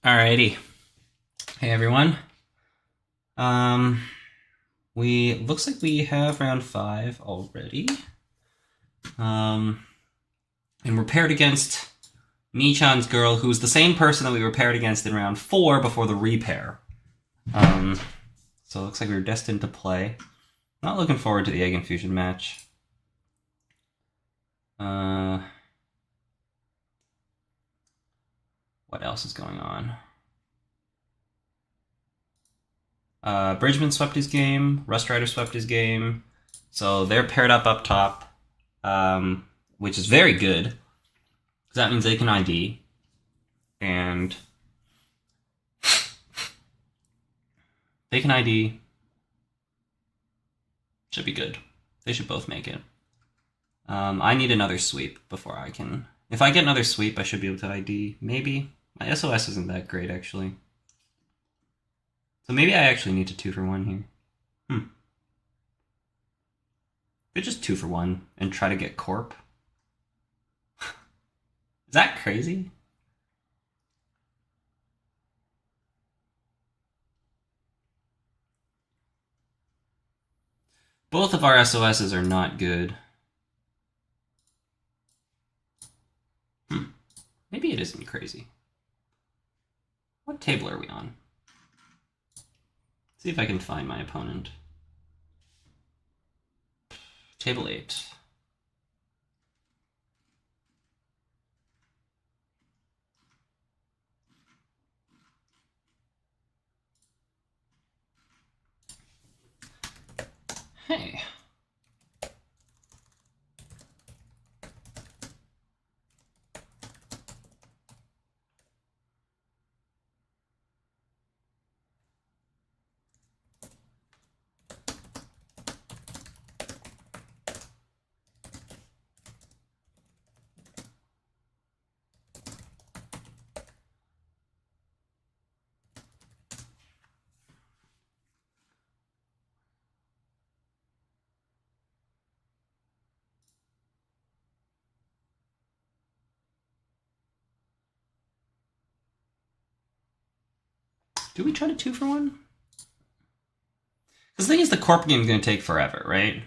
Alrighty. Hey everyone. Looks like we have round 5 already. And we're paired against Niichan's girl, who's the same person that we were paired against in round 4 before the repair. So it looks like we were destined to play. Not looking forward to the Egg Infusion match. What else is going on? Bridgeman swept his game. RustRydah swept his game. So they're paired up top, which is very good. Because that means they can ID. And they can ID. Should be good. They should both make it. I need another sweep before I can... If I get another sweep, I should be able to ID. Maybe. My SOS isn't that great, actually. So maybe I actually need to 2-for-1 here. Could just 2-for-1 and try to get corp. Is that crazy? Both of our SOSs are not good. Maybe it isn't crazy. What table are we on? See if I can find my opponent. Table 8. Hey. Do we try to 2-for-1? Because the thing is, the corp game is going to take forever, right?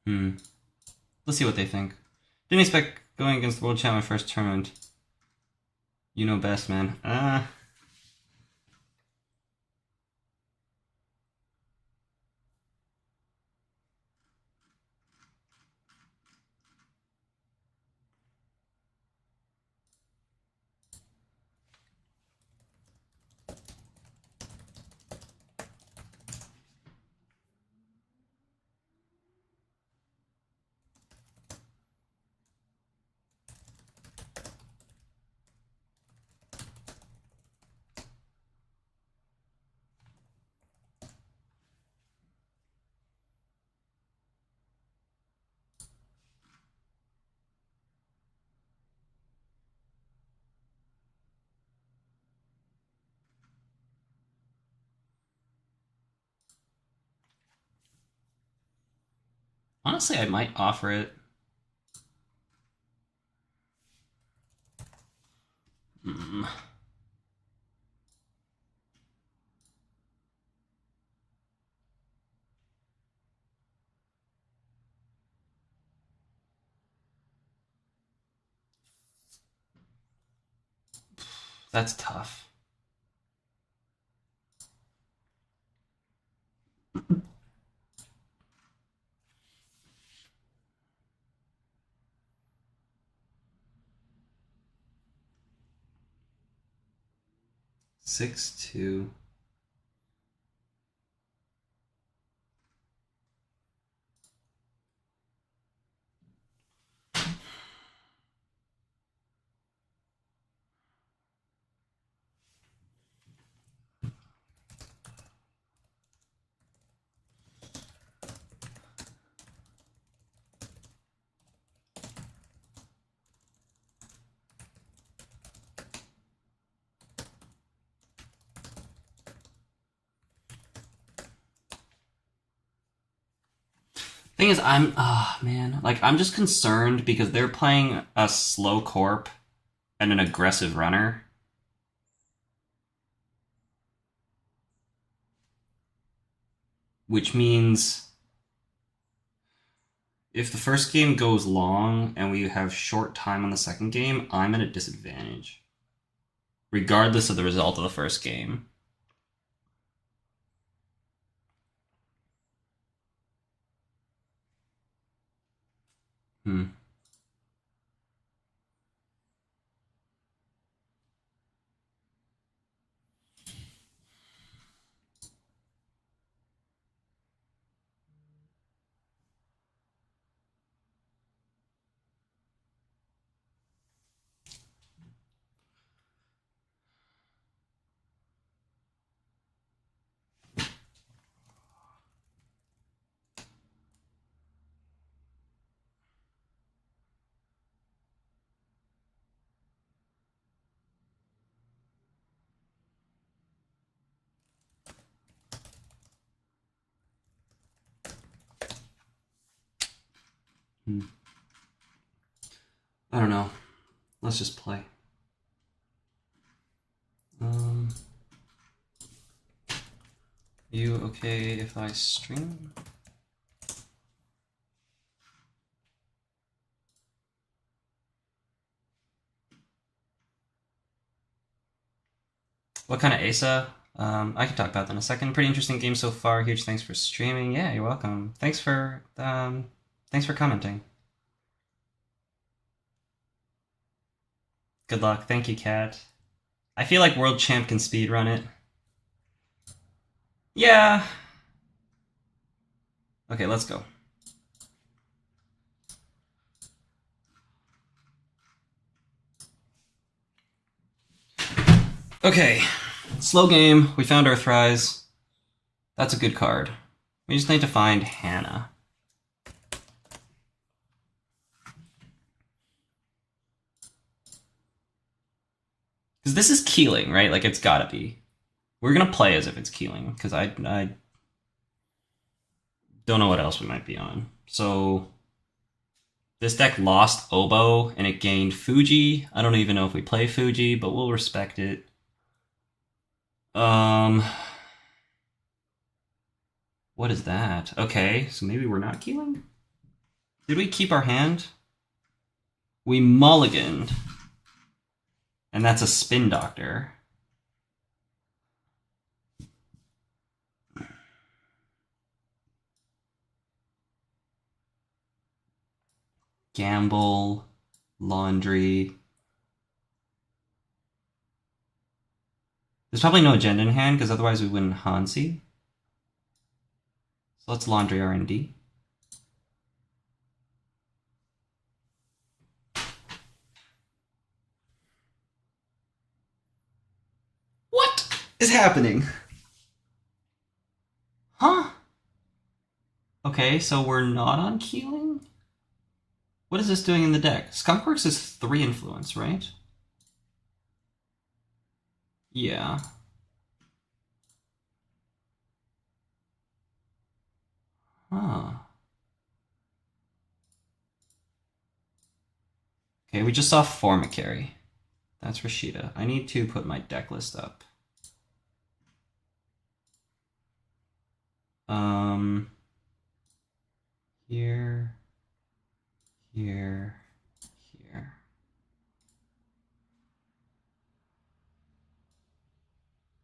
Let's see what they think. Didn't expect going against the world champion first tournament. You know best, man. Honestly, I might offer it. That's tough. Six, 2. Thing is, I'm just concerned because they're playing a slow corp and an aggressive runner. Which means if the first game goes long and we have short time on the second game, I'm at a disadvantage. Regardless of the result of the first game. I don't know. Let's just play. You okay if I stream? What kind of Asa? I can talk about that in a second. Pretty interesting game so far. Huge thanks for streaming. Yeah, you're welcome. Thanks for commenting. Good luck. Thank you, Kat. I feel like World Champ can speedrun it. Yeah. Okay, let's go. Okay. Slow game. We found Earthrise. That's a good card. We just need to find Hannah. Because this is Keeling, right? Like, it's gotta be. We're gonna play as if it's Keeling, because I don't know what else we might be on. So, this deck lost Oboe, and it gained Fuji. I don't even know if we play Fuji, but we'll respect it. What is that? Okay, so maybe we're not Keeling? Did we keep our hand? We mulliganed. And that's a Spin Doctor. Gamble, Laundry. There's probably no agenda in hand, because otherwise we wouldn't Hansi. So let's Laundry R&D. What is happening? Huh? Okay, so we're not on Keeling? What is this doing in the deck? Skunkworks is 3 influence, right? Yeah. Huh. Okay, we just saw Formicary. That's RustRydah. I need to put my deck list up. Here, here, here.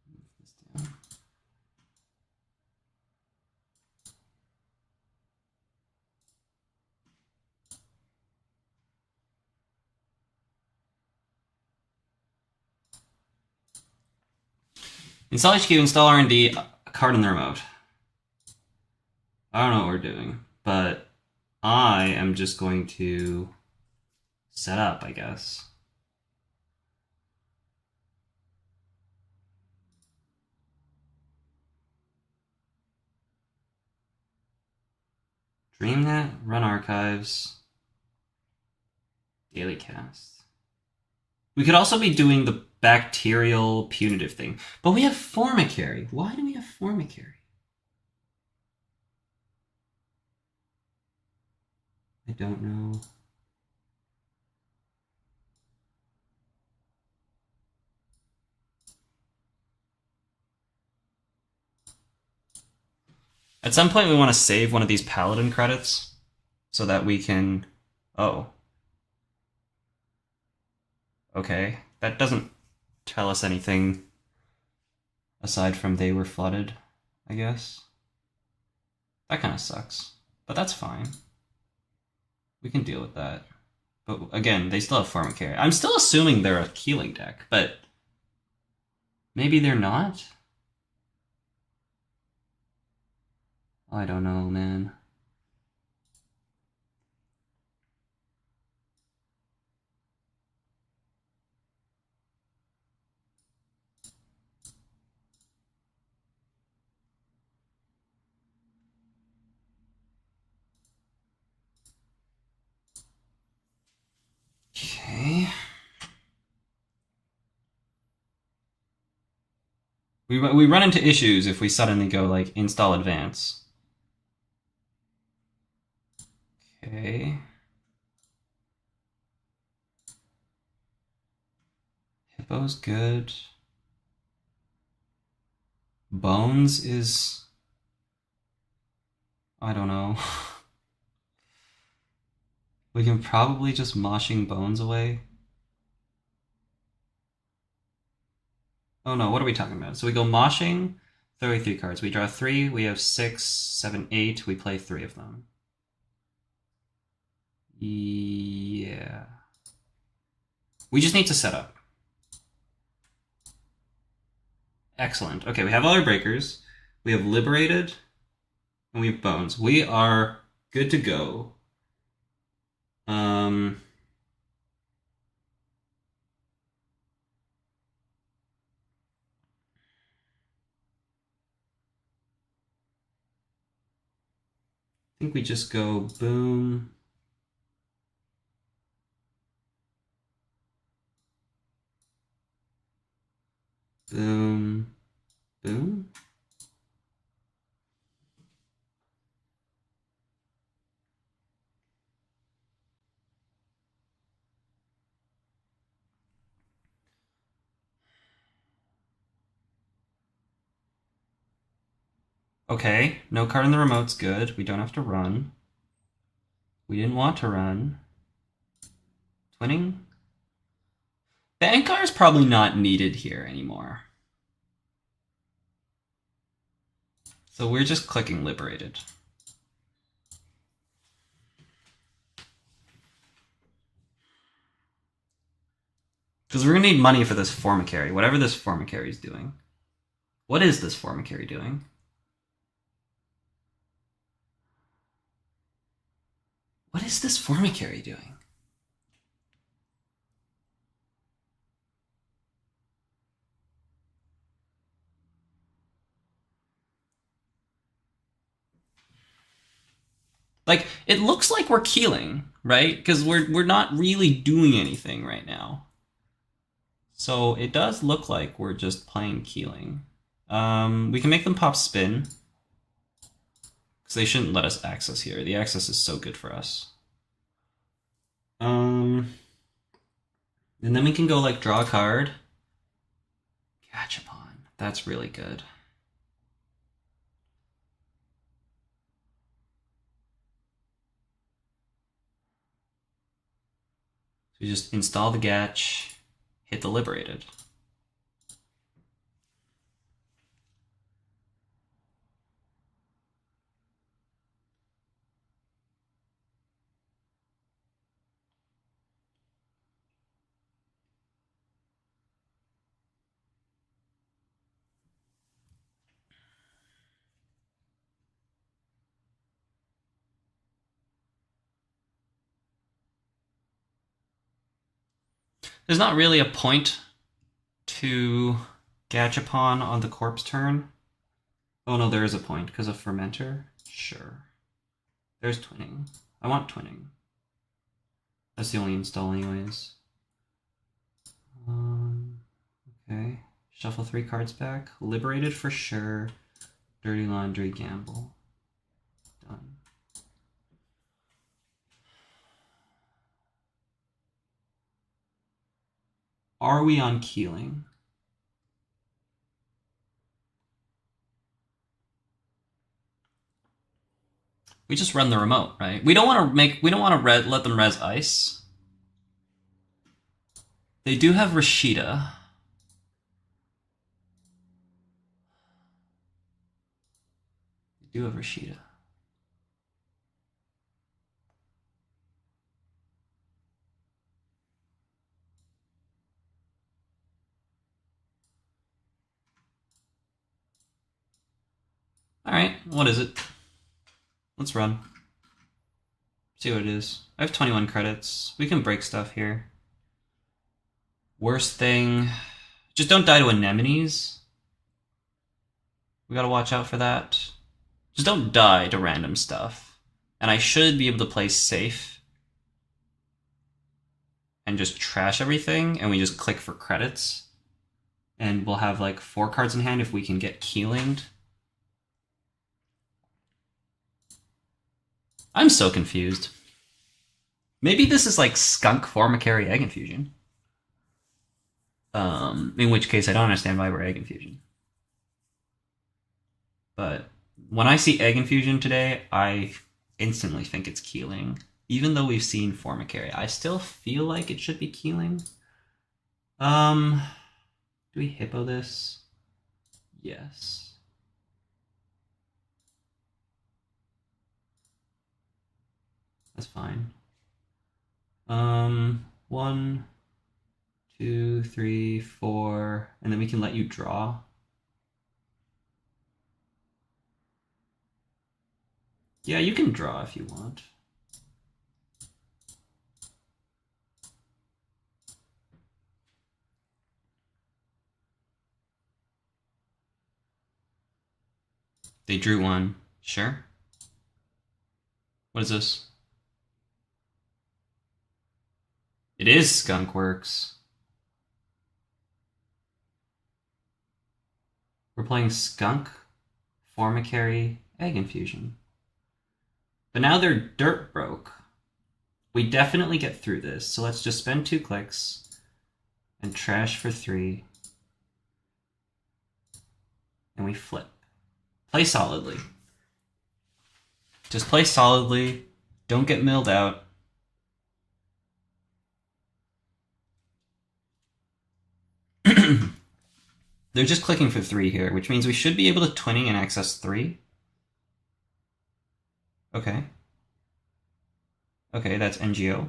Move this down. Install HQ, install R&D, a card in the remote. I don't know what we're doing, but I am just going to set up, I guess. DreamNet, run archives, daily cast. We could also be doing the bacterial punitive thing, but we have Formicary. Why do we have Formicary? I don't know. At some point we want to save one of these paladin credits so that we can... Oh. Okay. That doesn't tell us anything aside from they were flooded, I guess. That kind of sucks. But that's fine. We can deal with that. But again, they still have Pharmacare. I'm still assuming they're a Keeling deck, but maybe they're not? I don't know, man. Okay. We run into issues if we suddenly go, like, install advance. Okay. Hippo's good. Bones is... I don't know. We can probably just moshing Bones away. Oh no, what are we talking about? So we go moshing, throw away 3 cards. We draw 3, we have 6, 7, 8, we play 3 of them. Yeah. We just need to set up. Excellent. Okay, we have all our breakers. We have Liberated, and we have Bones. We are good to go. I think we just go boom. Boom. Boom. Okay, no card in the remote's good. We don't have to run. We didn't want to run. Twinning? Bankar's probably not needed here anymore. So we're just clicking Liberated. Because we're going to need money for this Formicary, whatever this Formicary is doing. What is this Formicary doing? What is this Formicary doing? Like, it looks like we're keeling, right? Because we're not really doing anything right now. So it does look like we're just playing keeling. We can make them pop spin. Because they shouldn't let us access here. The access is so good for us. And then we can go, like, draw a card. Gachapon. That's really good. So we just install the Gach, hit the Liberated. There's not really a point to Gachapon on the corpse turn. Oh no, there is a point because of Fermenter. Sure. There's Twinning. I want Twinning. That's the only install anyways. Okay. Shuffle 3 cards back. Liberated for sure. Dirty Laundry, Gamble. Done. are we on Keeling? We just run the remote, right? We don't want to let them res ice. They do have RustRydah. They do have RustRydah. Alright, what is it? Let's run. See what it is. I have 21 credits. We can break stuff here. Worst thing... just don't die to anemones. We gotta watch out for that. Just don't die to random stuff. And I should be able to play safe. And just trash everything, and we just click for credits. And we'll have like 4 cards in hand if we can get Keelinged. I'm so confused. Maybe this is like Skunk Formicary Egg Infusion. In which case I don't understand why we're Egg Infusion. But when I see Egg Infusion today, I instantly think it's Keeling. Even though we've seen Formicary, I still feel like it should be Keeling. Do we Hippo this? Yes. That's fine. 1, 2, 3, 4, and then we can let you draw. Yeah, you can draw if you want. They drew one. Sure. What is this? It is Skunkworks. We're playing Skunk, Formicary, Egg Infusion. But now they're dirt broke. We definitely get through this, so let's just spend 2 clicks and trash for 3. And we flip. Play solidly. Just play solidly. Don't get milled out. They're just clicking for 3 here, which means we should be able to twinning and access 3. Okay. Okay, that's NGO.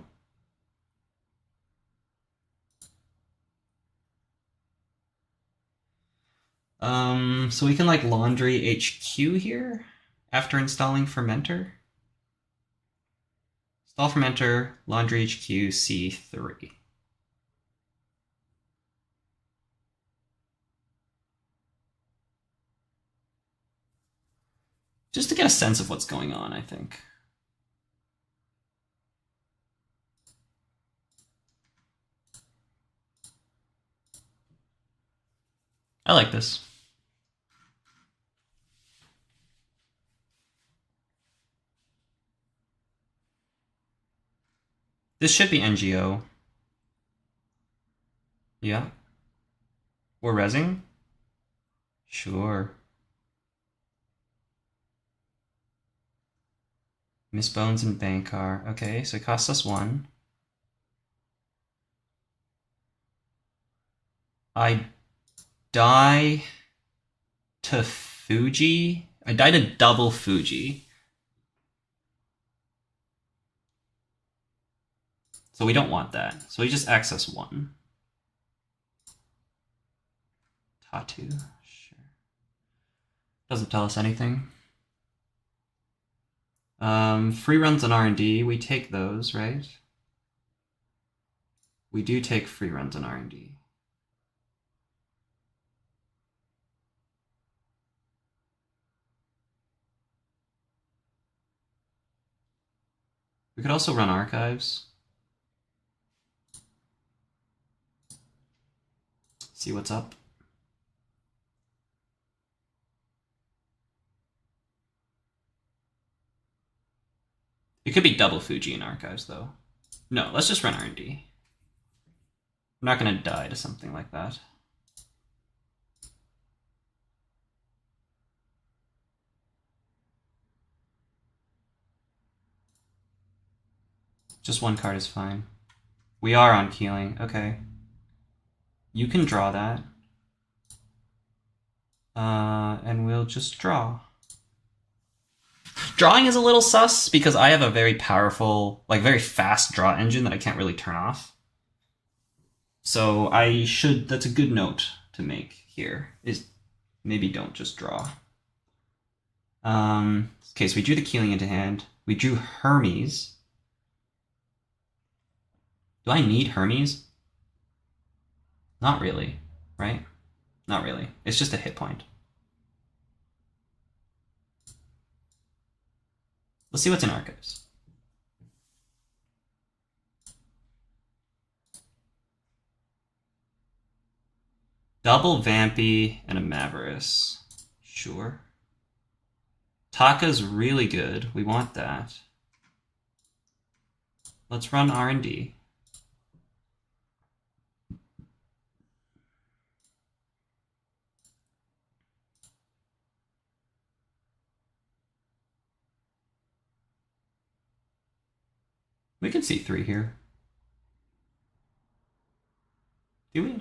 So we can like laundry HQ here after installing Fermenter. Install Fermenter, laundry HQ, C3. Just to get a sense of what's going on, I think. I like this. This should be NGO. Yeah. We're rezzing? Sure. Miss Bones and Bankar. Okay, so it costs us 1. I die to Fuji. I die to double Fuji. So we don't want that. So we just access 1. Tattoo. Sure. Doesn't tell us anything. Free runs on R&D. We take those, right? We do take free runs on R&D. We could also run archives. See what's up. It could be double Fuji in archives, though. No, let's just run R&D. I'm not gonna die to something like that. Just one card is fine. We are on Keeling, okay. You can draw that. And we'll just draw. Drawing is a little sus because I have a very powerful, like very fast draw engine that I can't really turn off. So that's a good note to make here, is maybe don't just draw. Okay, so we drew the Keeling into hand. We drew Hermes. Do I need Hermes? Not really, right? Not really. It's just a hit point. Let's see what's in Archives. Double Vampy and a Mavericks. Sure. Taka's really good. We want that. Let's run R&D. We can see 3 here. Do we?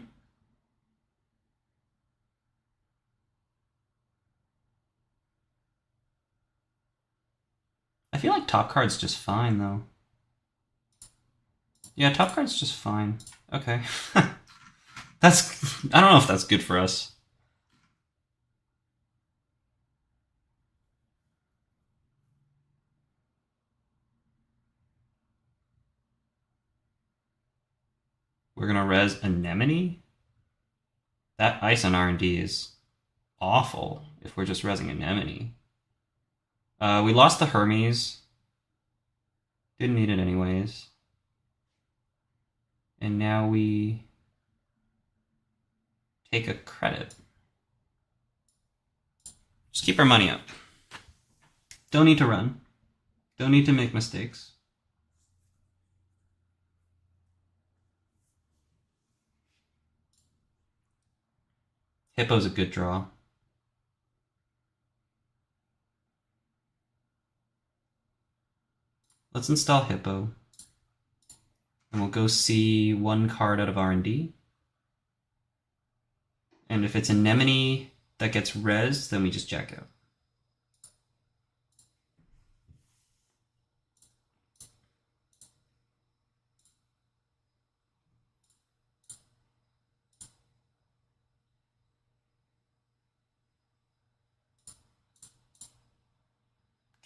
I feel like top card's just fine, though. Yeah, top card's just fine. Okay. I don't know if that's good for us. We're gonna res Anemone? That ice on R&D is awful if we're just resing Anemone. We lost the Hermes. Didn't need it anyways. And now we take a credit. Just keep our money up. Don't need to run. Don't need to make mistakes. Hippo's a good draw. Let's install Hippo. And we'll go see 1 card out of R&D. And if it's Anemone that gets res, then we just jack out.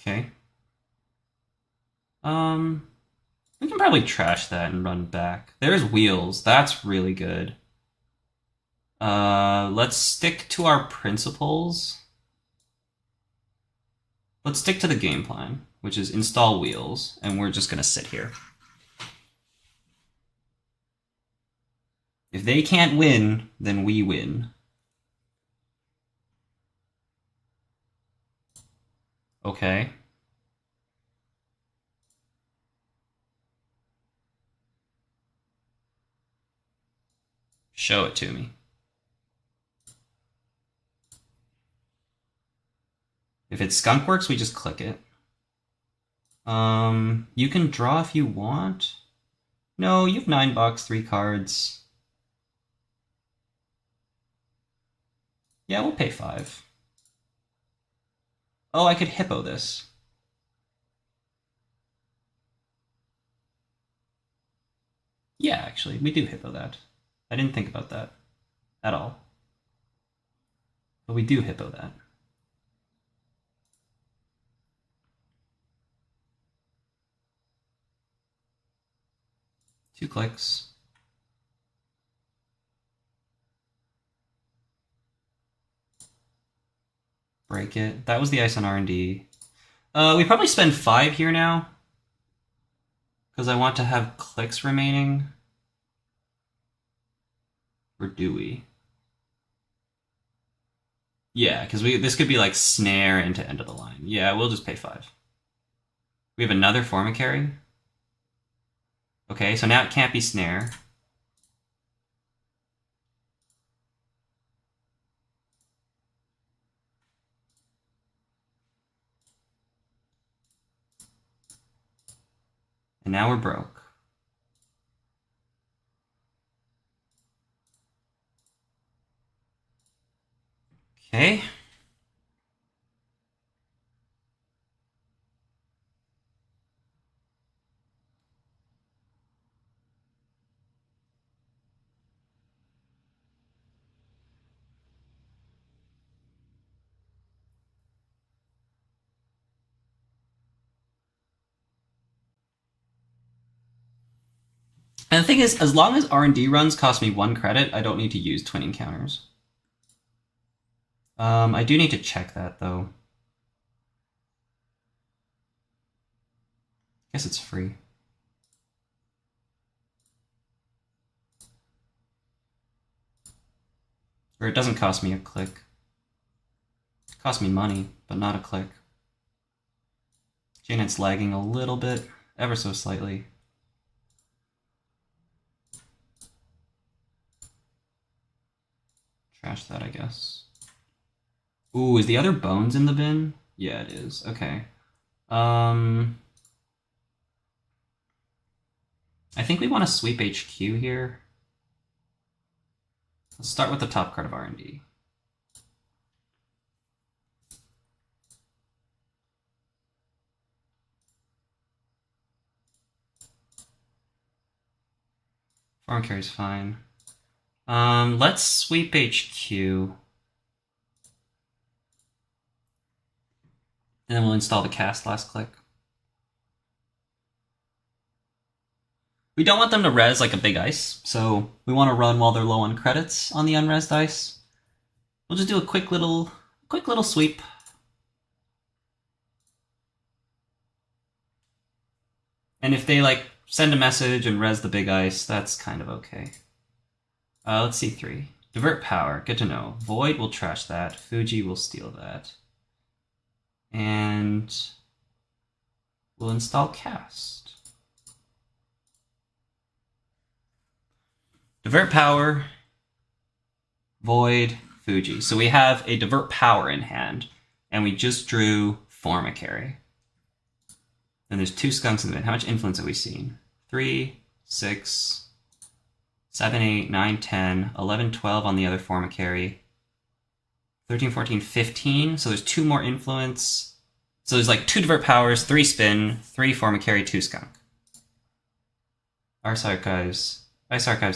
Okay. We can probably trash that and run back. There's wheels. That's really good. Let's stick to our principles. Let's stick to the game plan, which is install wheels, and we're just gonna sit here. If they can't win, then we win. Okay. Show it to me. If it's Skunkworks, we just click it. You can draw if you want. No, you have $9, 3 cards. Yeah, we'll pay 5. Oh, I could Hippo this. Yeah, actually, we do Hippo that. I didn't think about that at all. But we do Hippo that. Two clicks. Break it. That was the ice on R&D. We probably spend 5 here now. Because I want to have clicks remaining. Or do we? Yeah, because this could be like snare into end of the line. Yeah, we'll just pay 5. We have another Formicary. Okay, so now it can't be snare. And now we're broke. Okay. And the thing is, as long as R&D runs cost me 1 credit, I don't need to use twin encounters. I do need to check that, though. I guess it's free. Or it doesn't cost me a click. It costs me money, but not a click. JNet's lagging a little bit, ever so slightly. Trash that, I guess. Ooh, is the other bones in the bin? Yeah, it is. Okay. I think we want to sweep HQ here. Let's start with the top card of R&D. Farm carry's fine. Let's sweep HQ. And then we'll install the cast last click. We don't want them to res like a big ice, so we want to run while they're low on credits on the unresed ice. We'll just do a quick little sweep. And if they like send a message and res the big ice, that's kind of okay. Let's see 3. Divert power, good to know. Void will trash that. Fuji will steal that. And we'll install cast. Divert power, void, Fuji. So we have a divert power in hand, and we just drew Forma carry. Then there's 2 skunks in the bin. How much influence have we seen? 3, 6, 7, 8, 9, 10, 11, 12 on the other Forma carry. 13, 14, 15. So there's 2 more influence. So there's like 2 divert powers, 3 spin, 3 Forma carry, 2 skunk. Ice Archives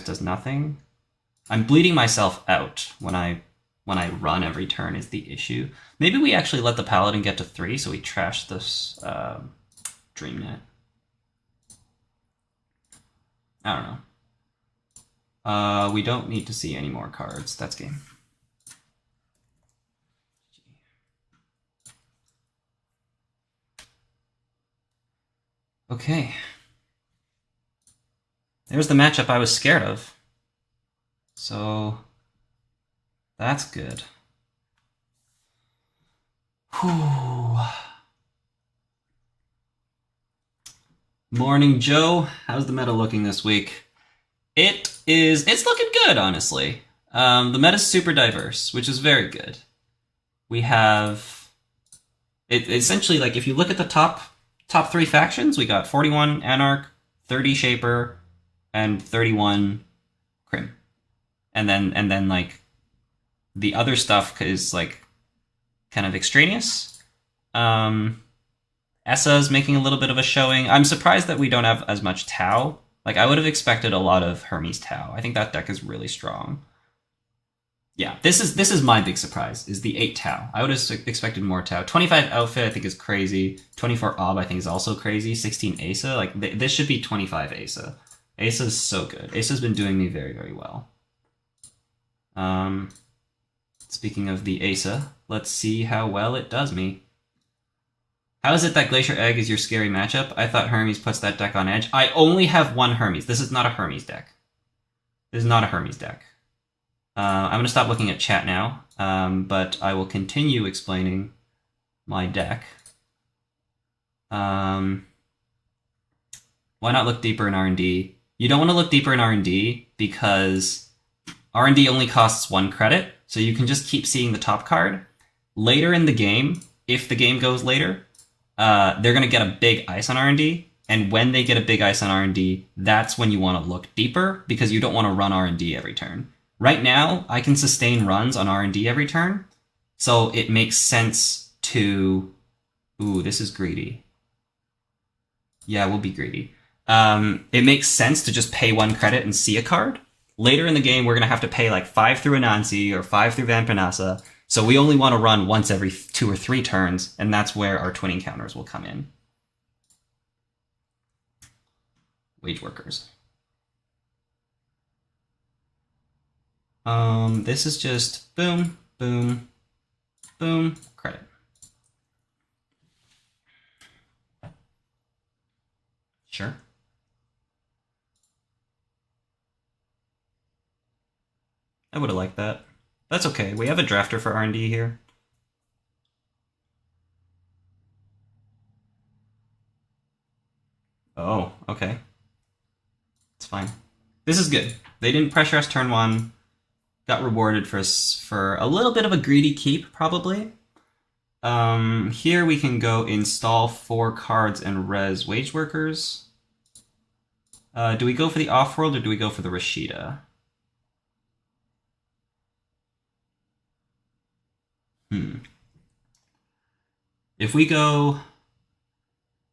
does nothing. I'm bleeding myself out when I run every turn is the issue. Maybe we actually let the Paladin get to 3, so we trash this DreamNet. I don't know. We don't need to see any more cards. That's game. Okay. There's the matchup I was scared of. So that's good. Whew. Morning, Joe. How's the meta looking this week? It's looking good, honestly. The meta's super diverse, which is very good. We have essentially, like, if you look at the top 3 factions, we got 41 Anarch, 30 Shaper, and 31 Crim. And then like the other stuff is like kind of extraneous. Esa's making a little bit of a showing. I'm surprised that we don't have as much Tau. Like, I would have expected a lot of Hermes Tau. I think that deck is really strong. Yeah, this is my big surprise, is the 8 Tau. I would have expected more Tau. 25 Outfit, I think, is crazy. 24 Ob, I think, is also crazy. 16 Asa, like, this should be 25 Asa. Asa's so good. Asa's been doing me very, very well. Speaking of the Asa, let's see how well it does me. How is it that Glacier Egg is your scary matchup? I thought Hermes puts that deck on edge. I only have 1 Hermes. This is not a Hermes deck. This is not a Hermes deck. I'm going to stop looking at chat now, but I will continue explaining my deck. Why not look deeper in R&D? You don't want to look deeper in R&D because R&D only costs 1 credit, so you can just keep seeing the top card. Later in the game, if the game goes later, they're going to get a big ice on R&D, And when they get a big ice on R&D, that's when you want to look deeper, because you don't want to run R&D every turn. Right now, I can sustain runs on R&D every turn, so it makes sense to... Ooh, this is greedy. Yeah, we'll be greedy. It makes sense to just pay 1 credit and see a card. Later in the game, we're going to have to pay like 5 through Anansi or 5 through Vampirnasa, so we only want to run once every 2 or 3 turns, and that's where our twinning counters will come in. Wage workers. This is just boom, boom, boom, credit. Sure. I would have liked that. That's okay. We have a drafter for R&D here. Oh, okay. It's fine. This is good. They didn't pressure us turn 1. Got rewarded for a little bit of a greedy keep, probably. Here we can go install 4 cards and res wage workers. Do we go for the off-world or do we go for the RustRydah? If we go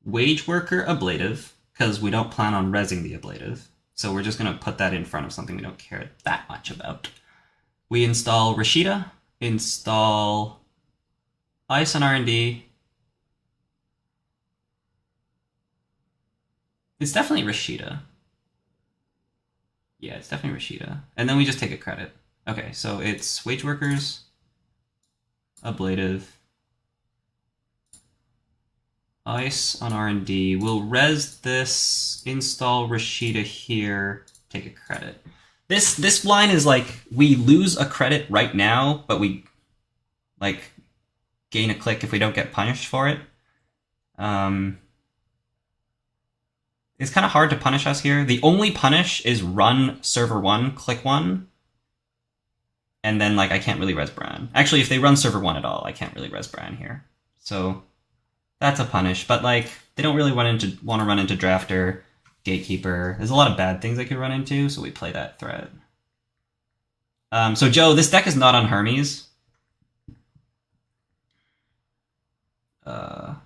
wage worker ablative, because we don't plan on resing the ablative, so we're just going to put that in front of something we don't care that much about. We install RustRydah, install ice on R&D. It's definitely RustRydah. Yeah, it's definitely RustRydah. And then we just take a credit. Okay, so it's wage workers, ablative, ice on R&D. We'll res this, install RustRydah here, take a credit. This line is like, we lose a credit right now, but we like gain a click if we don't get punished for it. It's kind of hard to punish us here. The only punish is run server 1, click 1. And then like I can't really res Bran. Actually, if they run server 1 at all, I can't really res Bran here. So that's a punish, but like they don't really want to run into drafter, gatekeeper. There's a lot of bad things they could run into, so we play that threat. So Joe, this deck is not on Hermes. Sure.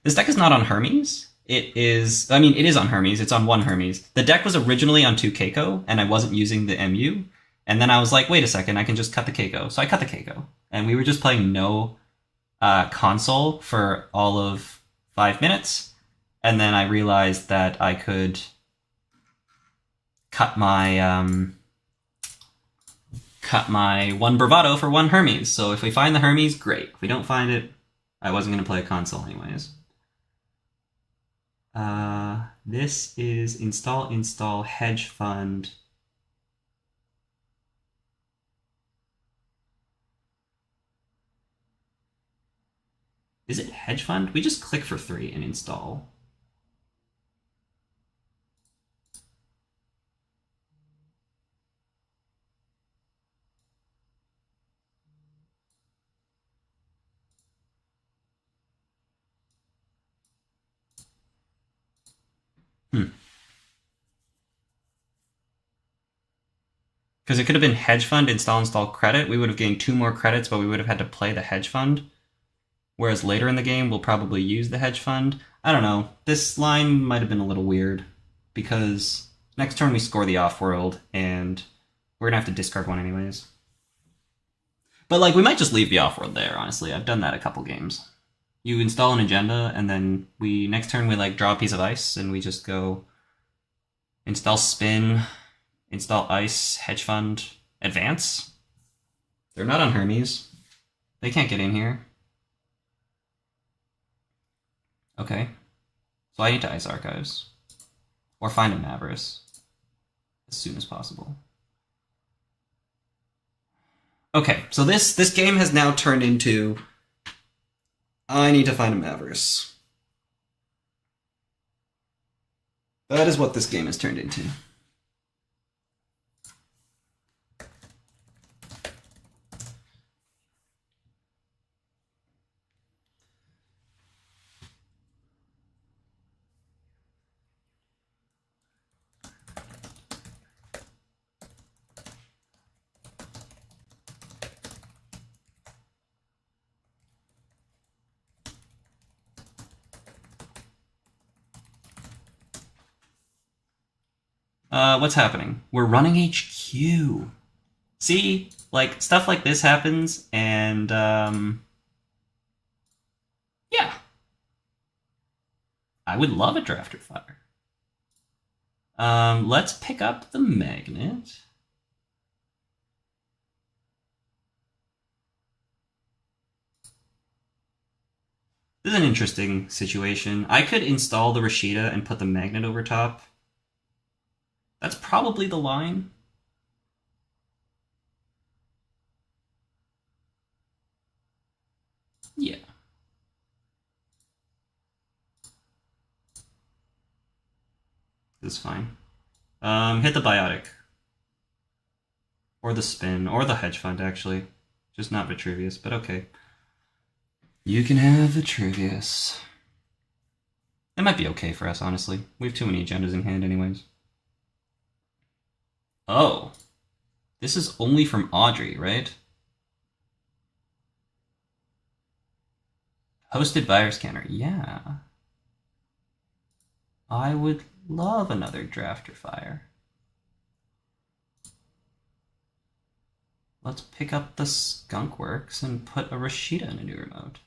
This deck is not on Hermes. It is, I mean, it is on Hermes. It's on 1 Hermes. The deck was originally on 2 Keiko, and I wasn't using the MU. And then I was like, wait a second, I can just cut the Keiko. So I cut the Keiko. And we were just playing no console for all of 5 minutes. And then I realized that I could cut my 1 Bravado for 1 Hermes. So if we find the Hermes, great. If we don't find it, I wasn't going to play a console anyways. This is install hedge fund. Is it hedge fund? We just click for 3 and install. Because it could have been hedge fund, install credit. We would have gained 2 more credits, but we would have had to play the hedge fund. Whereas later in the game, we'll probably use the hedge fund. I don't know. This line might have been a little weird, because next turn we score the off-world, and we're going to have to discard 1 anyways. But like, we might just leave the off-world there, honestly. I've done that a couple games. You install an agenda, and then next turn we like draw a piece of ice, and we just go install spin, install ice, hedge fund, advance. They're not on Hermes. They can't get in here. Okay. So I need to ice archives. Or find a Mavris. As soon as possible. Okay, so this game has now turned into... I need to find a Mavris. That is what this game has turned into. What's happening? We're running HQ. See? Like, stuff like this happens, and, yeah. I would love a drafter fire. Let's pick up the magnet. This is an interesting situation. I could install the RustRydah and put the magnet over top. That's probably the line. Yeah. This is fine. Hit the biotic. Or the spin, or the hedge fund, actually. Just not Vitruvius, but okay. You can have Vitruvius. It might be okay for us, honestly. We have too many agendas in hand anyways. Oh. This is only from Audrey, right? Hosted virus scanner, yeah. I would love another drafter fire. Let's pick up the Skunkworks and put a RustRydah in a new remote.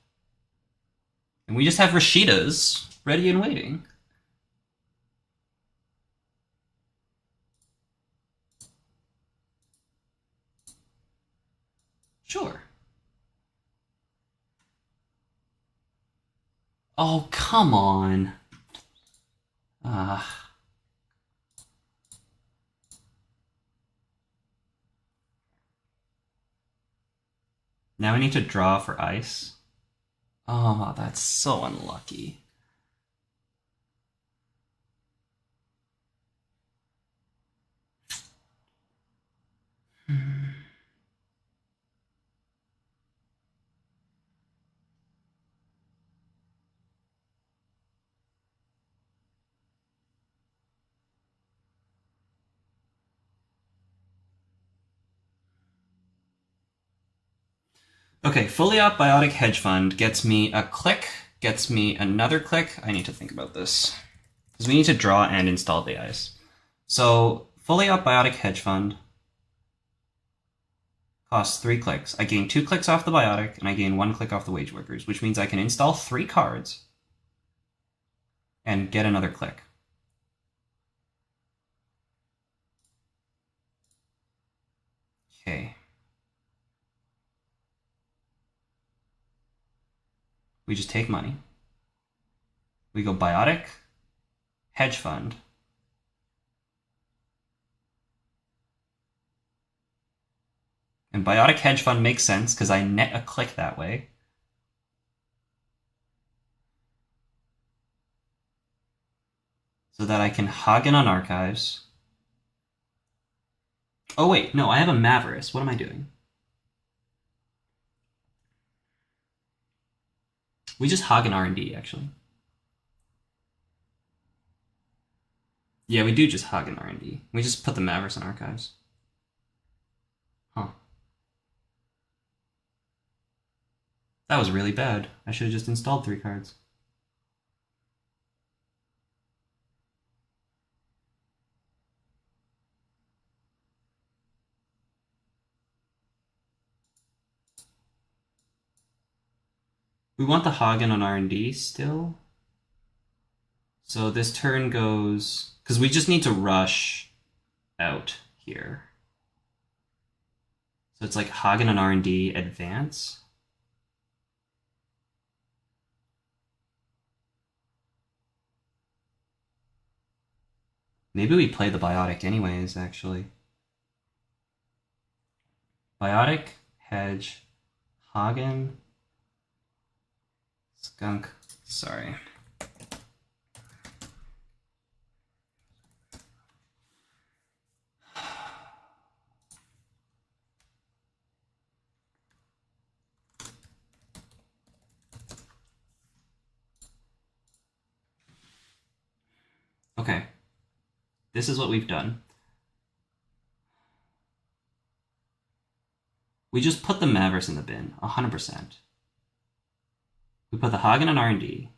And we just have RustRyDahs ready and waiting. Sure. Oh, come on. Now I need to draw for ice. Oh, that's so unlucky. Okay, fully out biotic hedge fund gets me a click, gets me another click. I need to think about this. Because we need to draw and install the ice. So, fully out biotic hedge fund costs 3 clicks. I gain 2 clicks off the biotic, and I gain 1 click off the wage workers, which means I can install 3 cards and get another click. Okay. We just take money. We go biotic, hedge fund. And biotic hedge fund makes sense because I net a click that way. So that I can Hagen on archives. Oh wait, no, I have a Mavericks. What am I doing? We just Hagen R&D, actually. Yeah, we do just Hagen R&D. We just put the Mavericks in archives. Huh. That was really bad. I should have just installed 3 cards. We want the Hagen on R&D still. So this turn goes... Because we just need to rush out here. So it's like Hagen on R&D, advance. Maybe we play the biotic anyways, actually. Biotic, hedge, Hagen... Skunk, sorry. Okay. This is what we've done. We just put the Mavericks in the bin, 100%. We put the Hagen on R&D,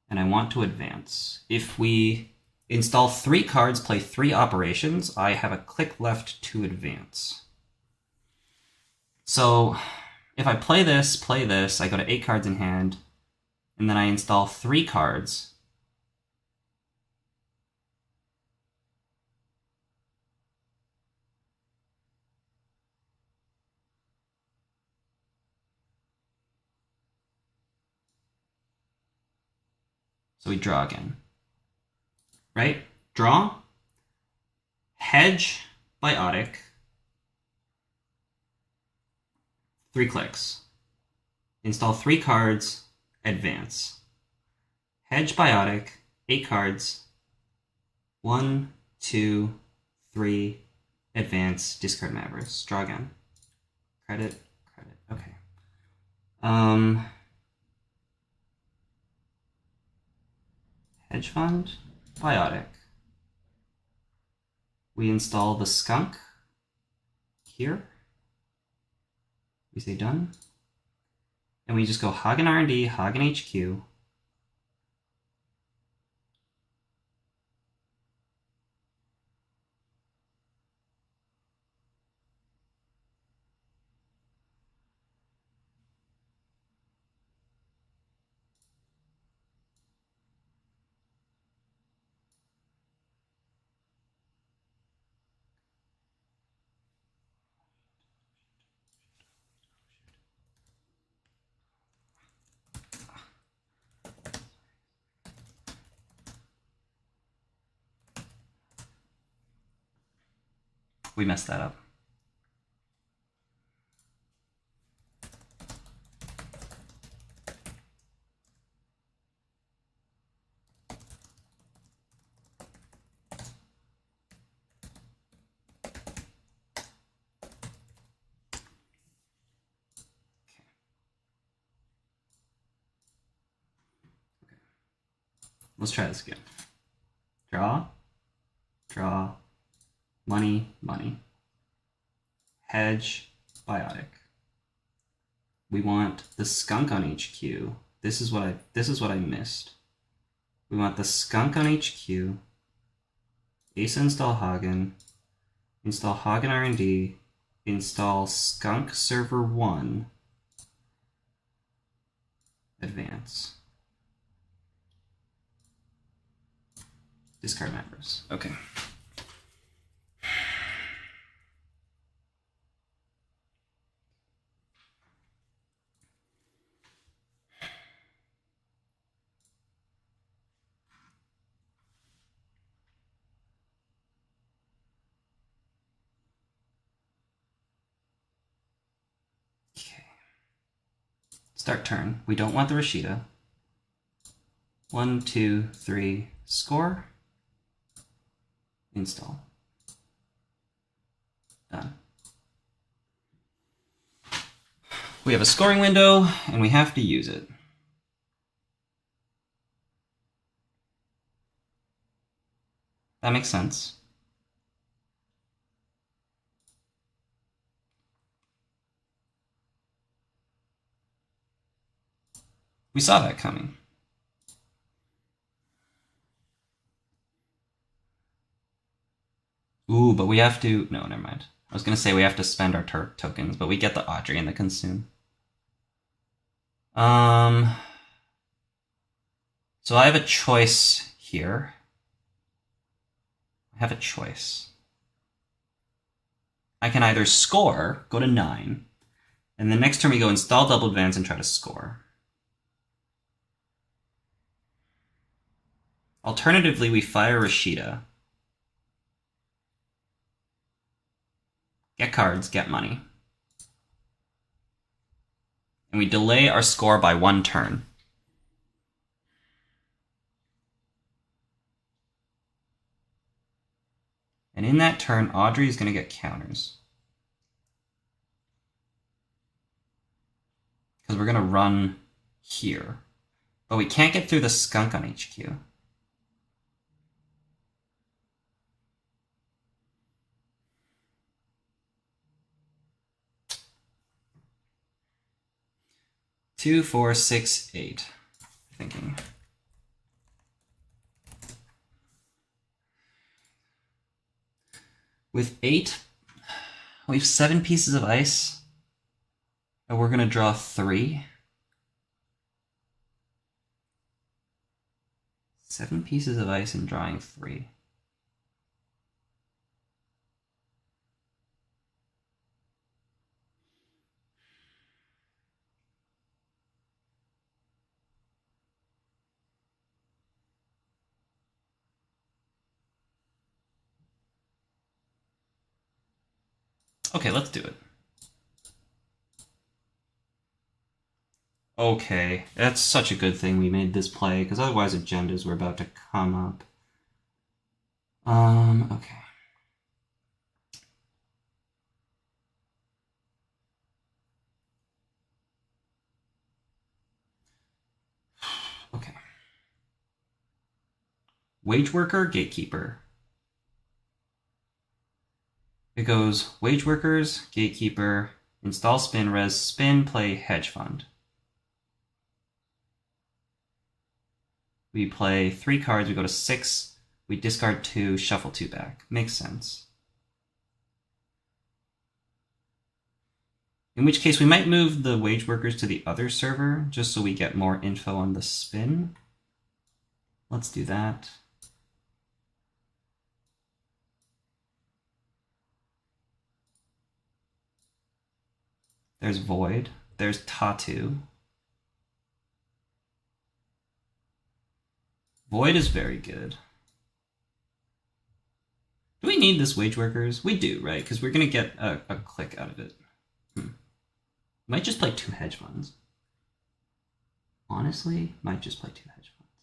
and I want to advance. If we Install 3 cards, play 3 operations. I have a click left to advance. So if I play this, I go to 8 cards in hand, and then I install 3 cards. So we draw again. Right? Draw. Hedge, biotic. 3 clicks. Install 3 cards, advance. Hedge, biotic, 8 cards. 1, 2, 3, advance, discard Mavericks. Draw again. Credit, okay. Hedge fund, biotic. We install the skunk here. We say done. And we just go Hagen R&D, Hagen HQ. We messed that up. Let's try this again. Draw, draw, money, money. Hedge, biotic. We want the skunk on HQ. This is what I missed. We want the skunk on HQ. Asa install Hagen. Install Hagen R&D. Install skunk server 1. Advance. Discard members. Okay. Start turn. We don't want the RustRydah. 1, 2, 3, score. Install. Done. We have a scoring window, and we have to use it. That makes sense. We saw that coming. Ooh, but we have to... No, never mind. I was going to say we have to spend our tokens, but we get the Audrey and the consume. So I have a choice here. I have a choice. I can either score, go to 9, and the next turn we go install double advance and try to score. Alternatively, we fire RustRydah. Get cards, get money. And we delay our score by 1 turn. And in that turn, Audrey is going to get counters. Because we're going to run here. But we can't get through the skunk on HQ. Two, 4, 6, 8. Thinking. With 8, we have 7 pieces of ice, and we're gonna draw 3. 7 pieces of ice and drawing 3. Okay, let's do it. Okay, that's such a good thing we made this play, because otherwise agendas were about to come up. Okay. Okay. Wage worker, gatekeeper. It goes wage workers, gatekeeper, install spin, res, spin, play, hedge fund. We play 3 cards, we go to 6, we discard 2, shuffle 2 back. Makes sense. In which case we might move the wage workers to the other server, just so we get more info on the spin. Let's do that. There's Void. There's Tattoo. Void is very good. Do we need this wage workers? We do, right? Because we're going to get a click out of it. Might just play 2 hedge funds. Honestly, might just play 2 hedge funds.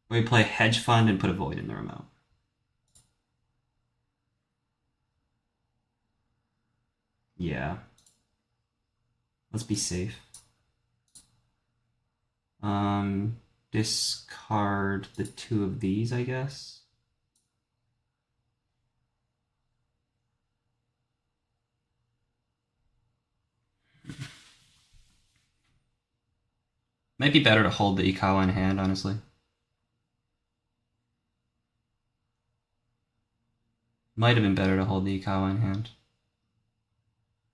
We play hedge fund and put a void in the remote. Yeah. Let's be safe. Discard the 2 of these, I guess. Might be better to hold the Ikawa in hand, honestly. Might have been better to hold the Ikawa in hand.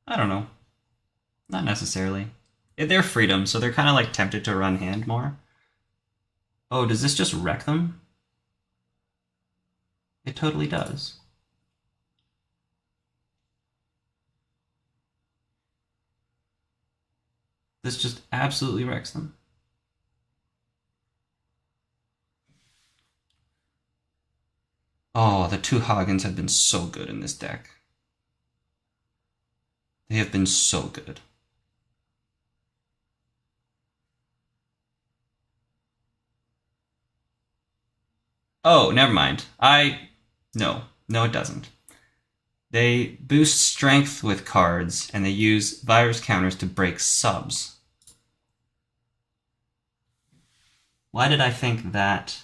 I don't know. Not necessarily. They're freedom, so they're kind of like tempted to run hand more. Oh, does this just wreck them? It totally does. This just absolutely wrecks them. Oh, the 2 Hagens have been so good in this deck. They have been so good. Oh, never mind. No, it doesn't. They boost strength with cards, and they use virus counters to break subs. Why did I think that?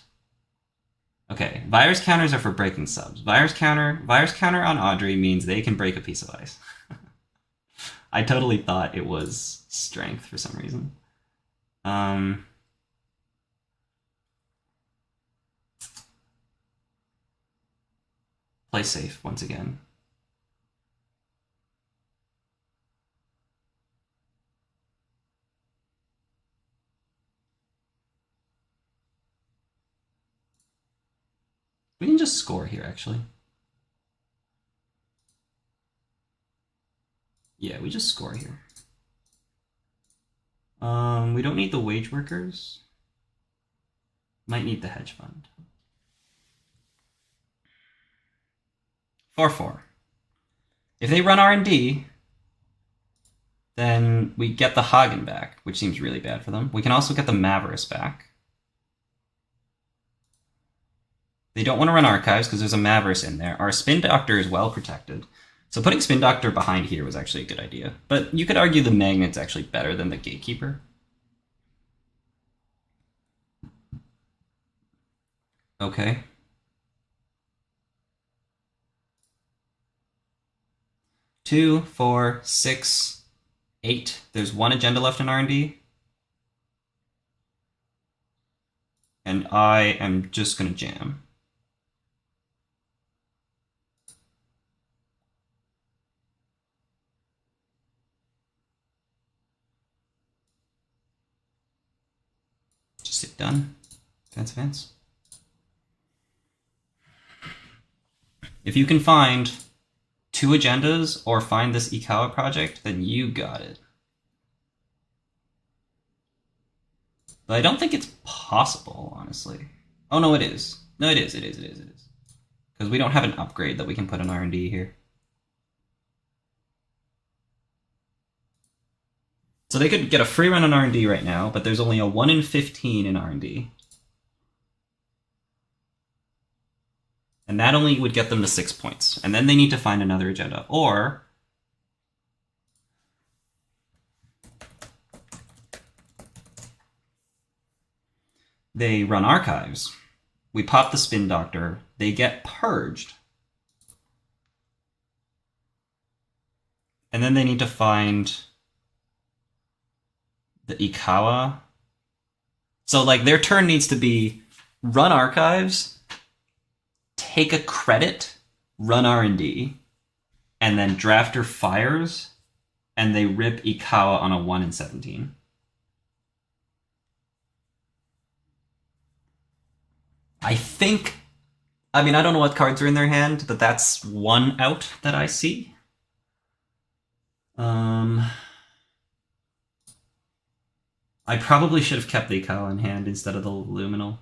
Okay, virus counters are for breaking subs. Virus counter on Audrey means they can break a piece of ice. I totally thought it was strength for some reason. Play safe once again. We can just score here, actually. Yeah, we just score here. We don't need the wage workers. Might need the hedge fund. 4-4. If they run R&D, then we get the Hagen back, which seems really bad for them. We can also get the Mavericks back. They don't want to run Archives because there's a Mavericks in there. Our Spin Doctor is well protected. So putting Spin Doctor behind here was actually a good idea. But you could argue the Magnet's actually better than the Gatekeeper. Okay. Two, 4, 6, 8. There's 1 agenda left in R&D. And I am just going to jam. Done. Advance. If you can find 2 agendas or find this Ikawa project, then you got it. But I don't think it's possible, honestly. Oh, no, it is. No, it is. Because we don't have an upgrade that we can put in R&D here. So they could get a free run on R&D right now, but there's only a 1 in 15 in R&D. And that only would get them to 6 points. And then they need to find another agenda. Or they run archives. We pop the spin doctor. They get purged. And then they need to find the Ikawa. So like their turn needs to be run archives, take a credit, run R&D, and then drafter fires, and they rip Ikawa on a 1 in 17. I mean, I don't know what cards are in their hand, but that's one out that I see. I probably should have kept the Ikawa in hand instead of the Luminal.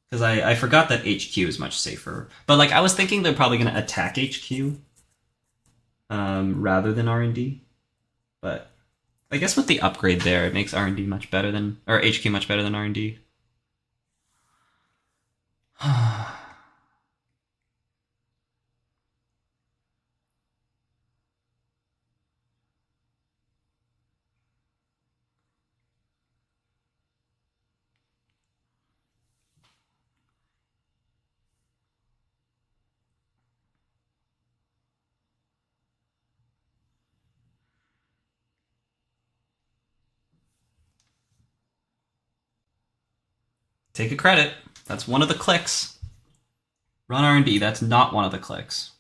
Because I forgot that HQ is much safer. But like I was thinking they're probably going to attack HQ rather than R&D. But I guess with the upgrade there, it makes R&D much better than... or HQ much better than R&D. Take a credit. That's one of the clicks. Run R&D. That's not one of the clicks.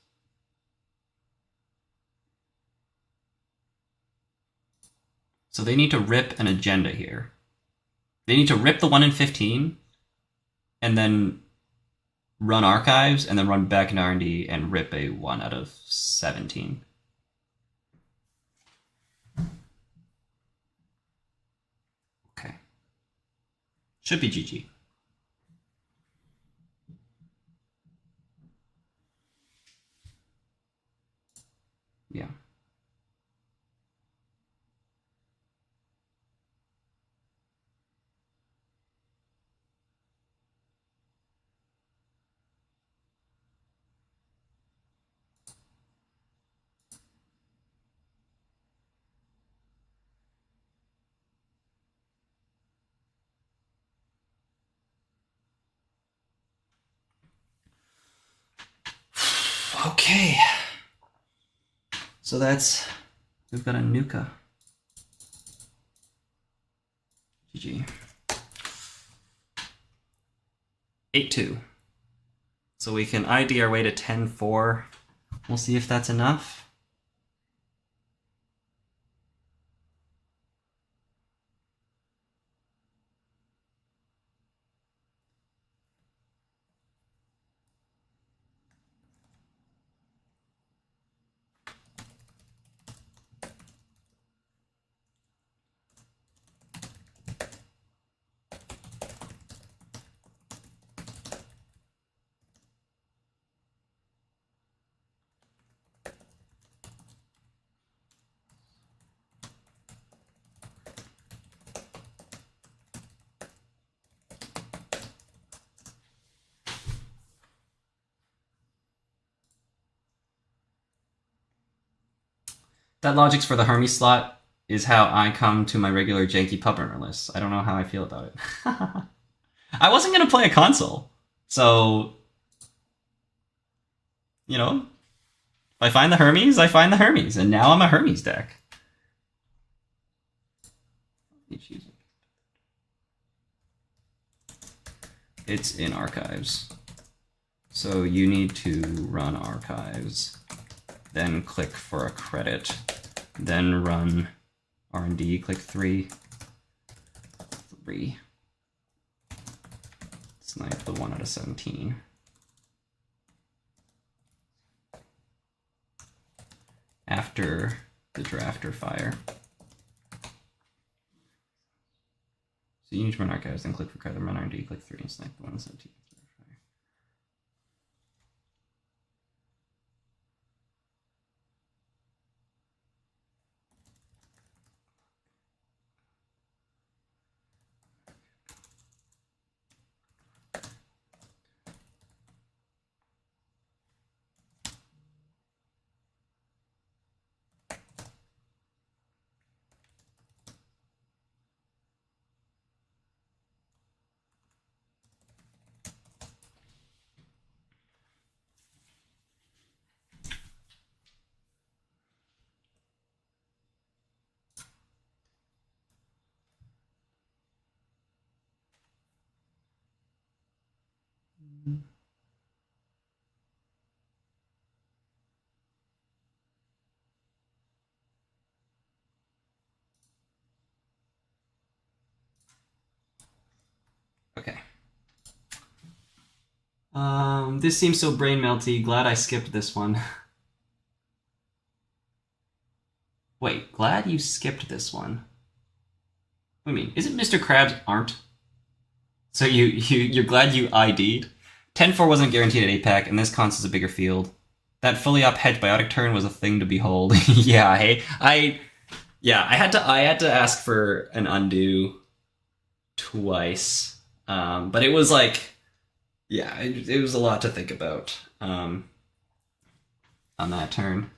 So they need to rip an agenda here. They need to rip the 1 in 15 and then run archives and then run back in R&D and rip a 1 out of 17. Okay. Should be GG. Yeah. Okay. So we've got a Nuka. GG. 8-2. So we can ID our way to 10-4. We'll see if that's enough. That Logic's for the Hermes slot is how I come to my regular janky pub runner list. I don't know how I feel about it. I wasn't going to play a console. So, you know, if I find the Hermes, I find the Hermes. And now I'm a Hermes deck. It's in archives. So you need to run archives. Then click for a credit, then run R&D, click 3, 3. Snipe the 1 out of 17. After the drafter fire. So you need to run archives, then click for card, then run R&D, click 3 and snipe the 1 out of 17. Okay. This seems so brain melty. Glad I skipped this one. Wait, glad you skipped this one. What do you mean? Isn't Mr. Krabs aren't? So you're glad you ID'd? 10-4 wasn't guaranteed at APAC, and this cons is a bigger field. That fully up hedge biotic turn was a thing to behold. Yeah, hey, I had to ask for an undo twice. But it was like, yeah, it was a lot to think about on that turn.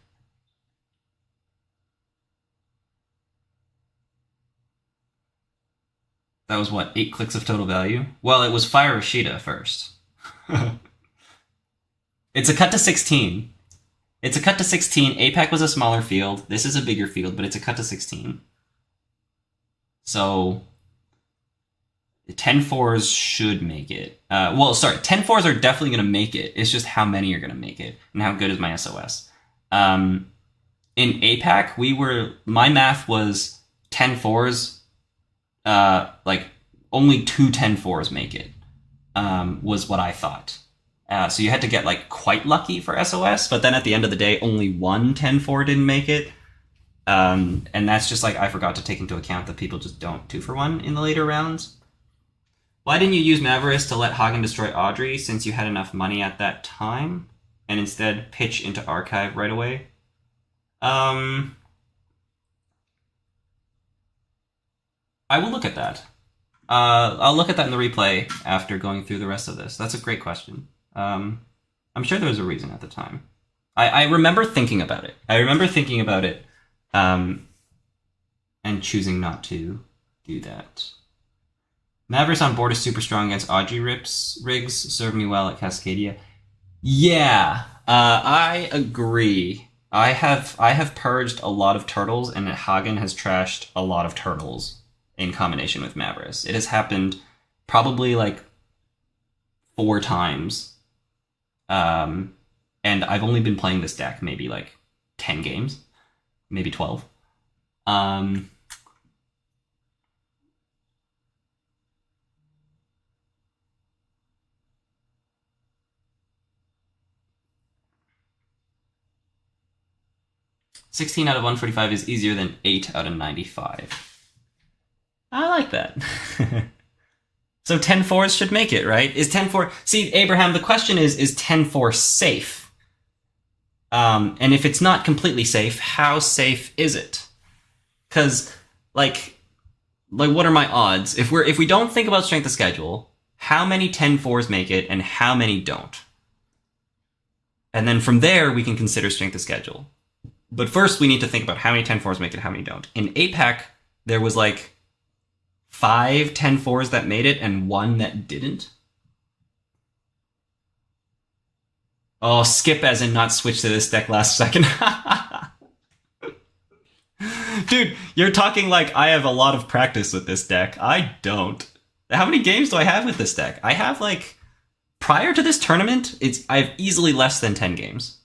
That was what, 8 clicks of total value? Well, it was Fire RustRydah first. It's a cut to 16. It's a cut to 16. APAC was a smaller field. This is a bigger field, but it's a cut to 16. So 10-4s should make it. 10-4s are definitely going to make it. It's just how many are going to make it, and how good is my SOS. In APAC, my math was 10-4s, like only 2 10-4s make it, was what I thought. So you had to get like quite lucky for SOS, but then at the end of the day, only 1 10-4 didn't make it. And that's just like, I forgot to take into account that people just don't 2-for-1 in the later rounds. Why didn't you use Mavericks to let Hagen destroy Audrey since you had enough money at that time, and instead pitch into Archive right away? I will look at that. I'll look at that in the replay after going through the rest of this. That's a great question. I'm sure there was a reason at the time. I remember thinking about it. And choosing not to do that. Mavericks on board is super strong against Audrey rigs. Served me well at Cascadia. Yeah, I agree. I have purged a lot of turtles, and Hagen has trashed a lot of turtles in combination with Mavericks. It has happened probably like 4 times. And I've only been playing this deck maybe like 10 games, maybe 12. 16 out of 145 is easier than 8 out of 95. I like that. So 10-4s should make it, right? Is 10-4... See, Abraham, the question is 10-4 safe? And if it's not completely safe, how safe is it? Because, like what are my odds? If we don't think about strength of schedule, how many 10-4s make it and how many don't? And then from there, we can consider strength of schedule. But first, we need to think about how many 10-4s make it, how many don't. In APAC, there was like 5 10-4s that made it and 1 that didn't. Oh, skip as in not switch to this deck last second. Dude, you're talking like I have a lot of practice with this deck. I don't. How many games do I have with this deck? I have like... Prior to this tournament, I have easily less than 10 games.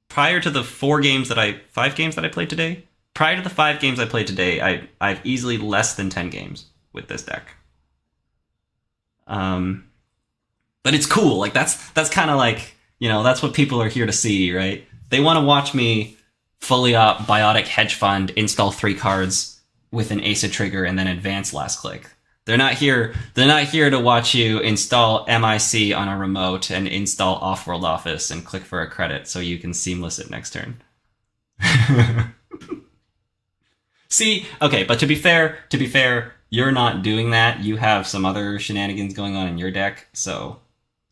Prior to the 5 games that I played today, prior to the 5 games I played today, I've easily less than 10 games with this deck. But it's cool. Like that's kind of like, that's what people are here to see, right? They want to watch me fully up Biotic Hedge Fund, install 3 cards with an Asa trigger, and then advance last click. They're not here to watch you install MIC on a remote and install Offworld Office and click for a credit so you can seamless it next turn. See, okay, but to be fair, you're not doing that. You have some other shenanigans going on in your deck, so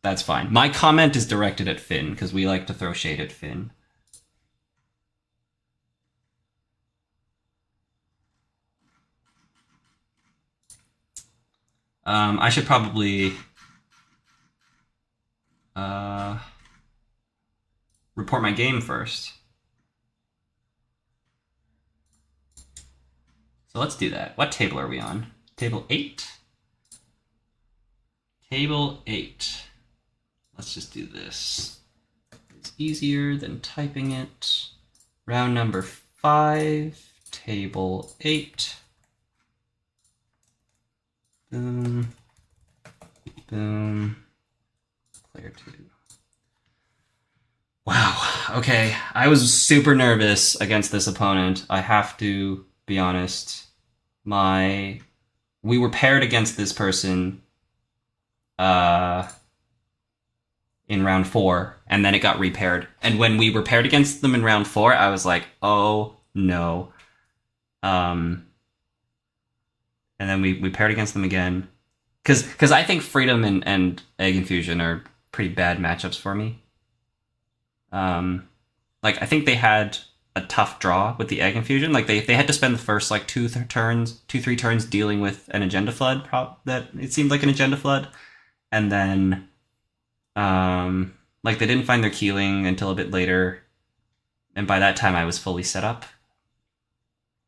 that's fine. My comment is directed at Finn, because we like to throw shade at Finn. I should probably report my game first. So let's do that. What table are we on? Table 8? Table 8. Let's just do this. It's easier than typing it. Round number 5, table 8. Boom. Boom. Player 2. Wow. Okay. I was super nervous against this opponent. I have to be honest. We were paired against this person in round 4, and then it got repaired. And when we were paired against them in round 4, I was like, oh no. And then we paired against them again. Because I think Freedom and Egg Infusion are pretty bad matchups for me. I think they had a tough draw with the Egg Infusion. Like, they had to spend the first, 2-3 turns dealing with an Agenda Flood. That it seemed like an Agenda Flood. And then, they didn't find their Keeling until a bit later. And by that time, I was fully set up.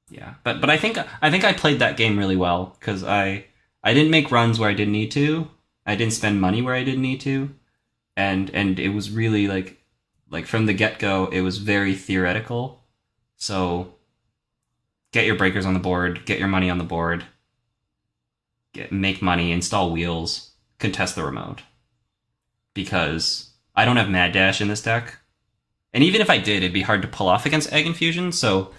Yeah, but I think I played that game really well, because I didn't make runs where I didn't need to. I didn't spend money where I didn't need to, and it was really like from the get-go, it was very theoretical. So get your breakers on the board, get your money on the board, make money, install wheels, contest the remote, because I don't have Mad Dash in this deck, and even if I did, it'd be hard to pull off against Egg Infusion. So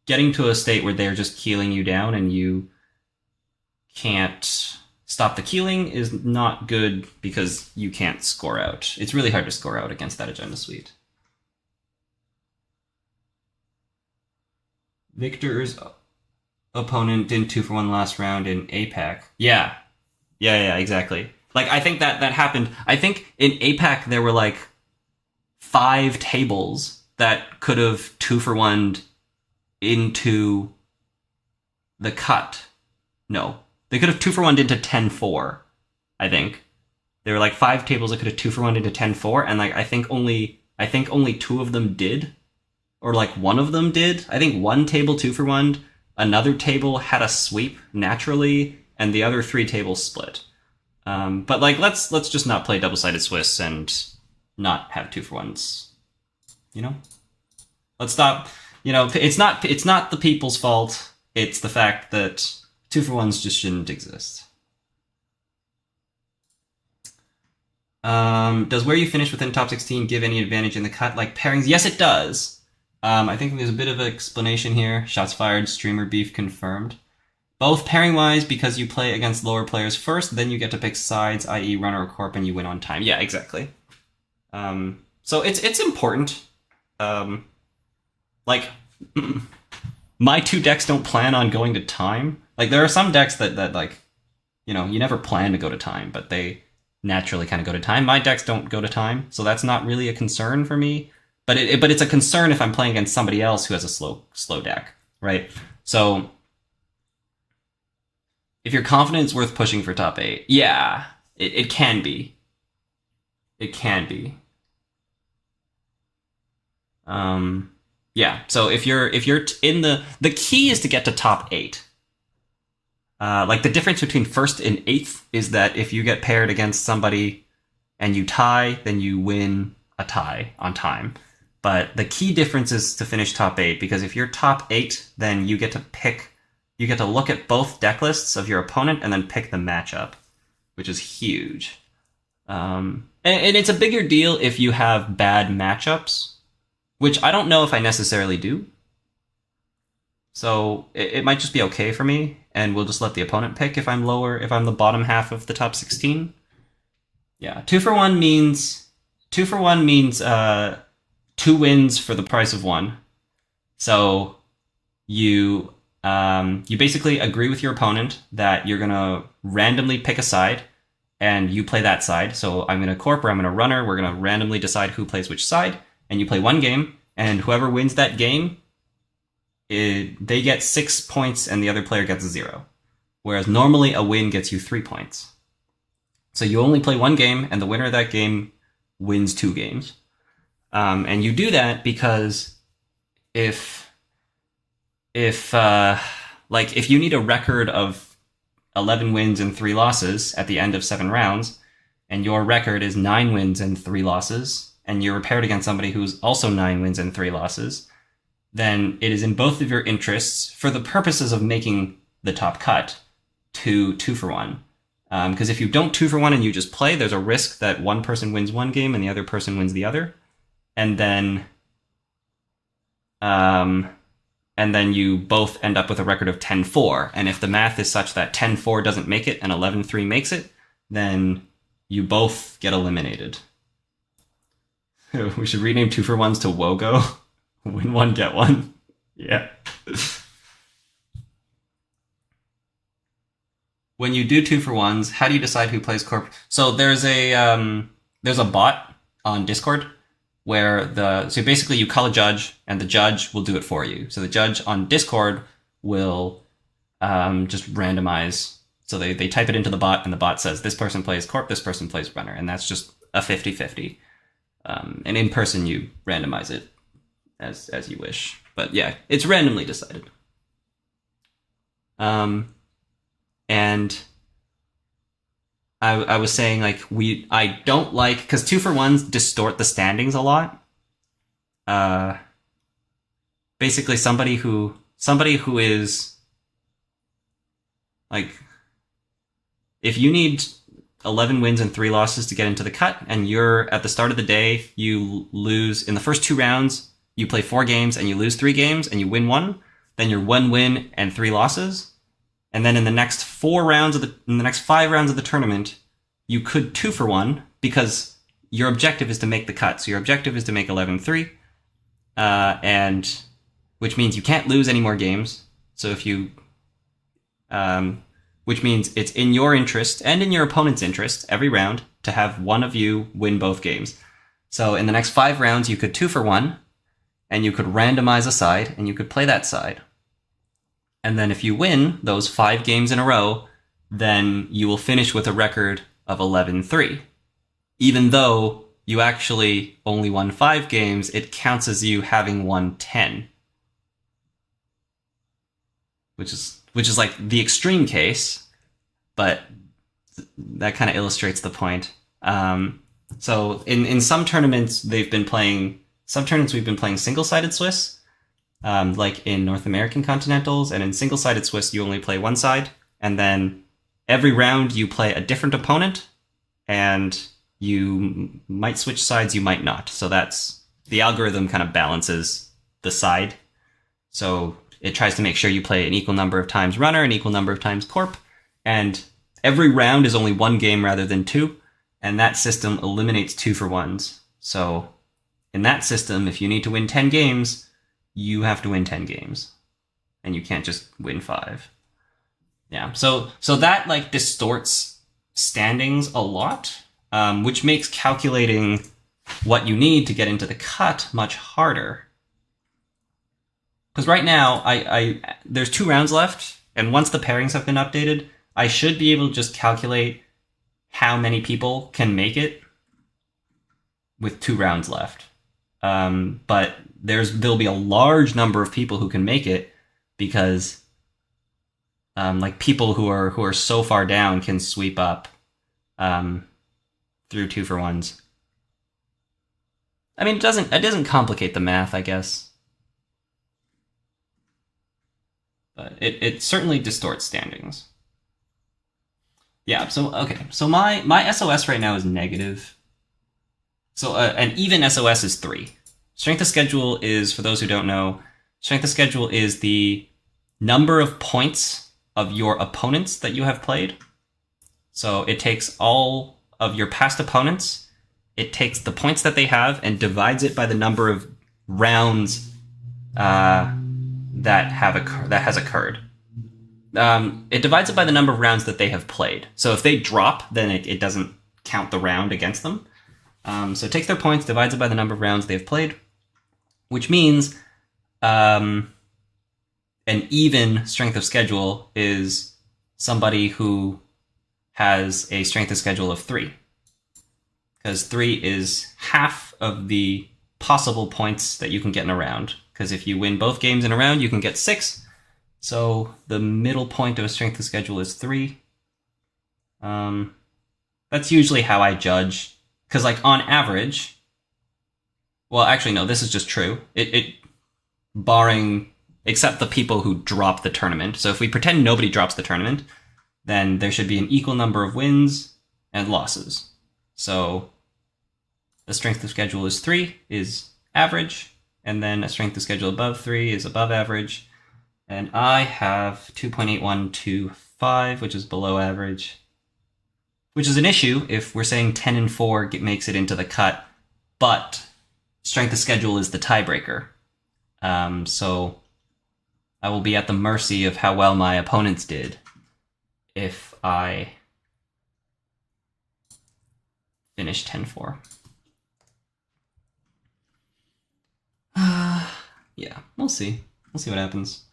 getting to a state where they're just keeling you down and you can't stop the keeling is not good, because you can't score out. It's really hard to score out against that Agenda Suite. Victor's opponent didn't 2-for-1 last round in APAC. Yeah, exactly. I think that happened. I think in APAC there were 5 tables that could have 2-for-1'd into the cut. No. They could have 2-for-1'd into 10-4, I think. There were 5 tables that could have 2-for-1'd into 10-4, and I think only 2 of them did. Or 1 of them did. I think 1 table 2-for-1'd, another table had a sweep naturally, and the other 3 tables split. But let's just not play double-sided Swiss and not have 2-for-1s. Let's stop. It's not the people's fault. It's the fact that 2-for-1s just shouldn't exist. Does where you finish within top 16 give any advantage in the cut, like pairings? Yes, it does. I think there's a bit of an explanation here. Shots fired, streamer beef confirmed. Both pairing-wise, because you play against lower players first, then you get to pick sides, i.e. runner or corp, and you win on time. Yeah, exactly. So it's important. My 2 decks don't plan on going to time. There are some decks that you never plan to go to time, but they naturally kind of go to time. My decks don't go to time, so that's not really a concern for me. But it's a concern if I'm playing against somebody else who has a slow deck, right? So if you're confident it's worth pushing for top 8, yeah, it can be. It can be. Yeah. So if you're in the key is to get to top 8. The difference between 1st and 8th is that if you get paired against somebody and you tie, then you win a tie on time. But the key difference is to finish top 8, because if you're top 8, then you get to look at both deck lists of your opponent and then pick the matchup, which is huge. And it's a bigger deal if you have bad matchups, which I don't know if I necessarily do. So it might just be okay for me, and we'll just let the opponent pick if I'm the bottom half of the top 16. Yeah, 2 for 1 means 2 wins for the price of 1. So you basically agree with your opponent that you're gonna randomly pick a side, and you play that side. So I'm gonna corp or I'm gonna runner. We're gonna randomly decide who plays which side, and you play one game, and whoever wins that game, they get 6 points and the other player gets 0. Whereas normally a win gets you 3 points. So you only play one game, and the winner of that game wins 2 games. And you do that because if you need a record of 11 wins and 3 losses at the end of 7 rounds, and your record is 9 wins and 3 losses, and you're paired against somebody who's also 9 wins and 3 losses, then it is in both of your interests, for the purposes of making the top cut, to 2 for 1. Because if you don't 2 for 1 and you just play, there's a risk that one person wins one game and the other person wins the other. And then you both end up with a record of 10-4. And if the math is such that 10-4 doesn't make it and 11-3 makes it, then you both get eliminated. We should rename 2 for 1s to WOGO. Win one, get one. Yeah. When you do 2 for 1s, how do you decide who plays corp? So there's a bot on Discord where so basically you call a judge and the judge will do it for you. So the judge on Discord will just randomize. So they type it into the bot, and the bot says this person plays corp, this person plays runner, and that's just a 50-50. And in person you randomize it as you wish. But yeah, it's randomly decided. And I was saying, like, I don't like, because 2 for 1s distort the standings a lot. Basically somebody who is, like, if you need 11 wins and 3 losses to get into the cut, and you're at the start of the day, you lose in the first 2 rounds, you play 4 games and you lose 3 games and you win 1, then you're 1 win and 3 losses. And then in the next 5 rounds of the tournament, you could 2 for 1, because your objective is to make the cut. So your objective is to make 11-3, and which means you can't lose any more games. So if you, which means it's in your interest and in your opponent's interest every round to have one of you win both games. So in the next 5 rounds, you could 2 for 1, and you could randomize a side, and you could play that side. And then if you win those 5 games in a row, then you will finish with a record of 11-3. Even though you actually only won 5 games, it counts as you having won 10. Which is like the extreme case, but that kind of illustrates the point. So in some tournaments we've been playing single-sided Swiss. Like in North American Continentals, and in single-sided Swiss, you only play one side, and then every round you play a different opponent, and you might switch sides, you might not. So that's, the algorithm kind of balances the side. So it tries to make sure you play an equal number of times runner, an equal number of times corp, and every round is only 1 game rather than 2, and that system eliminates 2 for 1s. So in that system, if you need to win 10 games, you have to win 10 games, and you can't just win 5. Yeah, so that, like, distorts standings a lot, which makes calculating what you need to get into the cut much harder. Because right now, there's 2 rounds left, and once the pairings have been updated, I should be able to just calculate how many people can make it with 2 rounds left. But there'll be a large number of people who can make it, because like people who are so far down can sweep up through 2 for 1s. I mean, it doesn't complicate the math, I guess. But it certainly distorts standings. Yeah, so, okay. So my SOS right now is negative. So an even SOS is 3. Strength of schedule is, for those who don't know, strength of schedule is the number of points of your opponents that you have played. So it takes all of your past opponents, it takes the points that they have and divides it by the number of rounds that has occurred. It divides it by the number of rounds that they have played. So if they drop, then it doesn't count the round against them. So it takes their points, divides it by the number of rounds they've played, which means an even strength of schedule is somebody who has a strength of schedule of 3. Because 3 is half of the possible points that you can get in a round. Because if you win both games in a round, you can get 6. So the middle point of a strength of schedule is 3. That's usually how I judge. Because, like, on average... Well, actually, no, this is just true. It barring... Except the people who drop the tournament. So if we pretend nobody drops the tournament, then there should be an equal number of wins and losses. So the strength of schedule is 3, is average, and then a strength of schedule above 3 is above average. And I have 2.8125, which is below average, which is an issue if we're saying 10 and 4 makes it into the cut, but strength of schedule is the tiebreaker. So I will be at the mercy of how well my opponents did if I finish 10-4. Yeah, we'll see. We'll see what happens.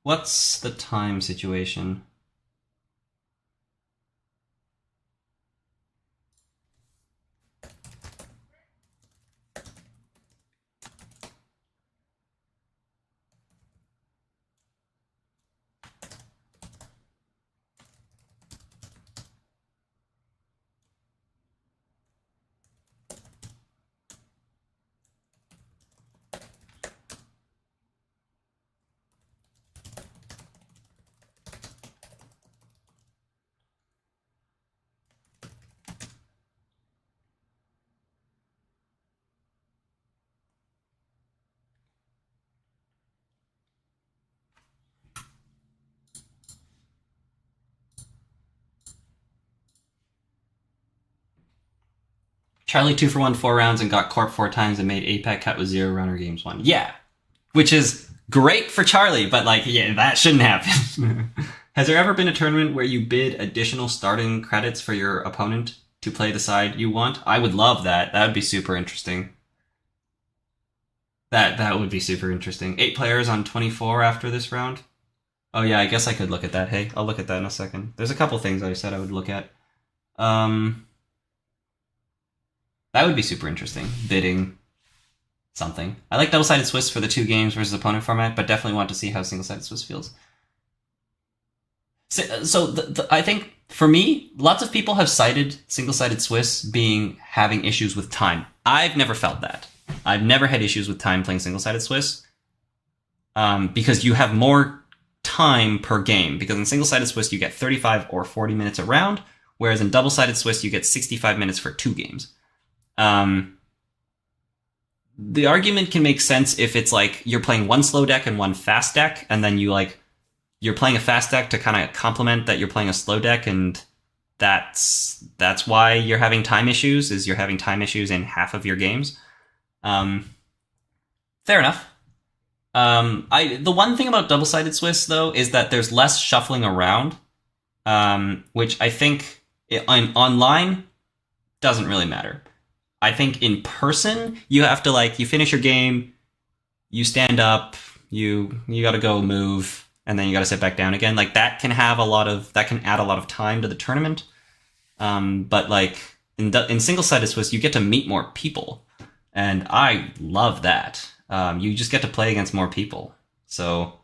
What's the time situation? Charlie 2 for 1 4 rounds and got corp 4 times and made APAC cut with 0 runner games won. Yeah, which is great for Charlie, but like, yeah, that shouldn't happen. Has there ever been a tournament where you bid additional starting credits for your opponent to play the side you want? I would love that. That would be super interesting. That would be super interesting. 8 players on 24 after this round. Oh yeah, I guess I could look at that. Hey, I'll look at that in a second. There's a couple things I said I would look at. That would be super interesting. Bidding something. I like double-sided Swiss for the 2 games versus opponent format, but definitely want to see how single-sided Swiss feels. So I think, for me, lots of people have cited single-sided Swiss having issues with time. I've never felt that. I've never had issues with time playing single-sided Swiss, because you have more time per game. Because in single-sided Swiss, you get 35 or 40 minutes a round, whereas in double-sided Swiss, you get 65 minutes for 2 games. The argument can make sense if it's like you're playing one slow deck and one fast deck, and then you're playing a fast deck to kind of complement that you're playing a slow deck, and that's why you're having time issues, is you're having time issues in half of your games. Fair enough. The one thing about double-sided Swiss, though, is that there's less shuffling around, which I think online doesn't really matter. I think in person, you have to, like, you finish your game, you stand up, you got to go move, and then you got to sit back down again. Like, that can add a lot of time to the tournament. But like in single-sided Swiss, you get to meet more people, and I love that. You just get to play against more people. So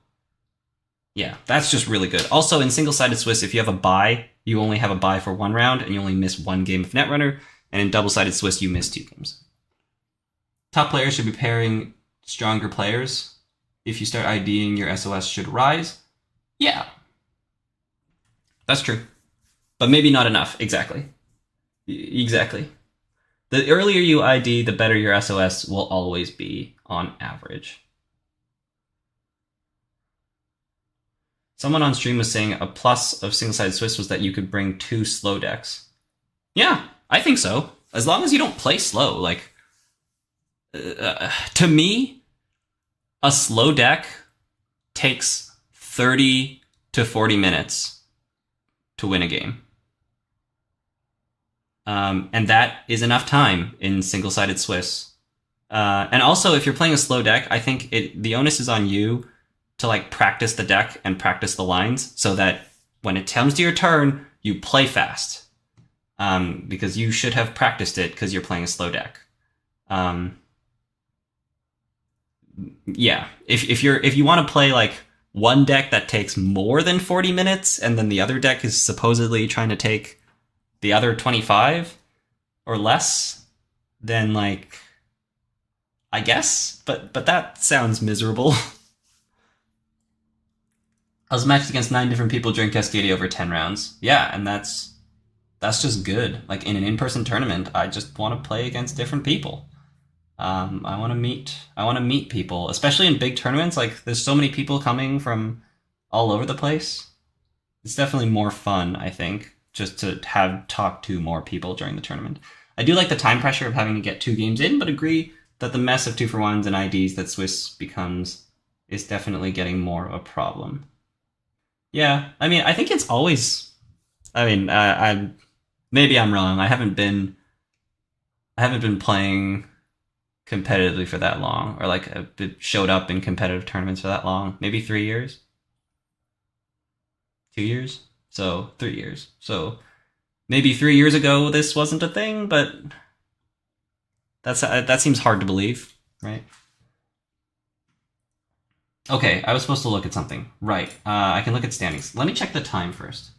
yeah, that's just really good. Also, in single-sided Swiss, if you have a bye, you only have a bye for 1 round, and you only miss 1 game of Netrunner. And in double-sided Swiss, you miss 2 games. top players should be pairing stronger players. If you start IDing, your SOS should rise. Yeah. That's true. But maybe not enough. Exactly. Exactly. The earlier you ID, the better your SOS will always be on average. Someone on stream was saying a plus of single-sided Swiss was that you could bring 2 slow decks. Yeah, I think so. As long as you don't play slow. Like, to me, a slow deck takes 30 to 40 minutes to win a game. And that is enough time in single-sided Swiss. And also, if you're playing a slow deck, I think the onus is on you to like practice the deck and practice the lines so that when it comes to your turn, you play fast. Because you should have practiced it because you're playing a slow deck. Yeah, if you want to play like one deck that takes more than 40 minutes and then the other deck is supposedly trying to take the other 25 or less, then like I guess, but that sounds miserable. I was matched against 9 different people during Cascadia over 10 rounds. Yeah, and that's just good. Like in an in-person tournament, I just want to play against different people. I want to meet people, especially in big tournaments. Like there's so many people coming from all over the place. It's definitely more fun, I think, just to talk to more people during the tournament. I do like the time pressure of having to get 2 games in, but agree that the mess of 2-for-1s and IDs that Swiss becomes is definitely getting more of a problem. Yeah, I mean, I think it's always. I mean, maybe I'm wrong. I haven't been playing competitively for that long, or like showed up in competitive tournaments for that long. Maybe 3 years, 2 years, so 3 years. So maybe 3 years ago this wasn't a thing, but that seems hard to believe, right? Okay, I was supposed to look at something. Right, I can look at standings. Let me check the time first.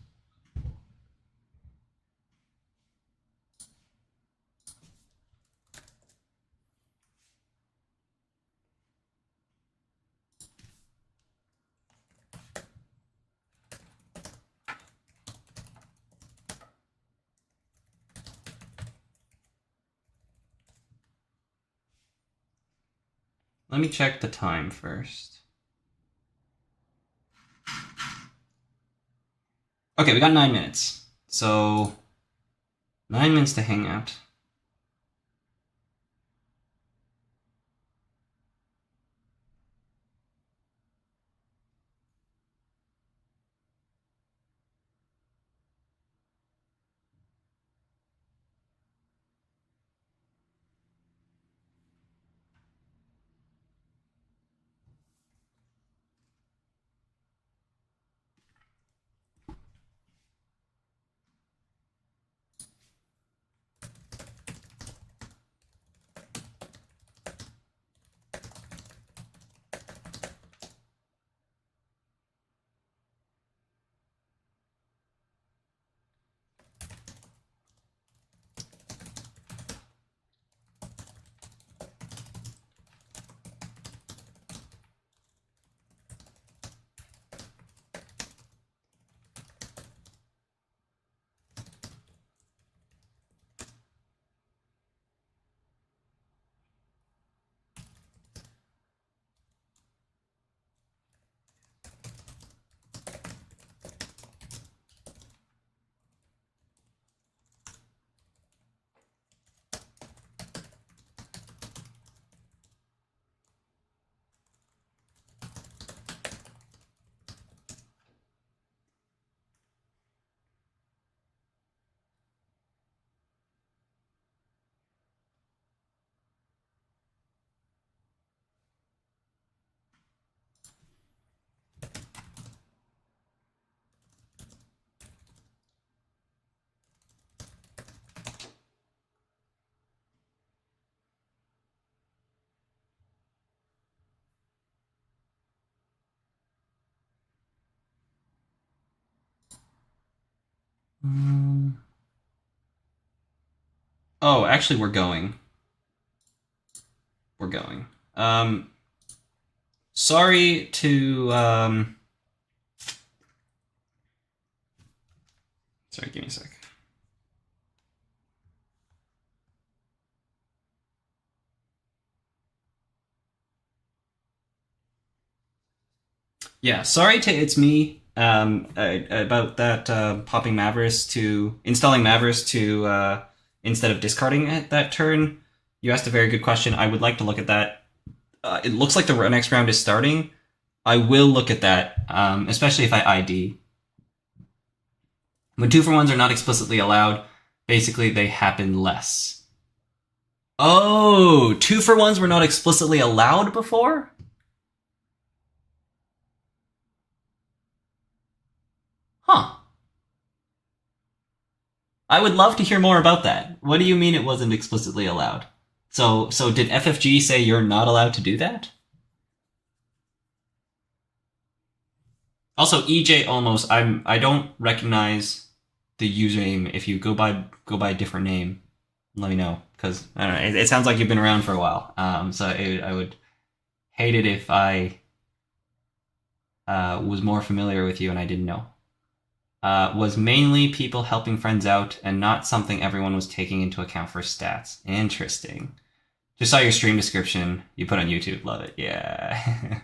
Let me check the time first. Okay, we got 9 minutes. So, 9 minutes to hang out. Oh, actually, we're going. we're going. Sorry to sorry, give me a sec. Yeah, sorry to It's Me about that installing Mavris to instead of discarding it that turn. You asked a very good question. I would like to look at that. It looks like the next round is starting. I will look at that, especially if I ID. When 2-for-1s are not explicitly allowed, basically they happen less. Oh, 2-for-1s were not explicitly allowed before? Huh. I would love to hear more about that. What do you mean it wasn't explicitly allowed? So did FFG say you're not allowed to do that? Also, EJ almost, I don't recognize the username. If you go by a different name, let me know, because I don't know. It sounds like you've been around for a while. So I would hate it if I was more familiar with you and I didn't know. Was mainly people helping friends out and not something everyone was taking into account for stats. Interesting. Just saw your stream description you put on YouTube. Love it. Yeah.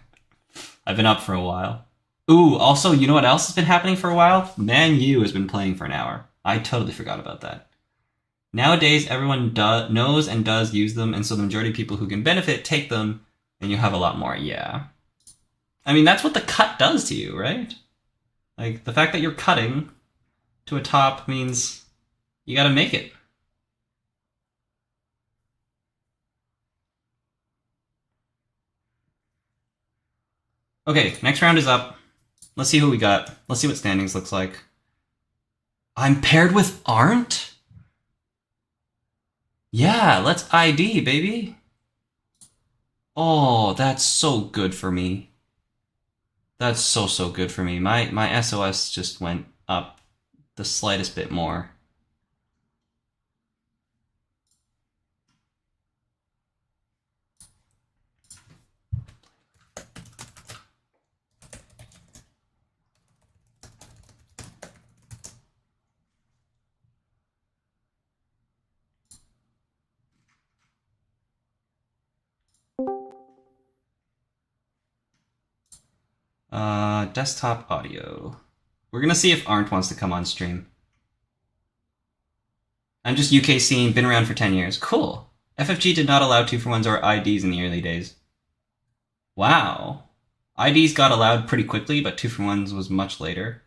I've been up for a while. Ooh, also, you know what else has been happening for a while? Man U has been playing for an hour. I totally forgot about that. Nowadays, everyone knows and does use them, and so the majority of people who can benefit take them, and you have a lot more. Yeah. I mean, that's what the cut does to you, right? Like, the fact that you're cutting to a top means you gotta make it. Okay, next round is up. Let's see who we got. Let's see what standings looks like. I'm paired with Arndt? Yeah, let's ID, baby. Oh, that's so good for me. That's so good for me. My SOS just went up the slightest bit more. Desktop audio. We're gonna see if Arndt wants to come on stream. I'm just UK scene, been around for 10 years. Cool. FFG did not allow 2-for-1s or IDs in the early days. Wow. IDs got allowed pretty quickly, but 2-for-1s was much later.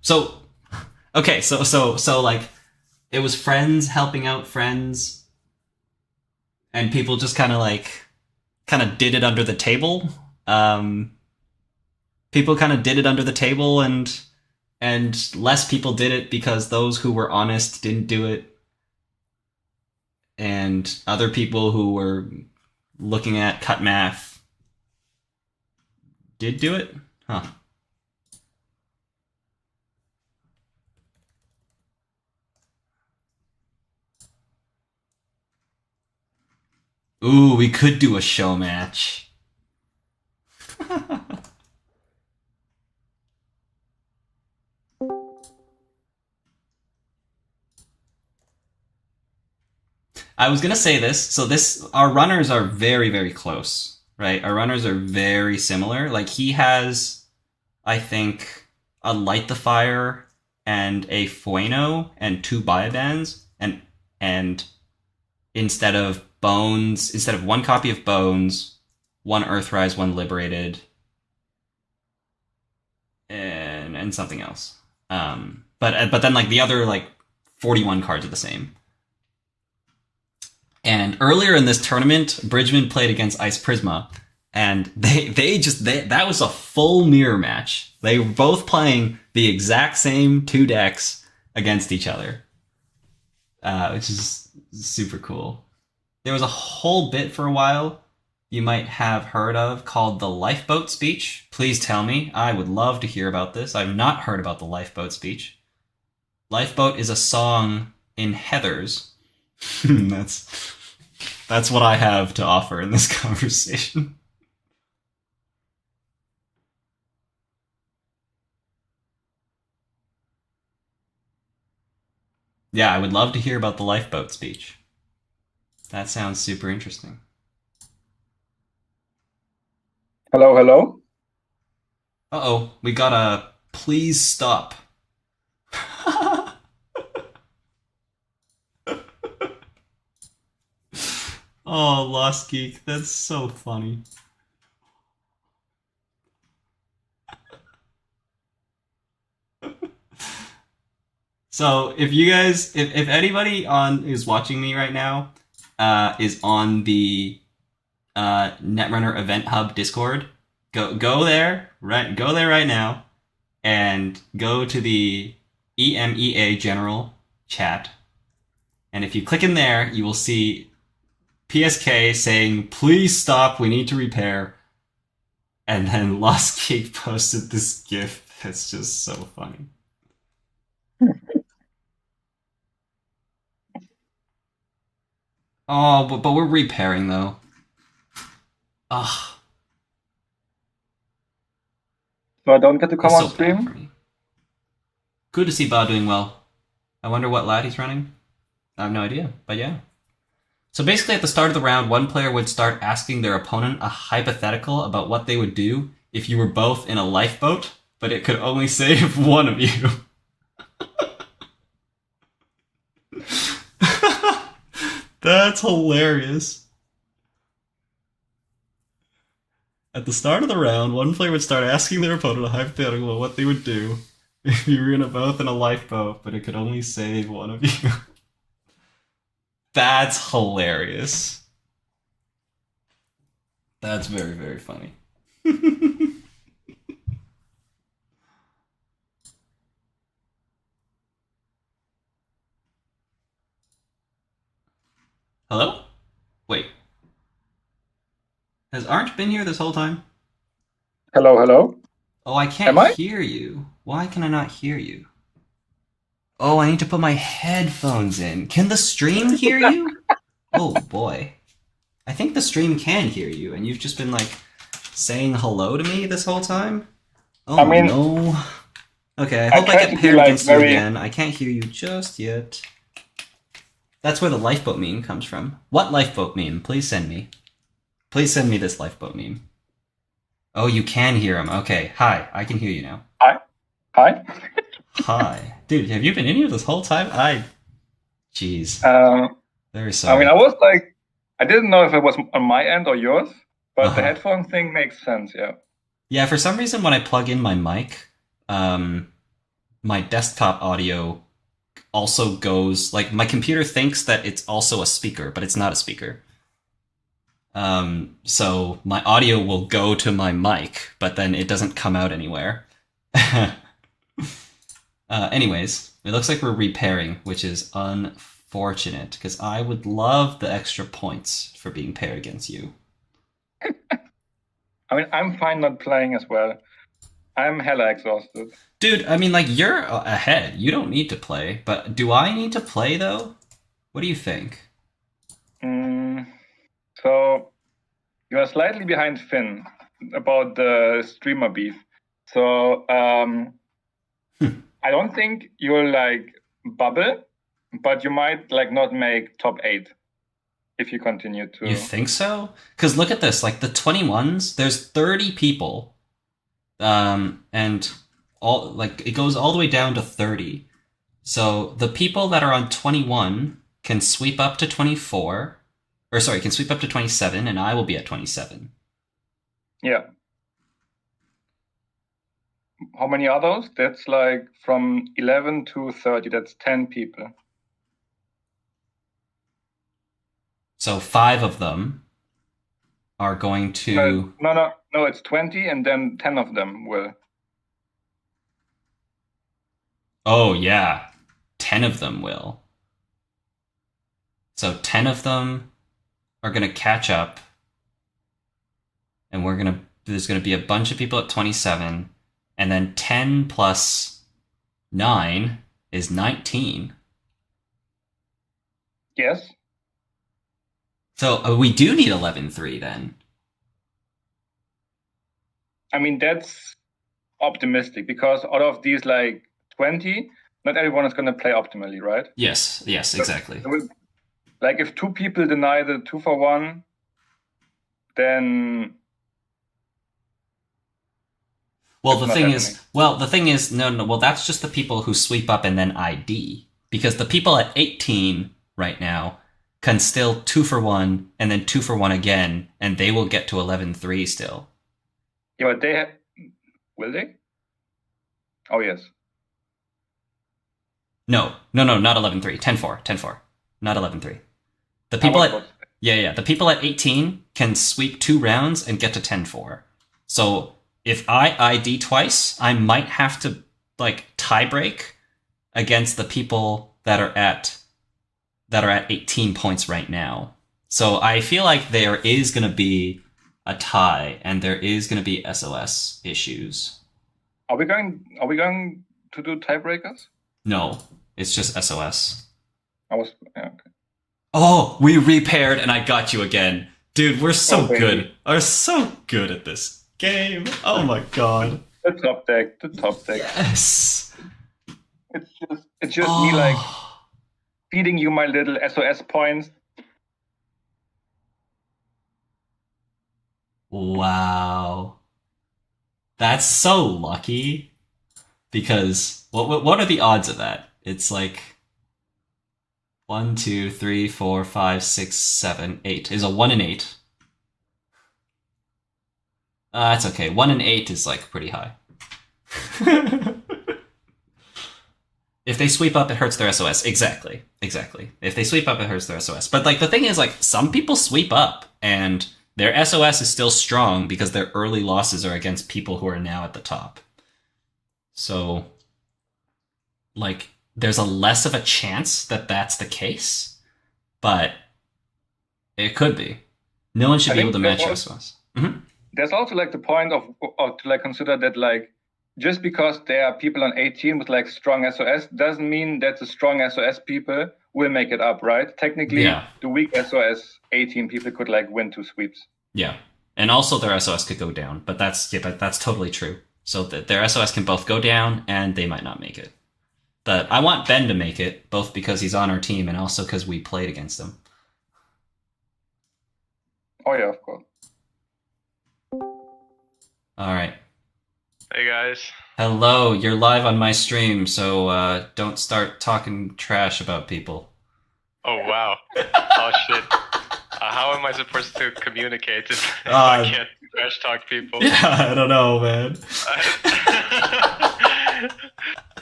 So, okay, so like, it was friends helping out friends, and people just kind of did it under the table. People kind of did it under the table, and less people did it because those who were honest didn't do it, and other people who were looking at cut math did do it? Huh. Ooh, we could do a show match. I was gonna say this, so our runners are very, very close, right? Our runners are very similar. Like, he has, I think, a Light the Fire and a Fueno and 2 Biobands, and instead of one copy of Bones, 1 Earthrise, 1 Liberated, and something else. But then like the other 41 cards are the same. And earlier in this tournament, Bridgeman played against Ice Prisma, and that was a full mirror match. They were both playing the exact same 2 decks against each other, which is super cool. There was a whole bit for a while you might have heard of called the Lifeboat Speech. Please tell me. I would love to hear about this. I've not heard about the Lifeboat Speech. Lifeboat is a song in Heathers. That's what I have to offer in this conversation. Yeah, I would love to hear about the lifeboat speech. That sounds super interesting. Hello, hello. Uh-oh, we got a please stop. Oh, Lost Geek, that's so funny. So, if you guys, if anybody is watching me right now, is on the Netrunner Event Hub Discord, go there right now, and go to the EMEA General Chat, and if you click in there, you will see PSK saying, "Please stop, we need to repair," and then Lost Geek posted this GIF that's just so funny. Oh, but we're repairing though. Ugh. So I don't get to come That's on so bad for stream? me. Good to see Ba doing well. I wonder what lat he's running. I have no idea, but yeah. So basically at the start of the round, one player would start asking their opponent a hypothetical about what they would do if you were both in a lifeboat, but it could only save one of you. That's hilarious. At the start of the round, one player would start asking their opponent a hypothetical of what they would do if you were both in a lifeboat, but it could only save one of you. That's hilarious. That's very, very funny. Hello? Wait. Has Arndt been here this whole time? Hello, hello. Oh, I can't Am I? hear you. Why can I not hear you? Oh, I need to put my headphones in. Can the stream hear you? Oh, boy. I think the stream can hear you, and you've just been, like, saying hello to me this whole time? Oh, I mean, no. Okay, I I hope I tried get to be, paired like, against you very- again. I can't hear you just yet. That's where the lifeboat meme comes from. What lifeboat meme? Please send me. Please send me this lifeboat meme. Oh, you can hear him. Okay, hi. I can hear you now. Hi. Hi. Dude, have you been in here this whole time? Jeez. Very I sorry. mean, I was like, I didn't know if it was on my end or yours, but Uh-huh. the headphone thing makes sense, yeah. Yeah, for some reason when I plug in my mic, my desktop audio also goes, like, my computer thinks that it's also a speaker, but it's not a speaker. So my audio will go to my mic, but then it doesn't come out anywhere. Anyways, it looks like we're repairing, which is unfortunate, because I would love the extra points for being paired against you. I mean, I'm fine not playing as well. I'm hella exhausted. Dude, I mean, like, you're ahead. You don't need to play, but do I need to play, though? What do you think? So, you are slightly behind Finn about the streamer beef. So, I don't think you'll, like, bubble, but you might, like, not make top 8 if you continue to... You think so? Because look at this, like, the 21s, there's 30 people, and all, like, it goes all the way down to 30. So the people that are on 21 can sweep up to 24, or sorry, can sweep up to 27, and I will be at 27. Yeah. How many are those? That's like from 11 to 30. That's 10 people. So 5 of them are going to... No, it's 20, and then 10 of them will. Oh, yeah. 10 of them will. So 10 of them are going to catch up, and there's going to be a bunch of people at 27, and then 10 plus 9 is 19. Yes. So we do need 11-3 then. I mean, that's optimistic because out of these like 20, not everyone is going to play optimally, right? Yes, exactly. Like if 2 people deny the 2-for-1, then the thing is, no. Well, that's just the people who sweep up and then ID, because the people at 18 right now can still 2-for-1 and then 2-for-1 again, and they will get to 11-3 still. Yeah, but will they? Oh yes. No, not 11-3. 10-4. Not 11-3. The people the people at 18 can sweep 2 rounds and get to 10-4. So if I ID twice, I might have to like tie break against the people that are at 18 points right now. So I feel like there is going to be a tie and there is going to be SOS issues. Are we going to do tiebreakers? No, it's just SOS. Okay. Oh, we repaired and I got you again. Dude, we're so good. We're so good at this game. Oh my god. The top deck. Yes. It's just me like feeding you my little SOS points. Wow. That's so lucky. Because what are the odds of that? It's like 1, 2, 3, 4, 5, 6, 7, 8 is a 1 in 8. It's okay. 1 in 8 is like pretty high. If they sweep up, it hurts their SOS. Exactly. If they sweep up, it hurts their SOS. But like the thing is, like some people sweep up and their SOS is still strong because their early losses are against people who are now at the top. So, like, there's a less of a chance that that's the case, but it could be. No one should be able to match SOS. Mm-hmm. There's also like the point of to like consider that like just because there are people on 18 with like strong SOS doesn't mean that the strong SOS people will make it up, right? Technically, the weak SOS 18 people could like win 2 sweeps. Yeah, and also their SOS could go down, but that's totally true. So that their SOS can both go down and they might not make it. But I want Ben to make it, both because he's on our team and also because we played against him. Oh yeah, of course. All right. Hey guys. Hello, you're live on my stream, so don't start talking trash about people. Oh wow. Oh shit. How am I supposed to communicate if I can't trash talk people? Yeah, I don't know, man.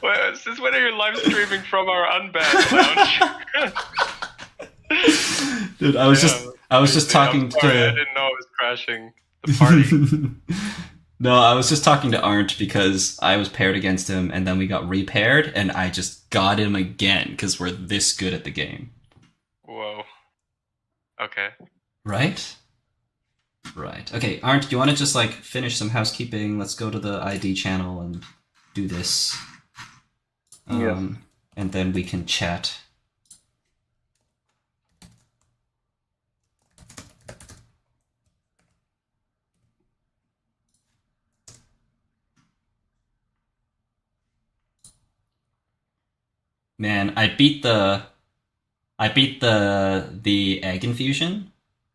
Well, since when are you live streaming from our unbanned lounge? Dude, I was just talking to. I didn't know I was crashing the party. No, I was just talking to Arndt because I was paired against him, and then we got repaired, and I just got him again because we're this good at the game. Whoa. Okay. Right. Okay, Arndt, do you want to just like finish some housekeeping? Let's go to the ID channel and do this. Yes. And then we can chat. Man, I beat the egg infusion,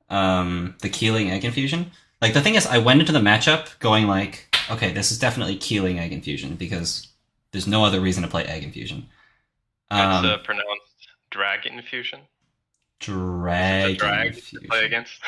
the Keeling egg infusion. Like the thing is, I went into the matchup going like, okay, this is definitely Keeling egg infusion because there's no other reason to play egg infusion. It's pronounced drag infusion. Drag infusion. To play against.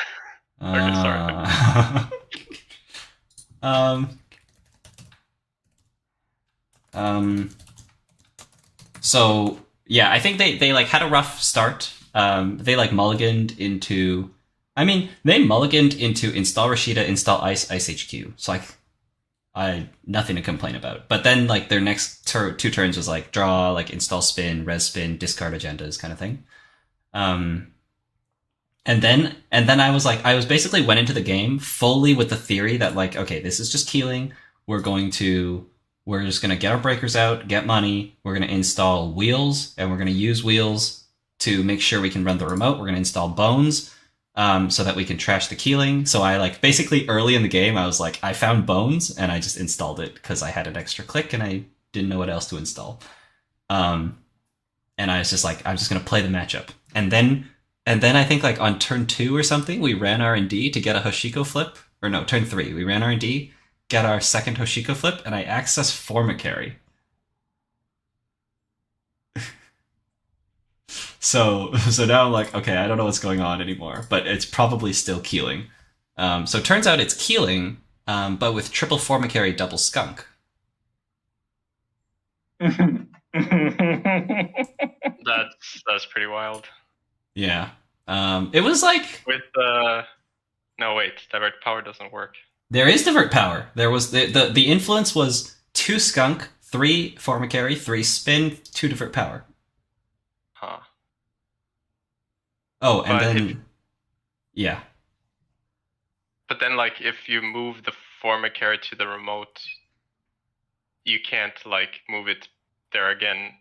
So yeah, I think they like had a rough start. They like mulliganed into. I mean, they mulliganed into install RustRydah, install Ice HQ. So like, I nothing to complain about. But then like their next 2 turns was like draw, like install spin, res spin, discard agendas kind of thing. And then I was like, I was basically went into the game fully with the theory that like, okay, this is just Keeling. We're just going to get our breakers out, get money. We're going to install wheels and we're going to use wheels to make sure we can run the remote, we're going to install Bones so that we can trash the keyling. So I like basically early in the game, I was like, I found Bones and I just installed it because I had an extra click and I didn't know what else to install. And I was just like, I'm just going to play the matchup. And then I think like on turn 2 or something, we ran R&D to get a Hoshiko flip. Or no, turn 3. We ran R&D, get our second Hoshiko flip, and I access Formicary. So now I'm like, okay, I don't know what's going on anymore, but it's probably still keeling. So it turns out it's keeling, but with triple Formicary, double skunk. That's pretty wild. Yeah. It was like with no wait, divert power doesn't work. There is divert power. There was the influence was 2 skunk, 3 Formicary, 3 spin, 2 divert power. Huh. Oh, and then yeah. But then like if you move the Formicary to the remote, you can't like move it there again.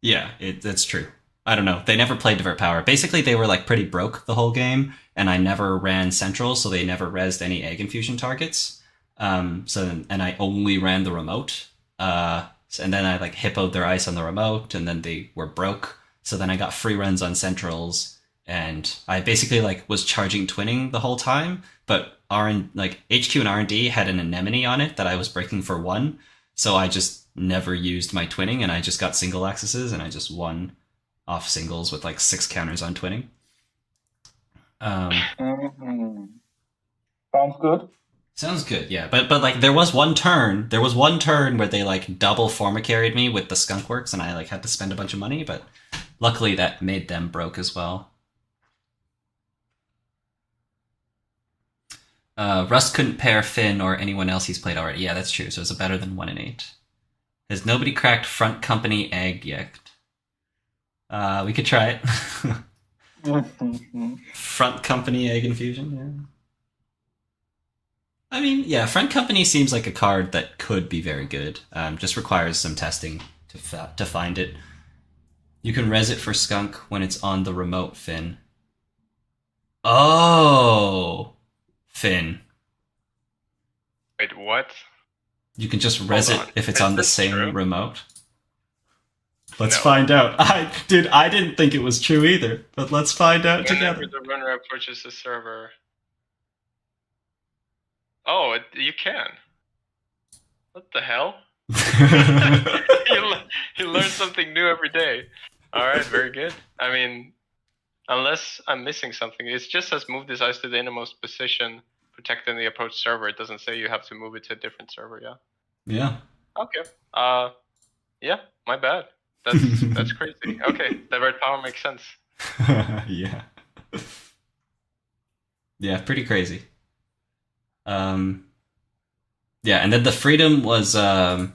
Yeah, that's true. I don't know. They never played divert power. Basically, they were like pretty broke the whole game, and I never ran central, so they never rezzed any egg infusion targets. And I only ran the remote. And then I like hippoed their ice on the remote, and then they were broke. So then I got free runs on centrals, and I basically like was charging twinning the whole time. But HQ and R&D had an anemone on it that I was breaking for 1, so I just never used my twinning, and I just got single accesses, and I just won off singles with like 6 counters on twinning. Sounds good. Sounds good, yeah. But like there was one turn where they like double Formicarried me with the skunk works, and I like had to spend a bunch of money, but luckily that made them broke as well. Rust couldn't pair Finn or anyone else he's played already. Yeah, that's true. So it's a better than 1 in 8. Has nobody cracked front company egg yet? We could try it. Front company egg infusion, yeah. I mean, yeah, front company seems like a card that could be very good. Just requires some testing to find it. You can res it for skunk when it's on the remote, Finn. Oh, Finn. Wait, what? You can just res it if it's on the same remote. Let's No. find out. I didn't think it was true either, but let's find out together. Whenever the runner approaches the server. Oh, you can. What the hell? You learn something new every day. Alright, very good. I mean, unless I'm missing something, it just says move this ice to the innermost position, protecting the approach server. It doesn't say you have to move it to a different server, yeah? Yeah. Okay. Yeah, my bad. That's crazy. Okay, divert power makes sense. Yeah. Yeah, pretty crazy. Yeah, and then the Freedom was I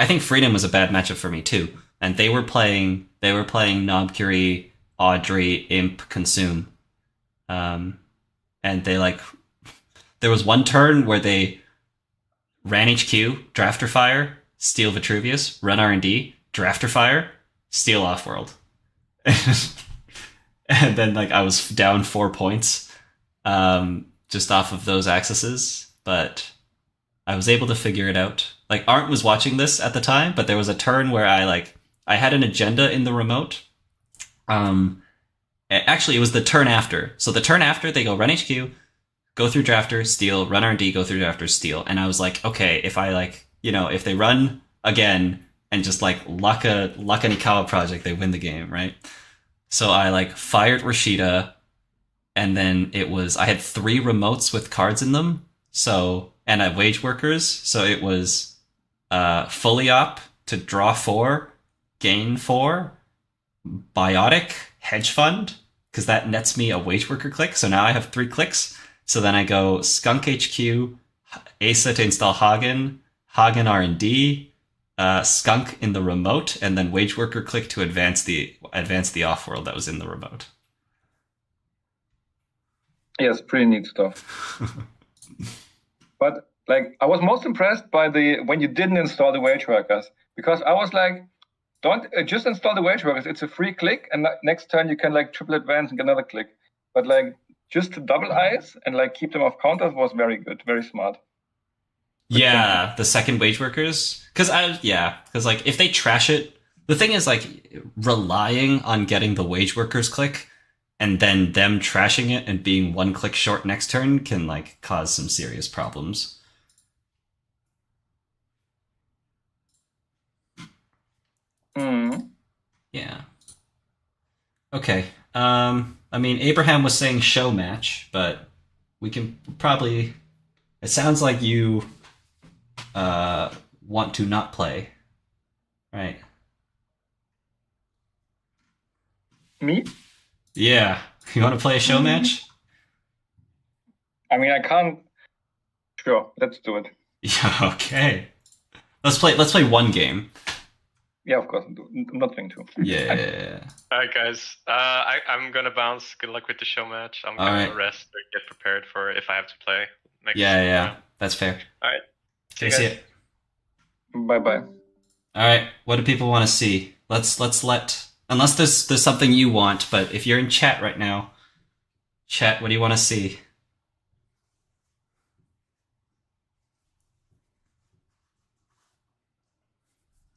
think Freedom was a bad matchup for me too. And they were playing Knobcurie, Audrey, Imp, Consume. And they there was one turn where they ran HQ, Drafter Fire, steal Vitruvius, run R&D, Drafter Fire, steal Offworld. And then I was down 4 points just off of those accesses, but I was able to figure it out. Arndt was watching this at the time, but there was a turn where I had an agenda in the remote. Actually, it was the turn after. So the turn after, they go run HQ, go through Drafter, steal, run R&D, go through Drafter, steal. And I was like, okay, if I if they run again and just luck a Nikawa project, they win the game, right? So I fired RustRydah, and then I had 3 remotes with cards in them. So, and I had wage workers. So it was fully op to draw 4, gain 4, biotic, hedge fund, because that nets me a wage worker click. So now I have 3 clicks. So then I go skunk HQ, Asa to install Hagen R&D, skunk in the remote, and then wage worker click to advance the off-world that was in the remote. Yes, pretty neat stuff. But I was most impressed by when you didn't install the wage workers, because I was like, Don't just install the wage workers. It's a free click, and next turn you can like triple advance and get another click. But like just to double ice and like keep them off counters was very good, very smart. Yeah, the second wage workers. Because like if they trash it, the thing is like relying on getting the wage workers click and then them trashing it and being one click short next turn can like cause some serious problems. Yeah. Okay. I mean, Abraham was saying show match, but we can probably. It sounds like you want to not play, right? Me? Yeah. You want to play a show match? I mean, I can't. Sure, let's do it. Yeah. Okay. Let's play one game. Yeah, of course. I'm not going to. Yeah. All right, guys. I'm gonna bounce. Good luck with the show match. I'm gonna rest or get prepared for if I have to play next. Yeah. That's fair. All right. See you. Bye. All right. What do people want to see? Let's let. Unless there's something you want, but if you're in chat right now, chat. What do you want to see?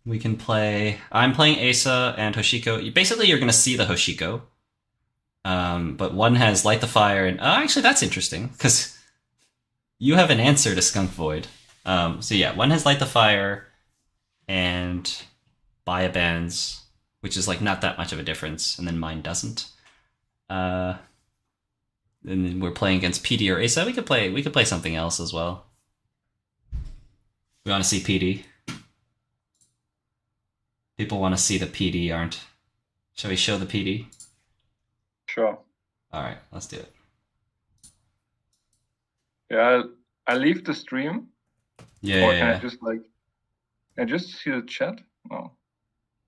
We can play. I'm playing Asa and Hoshiko. Basically, you're going to see the Hoshiko. But one has Light the Fire, and actually, that's interesting because you have an answer to Skunk Void. So yeah, one has Light the Fire and Buy a Bands, which is like not that much of a difference, and then mine doesn't. And then we're playing against PD or Asa. We could play something else as well. We want to see PD. People want to see the PD, aren't? Shall we show the PD? Sure. All right, let's do it. Yeah, I leave the stream. Yeah. Or can I just see the chat? No.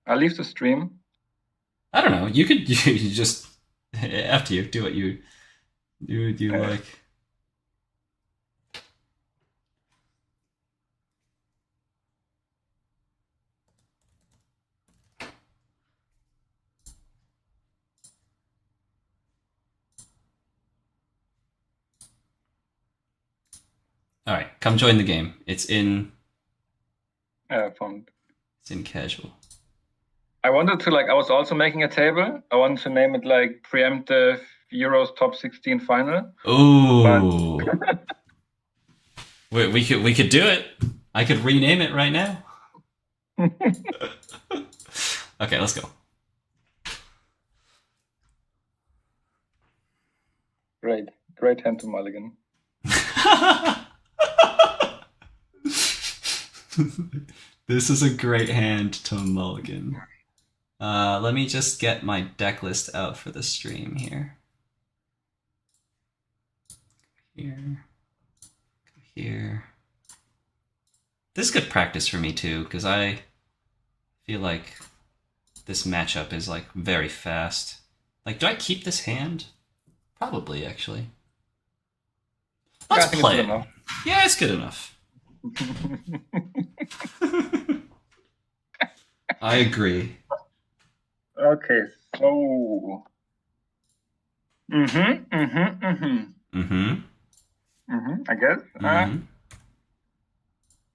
I leave the stream. I don't know. You could you just after you do what you like. All right, come join the game. It's in Fun. It's in casual. I wanted to I was also making a table. I wanted to name it like Preemptive Euros Top 16 Final. Ooh. we could do it. I could rename it right now. Okay, let's go. Great hand to mulligan. This is a great hand to mulligan. Let me just get my deck list out for the stream here. Here. This is good practice for me too, because I feel like this matchup is like very fast. Like, do I keep this hand? Probably, actually. Let's play it. Yeah, it's good enough. I agree. Okay, so. I guess.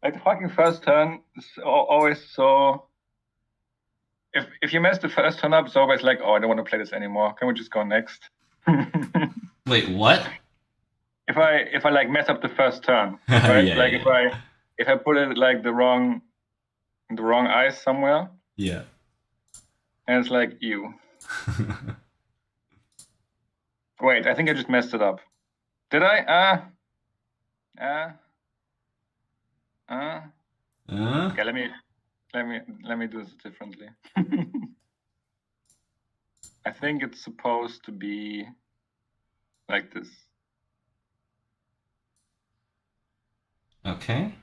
Like the fucking first turn is always so. If you mess the first turn up, it's always like, oh, I don't want to play this anymore. Can we just go next? Wait, what? If I like mess up the first turn, right? If I put it like the wrong ice somewhere. Yeah. And it's like you. Wait, I think I just messed it up. Did I? Okay, let me do this differently. I think it's supposed to be like this. Okay.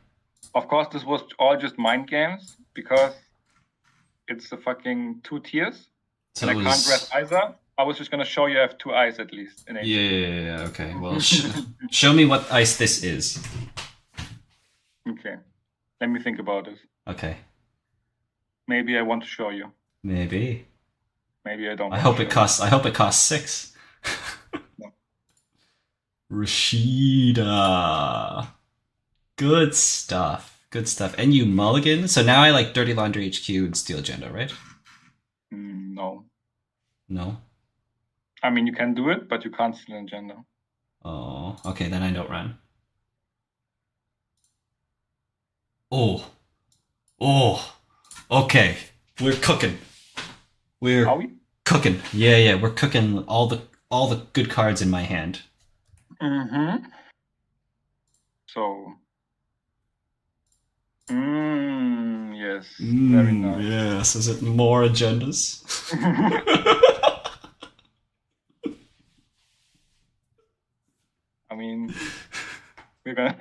Of course, this was all just mind games because it's the fucking 2 tiers. So and I can't dress either. I was just gonna show you I have 2 eyes at least. In yeah. Okay. Well, show me what ice this is. Okay. Let me think about it. Okay. Maybe I want to show you. Maybe. Maybe I don't. I hope it costs. I hope it costs 6. No. RustRydah. Good stuff. Good stuff. And you mulligan. So now I like Dirty Laundry HQ and Steel Agenda, right? No. No. I mean, you can do it, but you can't steal an agenda. Oh, okay. Then I don't run. Oh. Okay. We're cooking. Are we? Cooking. Yeah. We're cooking all the good cards in my hand. Mm-hmm. So. Yes. Very nice. Yes. Is it more agendas? I mean, we're gonna.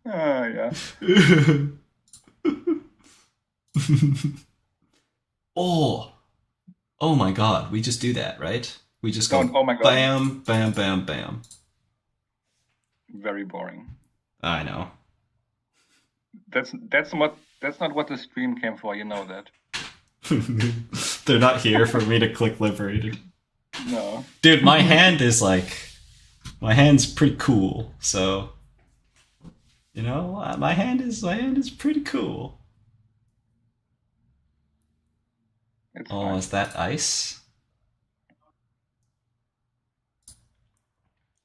Yeah. Oh my god, we just do that, right? We just go Oh my god. bam, bam, bam, bam. Very boring. I know. That's not what the stream came for, you know that. They're not here for me to click liberated. No. Dude, my hand's pretty cool, so you know, my hand is pretty cool. It's Oh, fine. is that ice?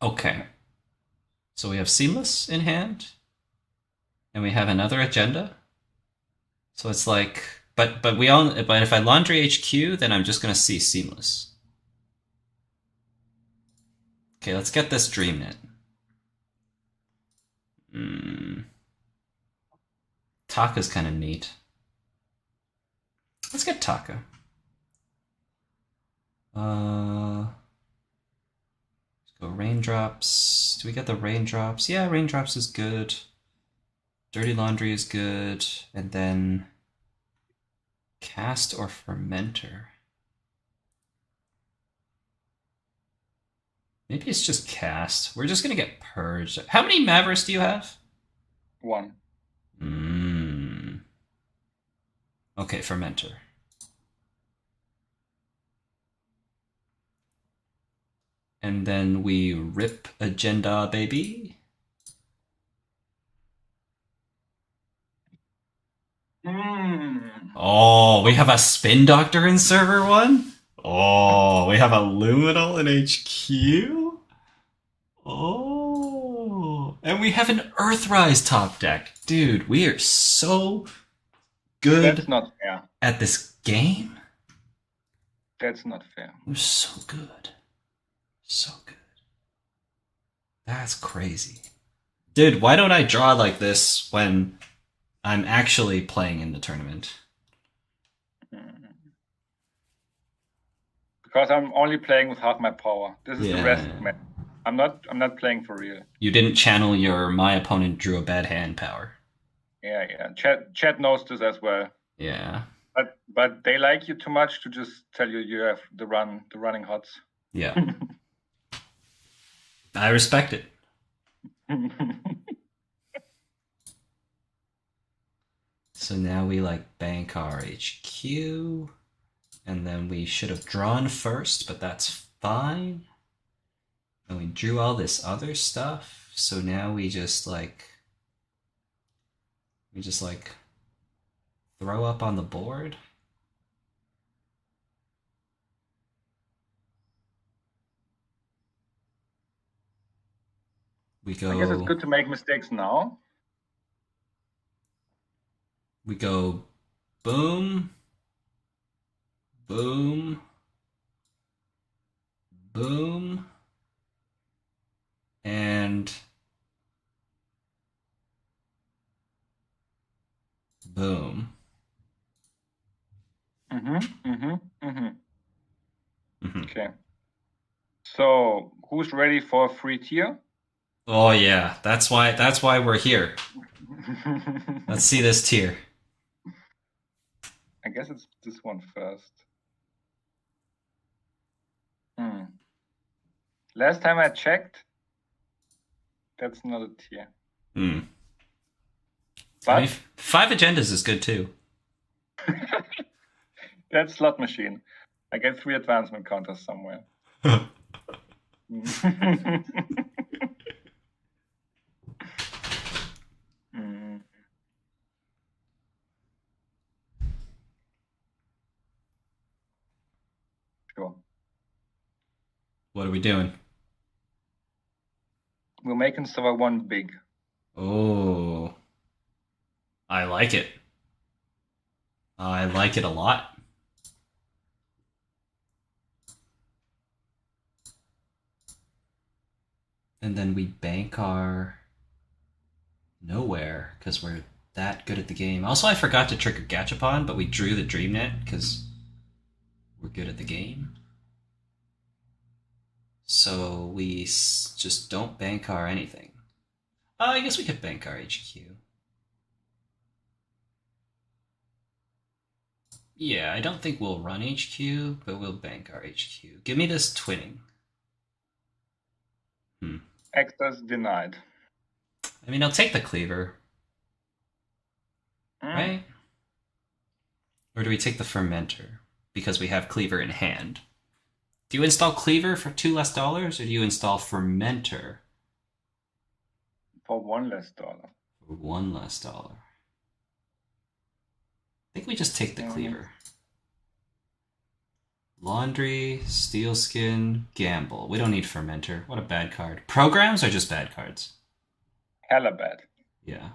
Okay. So we have Seamless in hand. And we have another agenda. So it's like but if I laundry HQ, then I'm just gonna see Seamless. Okay, let's get this DreamNet. Taka's kind of neat. Let's get Taka. Let's go Raindrops. Do we get the Raindrops? Yeah, Raindrops is good. Dirty Laundry is good. And then Cast or Fermenter. Maybe it's just Cast. We're just gonna get Purged. How many Mavericks do you have? 1. Okay, Fermenter. And then we rip Agenda, baby. Oh, we have a Spin Doctor in server 1? Oh, we have a Luminal in HQ? Oh, and we have an Earthrise top deck. Dude, we are so good That's not fair. at this game. That's not fair. We're so good. So good. That's crazy. Dude, why don't I draw like this when I'm actually playing in the tournament? Because I'm only playing with half my power. This is the rest of me. I'm not playing for real. You didn't channel your my opponent drew a bad hand power. Yeah. Chat knows this as well. Yeah. But they like you too much to just tell you have the running hots. Yeah. I respect it. So now we like bank our HQ, and then we should have drawn first, but that's fine. And we drew all this other stuff, so now we just like throw up on the board. We go. I guess it's good to make mistakes now. We go boom, boom, boom, and boom. Okay. So who's ready for a free tier? Oh yeah, that's why we're here. Let's see this tier. I guess it's this one first. Last time I checked, That's not a tier. Hmm. But I mean, 5 agendas is good too. that's slot machine. I get 3 advancement counters somewhere. Mm. Sure. What are we doing? We're making server 1 big. Oh, I like it. I like it a lot. And then we bank our nowhere because we're that good at the game. Also, I forgot to trigger Gachapon, but we drew the DreamNet because we're good at the game. So we just don't bank our anything. I guess we could bank our HQ. Yeah, I don't think we'll run HQ, but we'll bank our HQ. Give me this twinning. Access denied. I mean, I'll take the cleaver, right? Or do we take the fermenter because we have cleaver in hand? Do you install cleaver for $2 less, or do you install fermenter For $1 less. for $1 less? I think we just take the cleaver. Laundry, steel skin, gamble. We don't need fermenter. What a bad card. Programs are just bad cards. Hella bad. Yeah.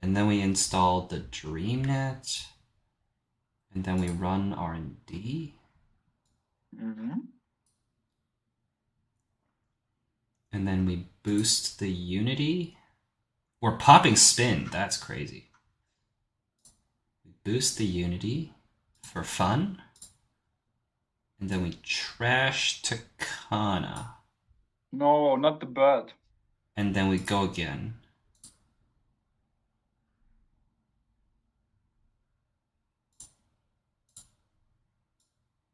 And then we installed the DreamNet. And then we run R&D. Mm-hmm. And then we boost the Unity. We're popping spin. That's crazy. We boost the Unity for fun. And then we trash Takana. No, not the bird. And then we go again.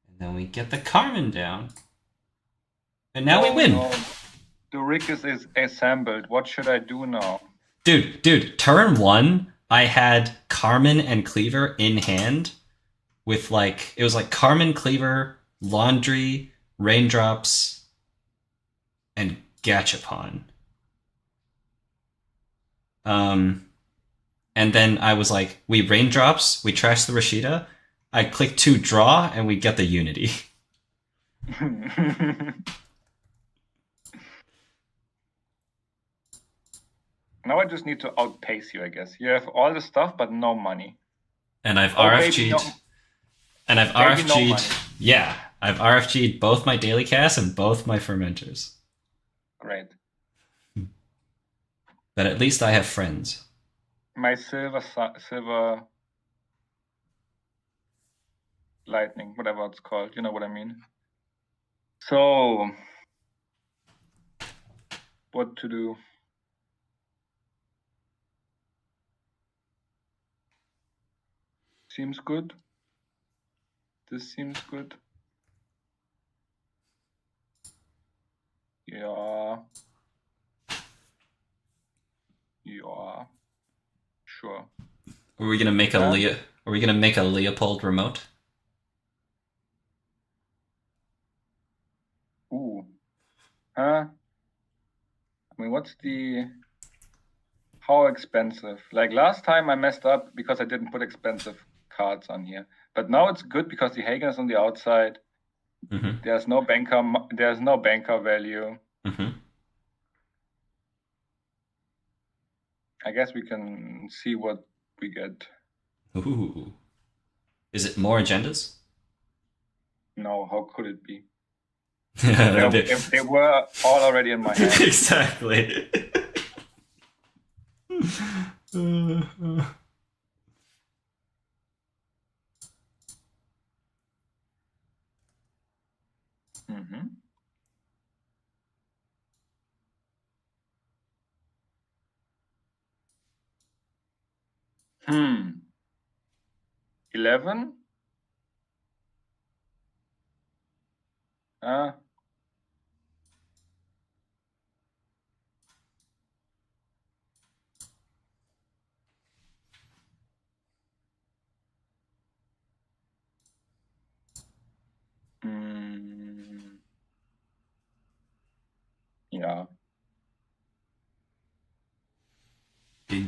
And then we get the Carmen down. And now we win. No. The rig is assembled. What should I do now? Dude, turn 1, I had Carmen and Cleaver in hand with it was like Carmen, Cleaver, Laundry, Raindrops, and Gachapon. And then I was like, we Raindrops, we trash the RustRydah, I click 2 draw, and we get the Unity. Now I just need to outpace you, I guess. You have all the stuff, but no money. And I've Oh, RFG'd. baby, no. And I've Baby, no RFG'd. money. Yeah, I've RFG'd both my daily casts and both my fermenters. Great. But at least I have friends. My silver lightning, whatever it's called. You know what I mean? So, what to do? Seems good. This seems good. Yeah. Yeah. Sure. Are we gonna make a Are we gonna make a Leopold remote? Ooh. Huh? I mean, what's the... How expensive? Like last time I messed up because I didn't put expensive cards on here. But now it's good because the Hagen is on the outside. Mm-hmm. There's no banker value. Mm-hmm. I guess we can see what we get. Ooh. Is it more agendas? No, how could it be? Yeah, If they were all already in my hand. Exactly. Mm-hmm. Hmm. 11?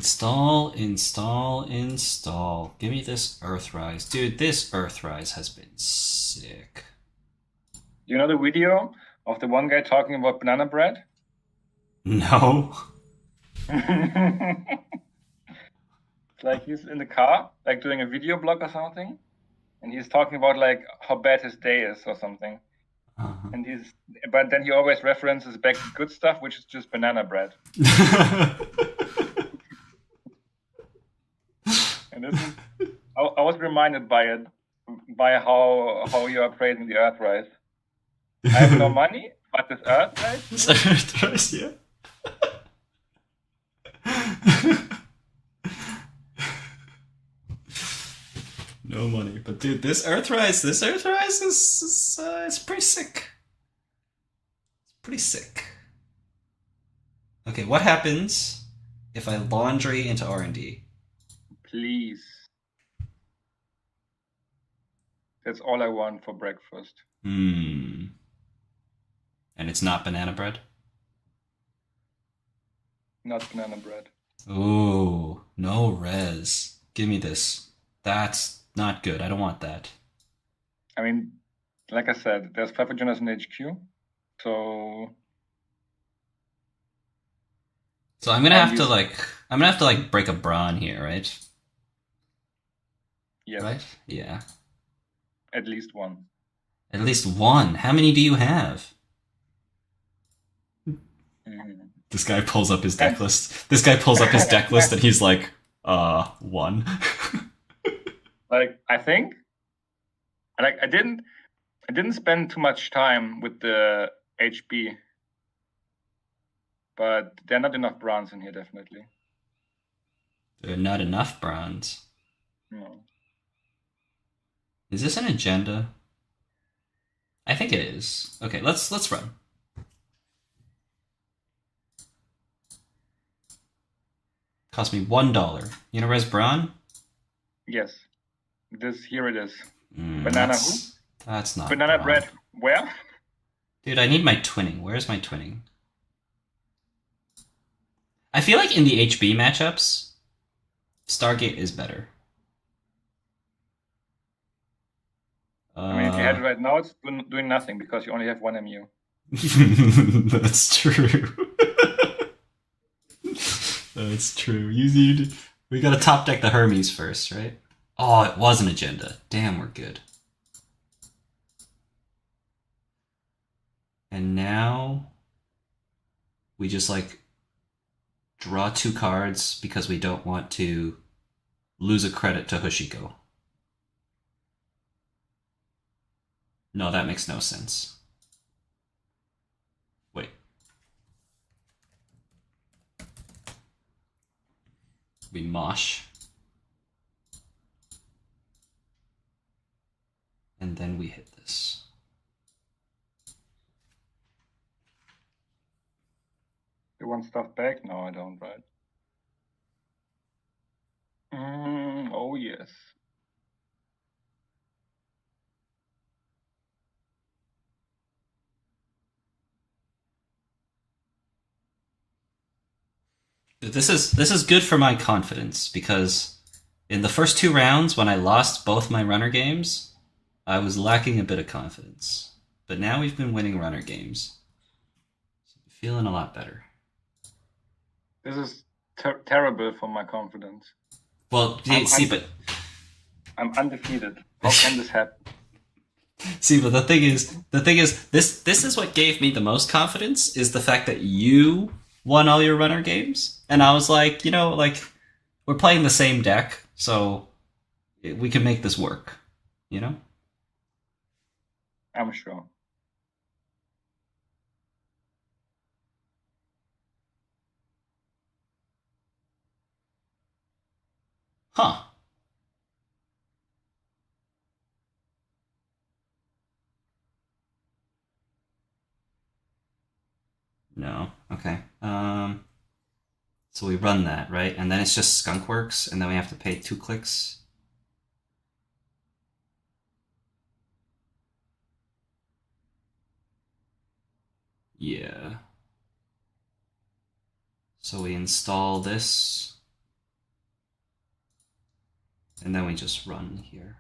Install. Give me this Earthrise. Dude, this Earthrise has been sick. You know the video of the one guy talking about banana bread? No. It's like he's in the car, like doing a video blog or something, and he's talking about like how bad his day is or something. Uh-huh. But then he always references back to good stuff, which is just banana bread. And I was reminded by it, by how you are praising the Earthrise. I have no money, but this Earthrise. This Earthrise, yeah. No money, but dude, this Earthrise is it's pretty sick. It's pretty sick. Okay, what happens if I laundry into R&D? Please. That's all I want for breakfast. And it's not banana bread? Not banana bread. Ooh, no res. Give me this. That's not good. I don't want that. I mean, like I said, there's 5 agendas in HQ, so I'm gonna have to like break a brawn here, right? yes, Right? Yeah. at least one. At least one. How many do you have? This guy pulls up his deck list. This guy pulls up his deck list and he's like, 1. Like I think, like I didn't spend too much time with the HB, but there are not enough bronze in here, definitely. There are not enough bronze. No. Is this an agenda? I think it is. Okay, let's run. Cost me $1. You know, res brawn? Yes. Here it is. Banana That's not Banana brawn. bread. Where? Dude, I need my twinning. Where's my twinning? I feel like in the HB matchups, Stargate is better. I mean, if you had it right now, it's doing nothing because you only have 1 MU. That's true. That's true. We gotta top deck the Hermes first, right? Oh, it was an agenda. Damn, we're good. And now we just like draw 2 cards because we don't want to lose a credit to Hoshiko. No, that makes no sense. Wait. We mosh. And then we hit this. You want stuff back? No, I don't, right? Oh, yes. This is good for my confidence because in the first 2 rounds when I lost both my runner games, I was lacking a bit of confidence. But now we've been winning runner games. So I'm feeling a lot better. This is terrible for my confidence. Well, I'm undefeated. How can this happen? See, but the thing is, this is what gave me the most confidence is the fact that you won all your runner games, and I was like, you know, like we're playing the same deck, so we can make this work, you know? I'm sure. Huh. No. Okay. So we run that, right? And then it's just Skunkworks, and then we have to pay 2 clicks. Yeah. So we install this. and then we just run here.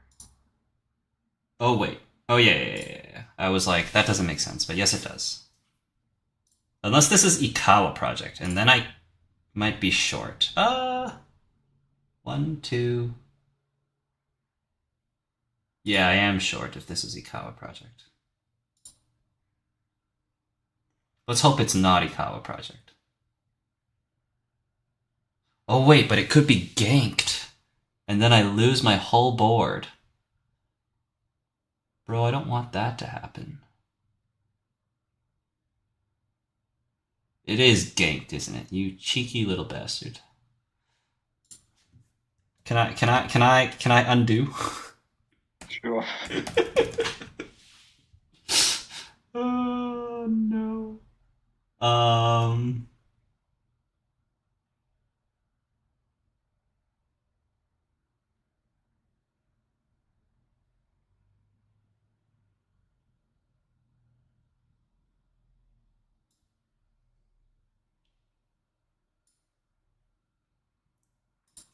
Oh, wait. Oh, yeah. I was like, that doesn't make sense, but yes, it does. Unless this is Ikawa project, and then I might be short. 1, 2... Yeah, I am short if this is Ikawa project. Let's hope it's not Ikawa project. Oh wait, but it could be ganked. And then I lose my whole board. Bro, I don't want that to happen. It is ganked, isn't it? You cheeky little bastard. Can I undo? Sure. Oh no.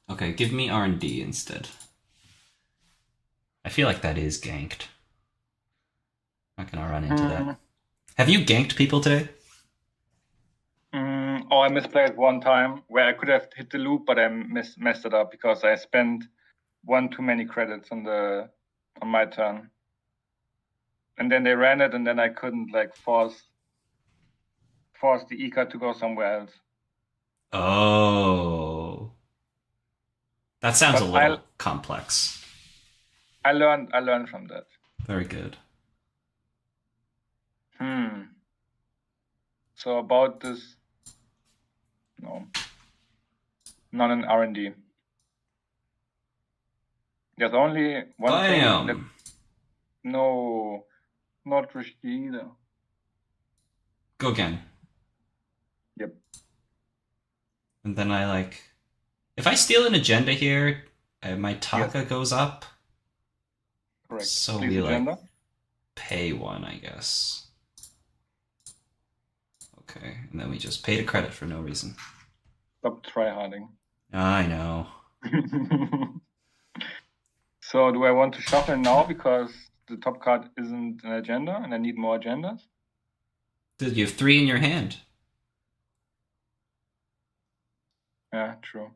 Okay, give me R&D instead. I feel like that is ganked. Not gonna run into that. Have you ganked people today? Oh, I misplayed one time where I could have hit the loop, but I messed it up because I spent one too many credits on my turn. And then they ran it, and then I couldn't like force the Ika to go somewhere else. Oh. That sounds a little complex. I learned from that. Very good. So about this, no, not an R&D. There's only one thing that, no, not RustRydah. Go again. Yep. And then I like, if I steal an agenda here, my Taka goes up. Correct. So Please we agenda. like pay one, I guess. Okay, and then we just paid a credit for no reason. Stop tryharding. I know. So do I want to shuffle now because the top card isn't an agenda and I need more agendas? Dude, you have 3 in your hand. Yeah, true.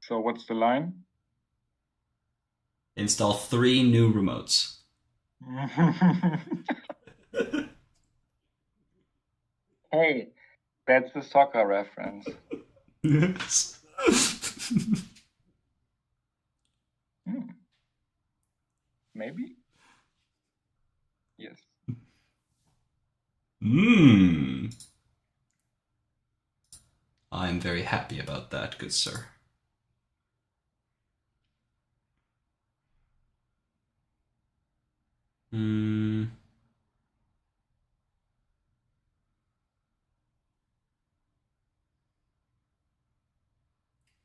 So what's the line? Install 3 new remotes. Hey, that's a soccer reference. Maybe? Yes. I'm very happy about that, good sir.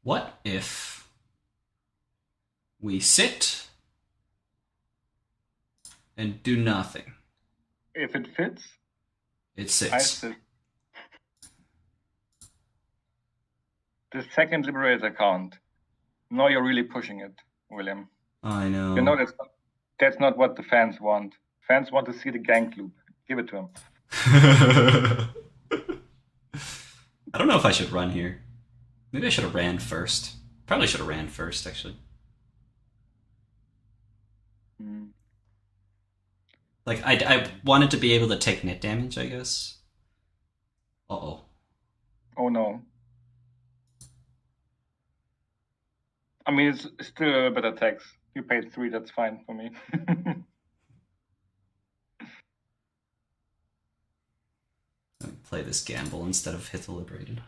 What if we sit and do nothing? If it fits, it I sits. sit. The second liberator count. Now you're really pushing it, William. I know. You know that's not what the fans want. Fans want to see the gank loop. Give it to them. I don't know if I should run here. Maybe I should have ran first. Probably should have ran first, actually. Like, I wanted to be able to take net damage, I guess. Uh-oh. Oh no. I mean, it's still a better tax. You paid 3, that's fine for me. Play this gamble instead of hit the liberated.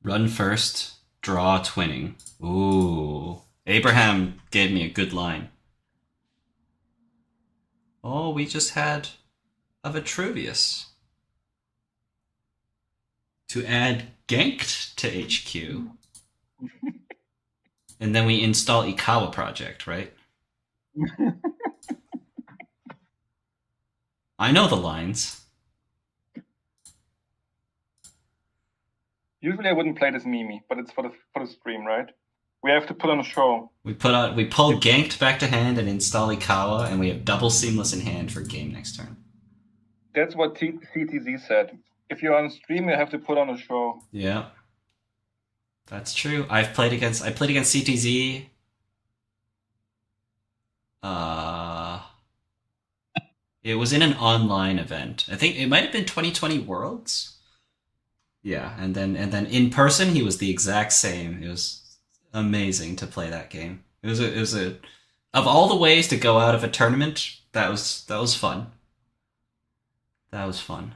Run first, draw twinning. Ooh. Abraham gave me a good line. Oh, we just had a Vitruvius. To add ganked to HQ. And then we install Ikawa project, right? I know the lines. Usually I wouldn't play this Mimi, but it's for the stream, right? We have to put on a show. We pull ganked back to hand and install Ikawa, and we have double seamless in hand for game next turn. That's what CTZ said. If you're on stream, you have to put on a show. Yeah. That's true. I played against CTZ. It was in an online event. I think it might have been 2020 Worlds. Yeah, and then in person he was the exact same. It was amazing to play that game. It was a of all the ways to go out of a tournament, that was fun. That was fun.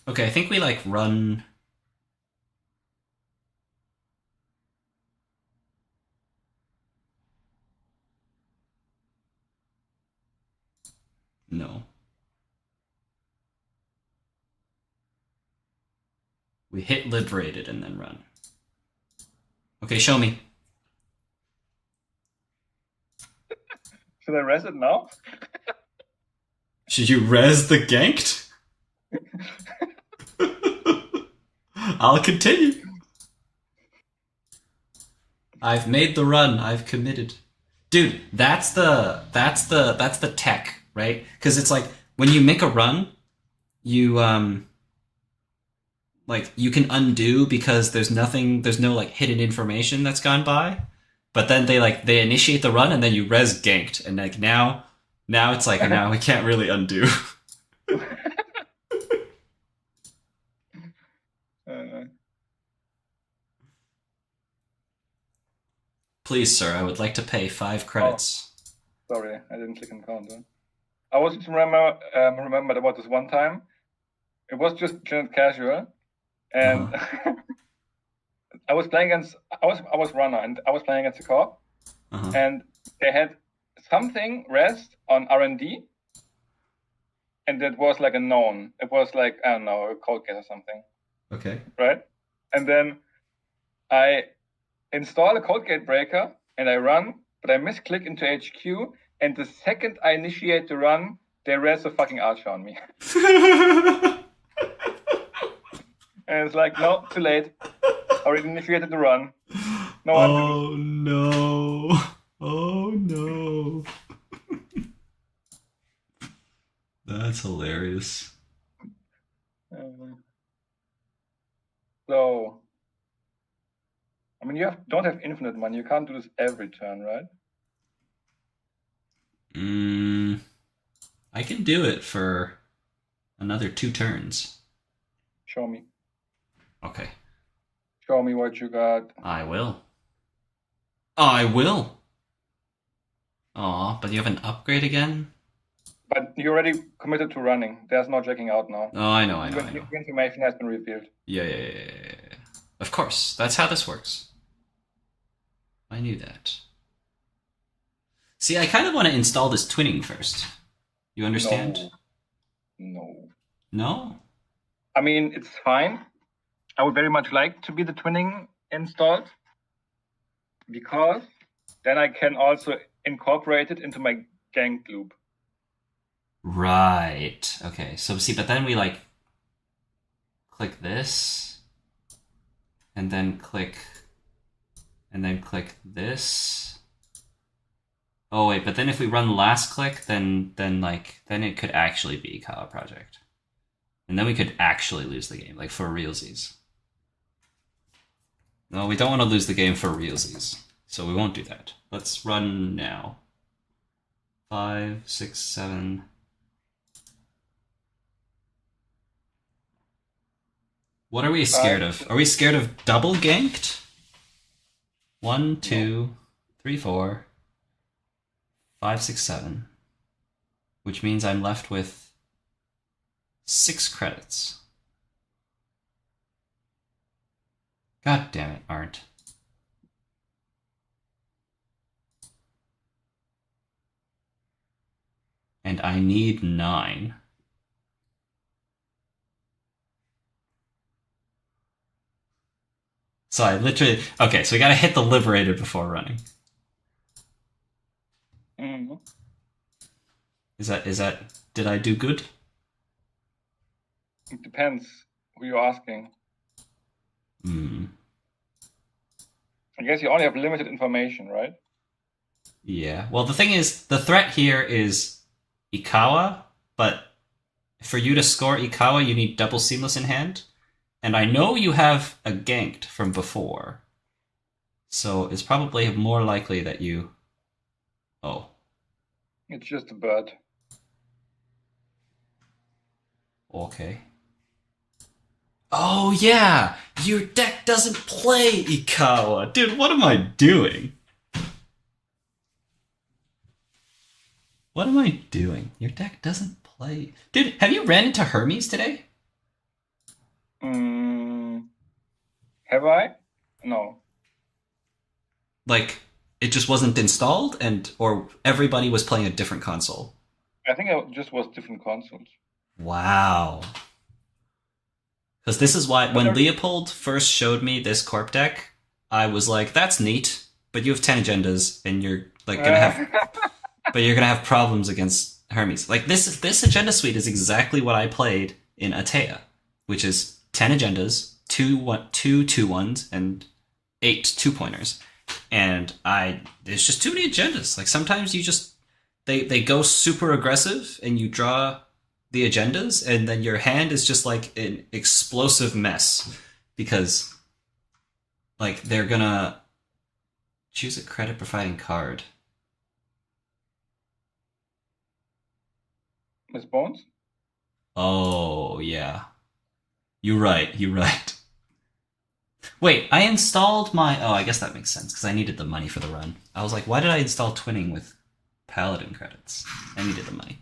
Okay, I think we like run. No. We hit liberated and then run. Okay, show me. Should I res it now? Should you res the ganked? I'll continue. I've made the run. I've committed. Dude, that's the tech, right? Because it's like when you make a run, you like you can undo because there's no like hidden information that's gone by. But then they initiate the run and then you res ganked, and like now it's like now we can't really undo. Please, sir, I would like to pay 5 credits. Oh, sorry, I didn't click on counter. I was just remember about this one time. It was just casual, and I was playing against. I was runner, and I was playing against the corp, and they had something rest on R&D, and that was like a known. It was like, I don't know, a code get or something. Okay. Right, and then I install a code gate breaker and I run, but I misclick into HQ, and the second I initiate the run, they res a fucking archer on me. And it's like, no, too late. Already initiated the run. No one. Oh no! Oh no! That's hilarious. So, I mean, don't have infinite money. You can't do this every turn, right? I can do it for another 2 turns. Show me. Okay. Show me what you got. I will. I will. Aw, but you have an upgrade again? But you already committed to running. There's no checking out now. Oh, I know. The information has been revealed. Yeah. Of course. That's how this works. I knew that. See, I kind of want to install this twinning first. You understand? No. No? I mean, it's fine. I would very much like to be the twinning installed, because then I can also incorporate it into my gank loop. Right. Okay. So see, but then we like click this, and then click this. Oh wait, but then if we run last click, then it could actually be Ikawa project, and then we could actually lose the game, like for realsies. No, we don't want to lose the game for realsies, so we won't do that. Let's run now. 5, 6, 7. What are we scared of? Are we scared of double ganked? 1, 2, 3, 4, 5, 6, 7. Which means I'm left with 6 credits. God damn it, Aren't. And I need 9. So I literally... Okay, so we gotta hit the Liberated before running. Mm-hmm. Is that... Did I do good? It depends who you're asking. I guess you only have limited information, right? Yeah. Well, the thing is, the threat here is Ikawa, but for you to score Ikawa, you need double Seamless in hand. And I know you have a ganked from before. So it's probably more likely that you... Oh. It's just a bird. Okay. Oh, yeah! Your deck doesn't play Ikawa! Dude, what am I doing? What am I doing? Your deck doesn't play... Dude, have you ran into Hermes today? Have I? No. Like, it just wasn't installed, or everybody was playing a different console? I think it just was different consoles. Wow. Because this is why, when Leopold first showed me this corp deck, I was like, that's neat, but you have 10 agendas, and you're like gonna have... but you're gonna have problems against Hermes. Like, this agenda suite is exactly what I played in Atea, which is 10 agendas, 2 2-1s, and 8 2-pointers. And there's just too many agendas. Like, sometimes you just... They go super aggressive, and you draw the agendas, and then your hand is just like an explosive mess. Because, like, they're gonna choose a credit-providing card. Miss Bones? Oh, yeah. You're right. Wait, I installed my... Oh, I guess that makes sense, because I needed the money for the run. I was like, why did I install Twinning with Paladin credits? I needed the money.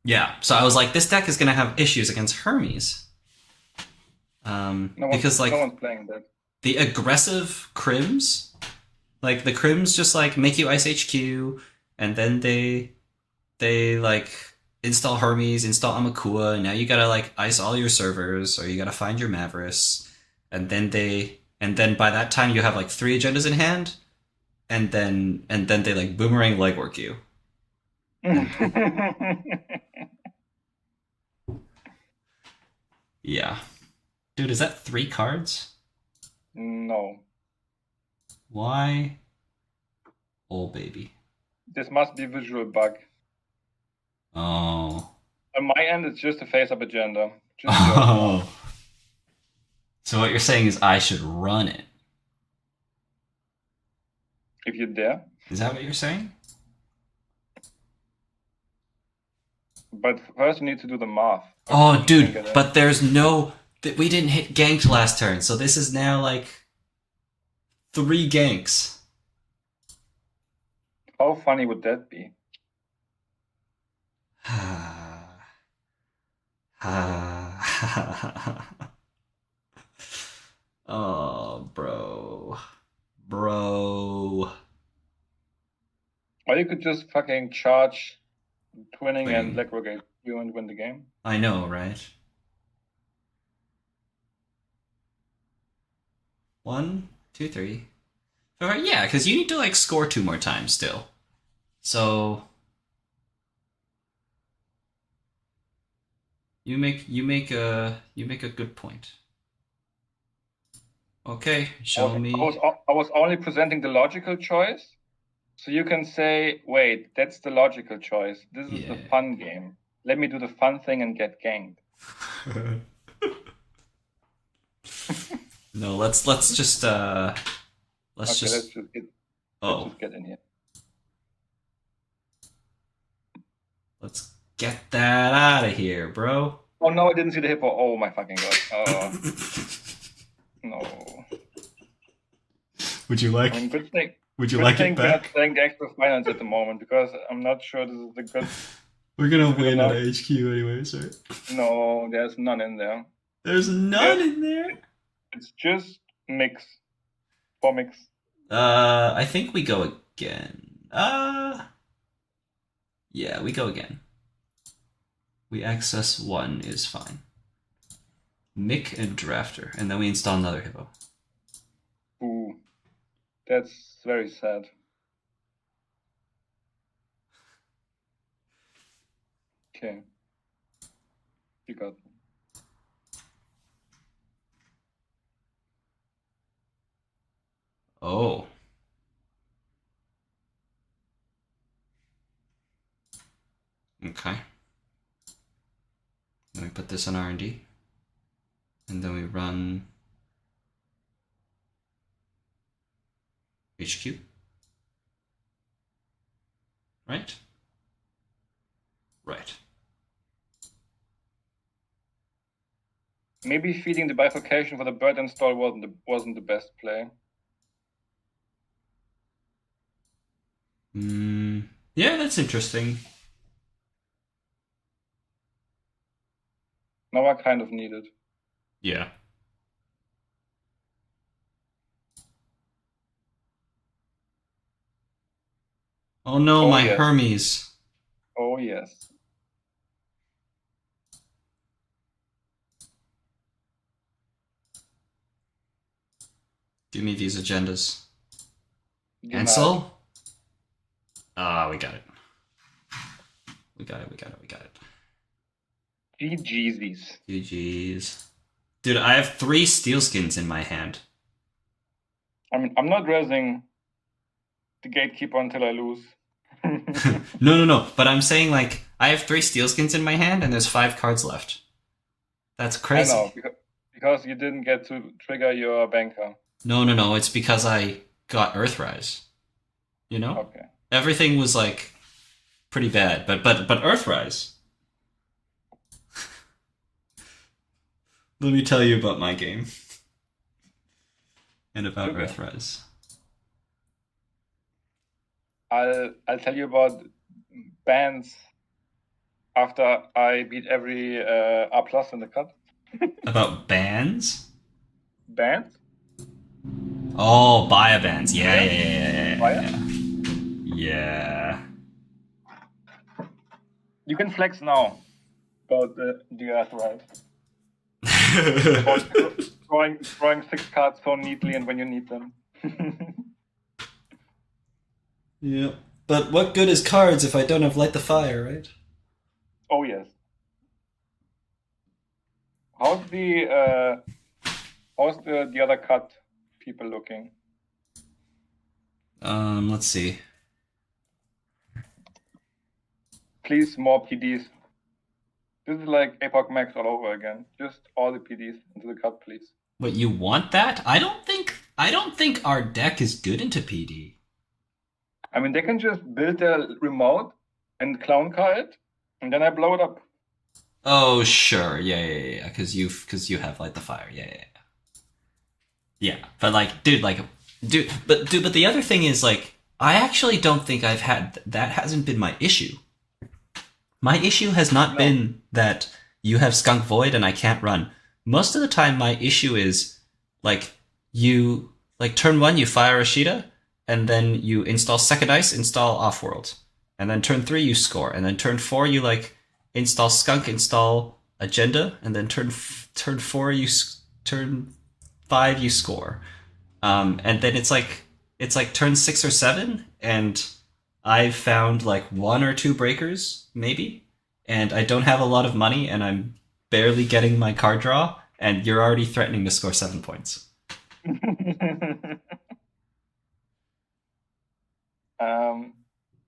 Yeah, so I was like, this deck is going to have issues against Hermes. Because, like, no one's playing that. The aggressive Crims, like, the Crims just, like, make you Ice HQ, and then they like... install Hermes, install Amakua, and now you gotta like ice all your servers, or you gotta find your Mavris, and then by that time you have like 3 agendas in hand, and then they like boomerang legwork you. Yeah. Dude, is that 3 cards? No. Why? Oh baby. This must be a visual bug. Oh. On my end, it's just a face-up agenda. Oh. So what you're saying is I should run it. If you dare. Is that what you're saying? But first you need to do the math. Oh, dude, but there's no... We didn't hit ganked last turn, so this is now like 3 ganks. How funny would that be? Oh, bro. Or you could just fucking charge Twinning and Legregate you and win the game. I know, right? 1, 2, 3. Yeah, because you need to like score 2 more times still. So you make a good point. Okay, show me. I was only presenting the logical choice, so you can say, wait, that's the logical choice. This is the fun game. Let me do the fun thing and get ganked. No, let's just get in here. Let's get that out of here, bro. Oh no, I didn't see the hippo. Oh my fucking god. Oh. No. Would you like? I mean, good thing it we're back? not playing the extra finance at the moment, because I'm not sure this is the good We're gonna win at HQ anyways, right? No, there's none in there. There's none in there? It's just mix. For mix. I think we go again. Yeah, we go again. We access one is fine. Mick and Drafter, and then we install another hippo. Ooh, that's very sad. Okay. You got me. Oh. Okay. Then we put this on R&D. And then we run HQ. Right? Right. Maybe feeding the bifurcation for the bird install wasn't the best play. Yeah, that's interesting. Now I kind of need it. Yeah. Oh no, my yes. Hermes. Oh yes. Give me these agendas. Denied. Ansel? Ah, we got it. We got it. GG's. GG's. Dude, I have 3 steel skins in my hand. I mean, I'm not raising the gatekeeper until I lose. No. But I'm saying, like, I have 3 steel skins in my hand, and there's 5 cards left. That's crazy. I know, because you didn't get to trigger your banker. No. It's because I got Earthrise. You know? Okay. Everything was, like, pretty bad. But Earthrise. Let me tell you about my game. And about Okay. Earthrise. I'll tell you about bans after I beat every R plus in the cut. About bands? Bans? Oh, Baya bands. Yeah. Baya? Yeah. You can flex now about the Earthrise. Drawing 6 cards so neatly and when you need them. Yeah. But what good is cards if I don't have Light the Fire, right? Oh yes. How's the other cut people looking? Let's see. Please, more PDs. This is like Epoch Max all over again. Just all the PDs into the cut, please. But you want that? I don't think our deck is good into PD. I mean, they can just build their remote and clown car it, and then I blow it up. Oh, sure. Yeah. Because you have Light the Fire. Yeah. Yeah, but but the other thing is, like, I actually don't think I've had that. Hasn't been my issue. My issue has not been that you have Skunk Void and I can't run. Most of the time, my issue is, like, turn 1, you fire RustRydah, and then you install Second Ice, install Offworld. And then turn 3, you score. And then turn 4, you, like, install Skunk, install Agenda. And then turn 4, turn 5, you score. And then it's like turn 6 or 7, and I've found, like, 1 or 2 breakers, maybe. And I don't have a lot of money, and I'm barely getting my card draw, and you're already threatening to score 7 points.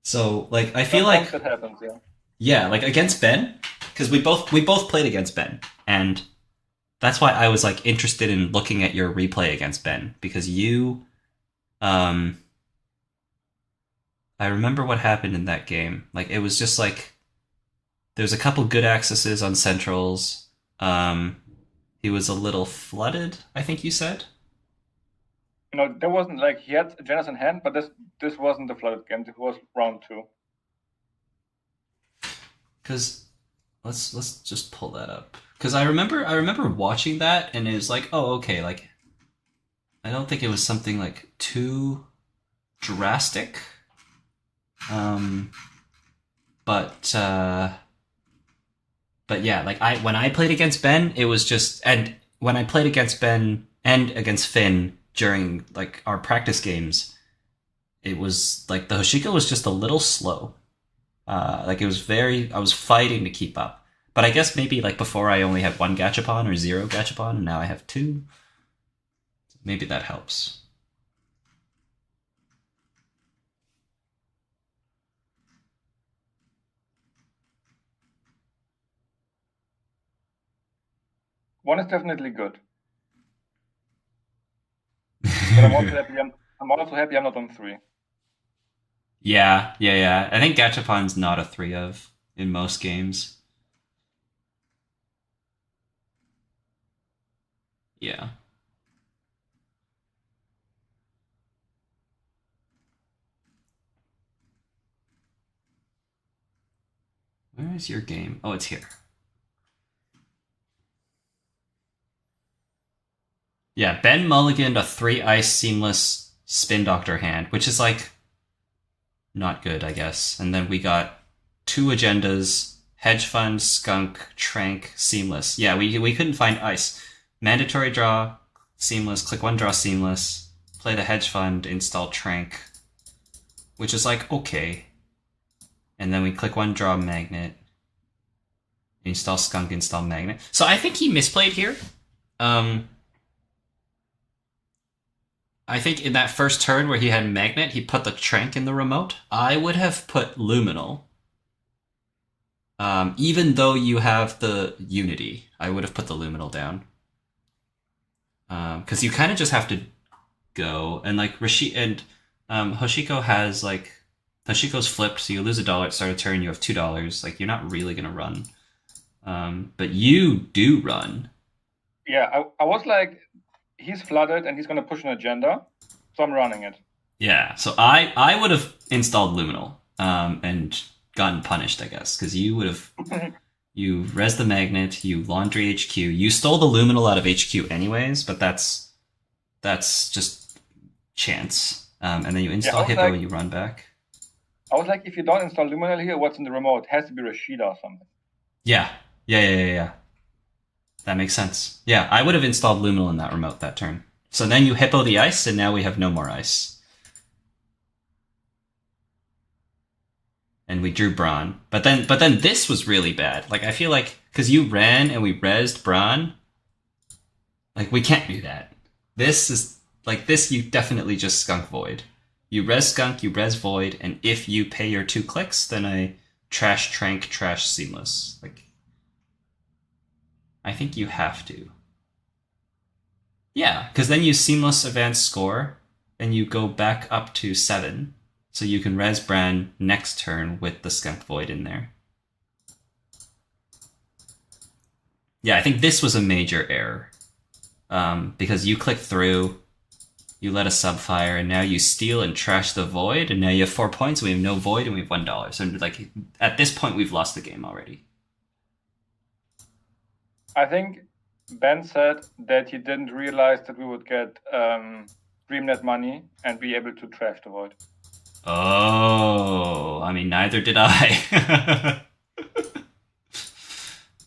So, like, I feel like that happens, yeah. Yeah, like against Ben, because we both played against Ben, and that's why I was, like, interested in looking at your replay against Ben, because you, I remember what happened in that game. Like, it was just like there's a couple good accesses on centrals. He was a little flooded, I think you said. No, there wasn't, like, he had Janus in hand, but this wasn't the flooded game. This was round 2. Because let's just pull that up. Because I remember watching that, and it was like, oh, okay, like I don't think it was something like too drastic. But yeah, like when I played against Ben, it was just, and when I played against Ben and against Finn during like our practice games, it was like the Hoshiko was just a little slow. Like it was I was fighting to keep up. But I guess maybe like before I only had 1 gachapon or 0 gachapon, and now I have 2. Maybe that helps. One is definitely good. But I'm also happy I'm not on 3. Yeah. I think gachapon's not a 3 of in most games. Yeah. Where is your game? Oh, it's here. Yeah, Ben mulliganed a 3 ice seamless spin doctor hand, which is like not good, I guess. And then we got 2 agendas: hedge fund, skunk, trank, seamless. Yeah, we couldn't find ice. Mandatory draw, seamless, click 1 draw, seamless, play the hedge fund, install trank, which is like okay. And then we click 1 draw, magnet, install skunk, install magnet. So I think he misplayed here. I think in that first turn where he had magnet, he put the trank in the remote. I would have put luminal. Even though you have the unity, I would have put the luminal down. Because you kind of just have to go, and like Hoshiko has like, Hoshiko's flipped, so you lose $1 at start of turn, you have $2. Like you're not really gonna run. But you do run. Yeah, I was like, he's flooded and he's going to push an agenda, so I'm running it. Yeah, so I would have installed luminal and gotten punished, I guess, because you would have you res the magnet, you laundry HQ, you stole the luminal out of HQ anyways, but that's just chance. And then you install Hippo and you run back. I was like, if you don't install luminal here, what's in the remote? It has to be RustRydah or something. Yeah. That makes sense. Yeah, I would have installed luminal in that remote that turn. So then you Hippo the ice, and now we have no more ice. And we drew Brawn. But then this was really bad. Like, I feel like, because you ran and we rezzed Brawn, like, we can't do that. This is, like, this you definitely just skunk void. You res skunk, you res void, and if you pay your 2 clicks, then I trash trank, trash seamless. Like, I think you have to. Yeah, because then you seamless advance score, and you go back up to 7, so you can res Bran next turn with the skunk void in there. Yeah, I think this was a major error. Because you click through, you let a subfire, and now you steal and trash the void, and now you have 4 points, we have no void, and we have $1. So like at this point we've lost the game already. I think Ben said that he didn't realize that we would get DreamNet money and be able to trash the void. Oh, I mean, neither did I.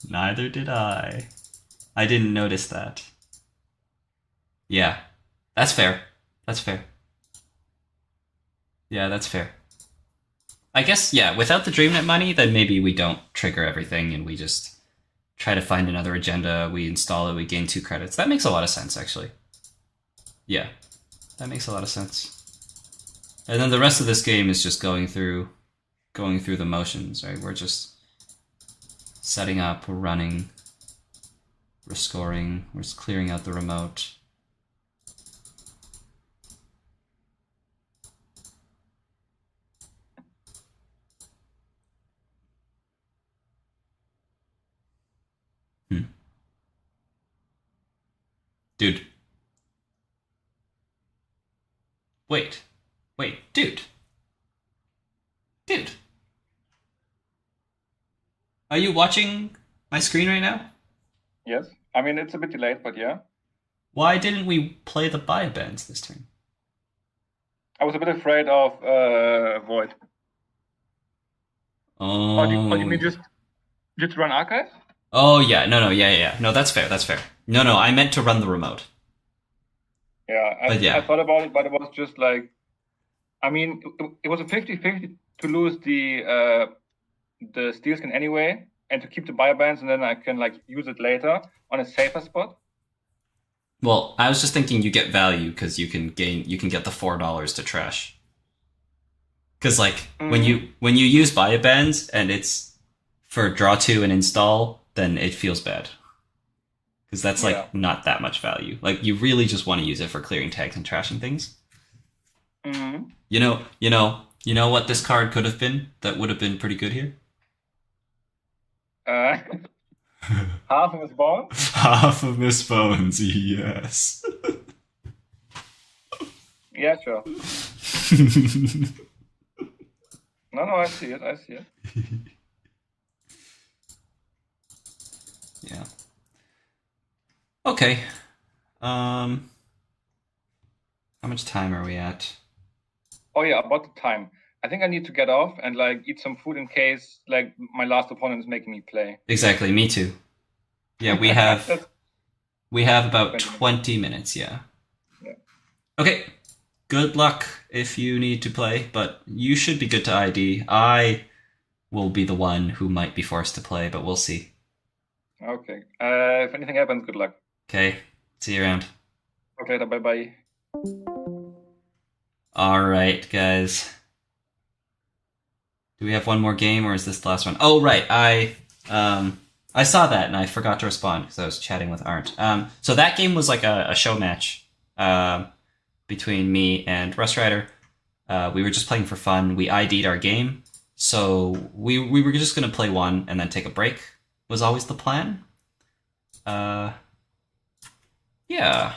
Neither did I. I didn't notice that. Yeah, that's fair. That's fair. Yeah, that's fair. I guess, yeah, without the DreamNet money, then maybe we don't trigger everything and we just try to find another agenda, we install it, we gain 2 credits. That makes a lot of sense, actually. Yeah, that makes a lot of sense. And then the rest of this game is just going through the motions, right? We're just setting up, we're running, we're scoring, we're just clearing out the remote. Dude. Wait, dude. Dude. Are you watching my screen right now? Yes. I mean, it's a bit delayed, but yeah. Why didn't we play the biobands this turn? I was a bit afraid of Void. Oh. Do you mean just run archive? Oh yeah, yeah. No, that's fair. No, I meant to run the remote. Yeah, I thought about it, but it was just like, I mean, it was a 50-50 to lose the steel skin anyway, and to keep the biobands, and then I can like use it later on a safer spot. Well, I was just thinking you get value because you can get the $4 to trash. Because like when you use biobands and it's for draw 2 and install, then it feels bad. Because that's like not that much value. Like you really just want to use it for clearing tags and trashing things. Mm-hmm. You know what this card could have been that would have been pretty good here? Half of his bones? Half of Miss Bones, yes. Yeah, sure. No, I see it. Yeah. Okay. How much time are we at? Oh yeah, about the time. I think I need to get off and like eat some food in case like my last opponent is making me play. Exactly, me too. Yeah, we have about 20 minutes, yeah. Okay. Good luck if you need to play, but you should be good to ID. I will be the one who might be forced to play, but we'll see. Okay. If anything happens, good luck. Okay. See you around. Okay, bye-bye. Alright, guys. Do we have one more game, or is this the last one? Oh, right. I saw that, and I forgot to respond because I was chatting with Arndt. So that game was like a show match between me and RustRydah. We were just playing for fun. We ID'd our game. So we were just going to play one and then take a break was always the plan. Yeah.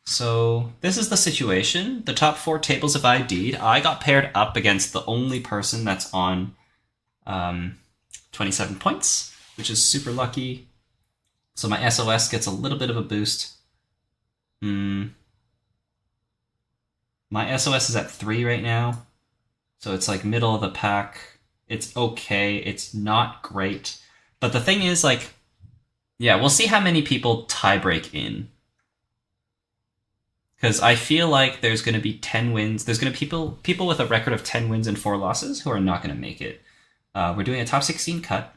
So this is the situation. The top 4 tables have ID'd. I got paired up against the only person that's on 27 points, which is super lucky. So my SOS gets a little bit of a boost. My SOS is at 3 right now. So it's like middle of the pack. It's okay. It's not great. But the thing is, like, yeah, we'll see how many people tiebreak in. Because I feel like there's going to be 10 wins. There's going to be people with a record of 10 wins and 4 losses who are not going to make it. We're doing a top 16 cut.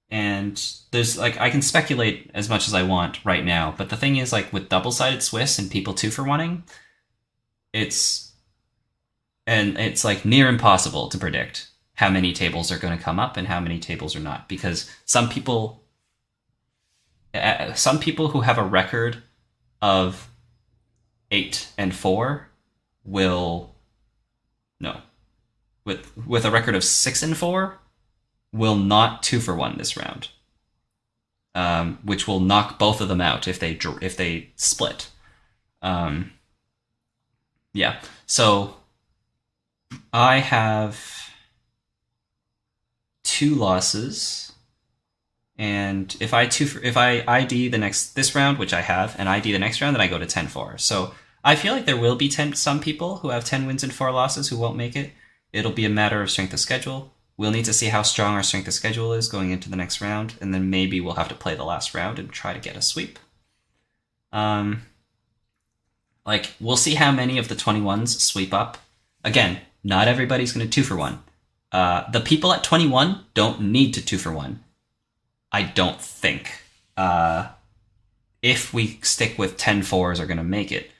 And there's, like, I can speculate as much as I want right now. But the thing is, like, with double-sided Swiss and people 2-for-1ing, it's like near impossible to predict how many tables are going to come up and how many tables are not. Because some people who have a record of 8 and 4 will with a record of 6 and 4 will not 2-for-1 this round, which will knock both of them out if they split. Yeah, so I have 2 losses. And if I ID this round, which I have, and ID the next round, then I go to 10-4. So I feel like there will be some people who have 10 wins and 4 losses who won't make it. It'll be a matter of strength of schedule. We'll need to see how strong our strength of schedule is going into the next round, and then maybe we'll have to play the last round and try to get a sweep. Like, we'll see how many of the 21s sweep up. Again, not everybody's going to 2-for-1. The people at 21 don't need to 2-for-1. I don't think. If we stick with 10-4s are going to make it.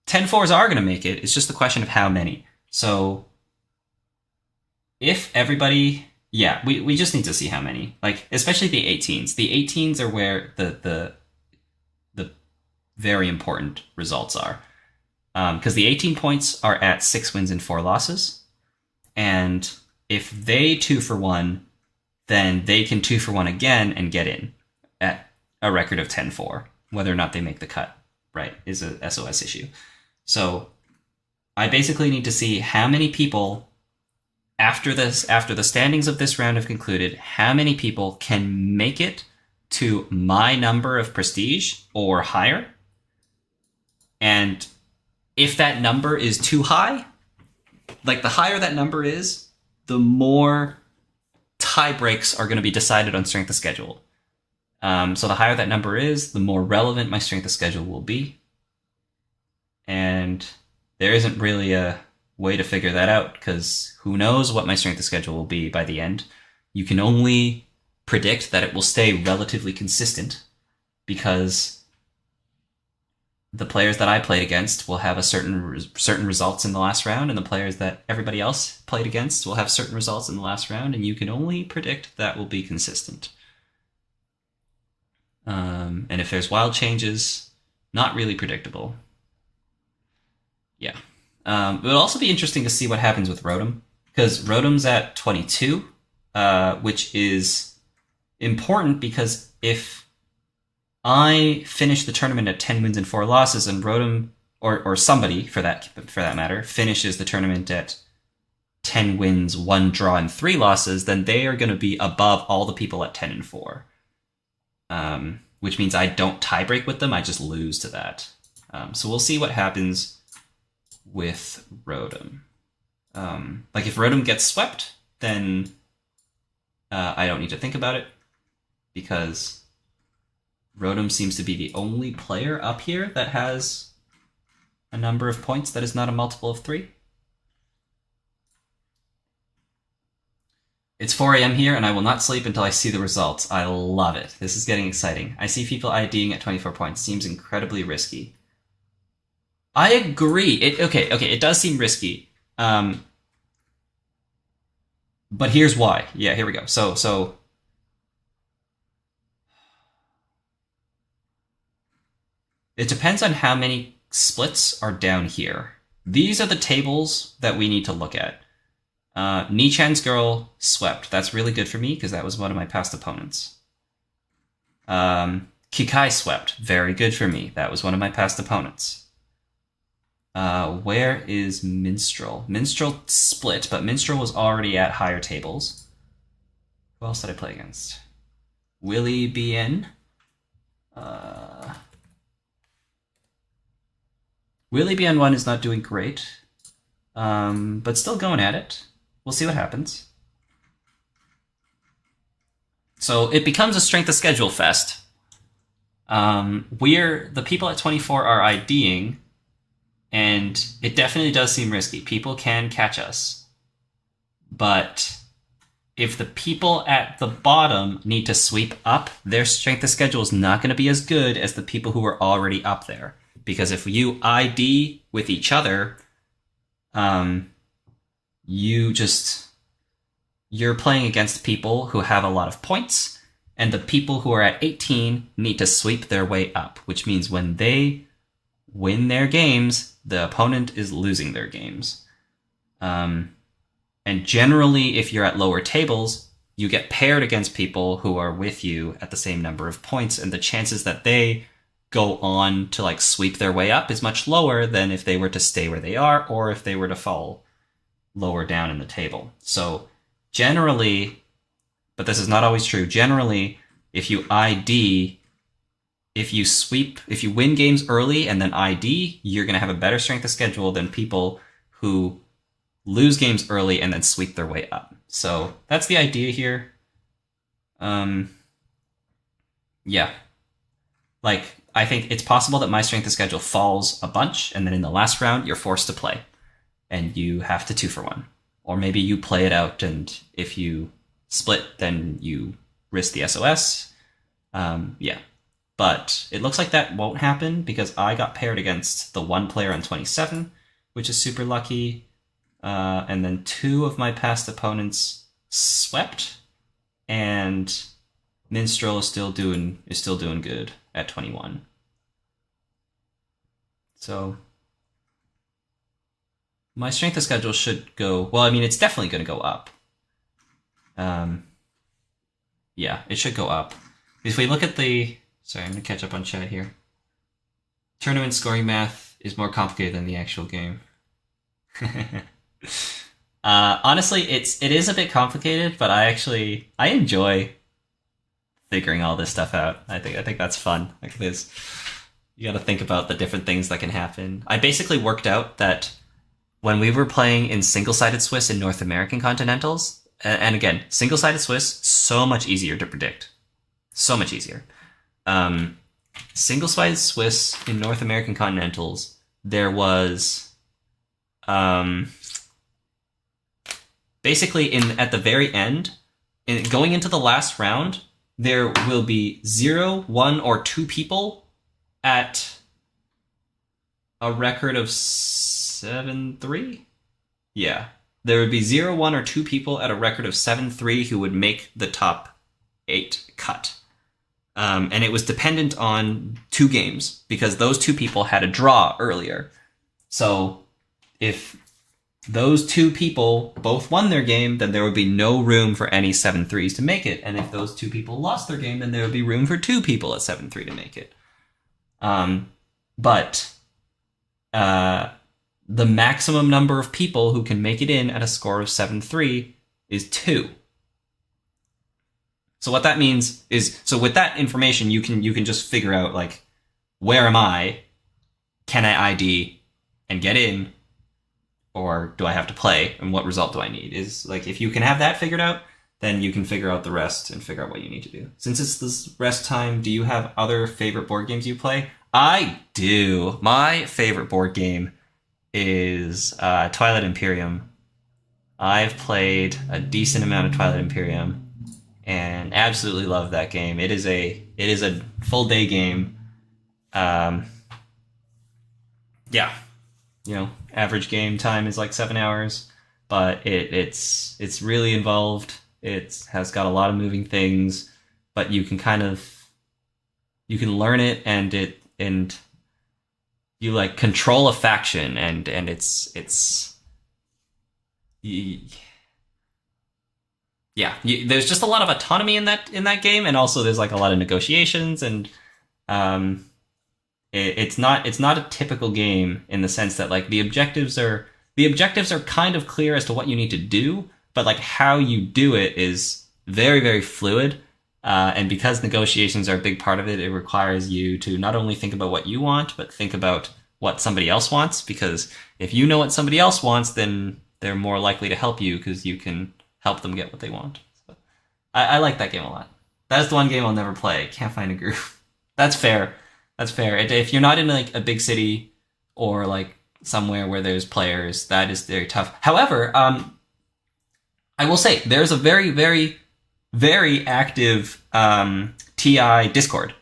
10-4s are going to make it. It's just the question of how many. So if everybody... Yeah, we just need to see how many. Like, especially the 18s. The 18s are where the very important results are. Because the 18 points are at 6 wins and 4 losses. And if they 2-for-1... then they can 2-for-1 again and get in at a record of 10-4. Whether or not they make the cut, right, is a SOS issue. So I basically need to see how many people after the standings of this round have concluded, how many people can make it to my number of prestige or higher? And if that number is too high, like the higher that number is, the more tie breaks are going to be decided on strength of schedule. So the higher that number is, the more relevant my strength of schedule will be. And there isn't really a way to figure that out, because who knows what my strength of schedule will be by the end. You can only predict that it will stay relatively consistent, because the players that I played against will have a certain results in the last round, and the players that everybody else played against will have certain results in the last round, and you can only predict that will be consistent. And if there's wild changes, not really predictable. Yeah. It would also be interesting to see what happens with Rotom, because Rotom's at 22, which is important, because if I finish the tournament at 10 wins and 4 losses, and Rotom, or somebody for that matter, finishes the tournament at 10 wins, 1 draw, and 3 losses, then they are going to be above all the people at 10 and 4. Which means I don't tiebreak with them, I just lose to that. So we'll see what happens with Rotom. Like if Rotom gets swept, then I don't need to think about it, because Rotom seems to be the only player up here that has a number of points that is not a multiple of 3. It's 4 a.m. here, and I will not sleep until I see the results. I love it. This is getting exciting. I see people IDing at 24 points. Seems incredibly risky. I agree. Okay, it does seem risky. But here's why. Yeah, here we go. So it depends on how many splits are down here. These are the tables that we need to look at. Niichan's girl swept. That's really good for me, because that was one of my past opponents. Kikai swept. Very good for me. That was one of my past opponents. Where is Minstrel? Minstrel split, but Minstrel was already at higher tables. Who else did I play against? Willie BN. Willie BN1 is not doing great, but still going at it. We'll see what happens. So it becomes a strength of schedule fest. The people at 24 are IDing, and it definitely does seem risky. People can catch us. But if the people at the bottom need to sweep up, their strength of schedule is not going to be as good as the people who are already up there. Because if you ID with each other, you're playing against people who have a lot of points, and the people who are at 18 need to sweep their way up, which means when they win their games, the opponent is losing their games. And generally, if you're at lower tables, you get paired against people who are with you at the same number of points, and the chances that they go on to like sweep their way up is much lower than if they were to stay where they are, or if they were to fall lower down in the table. So generally, but this is not always true, generally, if you ID, if you win games early and then ID, you're going to have a better strength of schedule than people who lose games early and then sweep their way up. So that's the idea here. Yeah. Like, I think it's possible that my strength of schedule falls a bunch, and then in the last round, you're forced to play. And you have to 2-for-1. Or maybe you play it out, and if you split, then you risk the SOS. Yeah. But it looks like that won't happen, because I got paired against the one player on 27, which is super lucky. And then 2 of my past opponents swept, and Minstrel is still doing good at 21. So my strength of schedule should go, well, I mean, it's definitely going to go up. Yeah, it should go up. If we look at sorry, I'm going to catch up on chat here. Tournament scoring math is more complicated than the actual game. Honestly, it is a bit complicated, but I enjoy figuring all this stuff out. I think that's fun. Like this, you got to think about the different things that can happen. I basically worked out that when we were playing in single-sided Swiss in North American Continentals, and again, single-sided Swiss, so much easier to predict. So much easier. Single-sided Swiss in North American Continentals, there was basically at the very end, going into the last round, there will be 0, 1, or 2 people at a record of 7-3? Yeah. There would be 0, 1, or 2 people at a record of 7-3 who would make the top 8 cut. And it was dependent on 2 games, because those 2 people had a draw earlier. So if those 2 people both won their game, then there would be no room for any 7-3s to make it. And if those 2 people lost their game, then there would be room for 2 people at 7-3 to make it. But the maximum number of people who can make it in at a score of 7-3 is 2. So what that means is, so with that information, you can just figure out, like, where am I? Can I ID and get in? Or do I have to play? And what result do I need? Is, like, if you can have that figured out, then you can figure out the rest and figure out what you need to do. Since it's this rest time, do you have other favorite board games you play? I do. My favorite board game is Twilight Imperium. I've played a decent amount of Twilight Imperium and absolutely love that game. It is a full day game. Yeah. Average game time is like 7 hours, but it's really involved. It has got a lot of moving things, but you can learn it, and you like control a faction, and there's just a lot of autonomy in that game, and also there's like a lot of negotiations, and it's not a typical game in the sense that, like, the objectives are kind of clear as to what you need to do, but like how you do it is very, very fluid. And because negotiations are a big part of it, it requires you to not only think about what you want, but think about what somebody else wants. Because if you know what somebody else wants, then they're more likely to help you because you can help them get what they want. So, I like that game a lot. That's the one game I'll never play. Can't find a group. That's fair. If you're not in like a big city or like somewhere where there's players, that is very tough. However, I will say there's a very, very, very active TI Discord.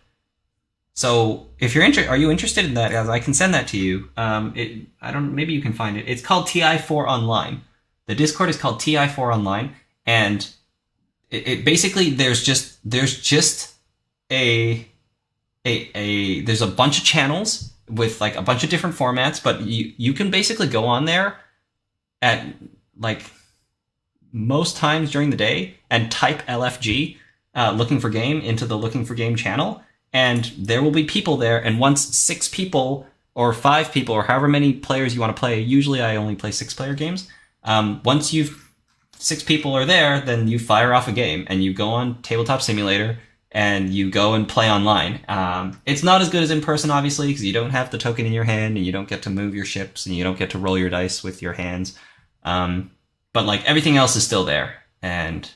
So if you're are you interested in that? As I can send that to you. Maybe you can find it. It's called TI4 Online. The Discord is called TI4 Online, and it basically there's just there's a bunch of channels with like a bunch of different formats, but you can basically go on there at like most times during the day and type LFG, looking for game, into the looking for game channel, and there will be people there. And once 6 people or 5 people or however many players you want to play, usually I only play 6-player games. Once 6 people are there, then you fire off a game and you go on Tabletop Simulator and you go and play online. It's not as good as in person, obviously, because you don't have the token in your hand and you don't get to move your ships and you don't get to roll your dice with your hands. But like everything else is still there and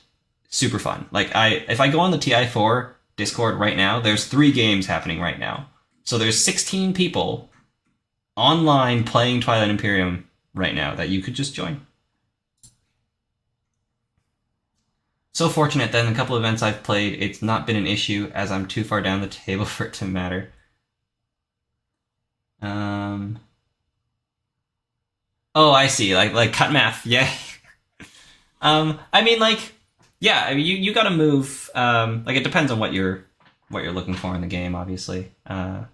super fun. Like if I go on the TI4 Discord right now, there's 3 games happening right now. So there's 16 people online playing Twilight Imperium right now that you could just join. So fortunate that in a couple of events I've played, it's not been an issue as I'm too far down the table for it to matter. Oh, I see. Like cut math. Yeah. I mean, like, yeah. I mean, you got to move. Like, it depends on what you're looking for in the game, obviously. Like,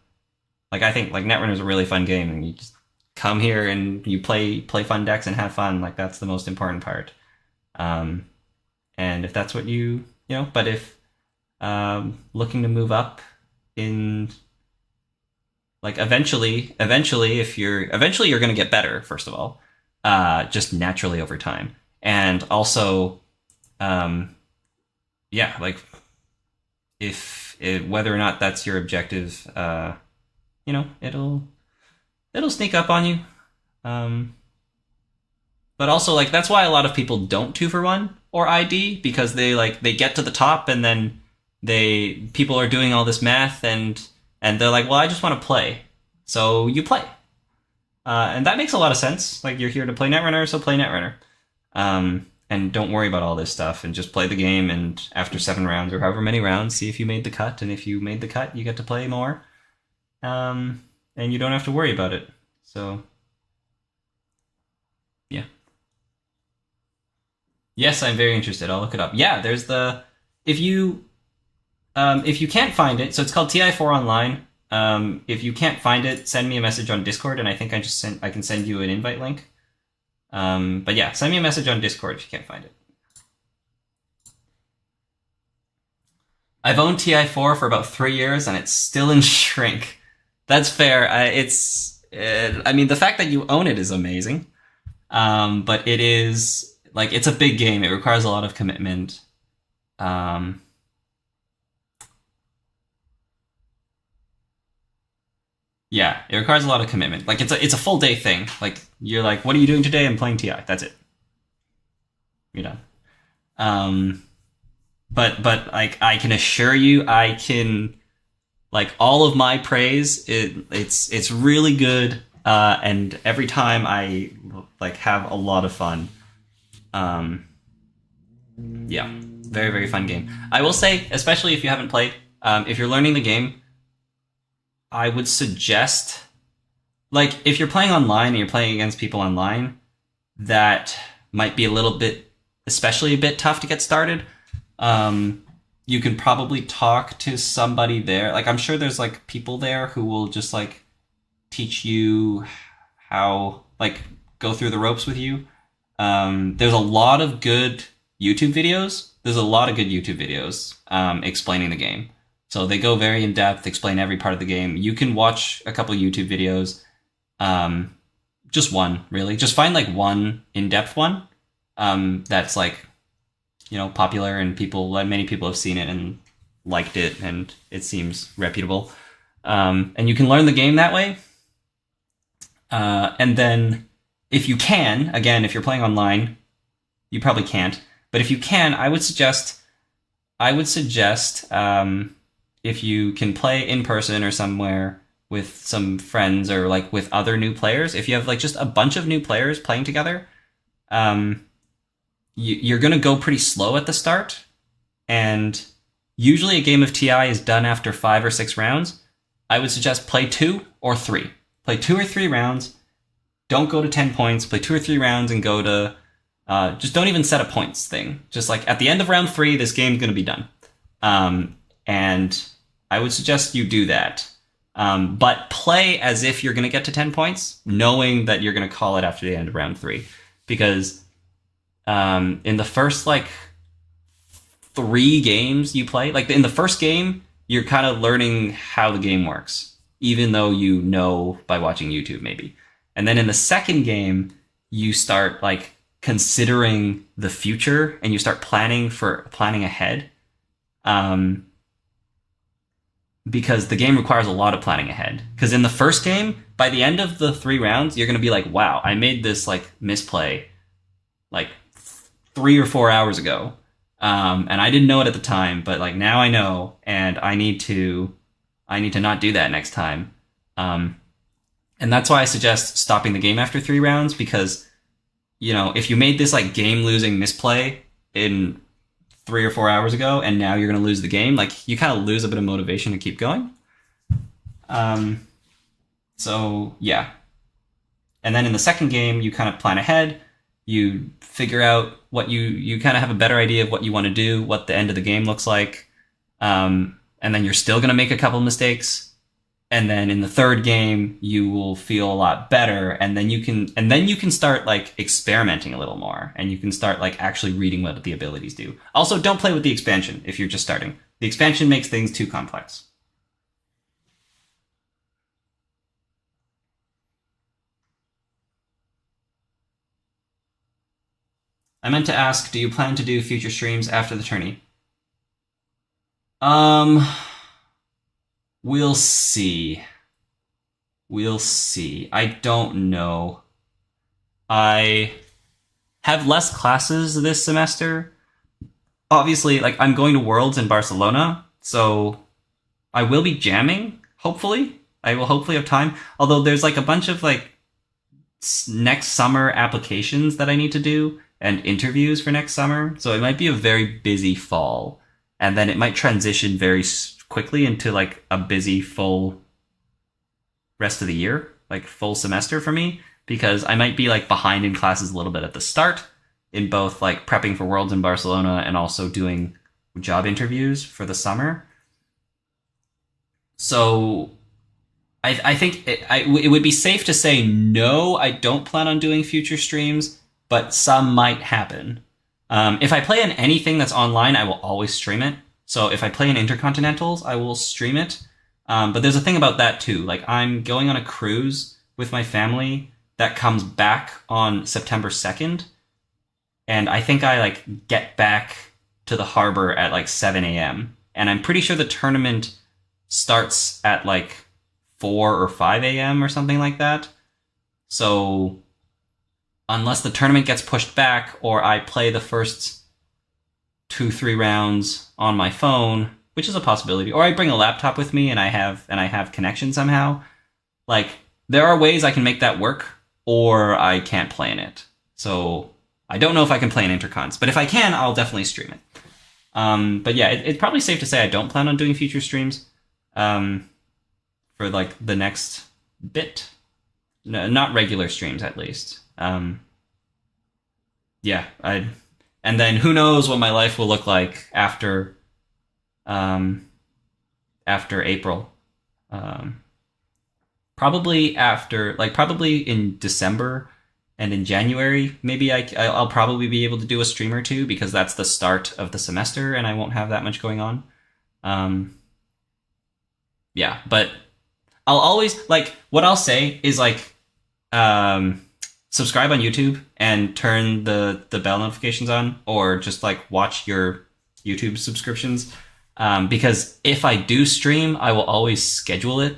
I think like Netrunner is a really fun game, and you just come here and you play fun decks and have fun. Like, that's the most important part. And if that's what you know, but if looking to move up in, like, eventually you're going to get better, first of all, just naturally over time. and also, yeah, like if whether or not that's your objective, you know, it'll sneak up on you. But also, like, that's why a lot of people don't 2-for-1 or ID, because they get to the top and then people are doing all this math and they're like, well, I just want to play. So you play. And that makes a lot of sense. Like, you're here to play Netrunner, so play Netrunner. And don't worry about all this stuff and just play the game, and after 7 rounds or however many rounds, see if you made the cut, and if you made the cut, you get to play more. And you don't have to worry about it. So, yeah. Yes, I'm very interested. I'll look it up. Yeah, there's if you can't find it, so it's called TI4 Online. If you can't find it, send me a message on Discord, and I think I can send you an invite link. But yeah, send me a message on Discord if you can't find it. I've owned TI4 for about 3 years, and it's still in shrink. That's fair. I mean, the fact that you own it is amazing. But it is, like, it's a big game. It requires a lot of commitment. Yeah, it requires a lot of commitment. Like, it's a full day thing. Like, you're like, what are you doing today? I'm playing TI. That's it. You're done. But like, I can assure you, I can, like, all of my praise, it's really good. And every time I, like, have a lot of fun. Yeah, very, very fun game. I will say, especially if you haven't played, if you're learning the game, I would suggest, like, if you're playing online and you're playing against people online, that might be a little bit, especially a bit tough to get started. You can probably talk to somebody there. Like, I'm sure there's, like, people there who will just, like, teach you how, like, go through the ropes with you. There's a lot of good YouTube videos. Explaining the game. So they go very in-depth, explain every part of the game. You can watch a couple YouTube videos. Just one, really. Just find, like, one in-depth one that's, like, you know, popular, and many people have seen it and liked it, and it seems reputable. And you can learn the game that way. And then, if you can, again, if you're playing online, you probably can't. But if you can, I would suggest if you can play in person or somewhere with some friends, or, like, with other new players, if you have, like, just a bunch of new players playing together, you're going to go pretty slow at the start. And usually a game of TI is done after 5 or 6 rounds. I would suggest play 2 or 3. Play 2 or 3 rounds. Don't go to 10 points. Play 2 or 3 rounds and go to... just don't even set a points thing. Just, like, at the end of round 3, this game's going to be done. And I would suggest you do that. But play as if you're going to get to 10 points, knowing that you're going to call it after the end of round 3. Because in the first, like, 3 games you play, like, in the first game, you're kind of learning how the game works, even though you know by watching YouTube, maybe. And then in the second game, you start, like, considering the future, and you start planning ahead. Because the game requires a lot of planning ahead. Because in the first game, by the end of the 3 rounds, you're going to be like, wow, I made this, like, misplay, like, 3 or 4 hours ago. And I didn't know it at the time, but, like, now I know, and I need to not do that next time. And that's why I suggest stopping the game after 3 rounds, because, you know, if you made this, like, game-losing misplay in 3 or 4 hours ago, and now you're going to lose the game, like, you kind of lose a bit of motivation to keep going. So, yeah. And then in the second game, you kind of plan ahead. You figure out what you kind of have a better idea of what you want to do, what the end of the game looks like. And then you're still going to make a couple mistakes. And then in the third game, you will feel a lot better. And then you can start, like, experimenting a little more. And you can start, like, actually reading what the abilities do. Also, don't play with the expansion if you're just starting. The expansion makes things too complex. I meant to ask, do you plan to do future streams after the tourney? We'll see. We'll see. I don't know. I have less classes this semester. Obviously, like, I'm going to Worlds in Barcelona, so I will be jamming, hopefully. I will hopefully have time. Although there's, like, a bunch of, like, next summer applications that I need to do and interviews for next summer. So it might be a very busy fall. And then it might transition very quickly into, like, a busy full rest of the year, like, full semester for me. Because I might be, like, behind in classes a little bit at the start in both, like, prepping for Worlds in Barcelona and also doing job interviews for the summer. So I think it would be safe to say no, I don't plan on doing future streams, but some might happen. If I play in anything that's online, I will always stream it. So if I play in Intercontinentals, I will stream it. But there's a thing about that too. Like, I'm going on a cruise with my family that comes back on September 2nd. And I think I, like, get back to the harbor at, like, 7 a.m. And I'm pretty sure the tournament starts at, like, 4 or 5 a.m. or something like that. So unless the tournament gets pushed back or I play the first 2-3 rounds on my phone, which is a possibility, or I bring a laptop with me and I have connection somehow, like, there are ways I can make that work, or I can't play in it. So I don't know if I can play in Intercons, but if I can, I'll definitely stream it. But yeah, it's probably safe to say I don't plan on doing future streams for, like, the next bit. No, not regular streams, at least. Yeah, and then who knows what my life will look like after April. Probably in December and in January, maybe I'll probably be able to do a stream or two, because that's the start of the semester and I won't have that much going on. Yeah, but I'll always, like, what I'll say is, like, subscribe on YouTube and turn the bell notifications on, or just, like, watch your YouTube subscriptions. Because if I do stream, I will always schedule it.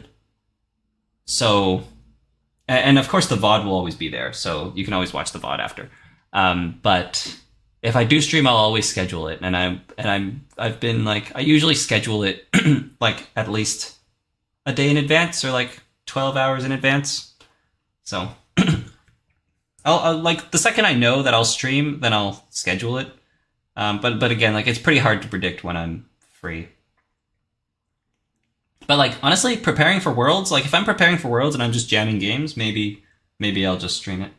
So, and of course the VOD will always be there, so you can always watch the VOD after. But if I do stream, I'll always schedule it, and I've been, like, I usually schedule it like at least a day in advance, or like 12 hours in advance. So I'll like, the second I know that I'll stream, then I'll schedule it. But again, like, it's pretty hard to predict when I'm free. But, like, honestly, preparing for Worlds, like, if I'm preparing for Worlds and I'm just jamming games, maybe I'll just stream it.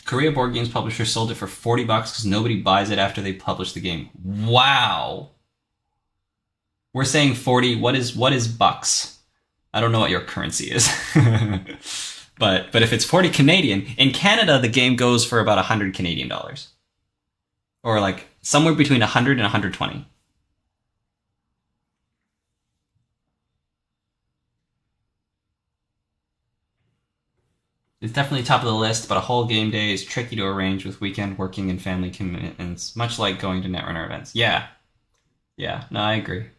Korea Board Games publisher sold it for $40 because nobody buys it after they publish the game. Wow. We're saying 40. What is bucks? I don't know what your currency is. But if it's 40 Canadian, in Canada the game goes for about 100 Canadian dollars. Or, like, somewhere between 100 and 120. It's definitely top of the list, but a whole game day is tricky to arrange with weekend working and family commitments, much like going to Netrunner events. Yeah. Yeah, no, I agree.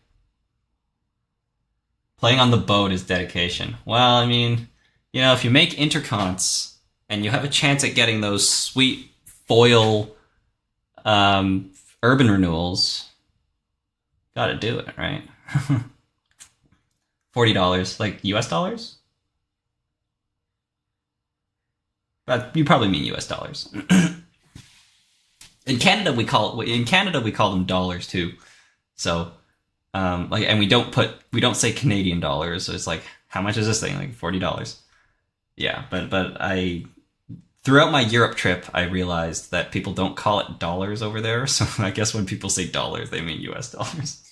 Playing on the boat is dedication. Well, I mean, you know, if you make intercons and you have a chance at getting those sweet foil urban renewals, gotta do it, right? $40, like US dollars? But you probably mean US dollars. In Canada we call them dollars too. So like, and we don't say Canadian dollars, so it's like, how much is this thing? Like $40. Yeah, but throughout my Europe trip, I realized that people don't call it dollars over there, so I guess when people say dollars, they mean US dollars.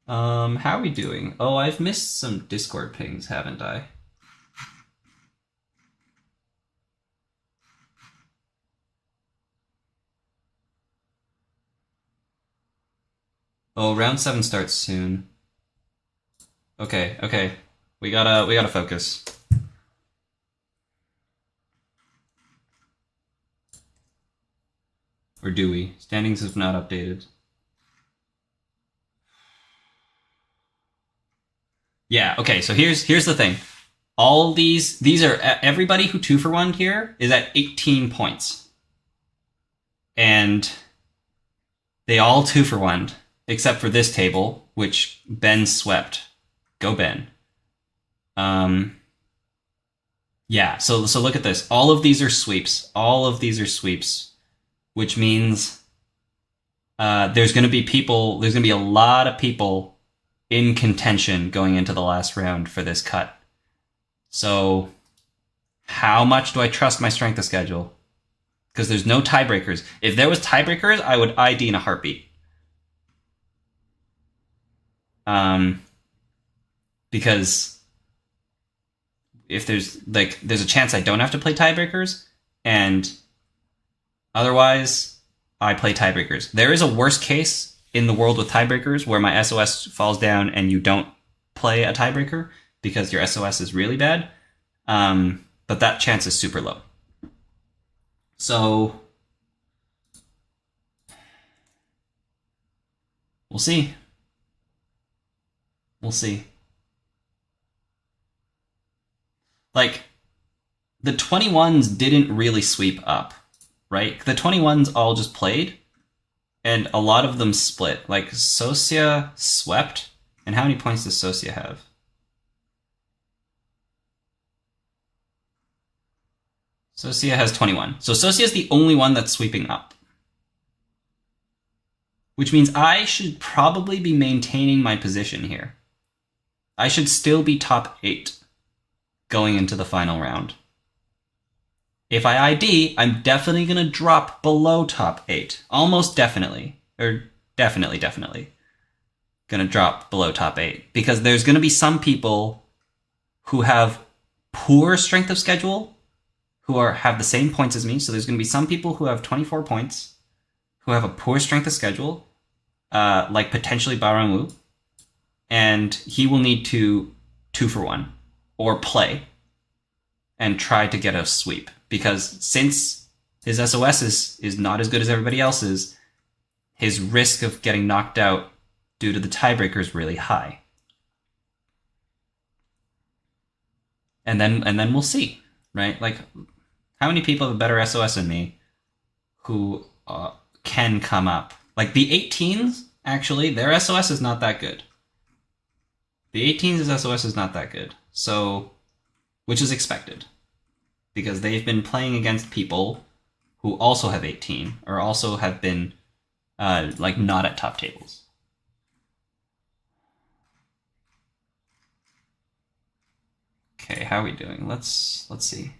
How are we doing? Oh, I've missed some Discord pings, haven't I? Oh, round 7 starts soon. Okay. We gotta focus. Or do we? Standings have not updated. Yeah, okay, so here's the thing. All these are, everybody who 2-for-1'd here is at 18 points. And they all 2-for-1'd, except for this table, which Ben swept. Go Ben. Yeah, so look at this. All of these are sweeps. All of these are sweeps, which means there's going to be a lot of people in contention going into the last round for this cut. So how much do I trust my strength of schedule? Because there's no tiebreakers. If there was tiebreakers, I would ID in a heartbeat. Because if there's a chance I don't have to play tiebreakers, and otherwise I play tiebreakers. There is a worst case in the world with tiebreakers where my SOS falls down and you don't play a tiebreaker because your SOS is really bad. But that chance is super low. So we'll see. We'll see. Like, the 21s didn't really sweep up, right? The 21s all just played, and a lot of them split. Like, Socia swept, and how many points does Socia have? Socia has 21. So Socia is the only one that's sweeping up. Which means I should probably be maintaining my position here. I should still be top 8 going into the final round. If I ID, I'm definitely going to drop below top 8. Almost definitely. Or definitely. Going to drop below top 8. Because there's going to be some people who have poor strength of schedule who have the same points as me. So there's going to be some people who have 24 points who have a poor strength of schedule, like potentially Barang Wu. And he will need to 2-for-1 or play and try to get a sweep. Because since his SOS is not as good as everybody else's, his risk of getting knocked out due to the tiebreaker is really high. And then we'll see, right? Like, how many people have a better SOS than me who can come up? Like, the 18s, actually, their SOS is not that good. The 18s' SOS is not that good. So, which is expected. Because they've been playing against people who also have 18, or also have been, not at top tables. Okay, how are we doing? Let's see.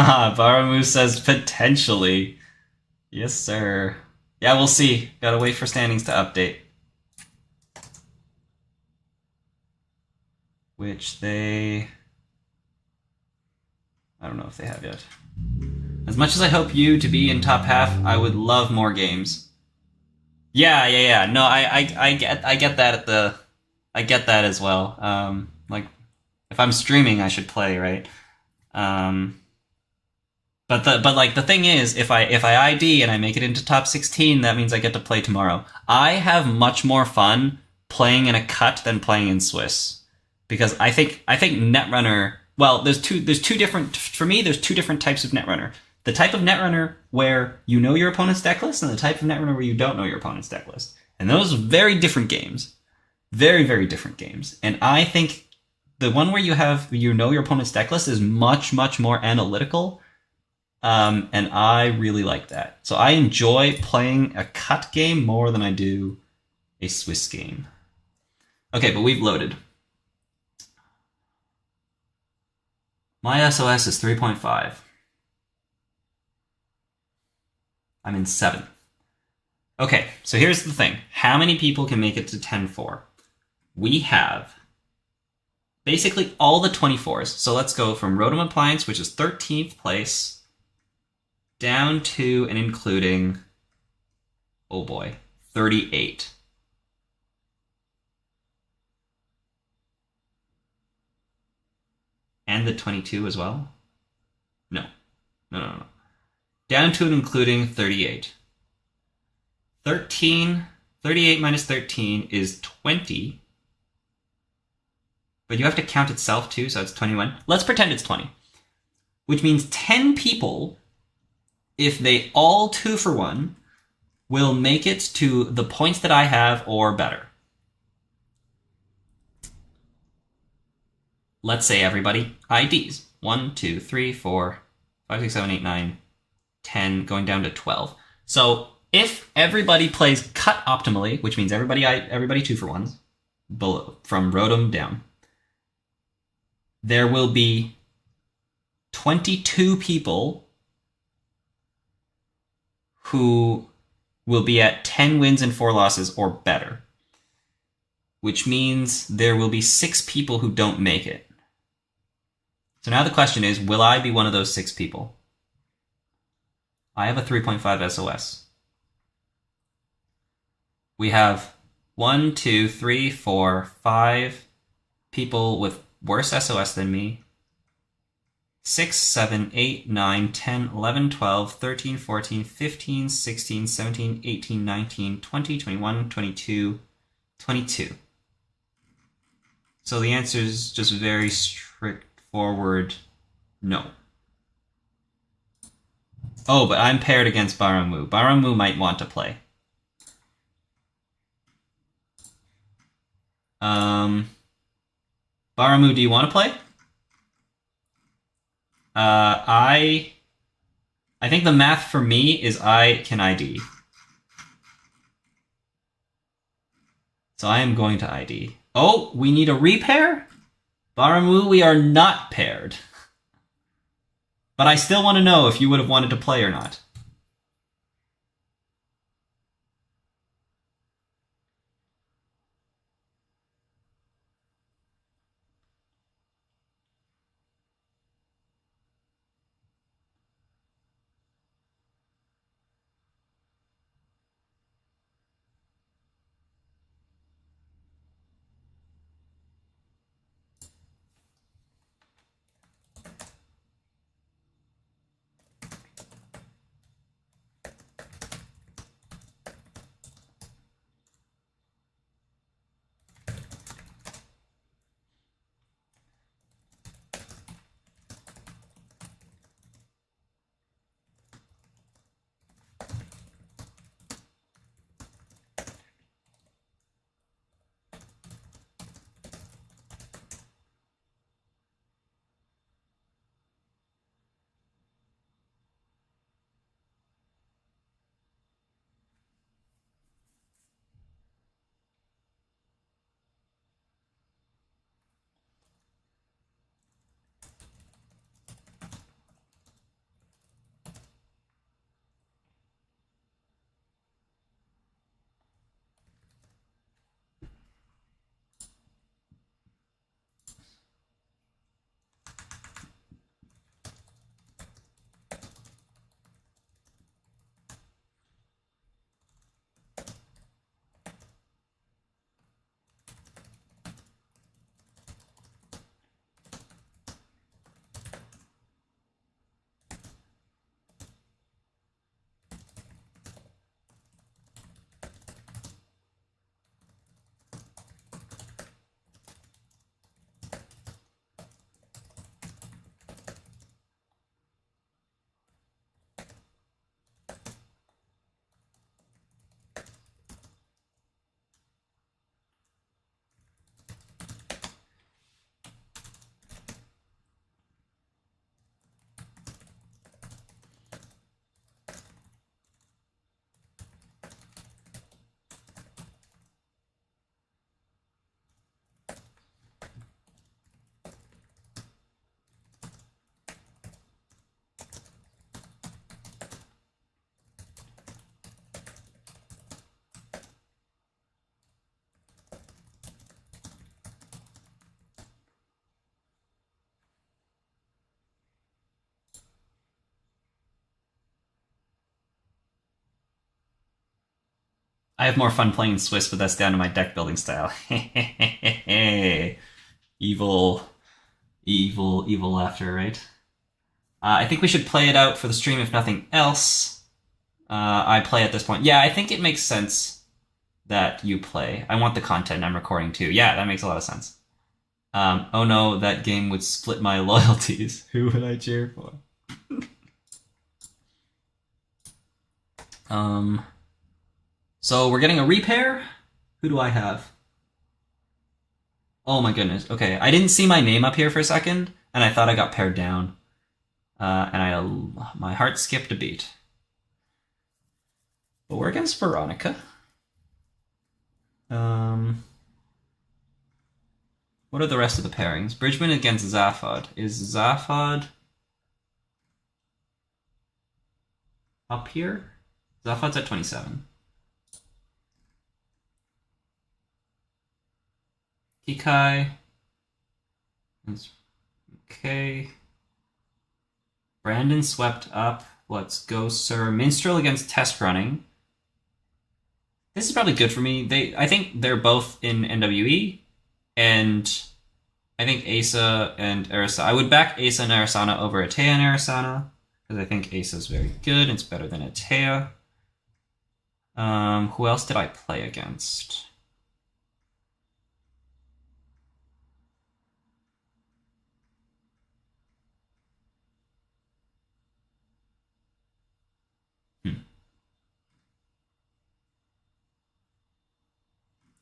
Baramu says potentially. Yes, sir. Yeah, we'll see. Gotta wait for standings to update. Which they... I don't know if they have yet. As much as I hope you to be in top half, I would love more games. Yeah. No, I get that at the... I get that as well. Like, if I'm streaming, I should play, right? But the thing is, if I ID and I make it into top 16, that means I get to play tomorrow. I have much more fun playing in a cut than playing in Swiss, because I think Netrunner. Well, there's two different types of Netrunner. The type of Netrunner where you know your opponent's deck list, and the type of Netrunner where you don't know your opponent's deck list, and those are very different games, very very different games. And I think the one where you know your opponent's deck list is much more analytical. And I really like that. So I enjoy playing a cut game more than I do a Swiss game. Okay, but we've loaded. My SOS is 3.5. I'm in 7th. Okay, so here's the thing. How many people can make it to 10-4? We have basically all the 24s. So let's go from Rotom Appliance, which is 13th place, down to and including, oh boy, 38. And the 22 as well? No. Down to and including 38. 38 minus 13 is 20. But you have to count itself too, so it's 21. Let's pretend it's 20. Which means 10 people, if they all 2-for-1, will make it to the points that I have or better. Let's say everybody IDs. 1, 2, 3, 4, 5, 6, 7, 8, 9, 10, going down to 12. So if everybody plays cut optimally, which means everybody 2-for-1s, below, from Rotom down, there will be 22 people who will be at 10 wins and 4 losses or better, which means there will be 6 people who don't make it. So now the question is, will I be one of those 6 people? I have a 3.5 SOS. We have 1, 2, 3, 4, 5 people with worse SOS than me. 6, 7, 8, 9, 10, 11, 12, 13, 14, 15, 16, 17, 18, 19, 20, 21, 22, 22. So the answer is just very straightforward, no. Oh, but I'm paired against Baramu. Baramu might want to play. Baramu, do you want to play? I think the math for me is I can ID. So I am going to ID. Oh, we need a repair? Baramu, we are not paired. But I still want to know if you would have wanted to play or not. I have more fun playing Swiss, but that's down to my deck building style. Evil laughter, right? I think we should play it out for the stream if nothing else. I play at this point. Yeah, I think it makes sense that you play. I want the content I'm recording too. Yeah, that makes a lot of sense. Oh no, that game would split my loyalties. Who would I cheer for? So we're getting a repair? Who do I have? Oh my goodness. Okay, I didn't see my name up here for a second, and I thought I got paired down. And my heart skipped a beat. But we're against Veronica. What are the rest of the pairings? Bridgeman against Zaphod. Is Zaphod up here? Zaphod's at 27. Kikai. Okay. Brandon swept up. Let's go, sir. Minstrel against test running. This is probably good for me. I think they're both in NWE, and I think Asa and Arasana. I would back Asa and Arasana over Atea and Arasana, because I think Asa's very good. It's better than Atea. Who else did I play against?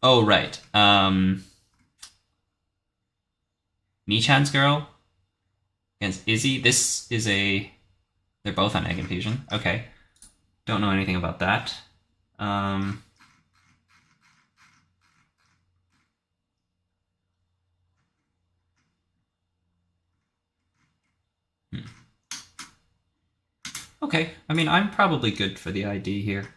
Oh, right. Niichan's girl against Izzy. This is They're both on Egg Infusion. Okay. Don't know anything about that. Okay. I mean, I'm probably good for the ID here.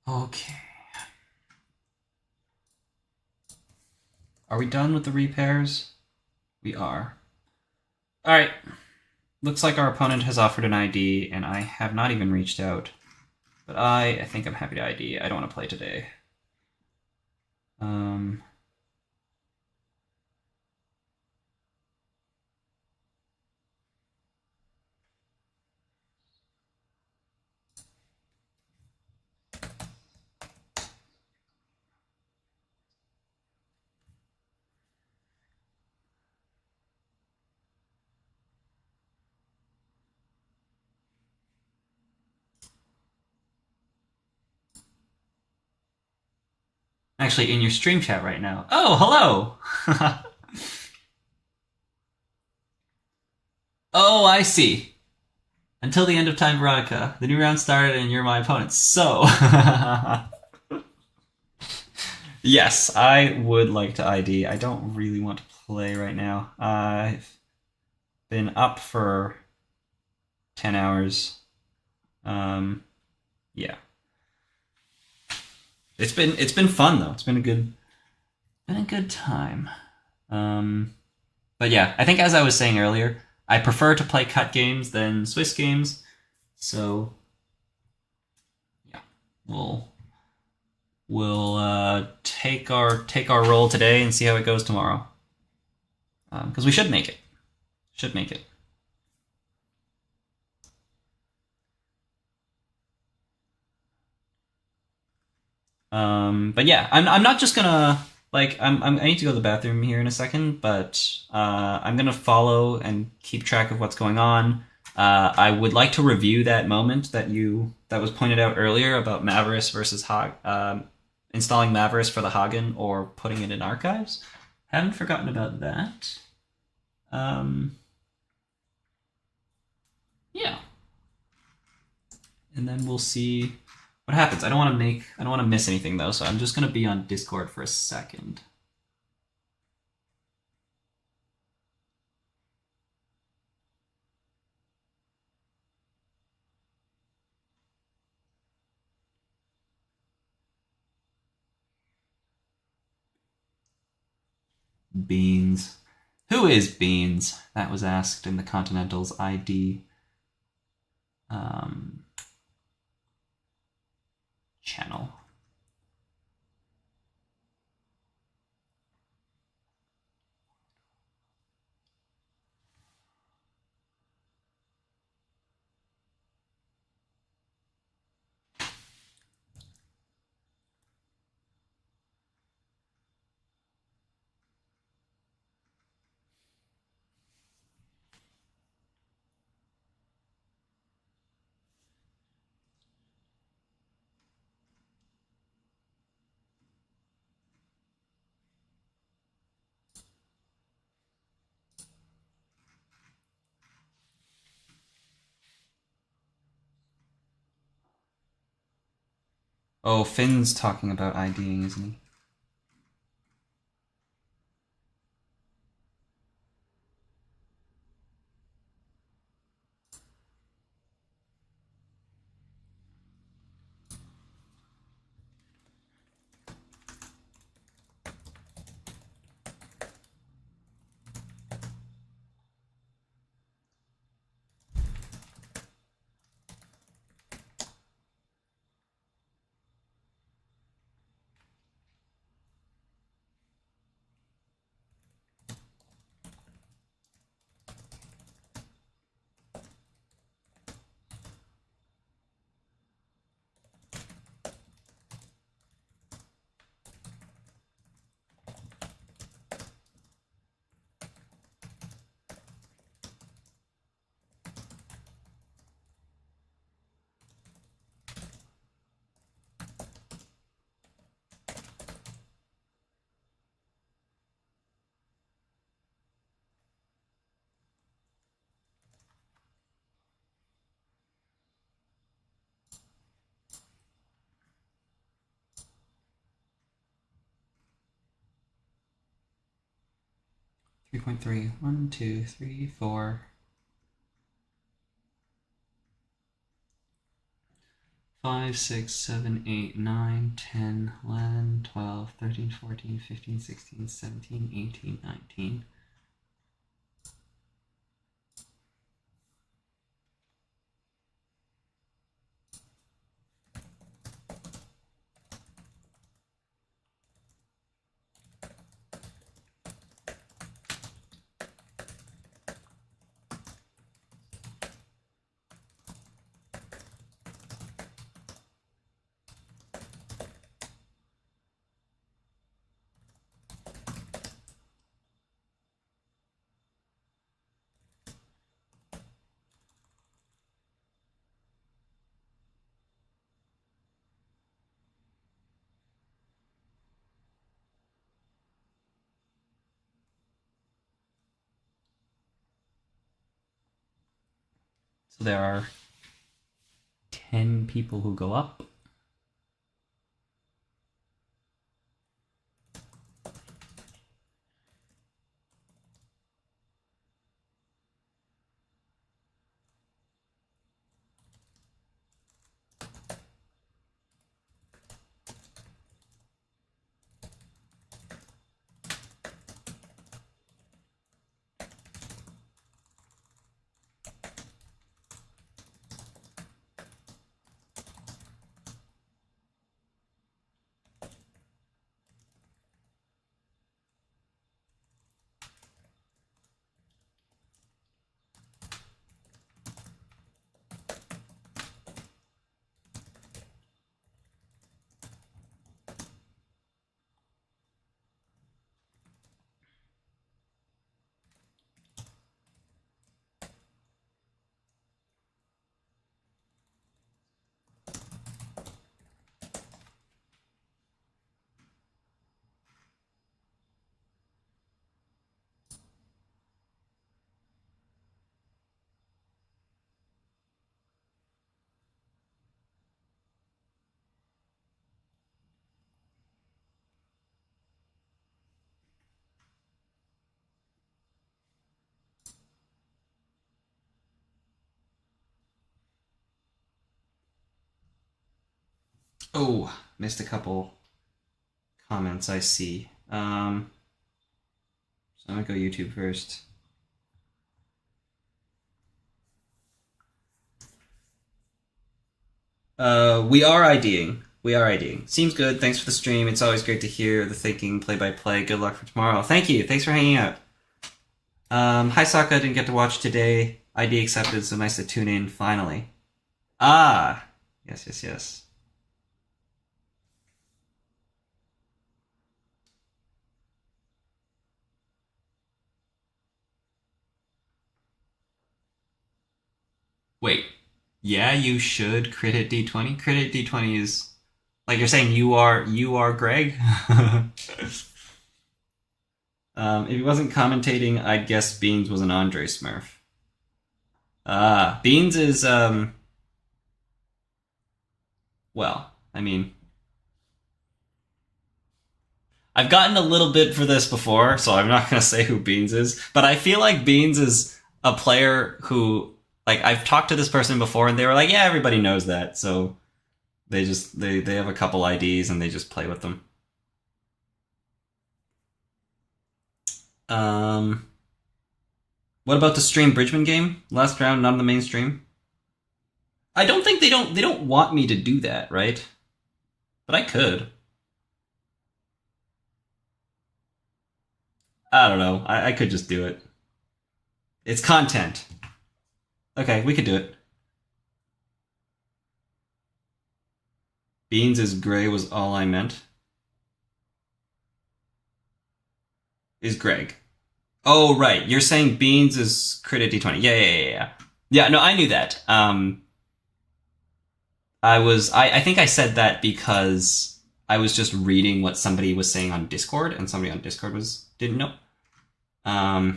Okay. Are we done with the repairs? We are. Alright. looks like our opponent has offered an ID, and I have not even reached out. But I think I'm happy to ID. I don't want to play today. Actually, in your stream chat right now. Oh, hello! Oh, I see. Until the end of time, Veronica. The new round started and you're my opponent. So... yes, I would like to ID. I don't really want to play right now. I've been up for 10 hours. Yeah. It's been fun though. It's been a good time. But yeah, I think as I was saying earlier, I prefer to play cut games than Swiss games. So yeah, we'll take our roll today and see how it goes tomorrow. Because we should make it. Should make it. But yeah, I'm not just gonna like I need to go to the bathroom here in a second, but I'm gonna follow and keep track of what's going on. I would like to review that moment that was pointed out earlier about Maverus versus installing Maverus for the Hagen or putting it in archives. Haven't forgotten about that. Yeah, and then we'll see what happens. I don't want to miss anything though, so I'm just gonna be on Discord for a second. Beans. Who is Beans? That was asked in the Continental's ID channel. Oh, Finn's talking about IDing, isn't he? Three point three. 1, 2, 3, 4. 5, 6, 7, 8, 9, 10, 11, 12, 13, 14, 15, 16, 17, 18, 19. So there are 10 people who go up. Oh, missed a couple comments, I see. So I'm gonna go YouTube first. We are IDing. We are IDing. Seems good. Thanks for the stream. It's always great to hear the thinking play-by-play. Good luck for tomorrow. Thank you. Thanks for hanging out. Hi, Sokka. Didn't get to watch today. ID accepted, so nice to tune in finally. Ah! Yes, yes, yes. Wait. Yeah, you should crit at D20. Crit at D20 is like you're saying you are Greg. If he wasn't commentating, I'd guess Beans was an Andre Smurf. Beans is well, I mean, I've gotten a little bit for this before, so I'm not gonna say who Beans is, but I feel like Beans is a player who, like, I've talked to this person before and they were like, yeah, everybody knows that, so they just they have a couple IDs and they just play with them. What about the stream bridgeman game? Last round, not on the main stream. I don't think they don't want me to do that, right? But I could. I don't know. I could just do it. It's content. Okay, we could do it. Beans is gray was all I meant. Is Greg. Oh, right. You're saying Beans is crit at D20. Yeah. Yeah, no, I knew that. I think I said that because I was just reading what somebody was saying on Discord, and somebody on Discord didn't know. Yeah.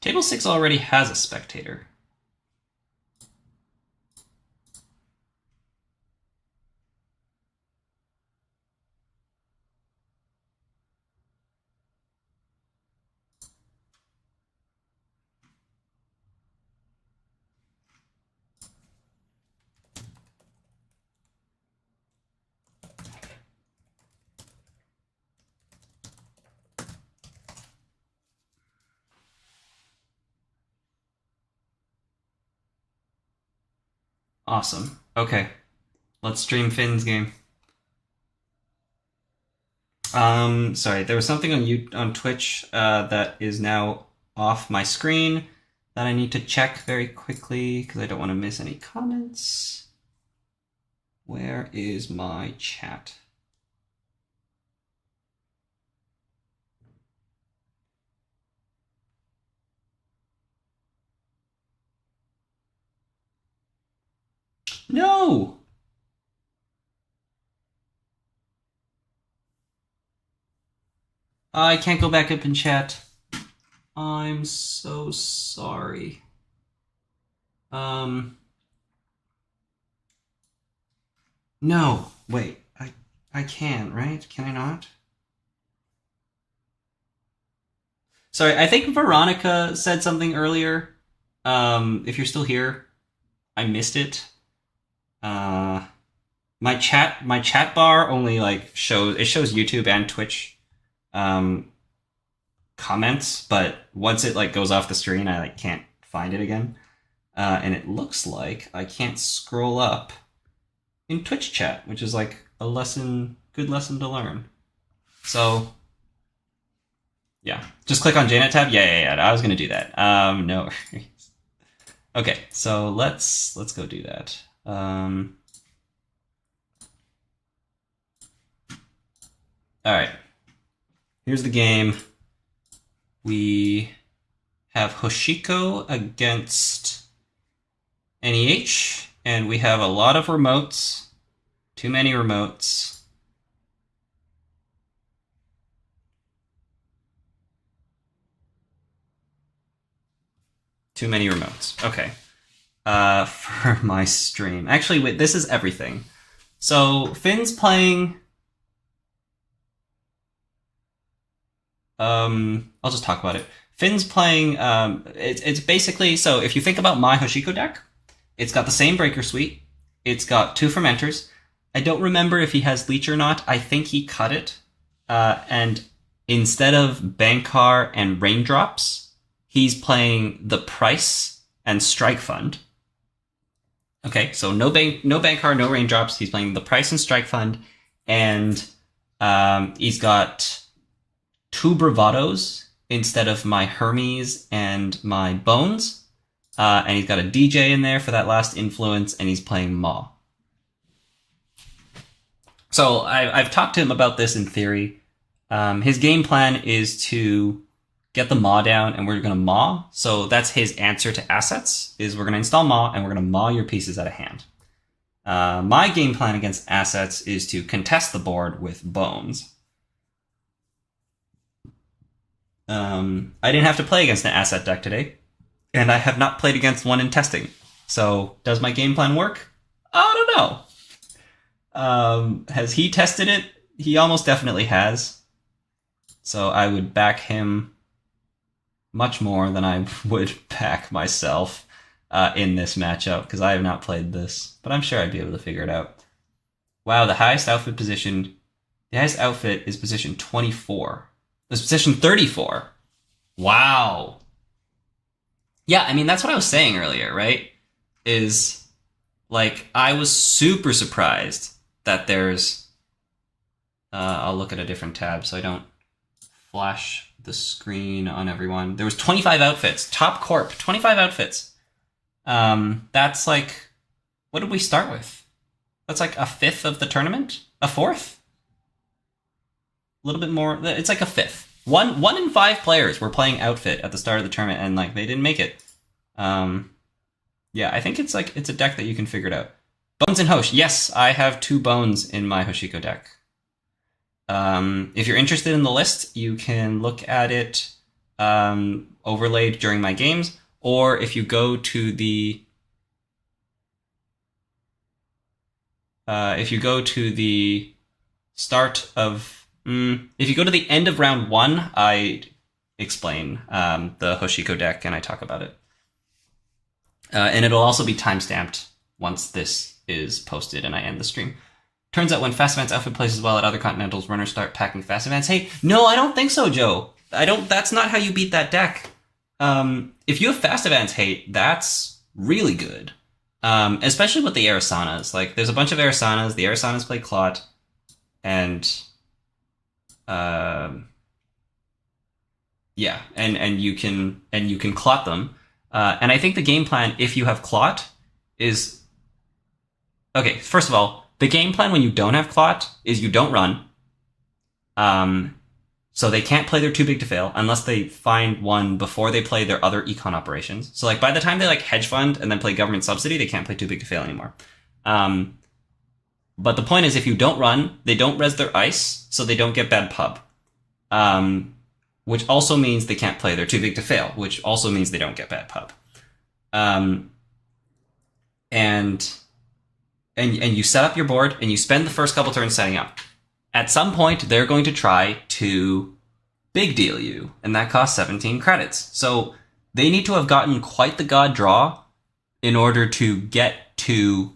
Table 6 already has a spectator. Awesome. Okay. Let's stream Finn's game. Sorry, there was something on Twitch that is now off my screen that I need to check very quickly because I don't want to miss any comments. Where is my chat? No! I can't go back up in chat. I'm so sorry. No, wait. I can, right? Can I not? Sorry, I think Veronica said something earlier. If you're still here, I missed it. My chat bar only shows YouTube and Twitch comments, but once it good off the screen, I can't find it again. And it looks like I can't scroll up in Twitch chat, which is a good lesson to learn. So yeah, just click on JNet tab. Yeah. I was gonna do that. No worries. Okay, so let's go do that. All right. Here's the game. We have Hoshiko against NEH, and we have a lot of remotes. Too many remotes. Too many remotes. Okay. For my stream. Actually, wait, this is everything. So, Finn's playing... I'll just talk about it. Finn's playing... It's basically... So, if you think about my Hoshiko deck, it's got the same Breaker Suite. It's got 2 Fermenters. I don't remember if he has Leech or not. I think he cut it. And instead of Bankar and Raindrops, he's playing the Price and Strike Fund. Okay, so no Bankar, no Raindrops. He's playing the Price and Strike Fund. And he's got 2 Bravados instead of my Hermes and my Bones. And he's got a DJ in there for that last influence, and he's playing Maw. So I've talked to him about this in theory. His game plan is to get the Maw down, and we're going to Maw. So that's his answer to assets, is we're going to install Maw, and we're going to Maw your pieces out of hand. My game plan against assets is to contest the board with Bones. I didn't have to play against an asset deck today, and I have not played against one in testing. So does my game plan work? I don't know. Has he tested it? He almost definitely has. So I would back him much more than I would back myself in this matchup, because I have not played this, but I'm sure I'd be able to figure it out. Wow, the highest outfit is position 24. It's position 34. Wow. Yeah, I mean, that's what I was saying earlier, right? Is, I was super surprised that there's... I'll look at a different tab so I don't flash the screen on everyone. There was 25 outfits. Top Corp, 25 outfits. That's what did we start with? That's a fifth of the tournament? A fourth? A little bit more. It's a fifth. One in 5 players were playing outfit at the start of the tournament, and they didn't make it. Yeah, I think it's a deck that you can figure it out. Bones and Hosh. Yes, I have 2 Bones in my Hoshiko deck. If you're interested in the list, you can look at it overlaid during my games, or if you go to the start of if you go to the end of round 1, I explain the Hoshiko deck and I talk about it. And it'll also be timestamped once this is posted and I end the stream. Turns out when Fast Advance outfit plays as well at other Continentals, runners start packing Fast Advance. Hey, no, I don't think so, Joe. That's not how you beat that deck. If you have Fast Advance hate, that's really good. Especially with the Arisanas. There's a bunch of Arisanas. The Arisanas play Clot. And... yeah, and you can Clot them. And I think the game plan, if you have Clot, is... Okay, first of all, the game plan when you don't have Clot is you don't run. So they can't play their too big to fail unless they find one before they play their other econ operations. So by the time they hedge fund and then play government subsidy, they can't play too big to fail anymore. But the point is, if you don't run, they don't res their ice, so they don't get bad pub. Which also means they can't play. They're too big to fail, which also means they don't get bad pub. And you set up your board, and you spend the first couple turns setting up. At some point, they're going to try to big deal you, and that costs 17 credits. So they need to have gotten quite the god draw in order to get to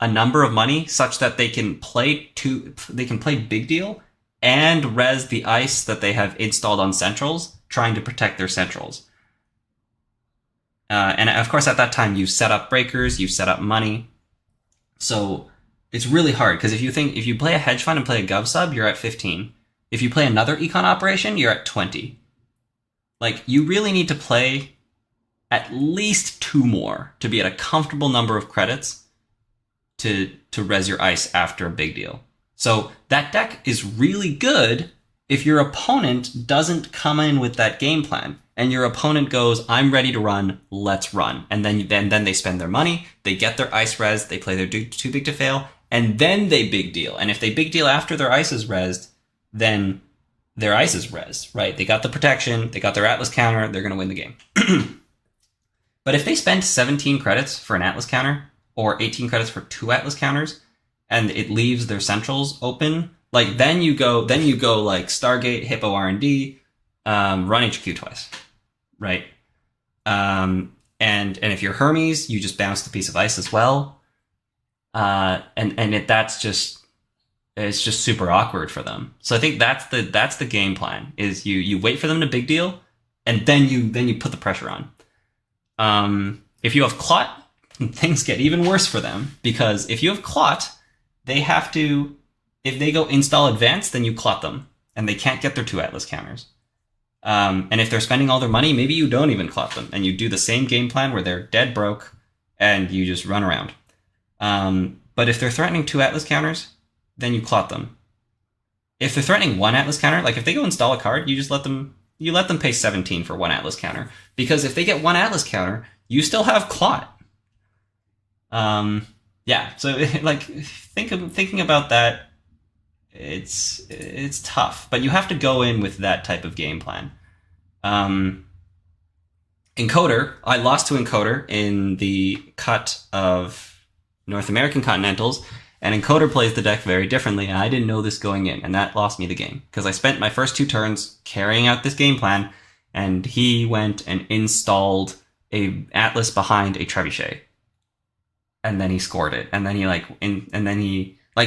a number of money such that they can play big deal and res the ice that they have installed on centrals, trying to protect their centrals. And of course, at that time, you've set up breakers, you've set up money. So it's really hard, because if you play a hedge fund and play a gov sub, you're at 15. If you play another econ operation, you're at 20. Like, you really need to play at least 2 more to be at a comfortable number of credits to res your ice after a big deal. So that deck is really good if your opponent doesn't come in with that game plan, and your opponent goes, I'm ready to run, let's run. And then they spend their money, they get their ice res, they play their too big to fail, and then they big deal. And if they big deal after their ice is resed, then their ice is res, right? They got the protection, they got their Atlas counter, they're going to win the game. But if they spend 17 credits for an Atlas counter, or 18 credits for 2 Atlas counters, and it leaves their centrals open, like, then you go like Stargate, Hippo R&D, run HQ twice, right? And if you're Hermes, you just bounce the piece of ice as well. It's just super awkward for them. So I think that's the game plan, is you wait for them to big deal, and then you put the pressure on. If you have Clot, things get even worse for them, because if you have Clot, they have to, if they go install advance, then you Clot them, and they can't get their 2 Atlas counters. And if they're spending all their money, maybe you don't even Clot them, and you do the same game plan where they're dead broke, and you just run around. But if they're threatening 2 Atlas counters, then you Clot them. If they're threatening 1 Atlas counter, like if they go install a card, you just let them pay 17 for 1 Atlas counter. Because if they get 1 Atlas counter, you still have Clot. Yeah, so like thinking about that, it's tough, but you have to go in with that type of game plan. Encoder, I lost to Encoder in the cut of North American Continentals, and Encoder plays the deck very differently, and I didn't know this going in, and that lost me the game, because I spent my first 2 turns carrying out this game plan, and he went and installed a Atlas behind a Trebuchet. And then he scored it. And then he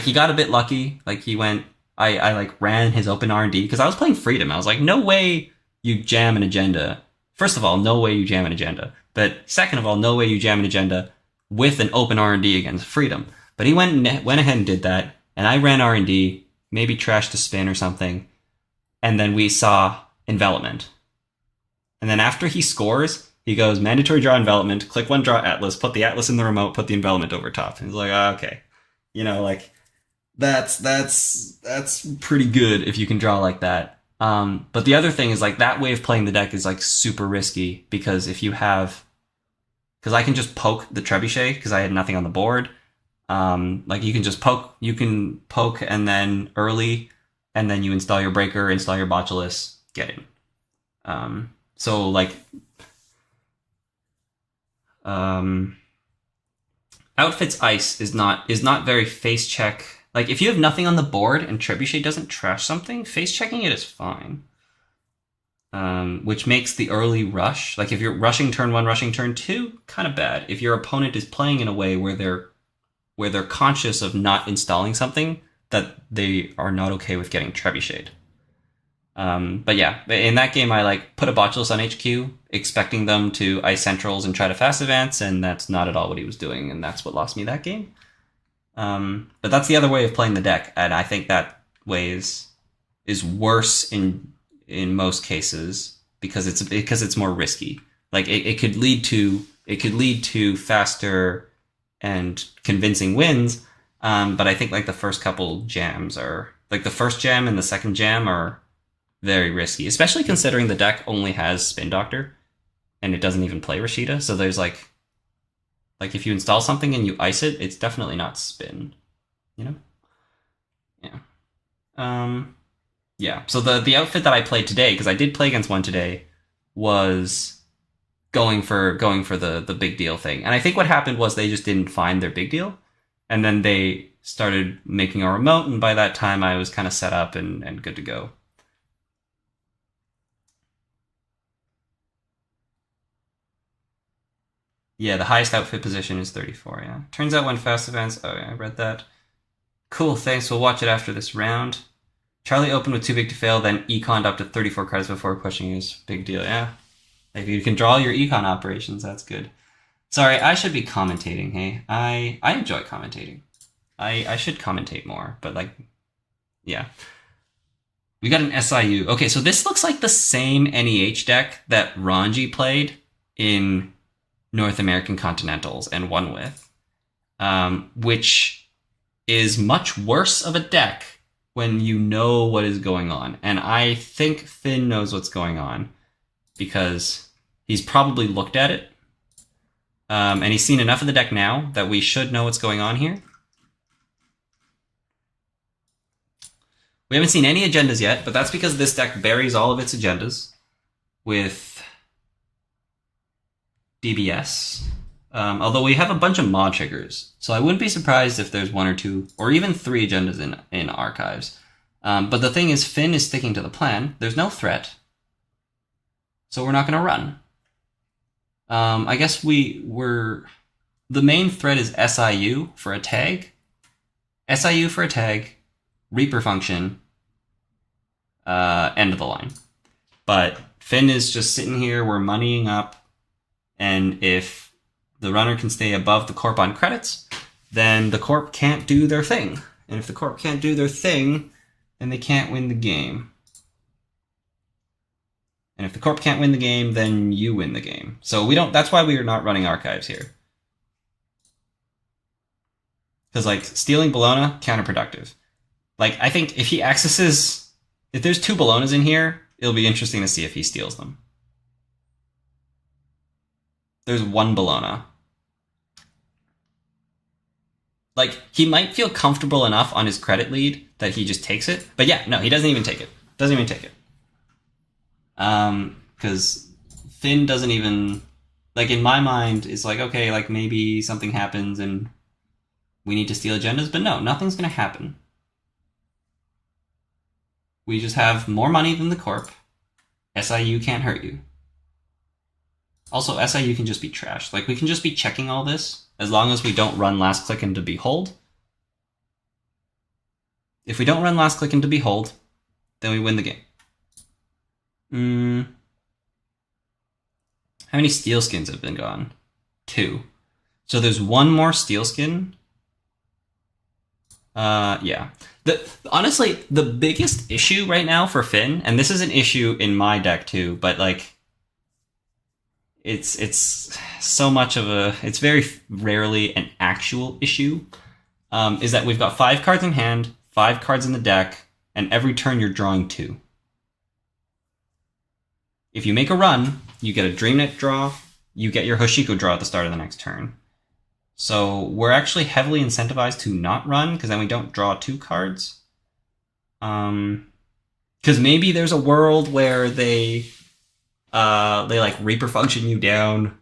he got a bit lucky. Like, he went, I like ran his open R&D, because I was playing Freedom. I was like, no way you jam an agenda. First of all, no way you jam an agenda. But second of all, no way you jam an agenda with an open R&D against Freedom. But he went ahead and did that. And I ran R&D, maybe trashed a spin or something. And then we saw envelopment. And then after he scores, he goes, mandatory draw envelopment, click 1, draw Atlas, put the Atlas in the remote, put the envelopment over top. And he's like, okay. Like, that's pretty good if you can draw like that. But the other thing is, like, that way of playing the deck is, like, super risky, because because I can just poke the Trebuchet, because I had nothing on the board. Like, you can poke and then early, and then you install your breaker, install your Botulus, get in. So, like, Outfit's ice is not very face check. Like, if you have nothing on the board and Trebuchet doesn't trash something, face checking it is fine. Which makes the early rush, like if you're rushing turn 1, rushing turn 2, kind of bad. If your opponent is playing in a way where they're conscious of not installing something, that they are not okay with getting Trebuchet. But yeah, in that game, I like put a Botulus on HQ, expecting them to ice centrals and try to fast advance, and that's not at all what he was doing, and that's what lost me that game. But that's the other way of playing the deck, and I think that way is worse in most cases because it's more risky. Like it could lead to faster and convincing wins, but I think like the first couple jams are like the first jam and the second jam are very risky, especially considering the deck only has Spin Doctor and it doesn't even play RustRydah. So there's like Like if you install something and you ice it, it's definitely not spin. You know? Yeah. Yeah. So the outfit that I played today, because I did play against one today, was going for the big deal thing. And I think what happened was they just didn't find their big deal. And then they started making a remote, and by that time I was kind of set up and good to go. Yeah, the highest outfit position is 34, yeah. Turns out when fast events... Oh, yeah, I read that. Cool, thanks. We'll watch it after this round. Charlie opened with too big to fail, then econ'd up to 34 cards before pushing his big deal, yeah. If you can draw your econ operations, that's good. Sorry, I should be commentating, hey? I enjoy commentating. I should commentate more, but like, yeah. We got an SIU. Okay, so this looks like the same NEH deck that Ranji played in North American Continentals and won with, which is much worse of a deck when you know what is going on. And I think Finn knows what's going on because he's probably looked at it, and he's seen enough of the deck now that we should know what's going on here. We haven't seen any agendas yet, but that's because this deck buries all of its agendas with DBS. Although we have a bunch of mod triggers, so I wouldn't be surprised if there's 1 or 2 or even 3 agendas in archives. But the thing is, Finn is sticking to the plan. There's no threat, so we're not going to run. I guess the main threat is SIU for a tag. SIU for a tag, Reaper function, end of the line. But Finn is just sitting here, we're moneying up, and if the runner can stay above the corp on credits, then the corp can't do their thing. And if the corp can't do their thing, then they can't win the game. And if the corp can't win the game, then you win the game. So that's why we are not running archives here. Because like stealing Bologna, counterproductive. Like I think if there's 2 Bolognas in here, it'll be interesting to see if he steals them. There's 1 Bologna. Like, he might feel comfortable enough on his credit lead that he just takes it. But yeah, no, he doesn't even take it. Because Finn doesn't even... Like, in my mind, it's like, okay, like, maybe something happens and we need to steal agendas. But no, nothing's going to happen. We just have more money than the corp. SIU can't hurt you. Also, SIU can just be trashed. Like, we can just be checking all this as long as we don't run last click into Behold. If we don't run last click into Behold, then we win the game. How many steel skins have been gone? 2. So there's 1 more steel skin. Yeah. Honestly, the biggest issue right now for Finn, and this is an issue in my deck too, but like, it's so much of it's very rarely an actual issue, is that we've got 5 cards in hand, 5 cards in the deck, and every turn you're drawing 2. If you make a run, you get a DreamNet draw, you get your Hoshiko draw at the start of the next turn. So we're actually heavily incentivized to not run, because then we don't draw 2 cards. Because maybe there's a world where they like Reaper function you down.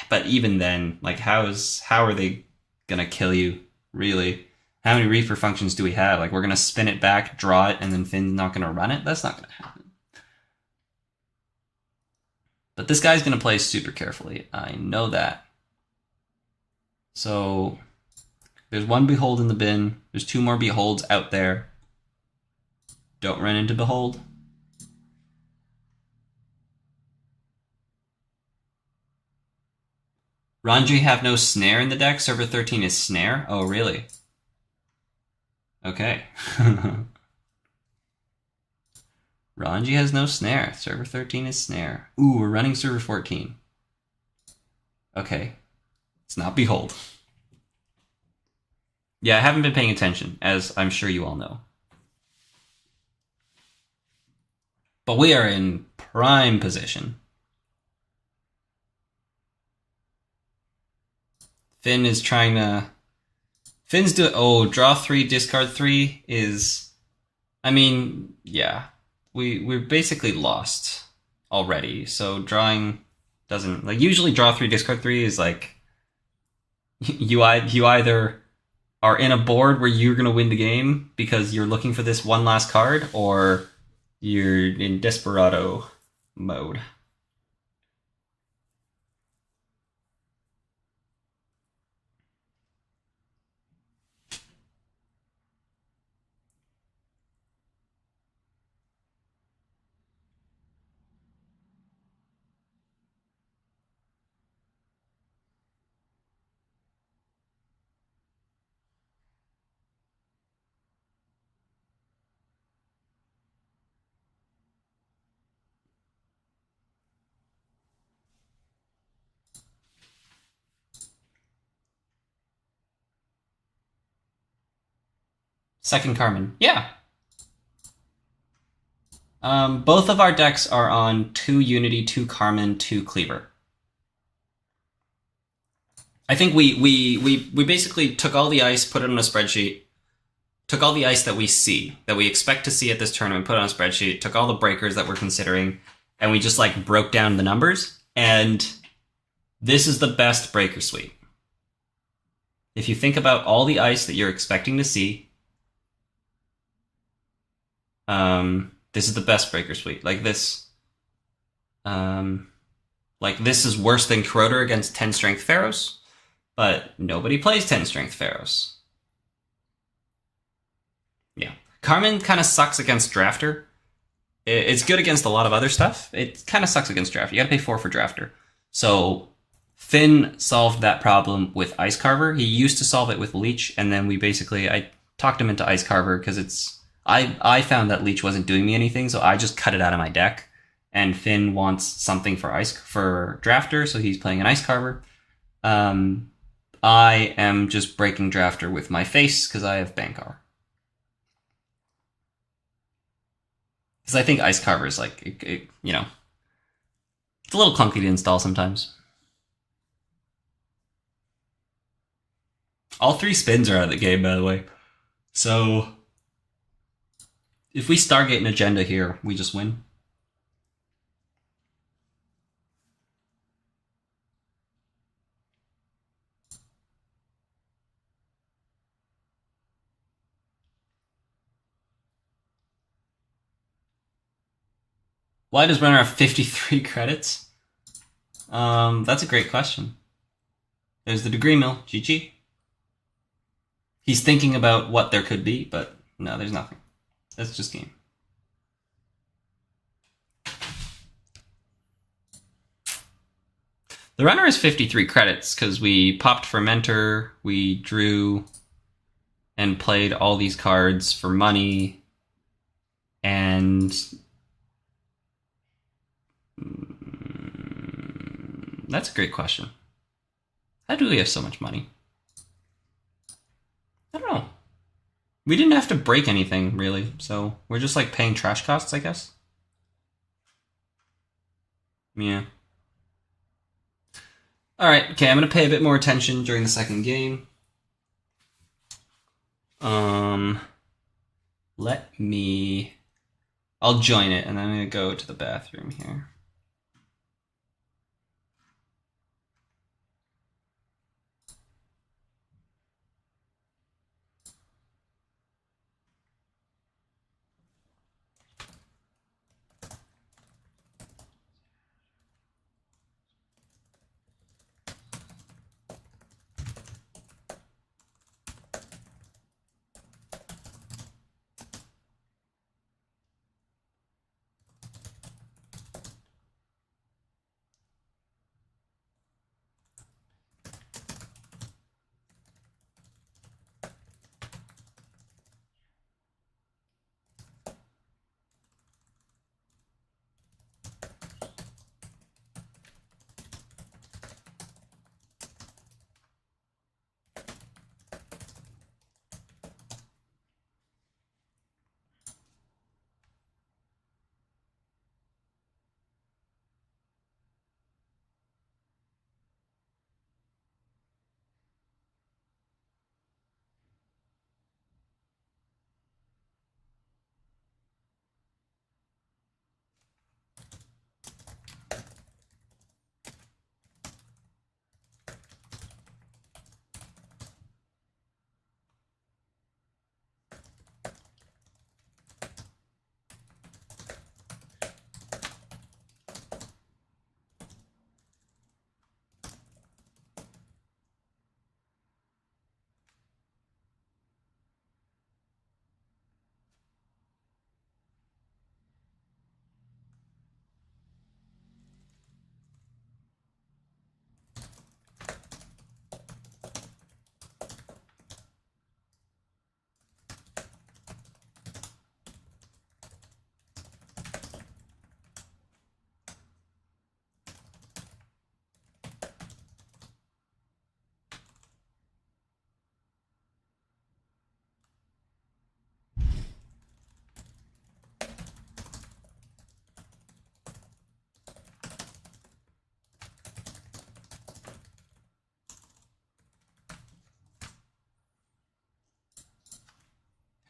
But even then, like how are they gonna kill you, really? How many Reaper functions do we have? Like, we're gonna spin it back, draw it, and then Finn's not gonna run it? That's not gonna happen. But this guy's gonna play super carefully. I know that. So there's 1 Behold in the bin. There's 2 more Beholds out there. Don't run into Behold. Ranji have no snare in the deck. Server 13 is snare. Oh, really? Okay. Ranji has no snare. Server 13 is snare. Ooh, we're running server 14. Okay. It's not Behold. Yeah, I haven't been paying attention, as I'm sure you all know. But we are in prime position. Finn is trying to... Finn's doing... Oh, draw 3, discard 3 is... I mean, yeah. We're basically lost already. So drawing doesn't... Like, usually draw 3, discard 3 is like... You either are in a board where you're going to win the game because you're looking for this one last card, or you're in desperado mode. Second Carmen. Yeah. Both of our decks are on 2 Unity, 2 Carmen, 2 Cleaver. I think we basically took all the ice, put it on a spreadsheet, took all the ice that we see, that we expect to see at this tournament, put it on a spreadsheet, took all the breakers that we're considering, and we just like broke down the numbers, and this is the best breaker suite. If you think about all the ice that you're expecting to see, this is the best breaker suite. Like this is worse than Corroder against 10 strength Pharaohs, but nobody plays 10 strength Pharaohs. Yeah. Carmen kind of sucks against Drafter. It's good against a lot of other stuff. It kind of sucks against Drafter. You gotta pay 4 for Drafter. So Finn solved that problem with Ice Carver. He used to solve it with Leech, and then I talked him into Ice Carver because I found that Leech wasn't doing me anything, so I just cut it out of my deck. And Finn wants something for Drafter, so he's playing an Ice Carver. I am just breaking Drafter with my face because I have Bankar. Because I think Ice Carver is like, it's a little clunky to install sometimes. All 3 spins are out of the game, by the way. So if we Stargate an agenda here, we just win. Why does Runner have 53 credits? That's a great question. There's the degree mill. GG. He's thinking about what there could be, but no, there's nothing. That's just game. The runner is 53 credits because we popped Fermenter, we drew and played all these cards for money, and that's a great question. How do we have so much money? I don't know. We didn't have to break anything, really, so we're just, like, paying trash costs, I guess? Yeah. Alright, okay, I'm gonna pay a bit more attention during the second game. I'll join it, and then I'm gonna go to the bathroom here.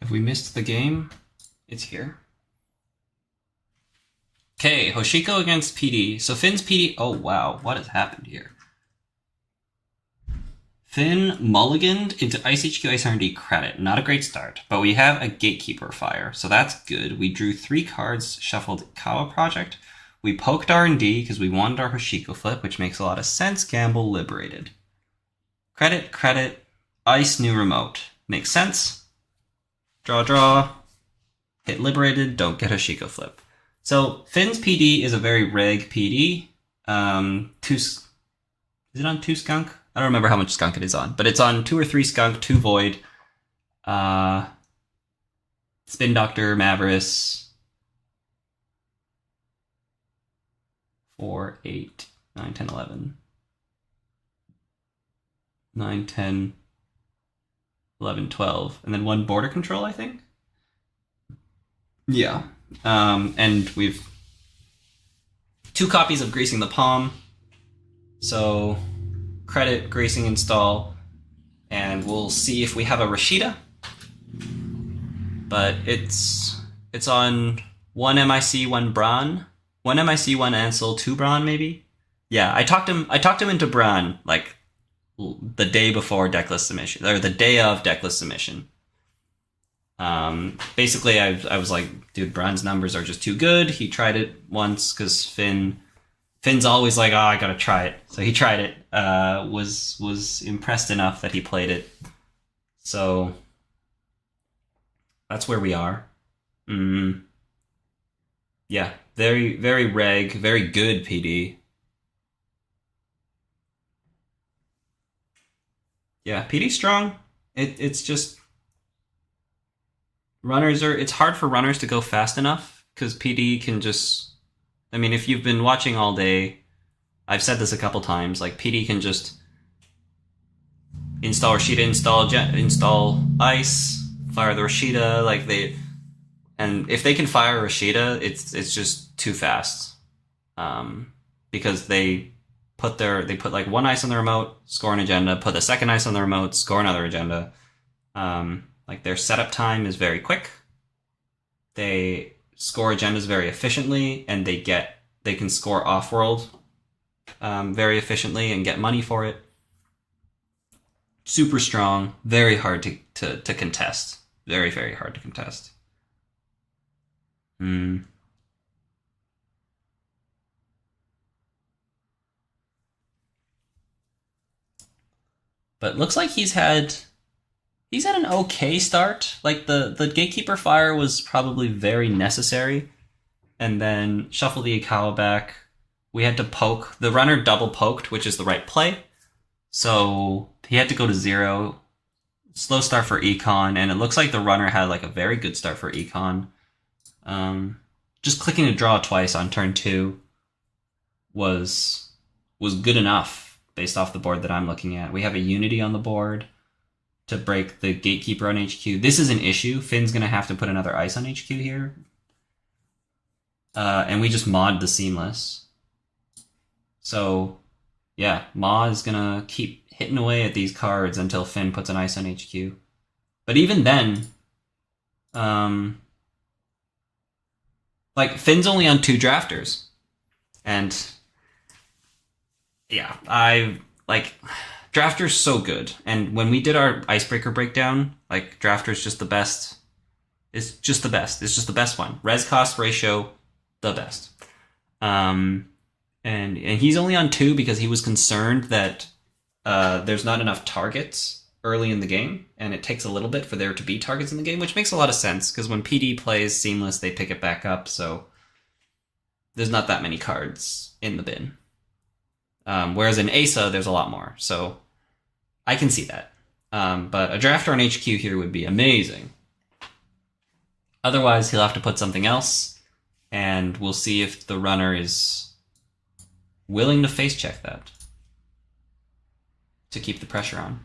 If we missed the game, it's here. Okay, Hoshiko against PD. So Finn's PD... Oh, wow. What has happened here? Finn mulliganed into Ice HQ Ice R&D credit. Not a great start, but we have a Gatekeeper Fire, so that's good. We drew 3 cards, shuffled Kawa Project. We poked R&D because we wanted our Hoshiko flip, which makes a lot of sense. Gamble liberated. Credit, credit, Ice new remote. Makes sense. Draw, draw. Hit liberated, don't get Hoshiko flip. So Finn's PD is a very reg PD. Is it on 2 skunk? I don't remember how much skunk it is on, but it's on 2 or 3 skunk, 2 void. Spin Doctor, Mavris. 4, 8, 9, 10, 11. 9, 10, 11, 12. And then 1 border control, I think? Yeah. And we've 2 copies of Greasing the Palm. So credit, Greasing, install, and we'll see if we have a RustRydah. But it's on 1 MIC, 1 Bran. 1 MIC, 1 Ansel, 2 Bran maybe? Yeah, I talked him into Bran like the day before decklist submission, or the day of decklist submission. Basically I was like, dude, Bran's numbers are just too good. He tried it once because Finn's always like, oh, I gotta try it. So he tried it, was impressed enough that he played it. So that's where we are. Yeah, very, very reg, very good PD. Yeah, PD's strong. It's just it's hard for runners to go fast enough because PD can just, I mean, if you've been watching all day, I've said this a couple times, like PD can just install RustRydah, install Ice, fire the RustRydah, and if they can fire RustRydah, it's just too fast, because they put like 1 ice on the remote, score an agenda, put the 2nd ice on the remote, score another agenda. Like their setup time is very quick. They score agendas very efficiently, and they can score off-world very efficiently and get money for it. Super strong, very hard to contest. Very, very hard to contest. But looks like he's had an okay start. Like the Gatekeeper Fire was probably very necessary. And then shuffle the Ikawa back. We had to poke. The runner double poked, which is the right play. So he had to go to 0. Slow start for Econ, and it looks like the runner had like a very good start for Econ. Just clicking to draw twice on turn 2 was good enough based off the board that I'm looking at. We have a Unity on the board to break the Gatekeeper on HQ. This is an issue. Finn's going to have to put another ice on HQ here. And we just mod the Seamless. So, yeah, Ma is going to keep hitting away at these cards until Finn puts an ice on HQ. But even then, like, Finn's only on 2 drafters. And, yeah, Drafter's so good. And when we did our Icebreaker breakdown, like, Drafter's just the best. It's just the best. It's just the best one. Res cost ratio, the best. And he's only on 2 because he was concerned that there's not enough targets early in the game, and it takes a little bit for there to be targets in the game, which makes a lot of sense, because when PD plays Seamless, they pick it back up, so there's not that many cards in the bin. Whereas in Asa, there's a lot more, so I can see that. But a drafter on HQ here would be amazing. Otherwise, he'll have to put something else, and we'll see if the runner is willing to face check that to keep the pressure on.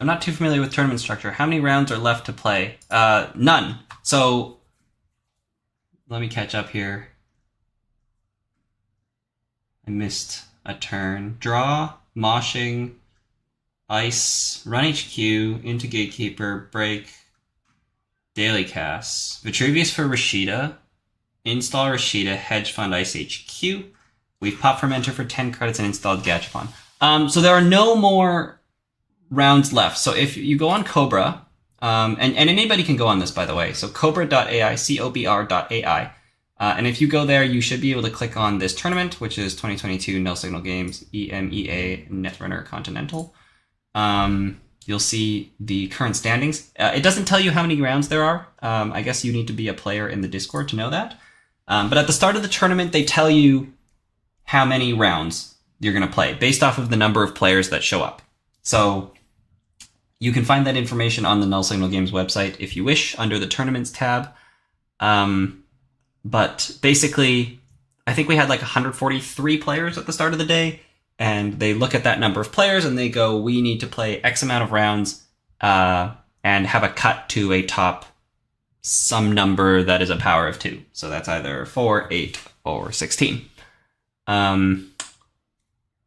I'm not too familiar with tournament structure. How many rounds are left to play? None. So let me catch up here. I missed a turn. Draw, moshing, ice, run HQ, into gatekeeper, break, daily casts. Vitruvius for RustRydah. Install RustRydah, hedge fund, ice HQ. We've popped Fermenter for 10 credits and installed Gachapon. So there are no more rounds left. So if you go on Cobra, and anybody can go on this, by the way. So cobra.ai, cobr.ai. And if you go there, you should be able to click on this tournament, which is 2022 Null Signal Games, EMEA, Netrunner Continental. You'll see the current standings. It doesn't tell you how many rounds there are. I guess you need to be a player in the Discord to know that. But at the start of the tournament, they tell you how many rounds you're going to play based off of the number of players that show up. So you can find that information on the Null Signal Games website if you wish, under the Tournaments tab. But basically, I think we had like 143 players at the start of the day, and they look at that number of players and they go, we need to play X amount of rounds and have a cut to a top some number that is a power of 2. So that's either 4, 8, or 16.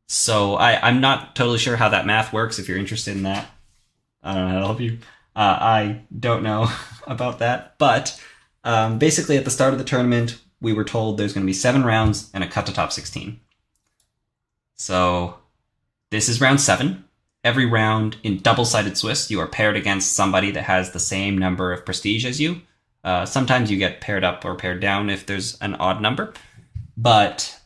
So I'm not totally sure how that math works. If you're interested in that, I don't know how to help you. I don't know about that, but basically at the start of the tournament, we were told there's going to be 7 rounds and a cut to top 16. So this is round 7. Every round in double-sided Swiss, you are paired against somebody that has the same number of prestige as you. Sometimes you get paired up or paired down if there's an odd number, but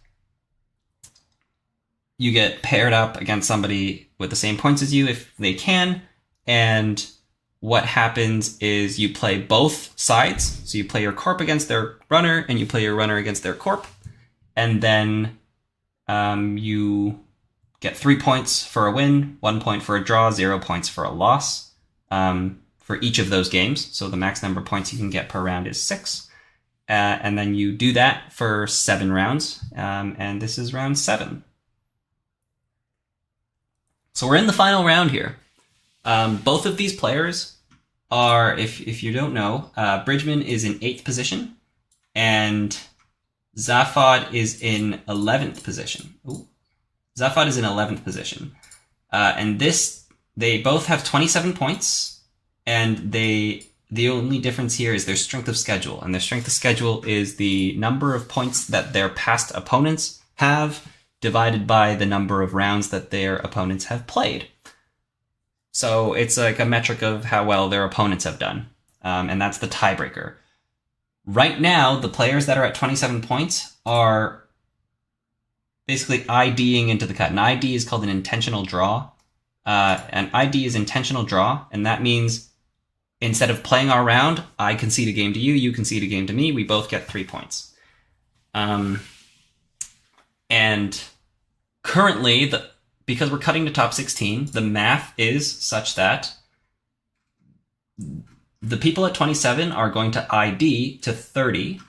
you get paired up against somebody with the same points as you if they can, and what happens is you play both sides. So you play your corp against their runner, and you play your runner against their corp, and then you get 3 points for a win, 1 point for a draw, 0 points for a loss for each of those games. So the max number of points you can get per round is 6. And then you do that for 7 rounds, and this is round 7. So we're in the final round here. Both of these players are, if you don't know, Bridgeman is in 8th position, and Zaphod is in 11th position. Ooh. Zaphod is in 11th position. And they both have 27 points, and the only difference here is their strength of schedule. And their strength of schedule is the number of points that their past opponents have divided by the number of rounds that their opponents have played. So it's like a metric of how well their opponents have done. And that's the tiebreaker. Right now, the players that are at 27 points are basically IDing into the cut. An ID is called an intentional draw. An ID is intentional draw, and that means instead of playing our round, I concede a game to you, you concede a game to me, we both get 3 points. And currently, because we're cutting to top 16, the math is such that the people at 27 are going to ID to 30,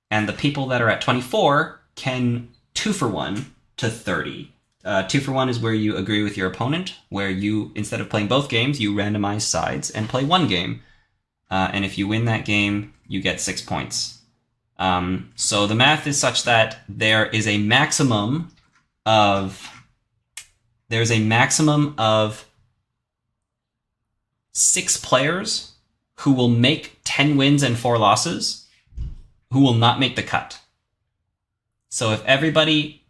and the people that are at 24 can 2-for-1 to 30. 2-for-1 is where you agree with your opponent, where you, instead of playing both games, you randomize sides and play one game. And if you win that game, you get 6 points. So the math is such that there is a maximum of 6 players who will make 10 wins and 4 losses who will not make the cut. So if everybody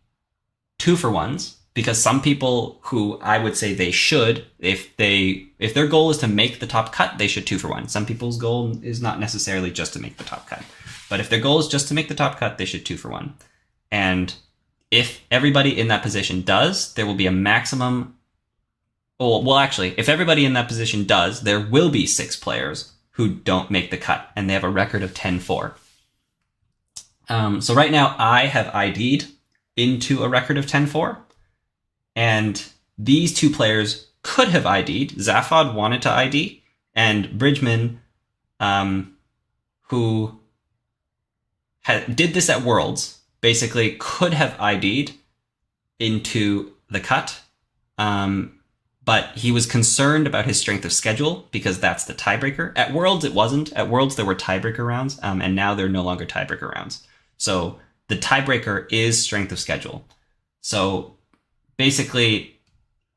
2-for-1s, because some people who I would say they should, if their goal is to make the top cut, they should 2-for-1. Some people's goal is not necessarily just to make the top cut. But if their goal is just to make the top cut, they should 2-for-1. And if everybody in that position does, there will be a maximum. Well, actually, if everybody in that position does, there will be 6 players who don't make the cut, and they have a record of 10-4. So right now, I have ID'd into a record of 10-4, and these 2 players could have ID'd. Zaphod wanted to ID, and Bridgeman, who did this at Worlds, basically could have ID'd into the cut, but he was concerned about his strength of schedule because that's the tiebreaker. At Worlds, it wasn't. At Worlds, there were tiebreaker rounds, and now they're no longer tiebreaker rounds. So the tiebreaker is strength of schedule. So basically,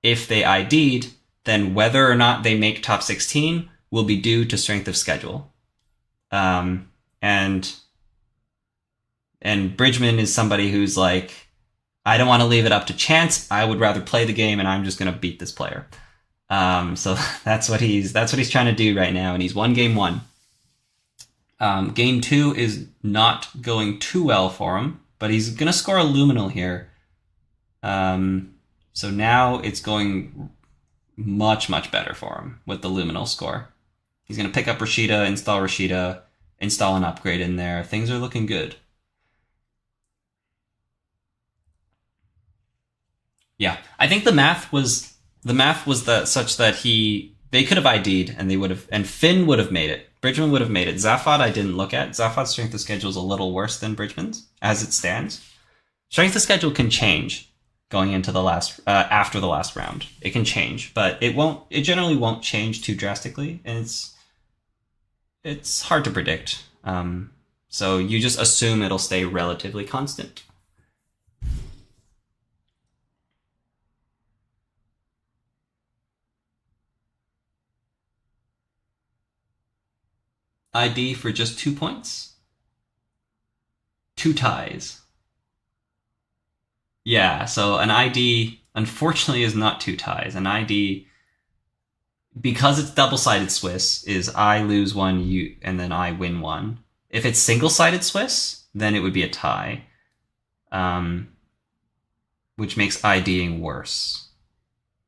if they ID'd, then whether or not they make top 16 will be due to strength of schedule. And Bridgeman is somebody who's like, I don't want to leave it up to chance. I would rather play the game, and I'm just going to beat this player. So that's what he's trying to do right now, and he's won game 1. Game 2 is not going too well for him, but he's going to score a luminal here. So now it's going much, much better for him with the luminal score. He's going to pick up RustRydah, install an upgrade in there. Things are looking good. Yeah, I think the math was such that they could have ID'd and they would have, and Finn would have made it. Bridgeman would have made it. Zaphod I didn't look at. Zaphod's strength of schedule is a little worse than Bridgeman's as it stands. Strength of schedule can change going into the last after the last round. It can change, but it won't. It generally won't change too drastically, and it's hard to predict. So you just assume it'll stay relatively constant. ID for just 2 points. 2 ties. Yeah, so an ID, unfortunately, is not 2 ties. An ID, because it's double-sided Swiss, is I lose 1, and then I win 1. If it's single-sided Swiss, then it would be a tie, which makes IDing worse.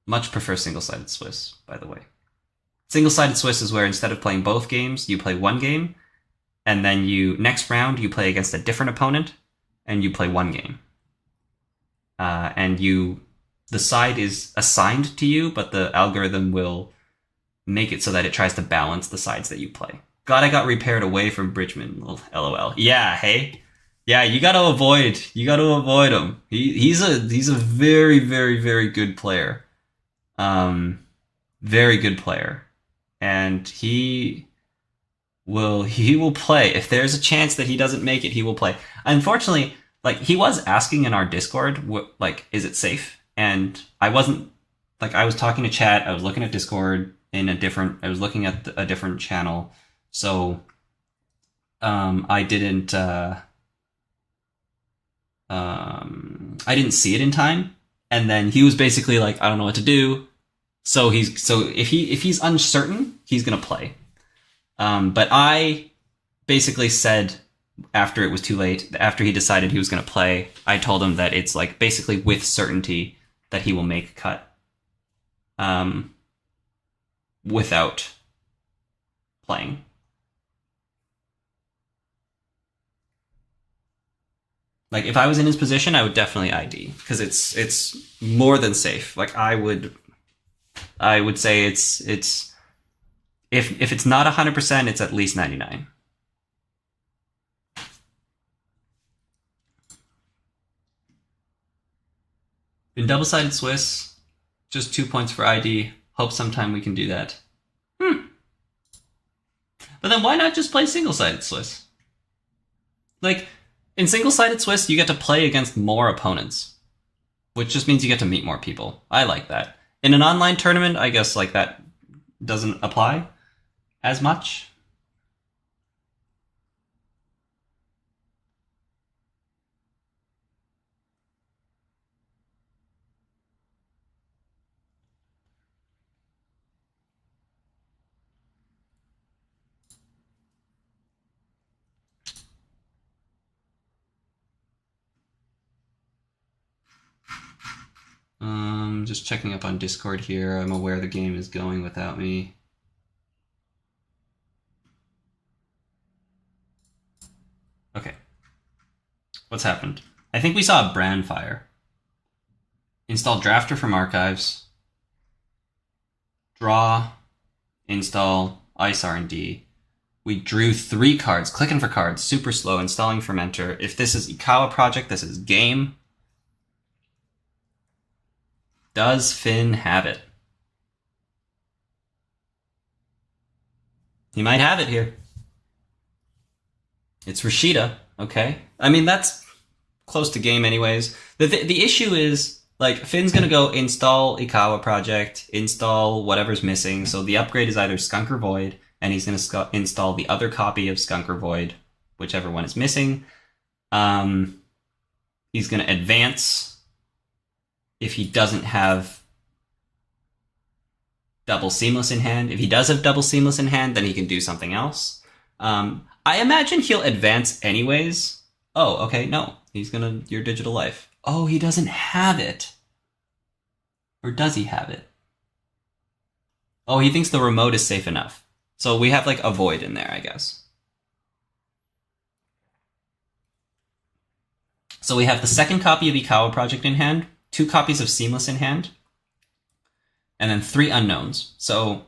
Much prefer single-sided Swiss, by the way. Single-sided Swiss is where instead of playing both games, you play one game, and then next round you play against a different opponent, and you play one game. And the side is assigned to you, but the algorithm will make it so that it tries to balance the sides that you play. Glad I got repaired away from Bridgeman. LOL. Yeah, hey. Yeah, you gotta avoid him. He's a very, very, very good player. Very good player. And he will play. If there's a chance that he doesn't make it, he will play. Unfortunately, he was asking in our Discord, is it safe? And I wasn't, I was talking to chat, I was looking at Discord I was looking at a different channel. So, I didn't see it in time. And then he was basically like, I don't know what to do. So if he's uncertain, he's gonna play. But I basically said after it was too late, after he decided he was gonna play, I told him that it's basically with certainty that he will make a cut. Without playing. If I was in his position, I would definitely ID because it's more than safe. I would say it's if it's not 100%, it's at least 99. In double-sided Swiss, just 2 points for ID. Hope sometime we can do that. But then why not just play single-sided Swiss? In single-sided Swiss, you get to play against more opponents, which just means you get to meet more people. I like that. In an online tournament, I guess that doesn't apply as much. Just checking up on Discord here. I'm aware the game is going without me. Okay. What's happened? I think we saw a brand fire. Install Drafter from archives. Draw. Install Ice R&D. We drew 3 cards. Clicking for cards. Super slow. Installing Fermenter. If this is Ikawa project, this is game. Does Finn have it? He might have it here. It's RustRydah, okay? I mean, that's close to game anyways. The issue is, like, Finn's gonna go install Ikawa project, install whatever's missing, so the upgrade is either Skunk or Void, and he's gonna install the other copy of Skunk or Void, whichever one is missing. He's gonna advance if he doesn't have double seamless in hand. If he does have double seamless in hand, then he can do something else. I imagine he'll advance anyways. Oh, okay, no. He's gonna your digital life. Oh, he doesn't have it. Or does he have it? Oh, he thinks the remote is safe enough. So we have like a void in there, I guess. So we have the second copy of Ikawa project in hand, 2 copies of seamless in hand, and then 3 unknowns. So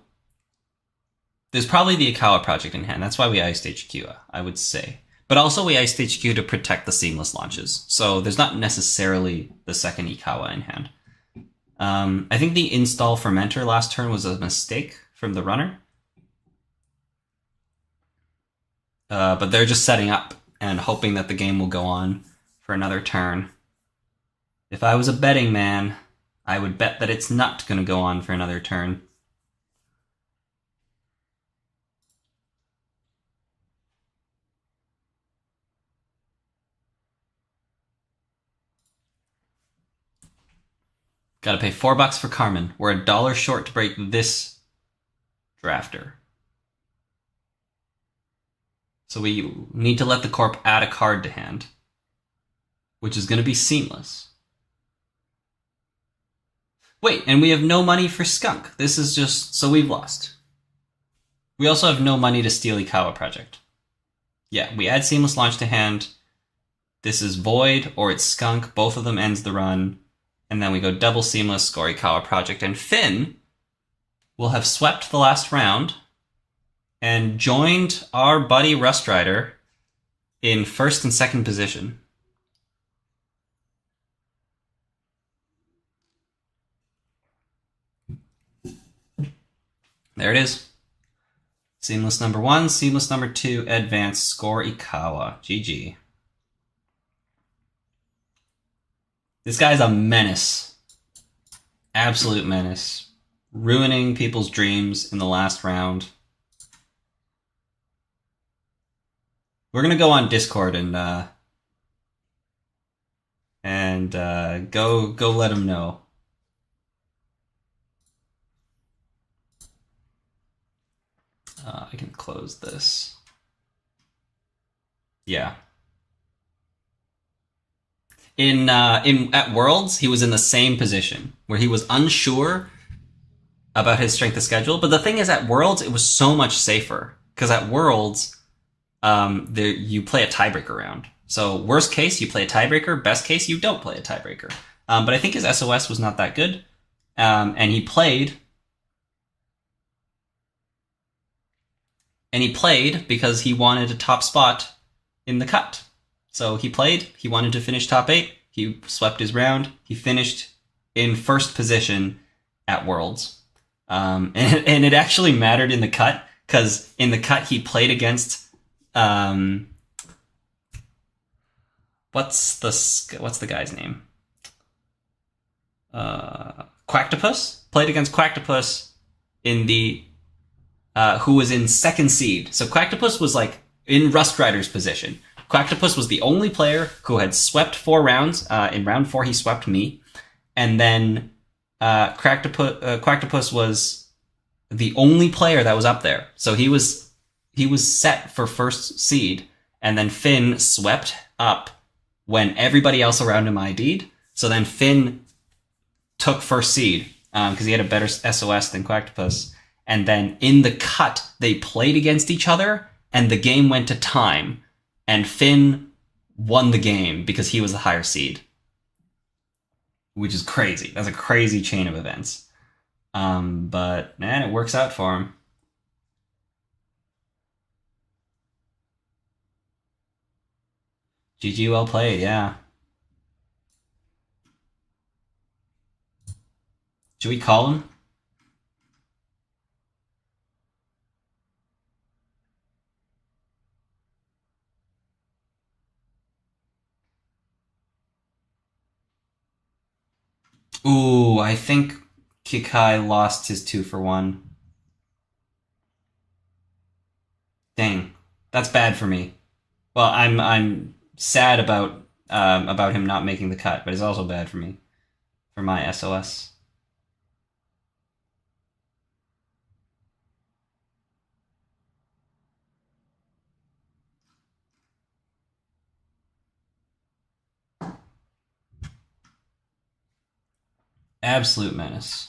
there's probably the Ikawa project in hand. That's why we iced HQ, I would say. But also we iced HQ to protect the seamless launches. So there's not necessarily the second Ikawa in hand. I think the install fermenter last turn was a mistake from the runner. But they're just setting up and hoping that the game will go on for another turn. If I was a betting man, I would bet that it's not going to go on for another turn. Gotta pay $4 for Carmen. We're $1 short to break this drafter. So we need to let the corp add a card to hand, which is going to be seamless. Wait, and we have no money for Skunk. This is just... so we've lost. We also have no money to steal Ikawa project. Yeah, we add seamless launch to hand. This is Void or it's Skunk. Both of them ends the run. And then we go double seamless, score Ikawa project. And Finn will have swept the last round and joined our buddy RustRydah in first and second position. There it is. Seamless number 1, seamless number 2, advance, score Ikawa. GG. This guy's a menace. Absolute menace. Ruining people's dreams in the last round. We're gonna go on Discord and go let him know. I can close this. Yeah. At Worlds, he was in the same position where he was unsure about his strength of schedule. But the thing is, at Worlds, it was so much safer because at Worlds, you play a tiebreaker round. So worst case, you play a tiebreaker. Best case, you don't play a tiebreaker. But I think his SOS was not that good, and he played. And he played because he wanted a top spot in the cut. So he played, he wanted to finish top 8, he swept his round, he finished in first position at Worlds. And it actually mattered in the cut, because in the cut he played against, what's the guy's name? Quacktopus? Played against Quacktopus in the, who was in second seed. So Quacktopus was like in RustRydah's position. Quacktopus was the only player who had swept 4 rounds. In round 4, he swept me. And then Quacktopus was the only player that was up there. So he was set for first seed. And then Finn swept up when everybody else around him ID'd. So then Finn took first seed because he had a better SOS than Quacktopus. And then in the cut, they played against each other, and the game went to time. And Finn won the game because he was the higher seed. Which is crazy. That's a crazy chain of events. But, man, it works out for him. GG, well played, yeah. Should we call him? I think Kikai lost his 2-for-1. Dang, that's bad for me. Well, I'm sad about him not making the cut, but it's also bad for me, for my SOS. Absolute menace.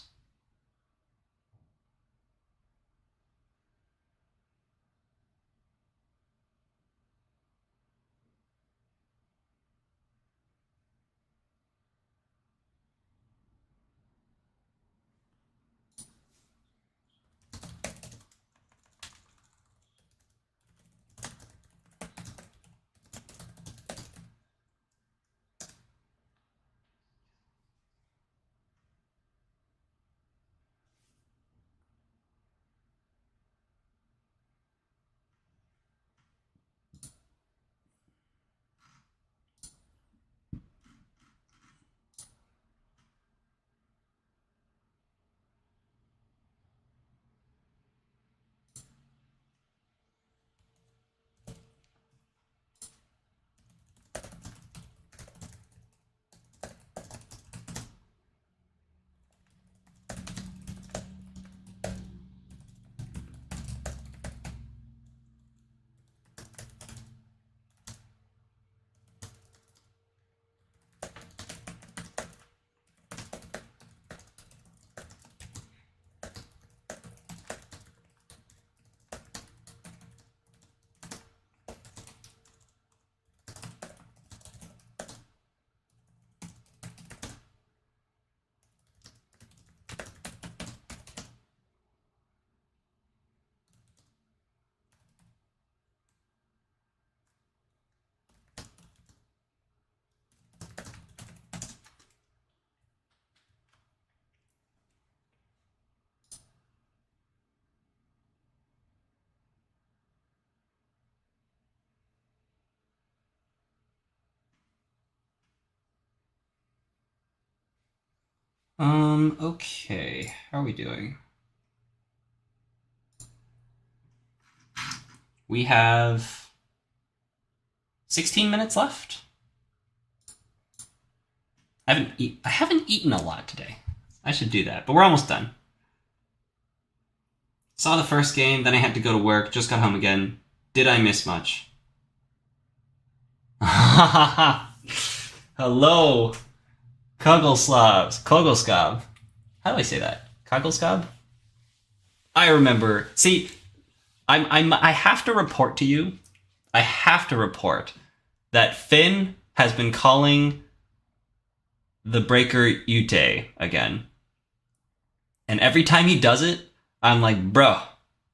Okay. How are we doing? We have 16 minutes left. I haven't eaten a lot today. I should do that, but we're almost done. Saw the first game, then I had to go to work, just got home again. Did I miss much? Hello, Kogelskav. How do I say that? Kogelskav? I remember. See, I have to report to you. I have to report that Finn has been calling the breaker Ute again. And every time he does it, I'm like, bro,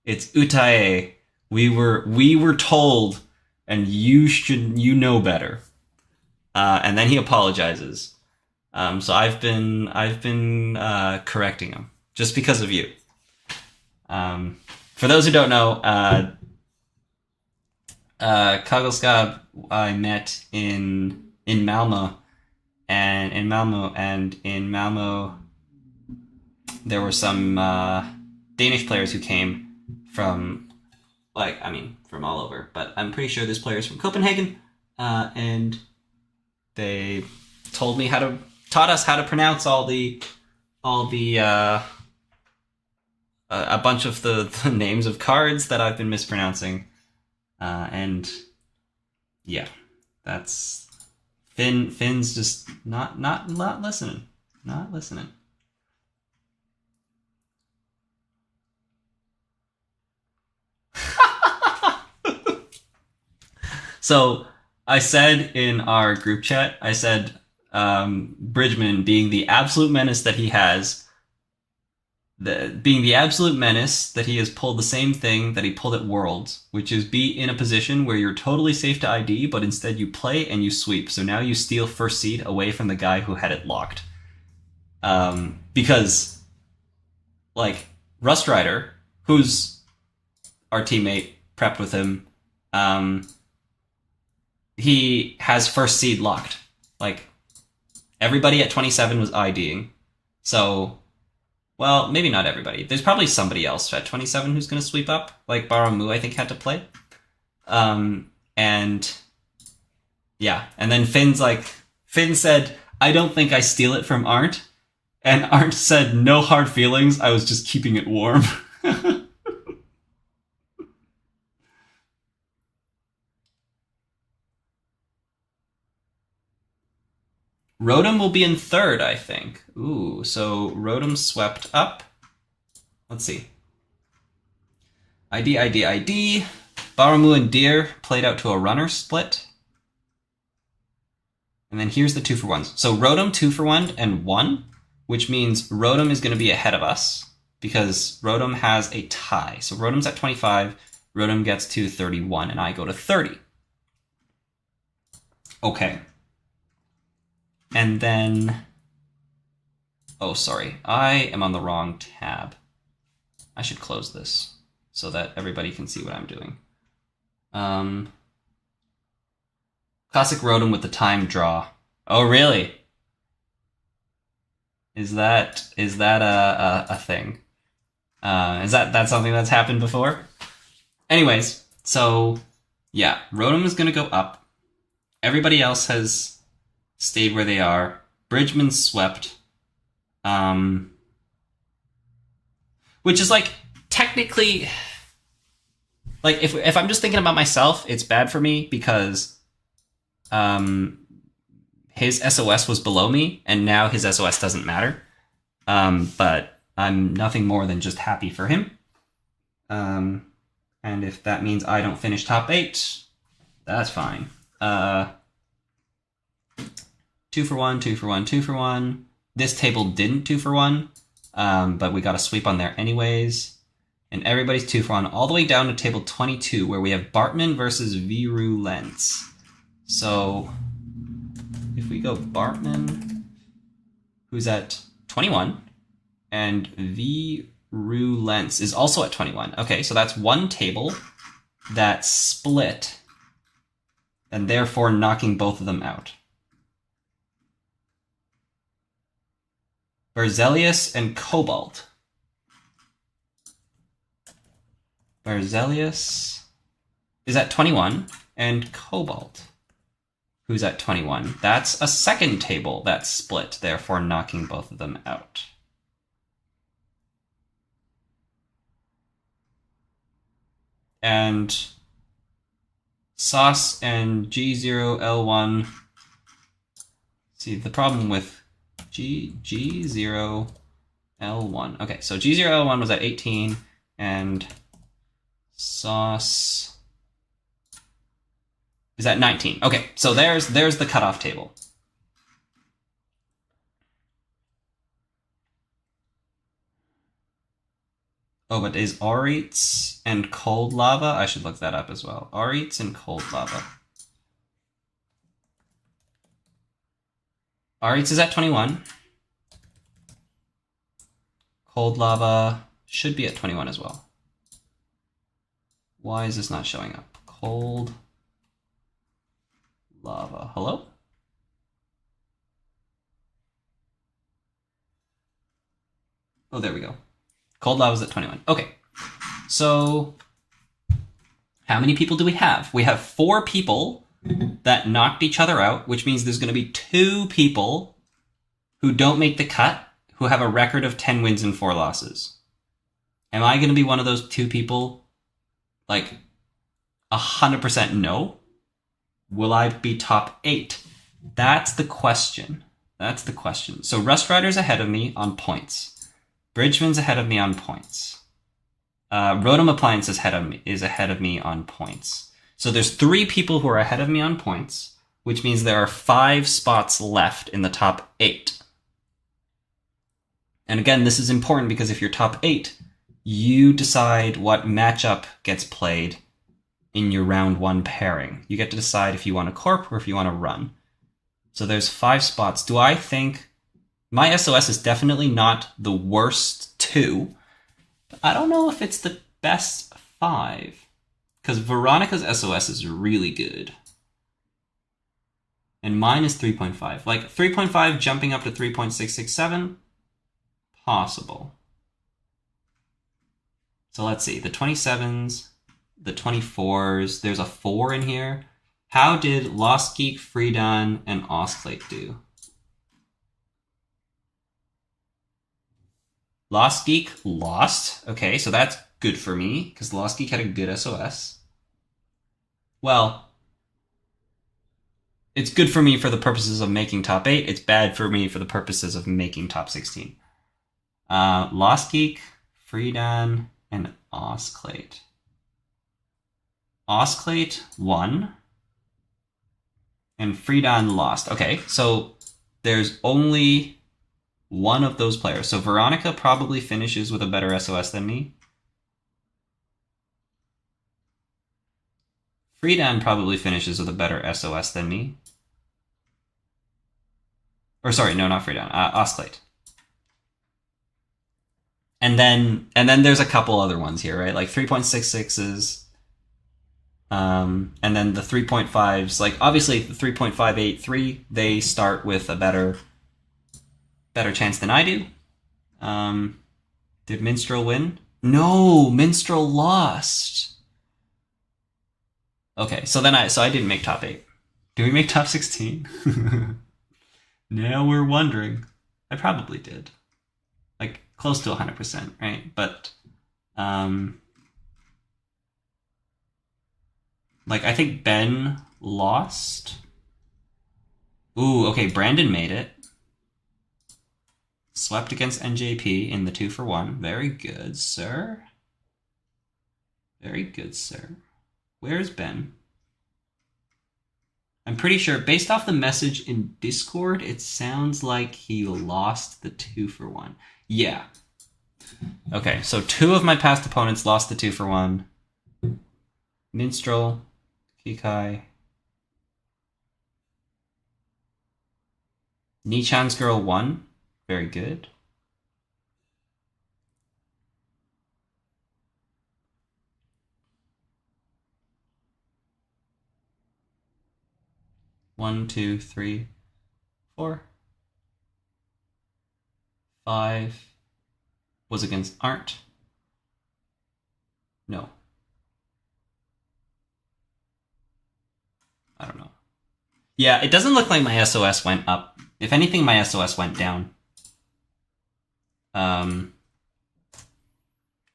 it's Utae. We were told, and you know better. And then he apologizes. So I've been correcting him just because of you. For those who don't know, Kogelskav I met in Malmo, and in Malmo there were some Danish players who came from from all over, but I'm pretty sure this player is from Copenhagen, and they taught us how to pronounce a bunch of the names of cards that I've been mispronouncing, and yeah, that's Finn's just not listening. So I said in our group chat, Bridgeman being the absolute menace that he has, being the absolute menace that he has pulled the same thing that he pulled at Worlds, which is be in a position where you're totally safe to ID, but instead you play and you sweep. So now you steal first seed away from the guy who had it locked. Because, like, RustRydah, who's our teammate, prepped with him, he has first seed locked. Like, everybody at 27 was IDing. So, well, maybe not everybody. There's probably somebody else at 27 who's going to sweep up. Like Baramu, I think, had to play. And yeah, and then Finn said, I don't think I steal it from Arndt. And Arndt said, no hard feelings, I was just keeping it warm. Rotom will be in third, I think. Ooh, so Rotom swept up. Let's see. ID. Baramu and Deer played out to a runner split. And then here's the 2-for-1s. So Rotom 2-for-1 and 1, which means Rotom is going to be ahead of us because Rotom has a tie. So Rotom's at 25, Rotom gets to 31, and I go to 30. Okay. And then... Oh, sorry. I am on the wrong tab. I should close this so that everybody can see what I'm doing. Classic Rotom with the time draw. Oh, really? Is that a thing? Is that something that's happened before? Anyways, so yeah, Rotom is gonna go up. Everybody else has stayed where they are. Bridgeman swept. Which is like technically, like if I'm just thinking about myself, it's bad for me because his SOS was below me and now his SOS doesn't matter. But I'm nothing more than just happy for him. And if that means I don't finish top 8, that's fine. 2-for-1, 2-for-1, 2-for-1. This table didn't 2-for-1, but we got a sweep on there anyways. And everybody's 2-for-1 all the way down to table 22, where we have Bartman versus Virulence. So if we go Bartman, who's at 21, and Virulence is also at 21. Okay, so that's one table that split, and therefore knocking both of them out. Berzelius and Cobalt. Berzelius is at 21, and Cobalt, who's at 21. That's a second table that's split, therefore knocking both of them out. And Sauce and G0L1. See, the problem with G0L1. Okay, so G0L1 was at 18, and Sauce is at 19. Okay, so there's the cutoff table. Oh, but is Aurites and Cold Lava? I should look that up as well. Aurites and Cold Lava. Aurites is at 21. Cold Lava should be at 21 as well. Why is this not showing up? Cold Lava. Hello? Oh, there we go. Cold Lava's at 21. Okay. So, how many people do we have? We have 4 people that knocked each other out, which means there's going to be 2 people who don't make the cut, who have a record of 10 wins and 4 losses. Am I going to be one of those 2 people? Like, 100% no? Will I be top 8? That's the question. That's the question. So RustRydah's ahead of me on points. Bridgeman's ahead of me on points. Rotom Appliance is ahead of me on points. So there's 3 people who are ahead of me on points, which means there are 5 spots left in the top 8. And again, this is important because if you're top 8, you decide what matchup gets played in your round 1 pairing. You get to decide if you want to corp or if you want to run. So there's 5 spots. Do I think my SOS is definitely not the worst 2? But I don't know if it's the best 5. Because Veronica's SOS is really good. And mine is 3.5. Like, 3.5 jumping up to 3.667 possible. So let's see, the 27s, the 24s, there's a 4 in here. How did Lost Geek, Freedon, and Osclate do? Lost Geek lost. Okay, so that's good for me, because Lost Geek had a good SOS. Well, it's good for me for the purposes of making top 8. It's bad for me for the purposes of making top 16. Lost Geek, Freedon, and Osclate. Osclate won, and Freedon lost. Okay, so there's only one of those players. So Veronica probably finishes with a better SOS than me. Freedon probably finishes with a better SOS than me. Or sorry, no, not Freedon. Osclate. And then there's a couple other ones here, right? Like 3.66s. And then the 3.5s. Like obviously the 3.583, they start with a better chance than I do. Did Minstrel win? No, Minstrel lost. Okay, so I didn't make top 8. Did we make top 16? Now we're wondering. I probably did. Like close to 100%, right? But like I think Ben lost. Ooh, okay, Brandon made it. Swept against NJP in the 2-for-1. Very good, sir. Very good, sir. Where's Ben? I'm pretty sure, based off the message in Discord, it sounds like he lost the 2-for-1. Yeah. Okay, so 2 of my past opponents lost the 2-for-1. Minstrel, Kikai. Niichan's girl won. Very good. One, two, three, 4, 5 was against Art. No. I don't know. Yeah, it doesn't look like my SOS went up. If anything, my SOS went down.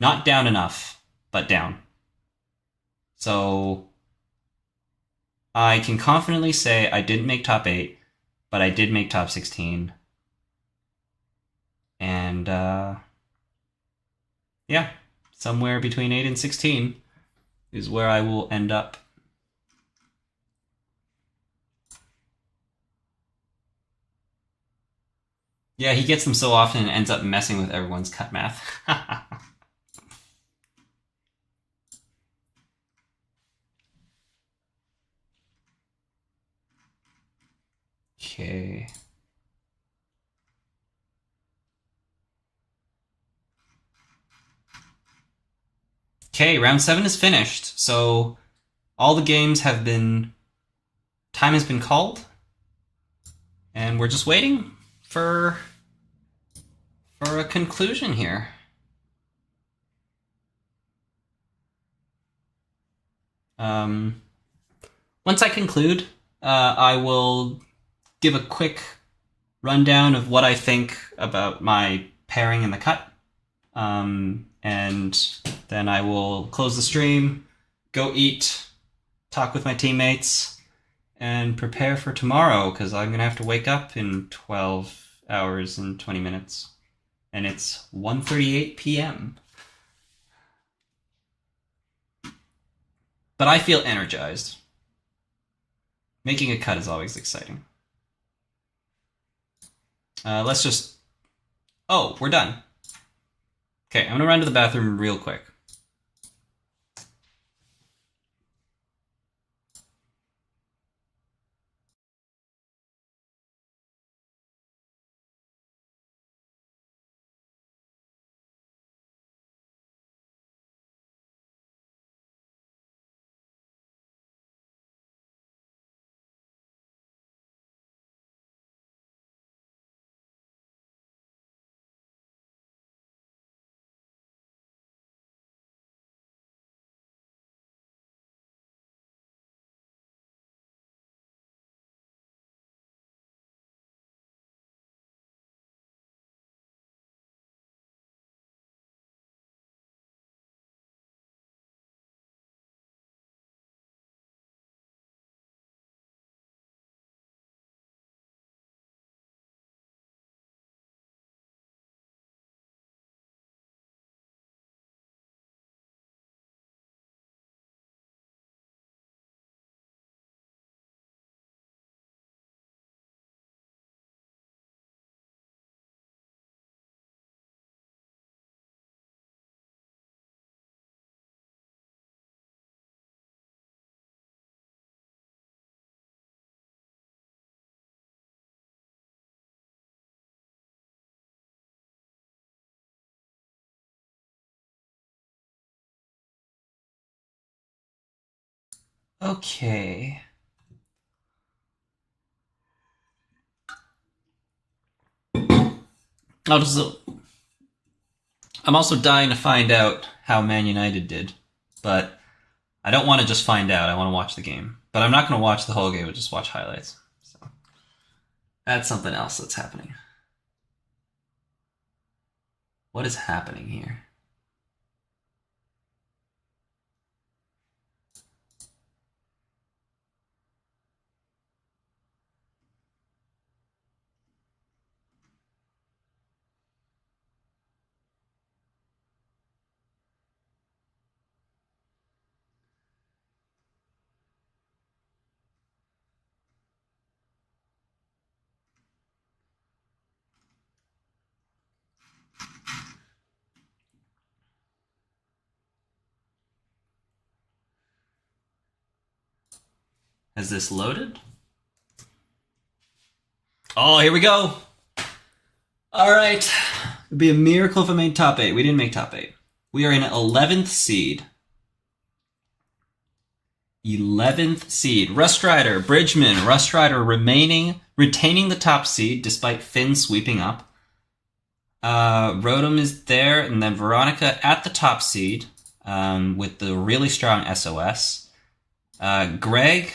Not down enough, but down. So I can confidently say I didn't make top 8, but I did make top 16. And yeah, somewhere between 8 and 16 is where I will end up. Yeah, he gets them so often and ends up messing with everyone's cut math. Okay. Okay, round 7 is finished. So all the games have been... Time has been called. And we're just waiting for a conclusion here. Once I conclude, I will give a quick rundown of what I think about my pairing in the cut. And then I will close the stream, go eat, talk with my teammates, and prepare for tomorrow, because I'm going to have to wake up in 12 hours and 20 minutes. And it's 1:38 p.m. But I feel energized. Making a cut is always exciting. Let's just... Oh, we're done. Okay, I'm going to run to the bathroom real quick. Okay. I'm also dying to find out how Man United did, but I don't want to just find out. I want to watch the game. But I'm not going to watch the whole game. I'll just watch highlights. So that's something else that's happening. What is happening here? Has this loaded? Oh, here we go. All right. It'd be a miracle if I made top 8. We didn't make top 8. We are in 11th seed. 11th seed. RustRydah, Bridgeman. RustRydah retaining the top seed despite Finn sweeping up. Rotom is there, and then Veronica at the top seed with the really strong SOS. Greg,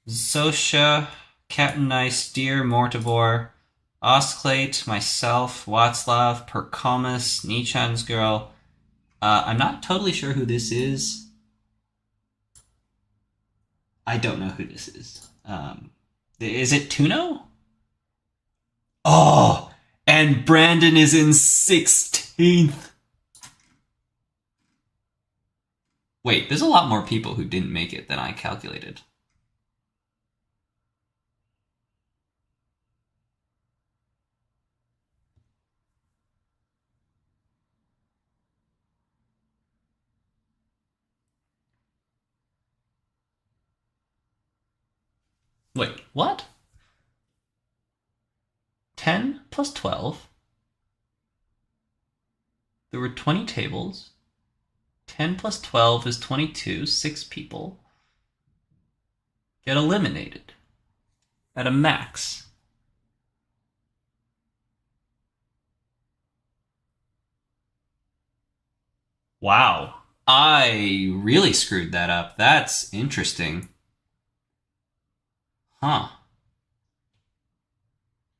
Sosha, Captain Nice, Deer, Mortivore, Osclate, myself, Watzlav, Percomus, Niichan's girl. I'm not totally sure who this is. I don't know who this is. Is it Tuno? Oh, and Brandon is in 16th. Wait, there's a lot more people who didn't make it than I calculated. Wait, what? 10 plus 12? There were 20 tables. 10 plus 12 is 22. 6 people get eliminated at a max. Wow. I really screwed that up. That's interesting. Huh.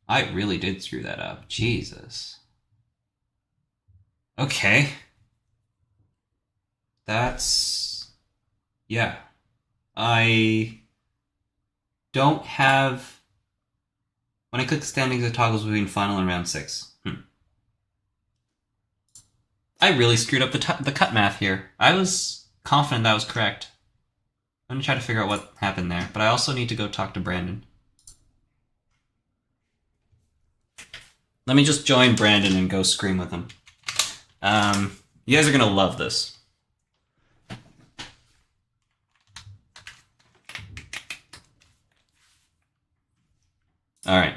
I really did screw that up. Jesus. Okay. That's... yeah. I don't have... when I click standings, it toggles between final and round 6. I really screwed up the cut math here. I was confident that was correct. I'm going to try to figure out what happened there, but I also need to go talk to Brandon. Let me just join Brandon and go scream with him. You guys are going to love this. Alright.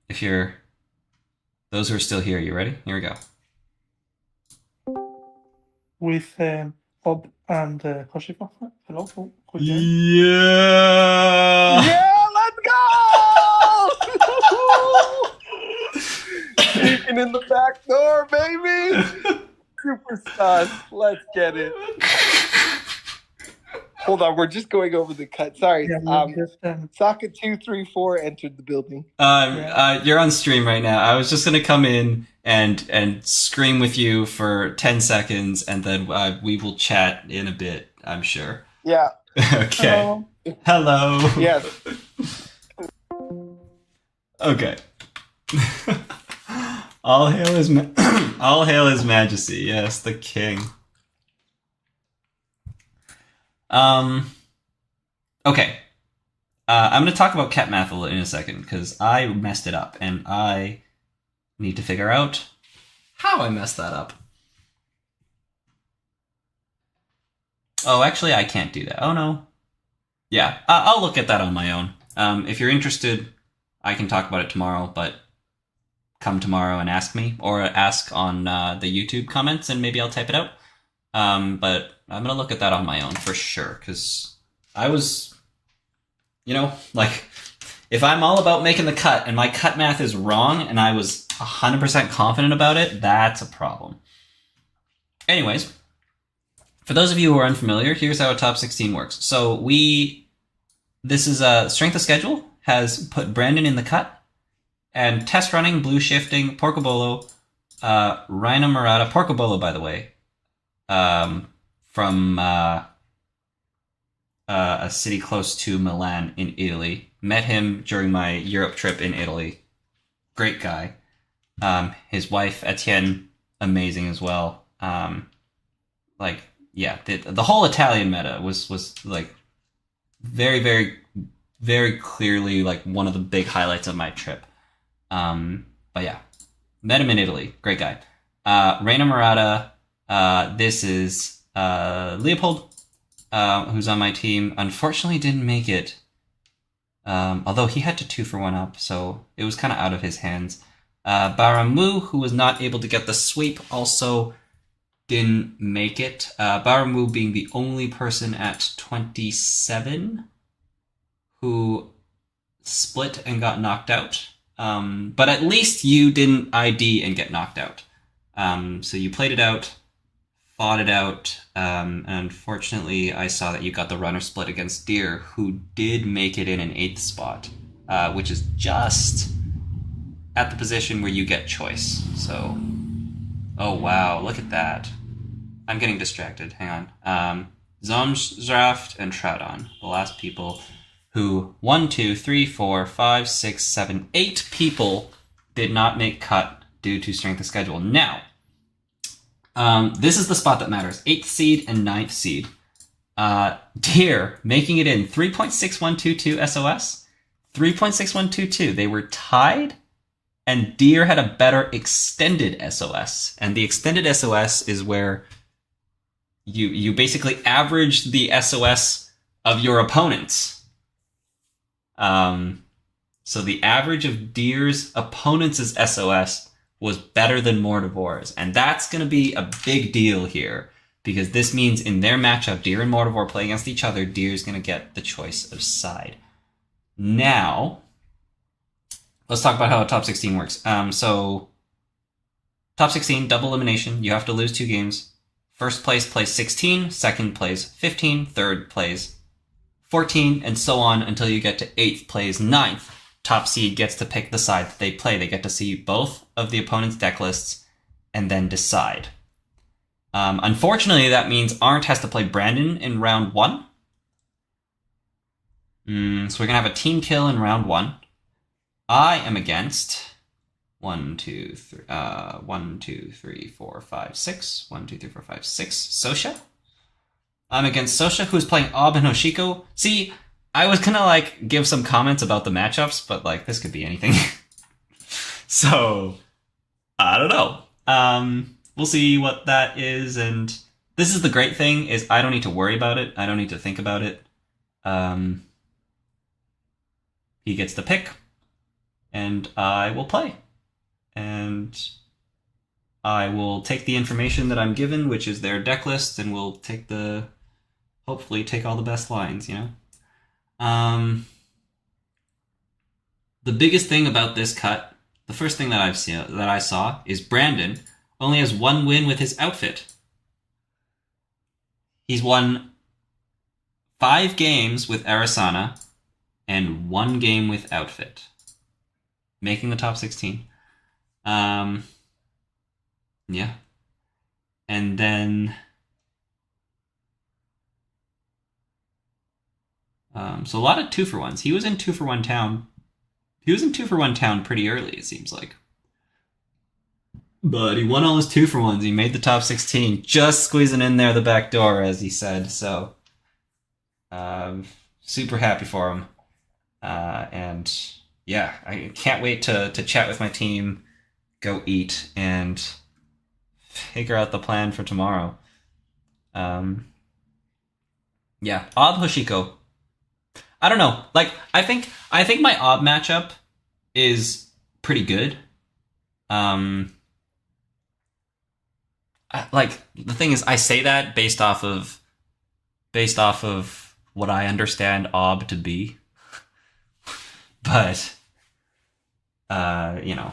If you're... those who are still here, you ready? Here we go. With Bob and Hoshiko. Hello. Good day. Yeah! Yeah, let's go! Sneaking in the back door, baby! Superstars, let's get it. Hold on, we're just going over the cut. Sorry. Socket 234 entered the building. You're on stream right now. I was just gonna come in and scream with you for 10 seconds, and then we will chat in a bit, I'm sure. Yeah. Okay. Hello. Yes. Okay. All hail his all hail his majesty. Yes, the king. Okay. I'm going to talk about cat math in a second, because I messed it up, and I need to figure out how I messed that up. Oh, actually, I can't do that. Oh, no. Yeah, I'll look at that on my own. If you're interested, I can talk about it tomorrow, but come tomorrow and ask me, or ask on the YouTube comments, and maybe I'll type it out. But I'm gonna look at that on my own for sure, because I was, like, if I'm all about making the cut and my cut math is wrong and I was 100% confident about it, that's a problem. Anyways, for those of you who are unfamiliar, here's how a top 16 works. So this is a strength of schedule, has put Brandon in the cut, and test running, blue shifting, Porcobolo, RystRydah Murata, Porcobolo, by the way, from a city close to Milan in Italy. Met him during my Europe trip in Italy. Great guy. His wife, Etienne, amazing as well. The whole Italian meta was like very, very, very clearly like one of the big highlights of my trip. But yeah, met him in Italy. Great guy. RystRydah Murata. This is Leopold, who's on my team. Unfortunately, didn't make it. Although he had to 2-for-1 up, so it was kind of out of his hands. Baramu, who was not able to get the sweep, also didn't make it. Baramu being the only person at 27 who split and got knocked out. But at least you didn't ID and get knocked out. So you played it out, fought it out, and unfortunately I saw that you got the runner split against Deer, who did make it in an 8th spot, which is just at the position where you get choice. So, oh wow, look at that. I'm getting distracted, hang on. Zomdraft and Troudon, the last people who 1, 2, 3, 4, 5, 6, 7, 8 people did not make cut due to strength of schedule. Now, this is the spot that matters. 8th seed and 9th seed. Deer making it in 3.6122 SOS, 3.6122. They were tied, and Deer had a better extended SOS. And the extended SOS is where you basically average the SOS of your opponents. So the average of Deer's opponents' SOS was better than Mortivor's. And that's going to be a big deal here, because this means in their matchup, Deer and Mortivore play against each other. Deer's going to get the choice of side. Now, let's talk about how a top 16 works. So, top 16, double elimination. You have to lose 2 games. First place plays 16, second plays 15, third plays 14, and so on until you get to 8th plays 9th. Top seed gets to pick the side that they play. They get to see both of the opponent's deck lists and then decide. Unfortunately, that means Arndt has to play Brandon in round 1. So we're going to have a team kill in round 1. I am against 1, 2, 3, 1, 2, 3, 4, 5, 6. 1, 2, 3, 4, 5, 6. Sosha. I'm against Sosha, who's playing Ob and Hoshiko. See, I was gonna give some comments about the matchups, but this could be anything. So, I don't know. We'll see what that is, and this is the great thing, is I don't need to worry about it. I don't need to think about it. He gets the pick, and I will play. And I will take the information that I'm given, which is their deck list, and we'll hopefully take all the best lines, The biggest thing about this cut, the first thing that I saw is Brandon only has 1 win with his outfit. He's won 5 games with Arasana and 1 game with outfit, making the top 16. Yeah. And then so a lot of 2-for-1s. He was in 2-for-1 town. He was in 2-for-1 town pretty early, it seems like. But he won all his 2-for-1s. He made the top 16, just squeezing in there the back door, as he said. So, super happy for him. And yeah, I can't wait to chat with my team, go eat, and figure out the plan for tomorrow. Yeah, Ob Hoshiko. I don't know. I think my Ob matchup is pretty good. like the thing is, I say that based off of what I understand Ob to be, but you know,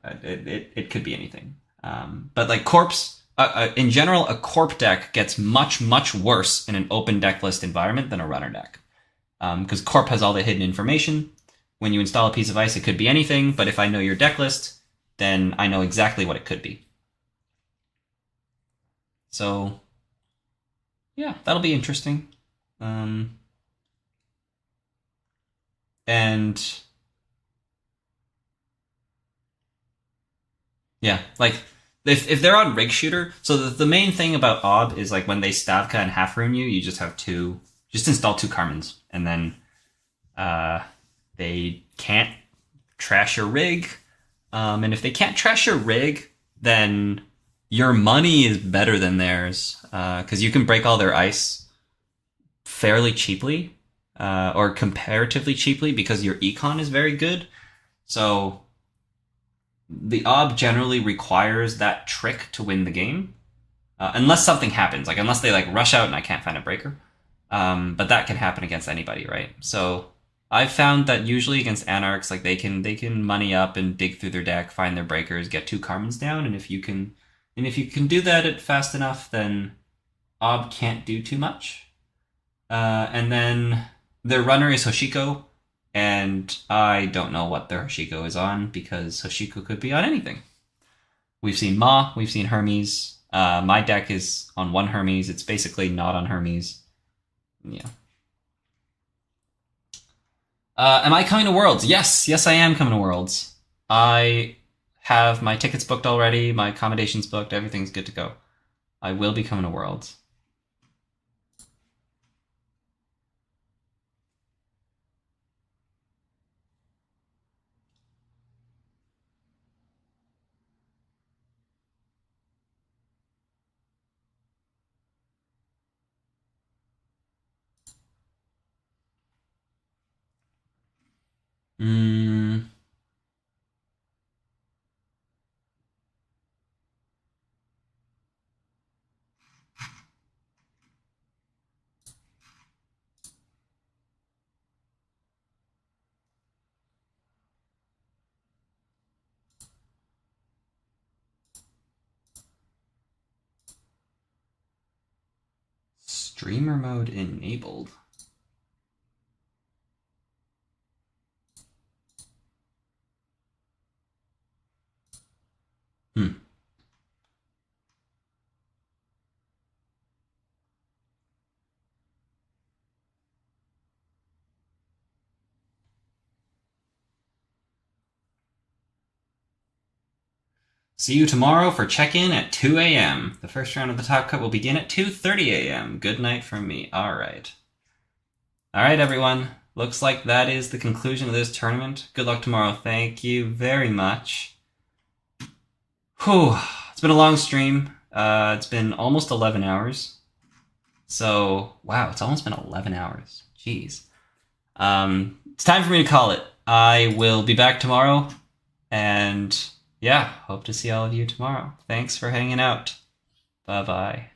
it could be anything. But like corps, in general, a corp deck gets much worse in an open deck list environment than a runner deck, because corp has all the hidden information. When you install a piece of ice, it could be anything. But if I know your deck list, then I know exactly what it could be. So, yeah, that'll be interesting. And yeah, like if they're on rig shooter, so the main thing about Ob is like when they Stavka and half rune you, you just have just install 2 Carmins, and then they can't trash your rig. And if they can't trash your rig, then your money is better than theirs, because you can break all their ice fairly cheaply, or comparatively cheaply, because your econ is very good. So the Ob generally requires that trick to win the game, unless something happens, like unless they like rush out and I can't find a breaker. But that can happen against anybody, right? So I've found that usually against Anarchs, like they can money up and dig through their deck, find their breakers, get 2 Carmins down, and if you can do that fast enough, then Ob can't do too much. And then their runner is Hoshiko, and I don't know what their Hoshiko is on, because Hoshiko could be on anything. We've seen Ma, we've seen Hermes. My deck is on 1 Hermes. It's basically not on Hermes. Yeah. Am I coming to Worlds? Yes, I am coming to Worlds. I have my tickets booked already, my accommodations booked, everything's good to go. I will be coming to Worlds. Streamer mode enabled. See you tomorrow for check-in at 2 a.m. The first round of the Top Cut will begin at 2:30 a.m. Good night from me. All right. All right, everyone. Looks like that is the conclusion of this tournament. Good luck tomorrow. Thank you very much. Whew. It's been a long stream. It's been almost 11 hours. So, wow, it's almost been 11 hours. Jeez. It's time for me to call it. I will be back tomorrow, and yeah, hope to see all of you tomorrow. Thanks for hanging out. Bye-bye.